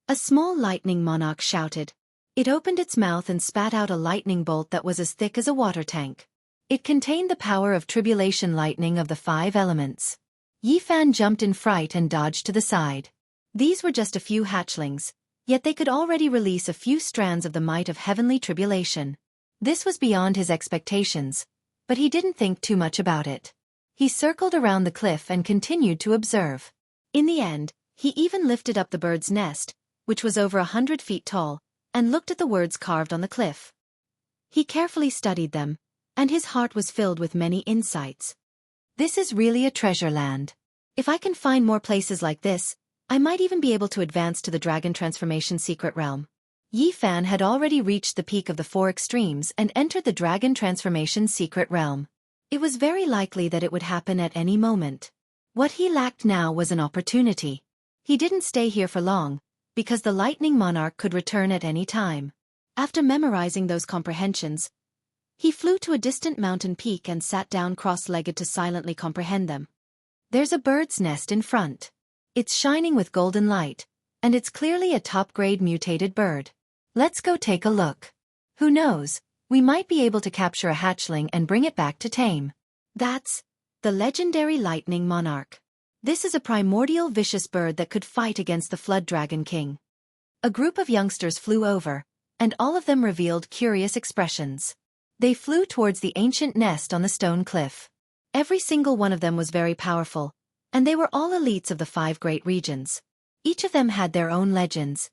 A small lightning monarch shouted. It opened its mouth and spat out a lightning bolt that was as thick as a water tank. It contained the power of tribulation lightning of the 5 elements. Yi Fan jumped in fright and dodged to the side. These were just a few hatchlings, yet they could already release a few strands of the might of heavenly tribulation. This was beyond his expectations, but he didn't think too much about it. He circled around the cliff and continued to observe. In the end, he even lifted up the bird's nest, which was over 100 feet tall, and looked at the words carved on the cliff. He carefully studied them, and his heart was filled with many insights. This is really a treasure land. If I can find more places like this, I might even be able to advance to the Dragon Transformation secret realm. Yi Fan had already reached the peak of the 4 extremes and entered the Dragon Transformation secret realm. It was very likely that it would happen at any moment. What he lacked now was an opportunity. He didn't stay here for long, because the Lightning Monarch could return at any time. After memorizing those comprehensions, he flew to a distant mountain peak and sat down cross-legged to silently comprehend them. There's a bird's nest in front. It's shining with golden light, and it's clearly a top-grade mutated bird. Let's go take a look. Who knows, we might be able to capture a hatchling and bring it back to tame. That's the legendary Lightning Monarch. This is a primordial vicious bird that could fight against the Flood Dragon King. A group of youngsters flew over, and all of them revealed curious expressions. They flew towards the ancient nest on the stone cliff. Every single one of them was very powerful, and they were all elites of the 5 great regions. Each of them had their own legends.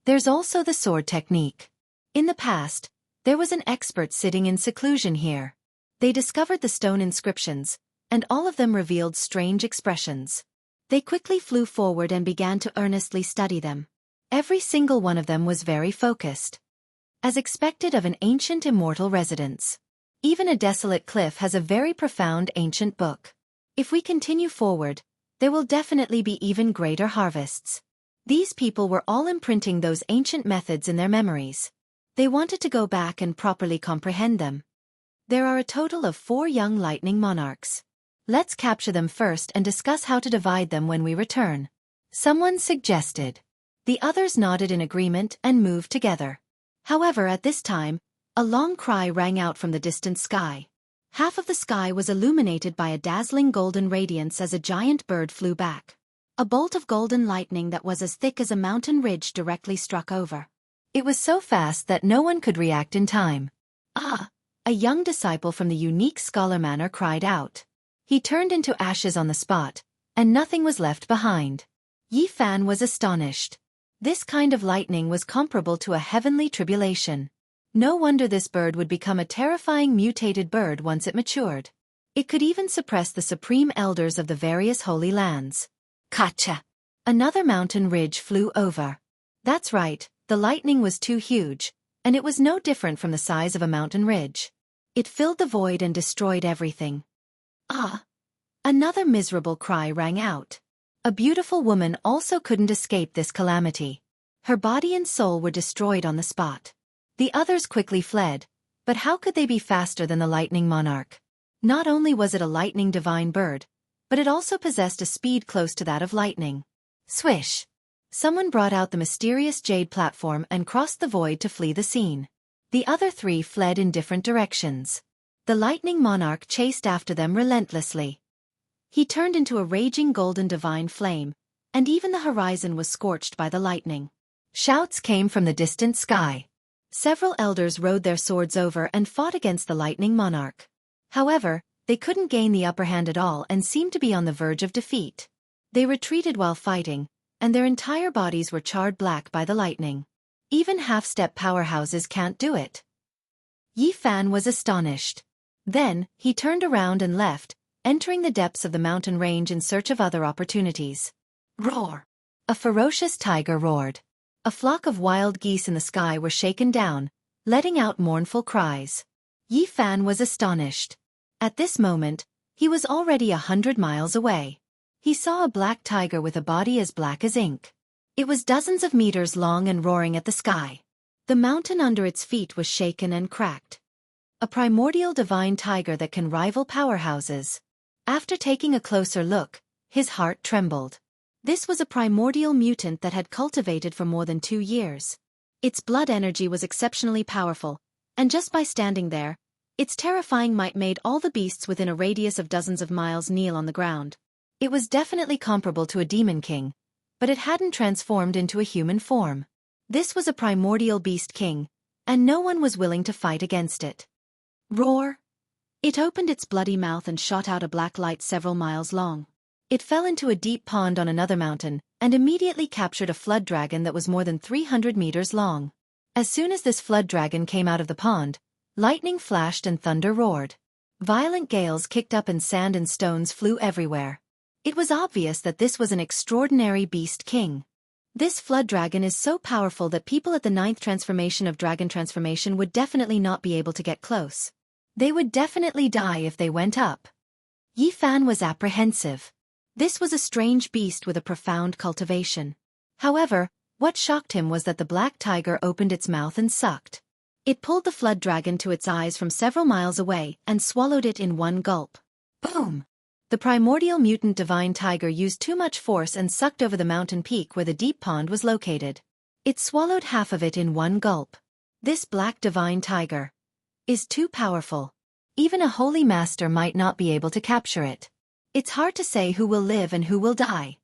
There's also the sword technique. In the past, there was an expert sitting in seclusion here. They discovered the stone inscriptions, and all of them revealed strange expressions. They quickly flew forward and began to earnestly study them. Every single one of them was very focused. As expected of an ancient immortal residence. Even a desolate cliff has a very profound ancient book. If we continue forward, there will definitely be even greater harvests. These people were all imprinting those ancient methods in their memories. They wanted to go back and properly comprehend them. There are a total of 4 young lightning monarchs. Let's capture them first and discuss how to divide them when we return. Someone suggested. The others nodded in agreement and moved together. However, at this time, a long cry rang out from the distant sky. Half of the sky was illuminated by a dazzling golden radiance as a giant bird flew back. A bolt of golden lightning that was as thick as a mountain ridge directly struck over. It was so fast that no one could react in time. Ah! A young disciple from the unique scholar manor cried out. He turned into ashes on the spot, and nothing was left behind. Yi Fan was astonished. This kind of lightning was comparable to a heavenly tribulation. No wonder this bird would become a terrifying mutated bird once it matured. It could even suppress the supreme elders of the various holy lands. Kacha! Another mountain ridge flew over. That's right, the lightning was too huge, and it was no different from the size of a mountain ridge. It filled the void and destroyed everything. Ah! Another miserable cry rang out. A beautiful woman also couldn't escape this calamity. Her body and soul were destroyed on the spot. The others quickly fled, but how could they be faster than the lightning monarch? Not only was it a lightning divine bird, but it also possessed a speed close to that of lightning. Swish! Someone brought out the mysterious jade platform and crossed the void to flee the scene. The other three fled in different directions. The lightning monarch chased after them relentlessly. He turned into a raging golden divine flame, and even the horizon was scorched by the lightning. Shouts came from the distant sky. Several elders rode their swords over and fought against the lightning monarch. However, they couldn't gain the upper hand at all and seemed to be on the verge of defeat. They retreated while fighting, and their entire bodies were charred black by the lightning. Even half-step powerhouses can't do it. Yi Fan was astonished. Then, he turned around and left, entering the depths of the mountain range in search of other opportunities. Roar! A ferocious tiger roared. A flock of wild geese in the sky were shaken down, letting out mournful cries. Yi Fan was astonished. At this moment, he was already 100 miles away. He saw a black tiger with a body as black as ink. It was dozens of meters long and roaring at the sky. The mountain under its feet was shaken and cracked. A primordial divine tiger that can rival powerhouses. After taking a closer look, his heart trembled. This was a primordial mutant that had cultivated for more than 2 years. Its blood energy was exceptionally powerful, and just by standing there, its terrifying might made all the beasts within a radius of dozens of miles kneel on the ground. It was definitely comparable to a demon king, but it hadn't transformed into a human form. This was a primordial beast king, and no one was willing to fight against it. Roar! It opened its bloody mouth and shot out a black light several miles long. It fell into a deep pond on another mountain, and immediately captured a flood dragon that was more than 300 meters long. As soon as this flood dragon came out of the pond, lightning flashed and thunder roared. Violent gales kicked up and sand and stones flew everywhere. It was obvious that this was an extraordinary beast king. This flood dragon is so powerful that people at the 9th transformation of dragon transformation would definitely not be able to get close. They would definitely die if they went up. Yi Fan was apprehensive. This was a strange beast with a profound cultivation. However, what shocked him was that the black tiger opened its mouth and sucked. It pulled the flood dragon to its eyes from several miles away and swallowed it in one gulp. Boom! The primordial mutant divine tiger used too much force and sucked over the mountain peak where the deep pond was located. It swallowed half of it in one gulp. This black divine tiger is too powerful. Even a holy master might not be able to capture it. It's hard to say who will live and who will die.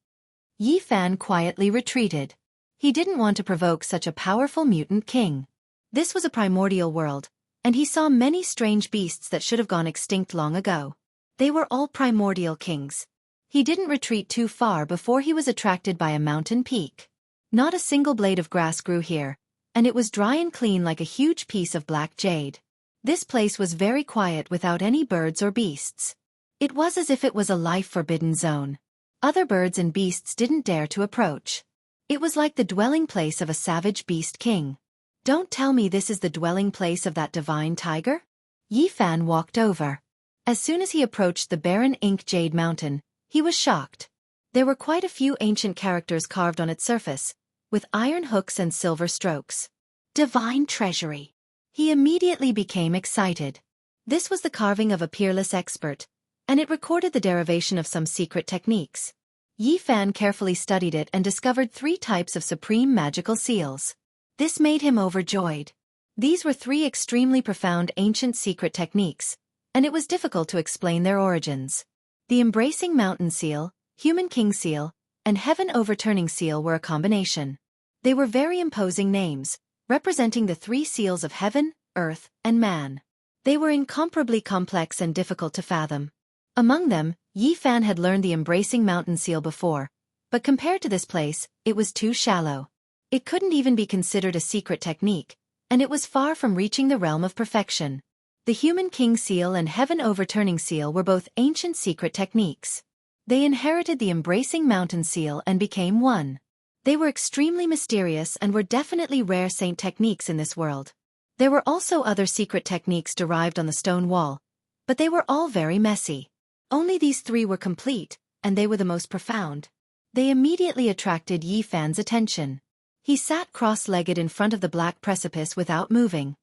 Yi Fan quietly retreated. He didn't want to provoke such a powerful mutant king. This was a primordial world, and he saw many strange beasts that should have gone extinct long ago. They were all primordial kings. He didn't retreat too far before he was attracted by a mountain peak. Not a single blade of grass grew here, and it was dry and clean like a huge piece of black jade. This place was very quiet without any birds or beasts. It was as if it was a life-forbidden zone. Other birds and beasts didn't dare to approach. It was like the dwelling place of a savage beast king. Don't tell me this is the dwelling place of that divine tiger? Yi Fan walked over. As soon as he approached the barren ink jade mountain, he was shocked. There were quite a few ancient characters carved on its surface, with iron hooks and silver strokes. Divine treasury. He immediately became excited. This was the carving of a peerless expert, and it recorded the derivation of some secret techniques. Yi Fan carefully studied it and discovered 3 types of supreme magical seals. This made him overjoyed. These were 3 extremely profound ancient secret techniques, and it was difficult to explain their origins. The Embracing Mountain Seal, Human King Seal, and Heaven Overturning Seal were a combination. They were very imposing names, representing the 3 seals of heaven, earth, and man. They were incomparably complex and difficult to fathom. Among them, Yi Fan had learned the Embracing Mountain Seal before, but compared to this place, it was too shallow. It couldn't even be considered a secret technique, and it was far from reaching the realm of perfection. The Human King Seal and Heaven Overturning Seal were both ancient secret techniques. They inherited the Embracing Mountain Seal and became one. They were extremely mysterious and were definitely rare saint techniques in this world. There were also other secret techniques derived on the stone wall, but they were all very messy. Only these 3 were complete, and they were the most profound. They immediately attracted Yi Fan's attention. He sat cross-legged in front of the black precipice without moving.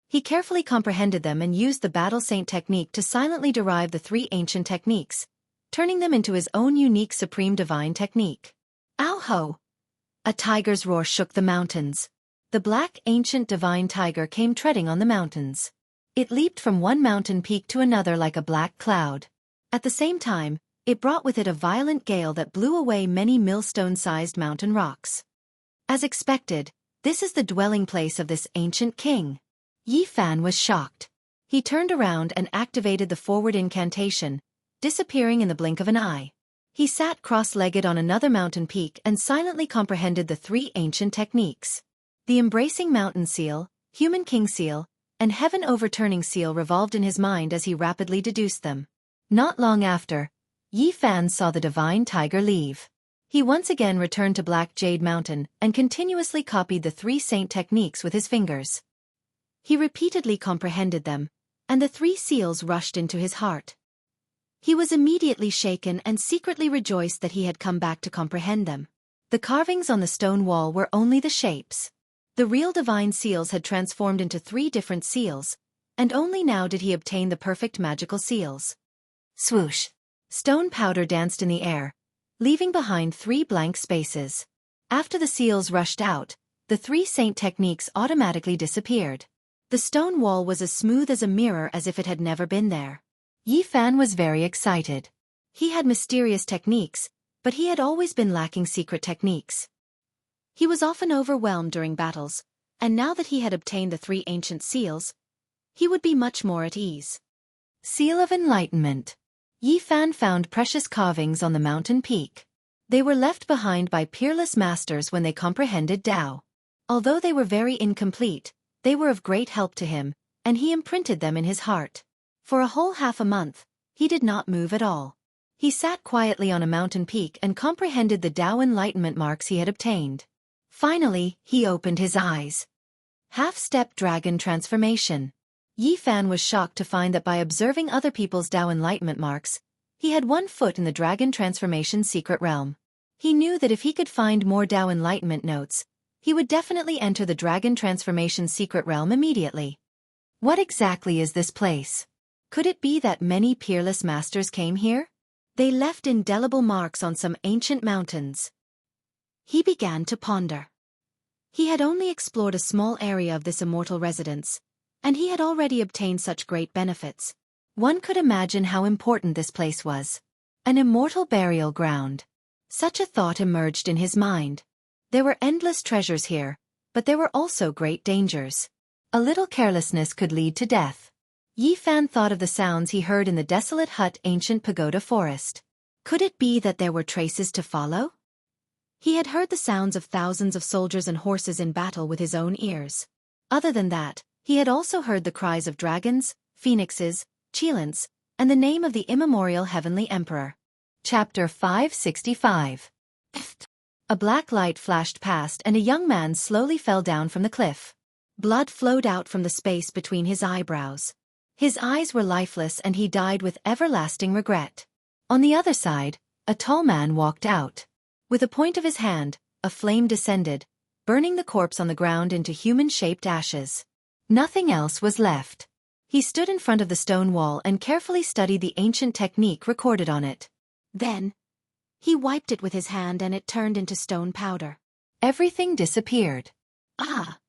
He carefully comprehended them and used the battle saint technique to silently derive the 3 ancient techniques, turning them into his own unique supreme divine technique. Ow ho! A tiger's roar shook the mountains. The black ancient divine tiger came treading on the mountains. It leaped from one mountain peak to another like a black cloud. At the same time, it brought with it a violent gale that blew away many millstone-sized mountain rocks. As expected, this is the dwelling place of this ancient king. Yi Fan was shocked. He turned around and activated the forward incantation, disappearing in the blink of an eye. He sat cross-legged on another mountain peak and silently comprehended the 3 ancient techniques. The embracing mountain seal, human king seal, and heaven overturning seal revolved in his mind as he rapidly deduced them. Not long after, Yi Fan saw the divine tiger leave. He once again returned to Black Jade Mountain and continuously copied the 3 saint techniques with his fingers. He repeatedly comprehended them, and the 3 seals rushed into his heart. He was immediately shaken and secretly rejoiced that he had come back to comprehend them. The carvings on the stone wall were only the shapes. The real divine seals had transformed into 3 different seals, and only now did he obtain the perfect magical seals. Swoosh! Stone powder danced in the air, leaving behind 3 blank spaces. After the seals rushed out, the 3 saint techniques automatically disappeared. The stone wall was as smooth as a mirror as if it had never been there. Yi Fan was very excited. He had mysterious techniques, but he had always been lacking secret techniques. He was often overwhelmed during battles, and now that he had obtained the 3 ancient seals, he would be much more at ease. Seal of Enlightenment. Yi Fan found precious carvings on the mountain peak. They were left behind by peerless masters when they comprehended Tao. Although they were very incomplete, they were of great help to him, and he imprinted them in his heart. For a whole half a month, he did not move at all. He sat quietly on a mountain peak and comprehended the Tao enlightenment marks he had obtained. Finally, he opened his eyes. Half-step dragon transformation. Yi Fan was shocked to find that by observing other people's Tao enlightenment marks, he had 1 foot in the dragon transformation secret realm. He knew that if he could find more Tao enlightenment notes, he would definitely enter the dragon transformation secret realm immediately. What exactly is this place? Could it be that many peerless masters came here? They left indelible marks on some ancient mountains. He began to ponder. He had only explored a small area of this immortal residence, and he had already obtained such great benefits. One could imagine how important this place was. An immortal burial ground. Such a thought emerged in his mind. There were endless treasures here, but there were also great dangers. A little carelessness could lead to death. Yi Fan thought of the sounds he heard in the desolate hut ancient pagoda forest. Could it be that there were traces to follow? He had heard the sounds of thousands of soldiers and horses in battle with his own ears. Other than that, he had also heard the cries of dragons, phoenixes, cheilants, and the name of the immemorial heavenly emperor. Chapter 565. A black light flashed past and a young man slowly fell down from the cliff. Blood flowed out from the space between his eyebrows. His eyes were lifeless and he died with everlasting regret. On the other side, a tall man walked out. With a point of his hand, a flame descended, burning the corpse on the ground into human-shaped ashes. Nothing else was left. He stood in front of the stone wall and carefully studied the ancient technique recorded on it. Then, he wiped it with his hand and it turned into stone powder. Everything disappeared. Ah!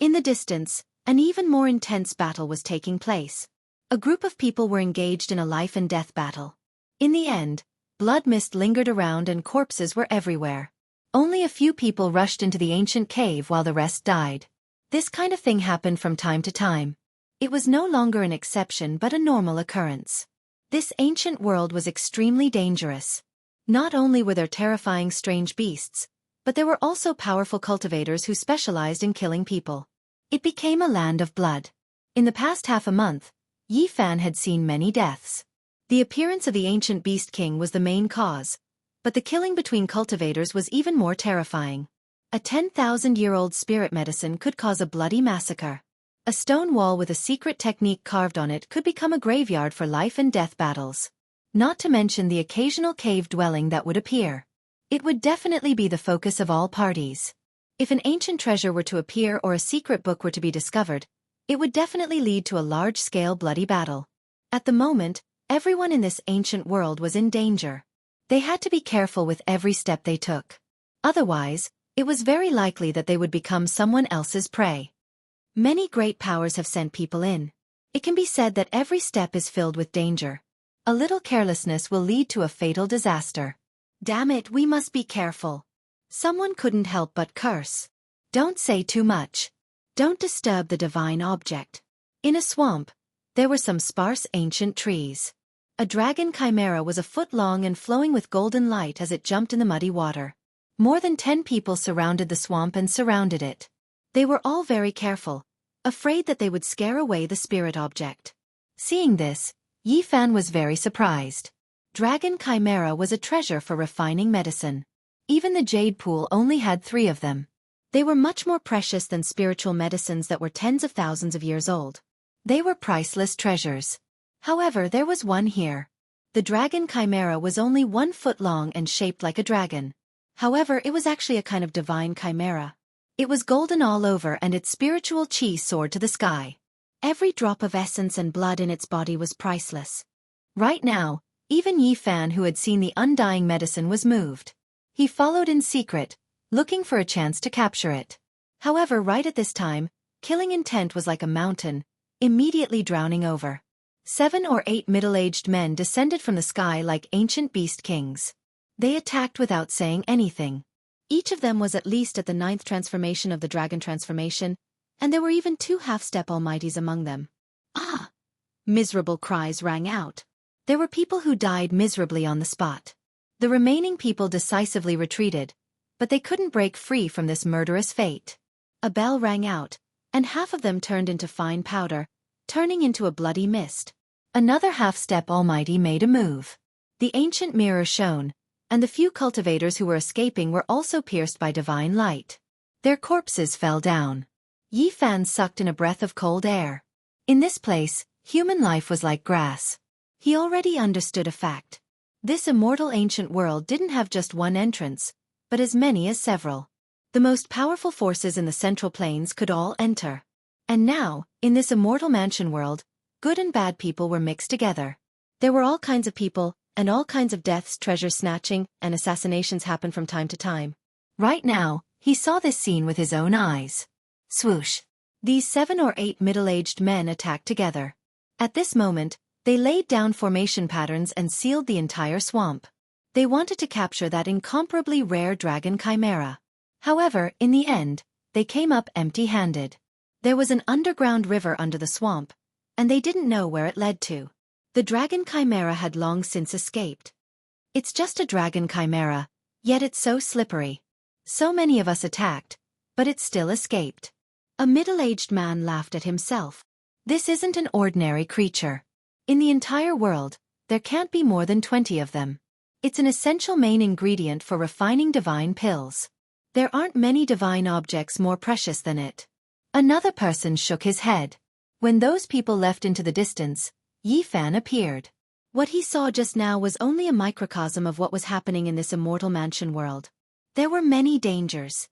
In the distance, an even more intense battle was taking place. A group of people were engaged in a life-and-death battle. In the end, blood mist lingered around and corpses were everywhere. Only a few people rushed into the ancient cave while the rest died. This kind of thing happened from time to time. It was no longer an exception but a normal occurrence. This ancient world was extremely dangerous. Not only were there terrifying strange beasts, but there were also powerful cultivators who specialized in killing people. It became a land of blood. In the past half a month, Yi Fan had seen many deaths. The appearance of the ancient beast king was the main cause, but the killing between cultivators was even more terrifying. A 10,000-year-old spirit medicine could cause a bloody massacre. A stone wall with a secret technique carved on it could become a graveyard for life and death battles. not to mention the occasional cave dwelling that would appear. It would definitely be the focus of all parties. If an ancient treasure were to appear or a secret book were to be discovered, it would definitely lead to a large-scale bloody battle. At the moment, everyone in this ancient world was in danger. They had to be careful with every step they took. Otherwise, it was very likely that they would become someone else's prey. Many great powers have sent people in. It can be said that every step is filled with danger. A little carelessness will lead to a fatal disaster. Damn it, we must be careful. Someone couldn't help but curse. Don't say too much. Don't disturb the divine object. In a swamp, there were some sparse ancient trees. A dragon chimera was a foot long and flowing with golden light as it jumped in the muddy water. More than 10 people surrounded the swamp and surrounded it. They were all very careful, afraid that they would scare away the spirit object. Seeing this, Yi Fan was very surprised. Dragon chimera was a treasure for refining medicine. Even the jade pool only had 3 of them. They were much more precious than spiritual medicines that were tens of thousands of years old. They were priceless treasures. However, there was one here. The dragon chimera was only 1 foot long and shaped like a dragon. However, it was actually a kind of divine chimera. It was golden all over and its spiritual chi soared to the sky. Every drop of essence and blood in its body was priceless. Right now, even Yi Fan, who had seen the undying medicine, was moved. He followed in secret, looking for a chance to capture it. However, right at this time, killing intent was like a mountain, immediately drowning over. 7 or 8 middle-aged men descended from the sky like ancient beast kings. They attacked without saying anything. Each of them was at least at the 9th transformation of the dragon transformation, and there were even 2 half-step almighties among them. Ah! Miserable cries rang out. There were people who died miserably on the spot. The remaining people decisively retreated, but they couldn't break free from this murderous fate. A bell rang out, and half of them turned into fine powder, turning into a bloody mist. Another half-step almighty made a move. The ancient mirror shone, and the few cultivators who were escaping were also pierced by divine light. Their corpses fell down. Yi Fan sucked in a breath of cold air. In this place, human life was like grass. He already understood a fact. This immortal ancient world didn't have just one entrance, but as many as several. The most powerful forces in the central plains could all enter. And now, in this immortal mansion world, good and bad people were mixed together. There were all kinds of people, and all kinds of deaths, treasure snatching, and assassinations happen from time to time. Right now, he saw this scene with his own eyes. Swoosh! These 7 or 8 middle-aged men attacked together. At this moment, they laid down formation patterns and sealed the entire swamp. They wanted to capture that incomparably rare dragon chimera. However, in the end, they came up empty-handed. There was an underground river under the swamp, and they didn't know where it led to. The dragon chimera had long since escaped. It's just a dragon chimera, yet it's so slippery. So many of us attacked, but it still escaped. A middle-aged man laughed at himself. This isn't an ordinary creature. In the entire world, there can't be more than 20 of them. It's an essential main ingredient for refining divine pills. There aren't many divine objects more precious than it. Another person shook his head. When those people left into the distance, Yi Fan appeared. What he saw just now was only a microcosm of what was happening in this immortal mansion world. There were many dangers.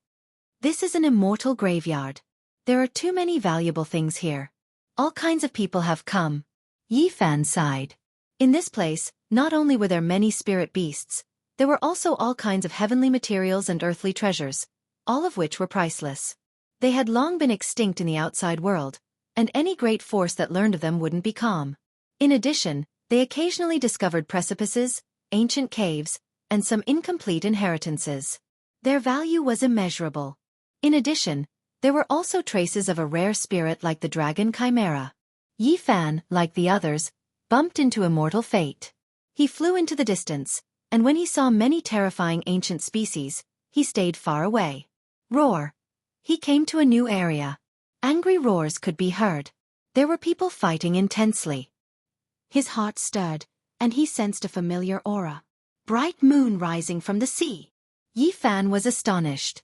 This is an immortal graveyard. There are too many valuable things here. All kinds of people have come. Yi Fan sighed. In this place, not only were there many spirit beasts, there were also all kinds of heavenly materials and earthly treasures, all of which were priceless. They had long been extinct in the outside world, and any great force that learned of them wouldn't be calm. In addition, they occasionally discovered precipices, ancient caves, and some incomplete inheritances. Their value was immeasurable. In addition, there were also traces of a rare spirit like the dragon chimera. Yi Fan, like the others, bumped into immortal fate. He flew into the distance, and when he saw many terrifying ancient species, he stayed far away. Roar! He came to a new area. Angry roars could be heard. There were people fighting intensely. His heart stirred, and he sensed a familiar aura. Bright moon rising from the sea. Yi Fan was astonished.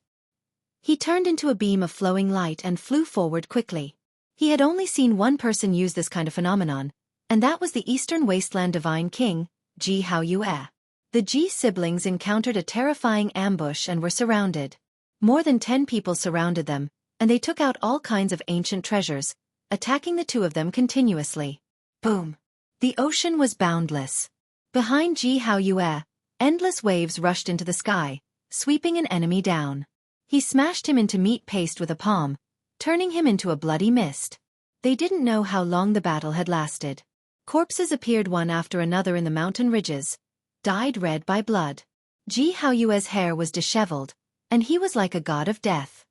He turned into a beam of flowing light and flew forward quickly. He had only seen one person use this kind of phenomenon, and that was the Eastern Wasteland Divine King, Jianghu. The Ji siblings encountered a terrifying ambush and were surrounded. More than 10 people surrounded them, and they took out all kinds of ancient treasures, attacking the two of them continuously. Boom! The ocean was boundless. Behind Jianghu, endless waves rushed into the sky, sweeping an enemy down. He smashed him into meat paste with a palm, turning him into a bloody mist. They didn't know how long the battle had lasted. Corpses appeared one after another in the mountain ridges, dyed red by blood. Jianghu's hair was disheveled, and he was like a god of death.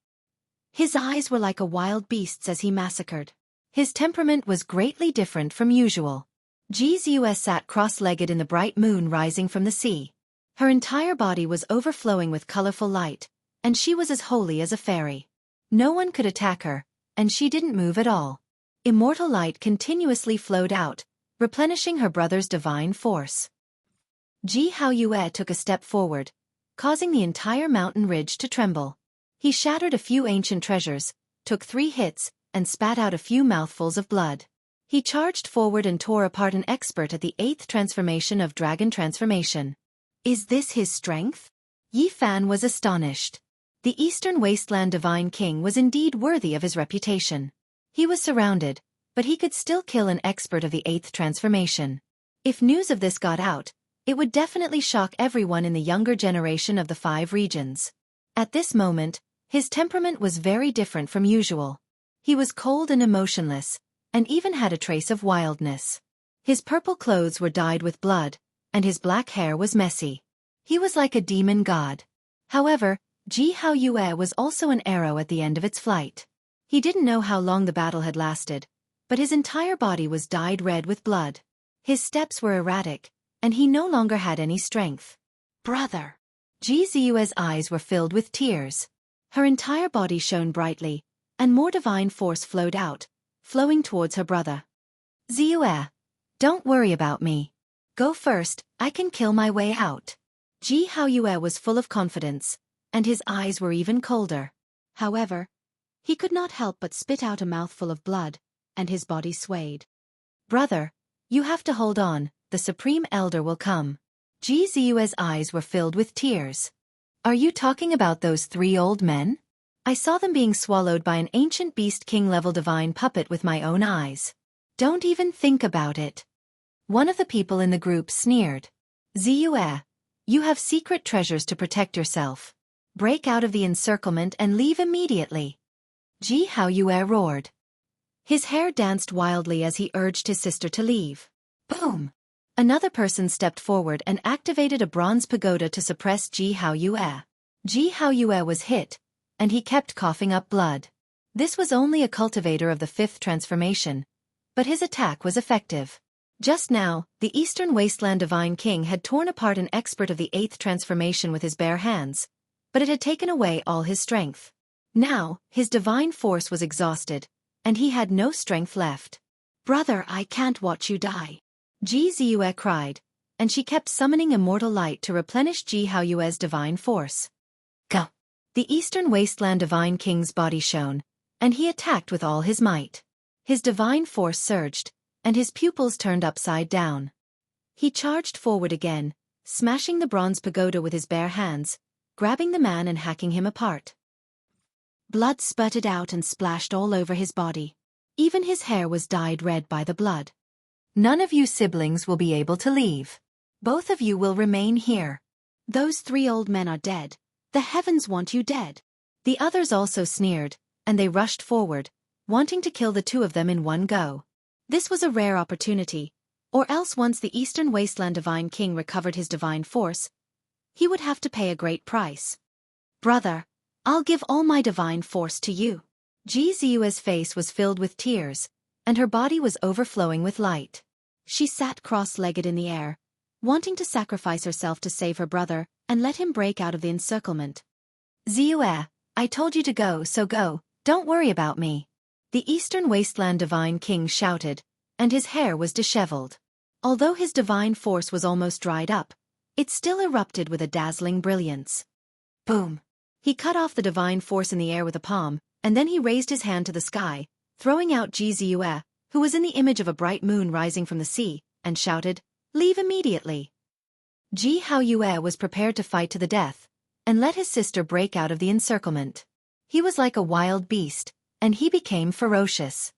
His eyes were like a wild beast's as he massacred. His temperament was greatly different from usual. Jianghu sat cross-legged in the bright moon rising from the sea. Her entire body was overflowing with colorful light, and she was as holy as a fairy. No one could attack her, and she didn't move at all. Immortal light continuously flowed out, replenishing her brother's divine force. Jianghu took a step forward, causing the entire mountain ridge to tremble. He shattered a few ancient treasures, took 3 hits, and spat out a few mouthfuls of blood. He charged forward and tore apart an expert at the 8th transformation of Dragon Transformation. Is this his strength? Yi Fan was astonished. The Eastern Wasteland Divine King was indeed worthy of his reputation. He was surrounded, but he could still kill an expert of the 8th transformation. If news of this got out, it would definitely shock everyone in the younger generation of the 5 regions. At this moment, his temperament was very different from usual. He was cold and emotionless, and even had a trace of wildness. His purple clothes were dyed with blood, and his black hair was messy. He was like a demon god. However, Jianghu was also an arrow at the end of its flight. He didn't know how long the battle had lasted, but his entire body was dyed red with blood. His steps were erratic, and he no longer had any strength. Brother! Jianghu's eyes were filled with tears. Her entire body shone brightly, and more divine force flowed out, flowing towards her brother. Ziyu, don't worry about me. Go first, I can kill my way out. Jianghu was full of confidence, and his eyes were even colder. However, he could not help but spit out a mouthful of blood, and his body swayed. Brother, you have to hold on, the Supreme Elder will come. Jianghu's eyes were filled with tears. Are you talking about those 3 old men? I saw them being swallowed by an ancient beast king-level divine puppet with my own eyes. Don't even think about it. One of the people in the group sneered. Ziyu, you have secret treasures to protect yourself. Break out of the encirclement and leave immediately. Jianghu roared. His hair danced wildly as he urged his sister to leave. Boom! Another person stepped forward and activated a bronze pagoda to suppress Jianghu. Jianghu was hit, and he kept coughing up blood. This was only a cultivator of the 5th transformation, but his attack was effective. Just now, the Eastern Wasteland Divine King had torn apart an expert of the 8th transformation with his bare hands, but it had taken away all his strength. Now, his divine force was exhausted, and he had no strength left. Brother, I can't watch you die. Jianghu cried, and she kept summoning immortal light to replenish Jianghu's divine force. Go! The Eastern Wasteland Divine King's body shone, and he attacked with all his might. His divine force surged, and his pupils turned upside down. He charged forward again, smashing the bronze pagoda with his bare hands, grabbing the man and hacking him apart. Blood spurted out and splashed all over his body. Even his hair was dyed red by the blood. None of you siblings will be able to leave. Both of you will remain here. Those 3 old men are dead. The heavens want you dead. The others also sneered, and they rushed forward, wanting to kill the 2 of them in one go. This was a rare opportunity, or else once the Eastern Wasteland Divine King recovered his divine force, he would have to pay a great price. Brother, I'll give all my divine force to you. Jianghu's face was filled with tears, and her body was overflowing with light. She sat cross-legged in the air, wanting to sacrifice herself to save her brother and let him break out of the encirclement. Ziyu, I told you to go, so go, don't worry about me. The Eastern Wasteland Divine King shouted, and his hair was disheveled. Although his divine force was almost dried up, it still erupted with a dazzling brilliance. Boom! He cut off the divine force in the air with a palm, and then he raised his hand to the sky, throwing out Jianghu, who was in the image of a bright moon rising from the sea, and shouted, "Leave immediately." Jianghu was prepared to fight to the death, and let his sister break out of the encirclement. He was like a wild beast, and he became ferocious.